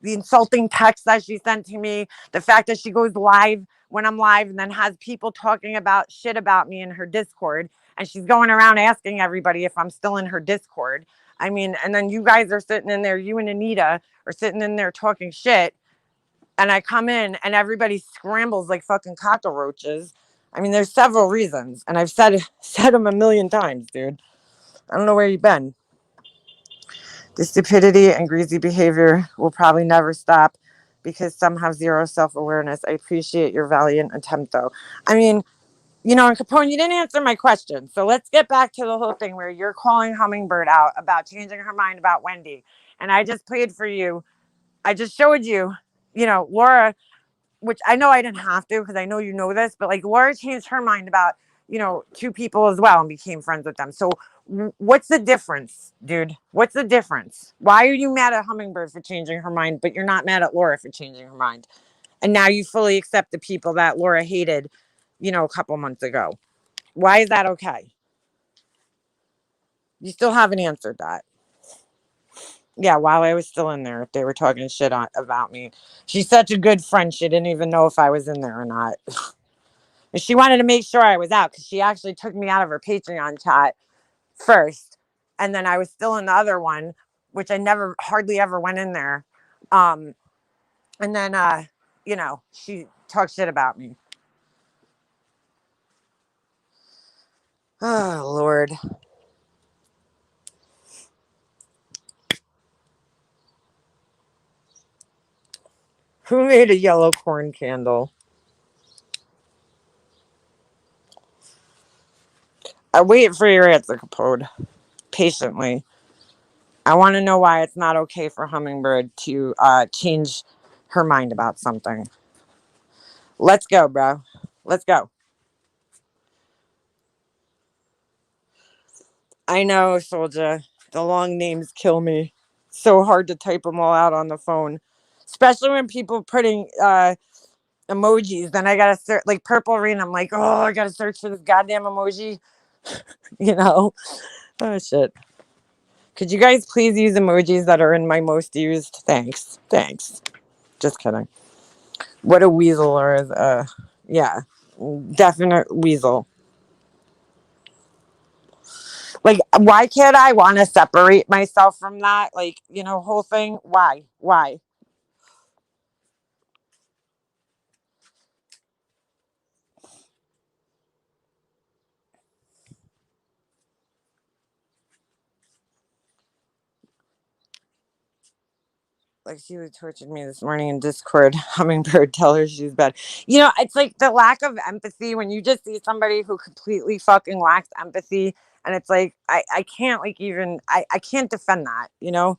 The insulting text that she sent to me, the fact that she goes live when I'm live and then has people talking about shit about me in her Discord. And she's going around asking everybody if I'm still in her Discord. I mean, and then you guys are sitting in there, you and Anita are sitting in there talking shit. And I come in and everybody scrambles like fucking cockroaches. I mean, there's several reasons, and I've said them a million times, dude. I don't know where you've been. The stupidity and greasy behavior will probably never stop because some have zero self-awareness. I appreciate your valiant attempt, though. I mean, and Capone, you didn't answer my question. So let's get back to the whole thing where you're calling Hummingbird out about changing her mind about Wendy. And I just played for you. I just showed you, Laura, which I know I didn't have to because I know you know this, but like Laura changed her mind about, two people as well and became friends with them. So what's the difference, dude? What's the difference? Why are you mad at Hummingbird for changing her mind, but you're not mad at Laura for changing her mind? And now you fully accept the people that Laura hated, a couple months ago. Why is that okay? You still haven't answered that. Yeah, while I was still in there, if they were talking shit about me. She's such a good friend. She didn't even know if I was in there or not. And she wanted to make sure I was out because she actually took me out of her Patreon chat first. And then I was still in the other one, which I hardly ever went in there. And then, she talked shit about me. Oh, Lord. Who made a yellow corn candle? I wait for your answer, Capone, patiently. I want to know why it's not okay for Hummingbird to change her mind about something. Let's go, bro. Let's go. I know, Soldier. The long names kill me. So hard to type them all out on the phone. Especially when people putting emojis. Then I got to search, like Purple Rain. I'm like, oh, I got to search for this goddamn emoji. Oh, shit. Could you guys please use emojis that are in my most used? Thanks. Just kidding. What a weasel or yeah, definite weasel. Like, why can't I want to separate myself from that? Like, whole thing. Why? Like, she was tortured me this morning in Discord. Hummingbird, tell her she's bad. It's like the lack of empathy when you just see somebody who completely fucking lacks empathy. And it's like, I can't I can't defend that, By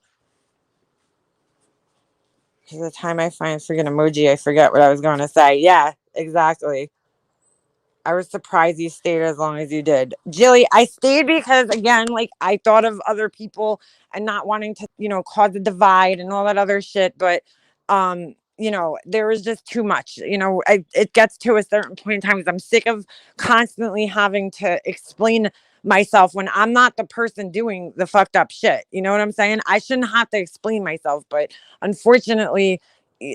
the time I find freaking emoji, I forget what I was going to say. Yeah, exactly. I was surprised you stayed as long as you did. Jilly, I stayed because, again, like, I thought of other people and not wanting to, cause a divide and all that other shit. But, there was just too much. It gets to a certain point in time because I'm sick of constantly having to explain myself when I'm not the person doing the fucked up shit. You know what I'm saying? I shouldn't have to explain myself. But unfortunately,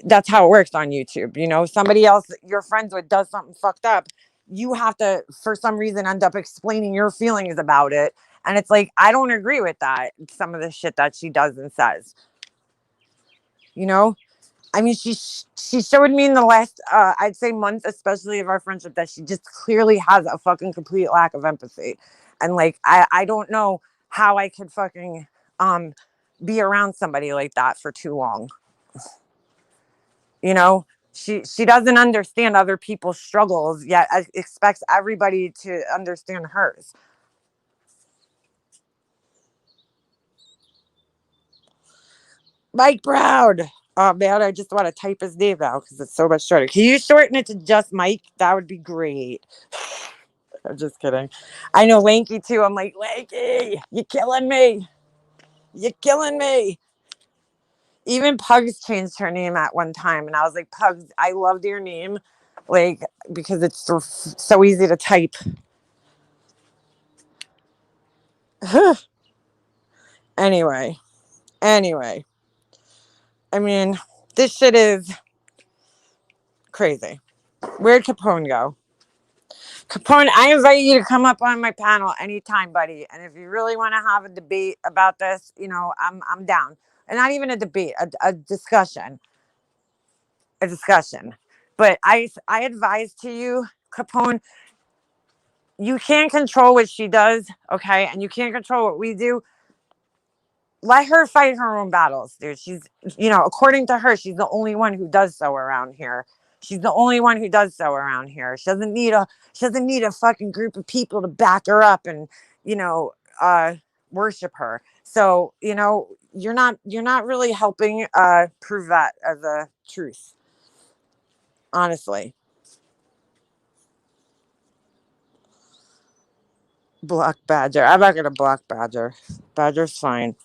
that's how it works on YouTube. Somebody else you're friends with does something fucked up. You have to, for some reason, end up explaining your feelings about it. And it's like, I don't agree with that. Some of the shit that she does and says, I mean, she showed me in the last, I'd say month, especially of our friendship, that she just clearly has a fucking complete lack of empathy. And like, I don't know how I could fucking, be around somebody like that for too long. She doesn't understand other people's struggles, yet expects everybody to understand hers. Mike Brown. Oh man, I just want to type his name out because it's so much shorter. Can you shorten it to just Mike? That would be great. I'm just kidding. I know Lanky too. I'm like, Lanky, you're killing me. You're killing me. Even Pugs changed her name at one time, and I was like, Pugs, I loved your name, like, because it's so easy to type. Anyway, I mean, this shit is crazy. Where'd Capone go? Capone, I invite you to come up on my panel anytime, buddy. And if you really want to have a debate about this, I'm down. And not even a debate, a discussion. A discussion. But I advise to you, Capone, you can't control what she does, okay? And you can't control what we do. Let her fight her own battles, dude. She's, according to her, she's the only one who does so around here. She's the only one who does so around here. She doesn't need a fucking group of people to back her up and, worship her. So, you're not really helping prove that as a truth. Honestly. Block Badger. I'm not gonna block Badger. Badger's fine.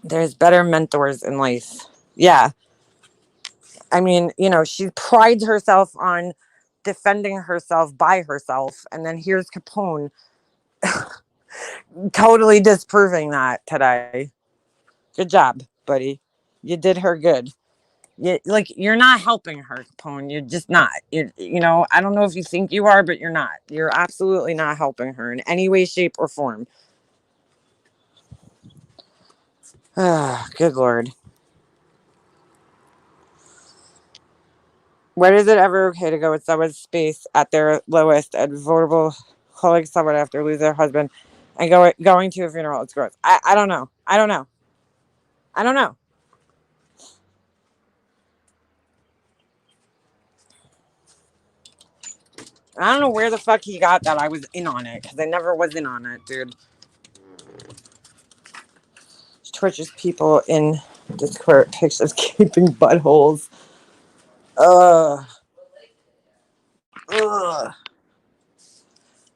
There's better mentors in life. Yeah. I mean, she prides herself on defending herself by herself. And then here's Capone totally disproving that today. Good job, buddy. You did her good. You're not helping her, Capone. You're just not. I don't know if you think you are, but you're not. You're absolutely not helping her in any way, shape, or form. Good Lord. When is it ever okay to go with someone's space at their lowest and vulnerable, calling someone after losing their husband and going to a funeral? It's gross. I don't know. I don't know. I don't know. I don't know where the fuck he got that I was in on it, because I never was in on it, dude. Tortures people in Discord pictures gaping buttholes. Ugh.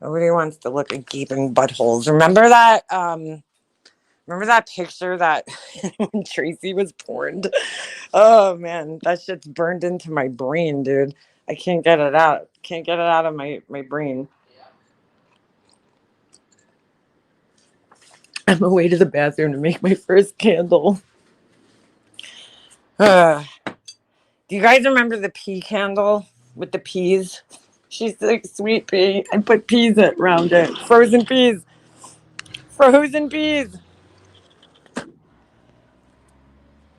Nobody wants to look at gaping buttholes. Remember that picture that when Tracy was porned? Oh man, that shit's burned into my brain, dude. I can't get it out. Can't get it out of my brain. I'm away to the bathroom to make my first candle. Do you guys remember the pea candle with the peas? She's like sweet pea. I put peas around it. Frozen peas. Frozen peas.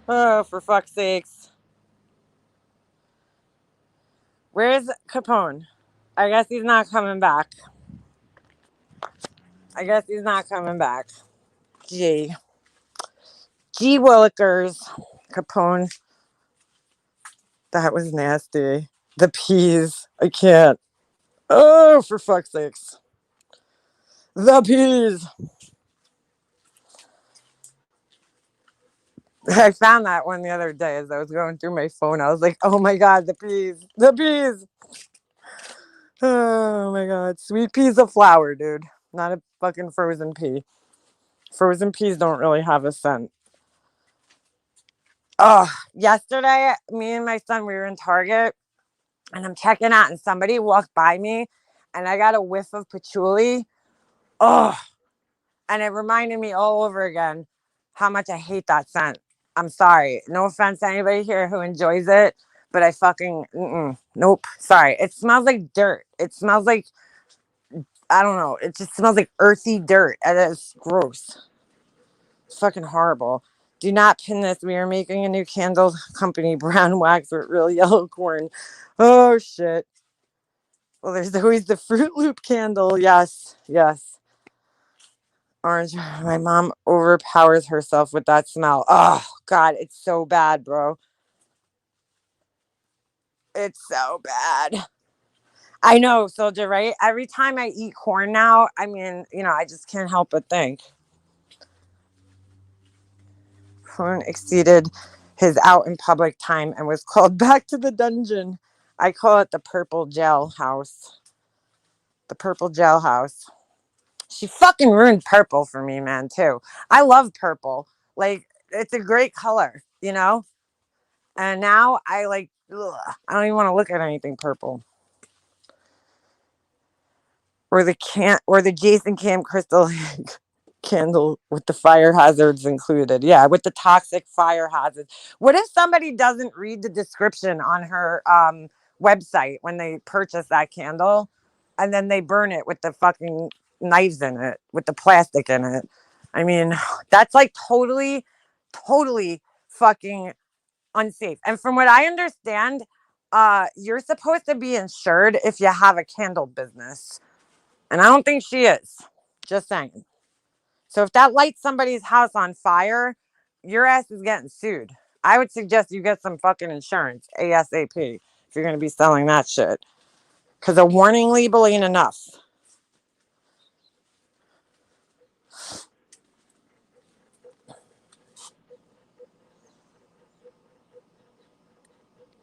Oh, for fuck's sakes. Where's Capone? I guess he's not coming back. Gee Willikers. Capone. That was nasty. The peas. I can't. Oh, for fuck's sakes. The peas. I found that one the other day as I was going through my phone. I was like, oh my God, the peas. The peas. Oh my God. Sweet pea's a flower, dude. Not a fucking frozen pea. Frozen peas don't really have a scent. Oh, yesterday, me and my son, we were in Target and I'm checking out and somebody walked by me and I got a whiff of patchouli. Oh, and it reminded me all over again how much I hate that scent. I'm sorry. No offense to anybody here who enjoys it, but I fucking, nope. Sorry. It smells like dirt. It smells like, I don't know. It just smells like earthy dirt. And it's gross. It's fucking horrible. Do not pin this. We are making a new candle company, brown wax with real yellow corn. Oh, shit. Well, there's always the Fruit Loop candle. Yes. Orange. My mom overpowers herself with that smell. Oh, God. It's so bad, bro. It's so bad. I know, Soldier, right? Every time I eat corn now, I mean, I just can't help but think. Corn exceeded his out in public time and was called back to the dungeon. I call it the purple jailhouse. The purple jailhouse. She fucking ruined purple for me, man, too. I love purple. Like, it's a great color, And now I I don't even want to look at anything purple. Or the Jason Cam Crystal candle with the fire hazards included. Yeah, with the toxic fire hazards. What if somebody doesn't read the description on her website when they purchase that candle and then they burn it with the fucking knives in it, with the plastic in it? I mean, that's like totally fucking unsafe. And from what I understand, You're supposed to be insured if you have a candle business. And I don't think she is. Just saying. So if that lights somebody's house on fire, your ass is getting sued. I would suggest you get some fucking insurance ASAP if you're going to be selling that shit. Because a warning label ain't enough.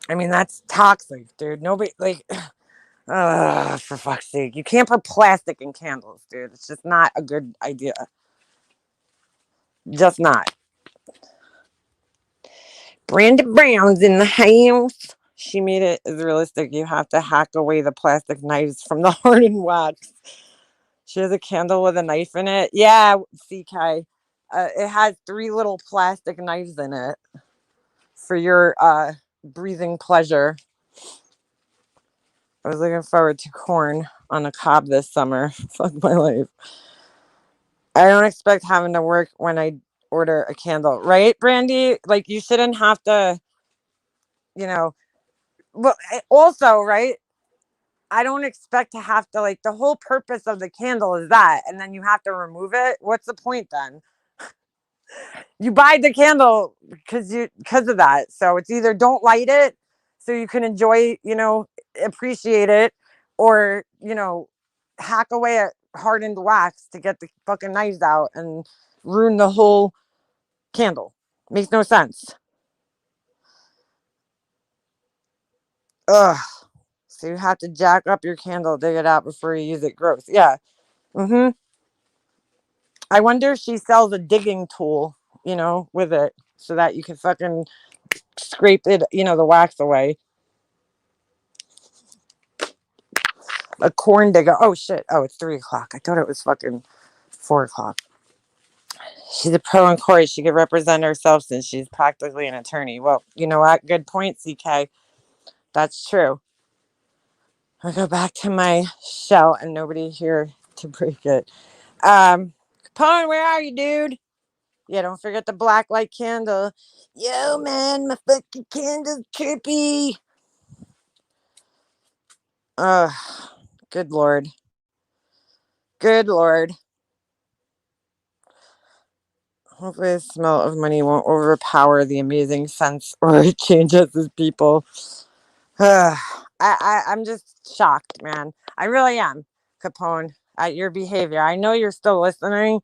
I mean, that's toxic, dude. Nobody, like, for fuck's sake. You can't put plastic in candles, dude. It's just not a good idea. Just not. Brenda Brown's in the house. She made it as realistic. You have to hack away the plastic knives from the hardened wax. She has a candle with a knife in it. Yeah, CK. It has 3 little plastic knives in it for your breathing pleasure. I was looking forward to corn on a cob this summer. Fuck my life. I don't expect having to work when I order a candle. Right, Brandy? Like, you shouldn't have to, you know. Well, also, right? I don't expect to have to, like, the whole purpose of the candle is that, and then you have to remove it. What's the point then? You buy the candle because of that. So it's either don't light it so you can enjoy, appreciate it, or, hack away at hardened wax to get the fucking knives out and ruin the whole candle. Makes no sense. Ugh. So you have to jack up your candle, dig it out before you use it. Gross. Yeah. I wonder if she sells a digging tool, with it so that you can fucking scrape it, the wax away. A corn digger. Oh, shit. Oh, it's 3 o'clock. I thought it was fucking 4 o'clock. She's a pro in court. She could represent herself since she's practically an attorney. Well, you know what? Good point, CK. That's true. I'll go back to my shell and nobody here to break it. Capone, where are you, dude? Yeah, don't forget the black light candle. Yo, man, my fucking candle's trippy. Ugh, good Lord. Good Lord. Hopefully the smell of money won't the amazing sense or change us as people. I'm just shocked, man. I really am, Capone, at your behavior. I know you're still listening,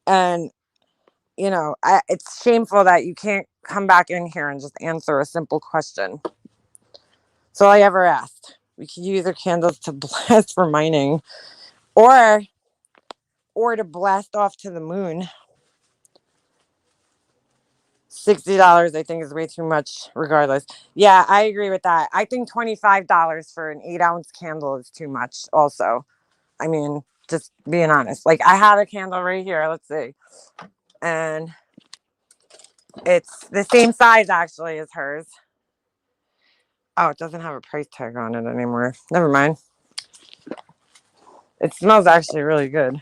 and it's shameful that you can't come back in here and just answer a simple question. That's all I ever asked. We could use our candles to blast for mining, or to blast off to the moon. $60, I think, is way too much, regardless. Yeah, I agree with that. I think $25 for an 8-ounce candle is too much, also. I mean, just being honest. Like, I have a candle right here. Let's see. And it's the same size, actually, as hers. Oh, it doesn't have a price tag on it anymore. Never mind. It smells actually really good.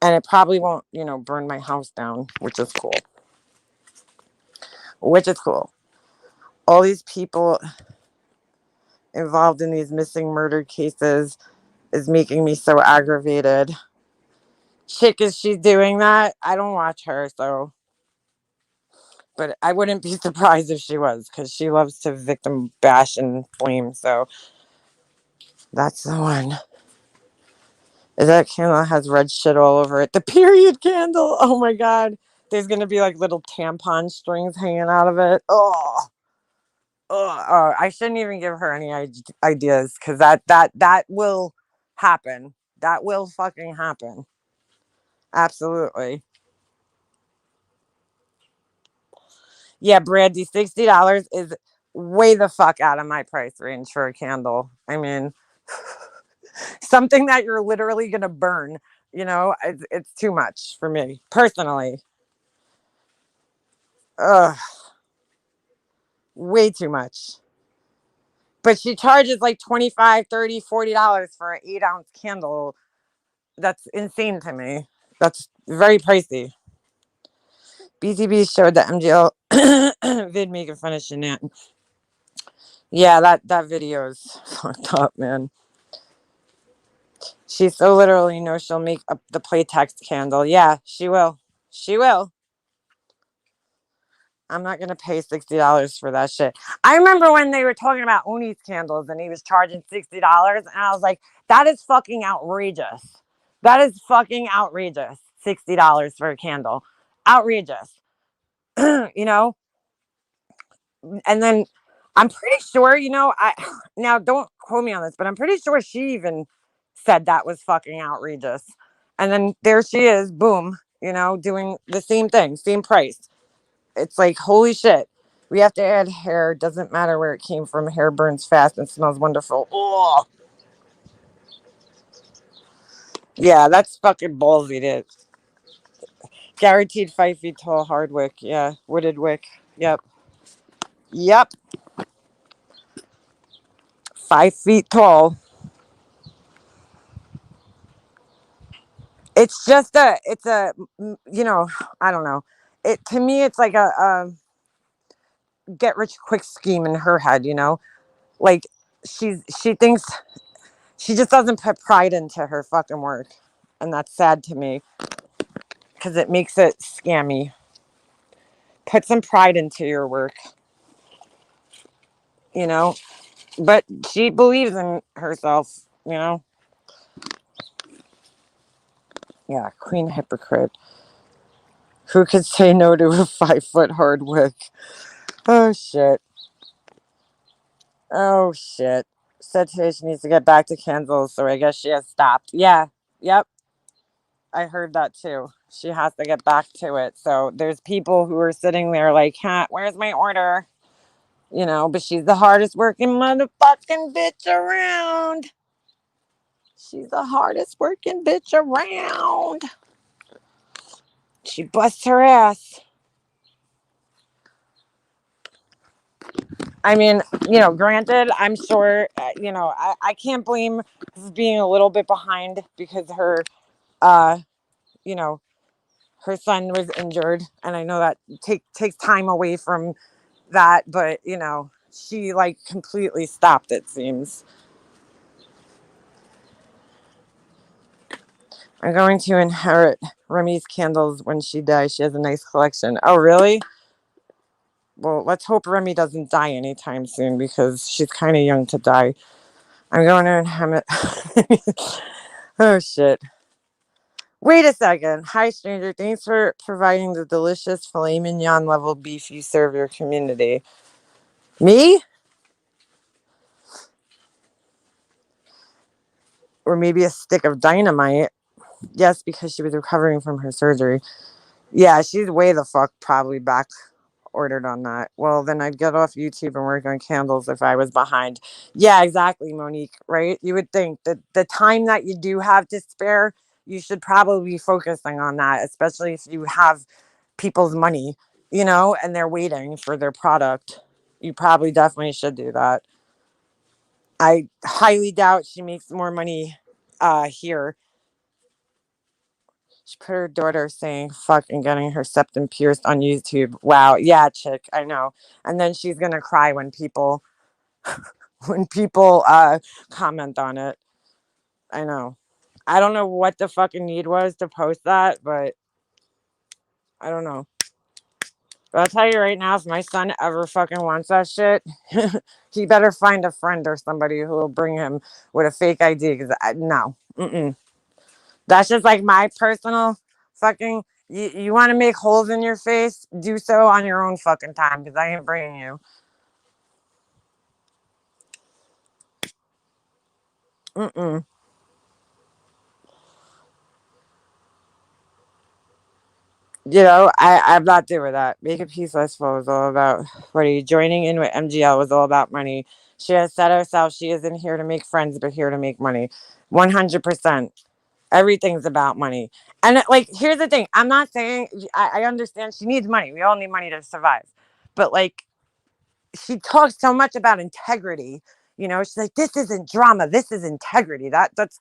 And it probably won't, burn my house down, which is cool. All these people involved in these missing murder cases is making me so aggravated. Chick, is she doing that? I don't watch her, so. But I wouldn't be surprised if she was, because she loves to victim bash and blame, so. That's the one. That candle has red shit all over it. The period candle. Oh my God. There's going to be like little tampon strings hanging out of it. Oh, I shouldn't even give her any ideas, because that will happen. That will fucking happen. Absolutely. Yeah, Brandy, $60 is way the fuck out of my price range for a candle. I mean, something that you're literally going to burn, it's too much for me, personally. Ugh. Way too much. But she charges like $25, $30, $40 for an 8-ounce candle. That's insane to me. That's very pricey. BTB showed that vid making fun of Shanann. Yeah, that video is fucked up, man. She so literally knows she'll make up the playtext candle. Yeah, she will. She will. I'm not gonna pay $60 for that shit. I remember when they were talking about Uni's candles and he was charging $60, and I was like, that is fucking outrageous. That is fucking outrageous. $60 for a candle. Outrageous. You know? And then I'm pretty sure, I now don't quote me on this, but I'm pretty sure she even said that was fucking outrageous. And then there she is, boom, doing the same thing, same price. It's like, holy shit. We have to add hair. Doesn't matter where it came from. Hair burns fast and smells wonderful. Oh, yeah, that's fucking ballsy, dude. Guaranteed 5 feet tall hard wick. Yeah, wooded wick. Yep. Yep. 5 feet tall. It's just I don't know. It to me, it's like a get rich quick scheme in her head. Like she thinks she just doesn't put pride into her fucking work, and that's sad to me because it makes it scammy. Put some pride into your work, But she believes in herself, Yeah, queen hypocrite. Who could say no to a 5 foot hard wick? Oh shit. Oh shit. Said today she needs to get back to candles, so I guess she has stopped. Yeah. Yep. I heard that too. She has to get back to it. So there's people who are sitting there like, where's my order? But she's the hardest working motherfucking bitch around. She's the hardest working bitch around. She busts her ass. I mean, granted, I'm sure, I can't blame her for being a little bit behind because her, her son was injured. And I know that takes time away from that, but, she like completely stopped, it seems. I'm going to inherit Remy's candles when she dies. She has a nice collection. Oh, really? Well, let's hope Remy doesn't die anytime soon because she's kind of young to die. I'm going to inherit. Oh, shit. Wait a second. Hi, stranger. Thanks for providing the delicious filet mignon level beef you serve your community. Me? Or maybe a stick of dynamite. Yes, because she was recovering from her surgery. Yeah, she's way the fuck probably back ordered on that. Well, then I'd get off YouTube and work on candles if I was behind. Yeah, exactly, Monique, right? You would think that the time that you do have to spare, you should probably be focusing on that, especially if you have people's money, and they're waiting for their product. You probably definitely should do that. I highly doubt she makes more money here. She put her daughter saying fuck and getting her septum pierced on YouTube. Wow. Yeah, chick, I know. And then she's gonna cry when people comment on it. I know. I don't know what the fucking need was to post that, but I don't know. But I'll tell you right now, if my son ever fucking wants that shit, he better find a friend or somebody who will bring him with a fake ID. Because no, that's just like my personal fucking. You want to make holes in your face? Do so on your own fucking time, because I ain't bringing you. I'm not doing that. Make a Peace Festival was all about what are you joining in with MGL was all about money. She has said herself she isn't here to make friends, but here to make money. 100%. Everything's about money. And here's the thing. I'm not saying I understand she needs money. We all need money to survive. But she talks so much about integrity. She's like, this isn't drama. This is integrity. That's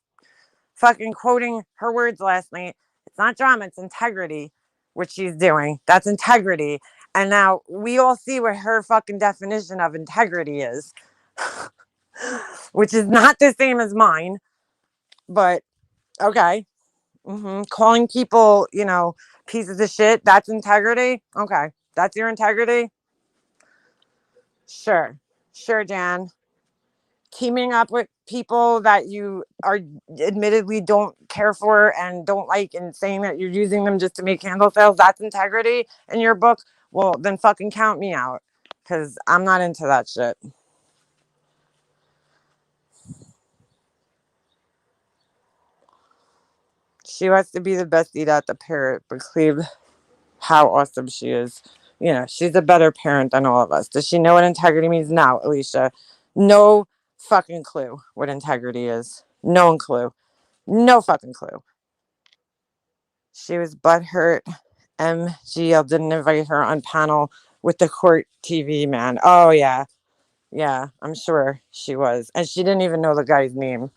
fucking quoting her words last night. It's not drama. It's integrity, what she's doing. That's integrity. And now we all see what her fucking definition of integrity is, which is not the same as mine, but okay. Calling people, pieces of shit, that's integrity. Okay. That's your integrity. Sure, Jan. Teaming up with people that you are admittedly don't care for and don't like, and saying that you're using them just to make candle sales, that's integrity in your book. Well, then fucking count me out, because I'm not into that shit. She wants to be the best eat at the parrot, but Cleve, how awesome she is. She's a better parent than all of us. Does she know what integrity means? No, Alicia. No fucking clue what integrity is. No clue. No fucking clue. She was butthurt. MGL didn't invite her on panel with the court TV man. Oh, yeah. Yeah, I'm sure she was. And she didn't even know the guy's name.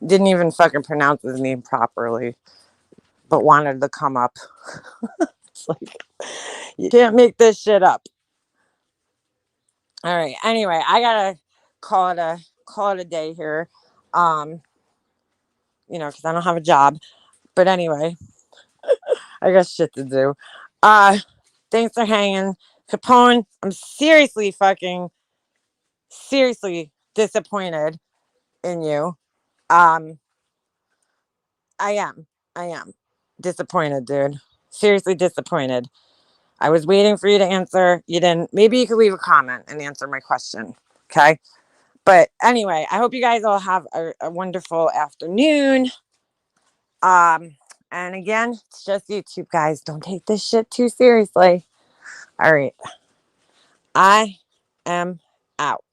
Didn't even fucking pronounce his name properly, but wanted to come up. It's like, you can't make this shit up. All right. Anyway, I gotta call it a day here. Because I don't have a job. But anyway, I got shit to do. Thanks for hanging. Capone, I'm seriously disappointed in you. I am disappointed, dude. Seriously disappointed. I was waiting for you to answer. You didn't. Maybe you could leave a comment and answer my question. Okay. But anyway, I hope you guys all have a wonderful afternoon. And again, it's just YouTube, guys. Don't take this shit too seriously. All right. I am out.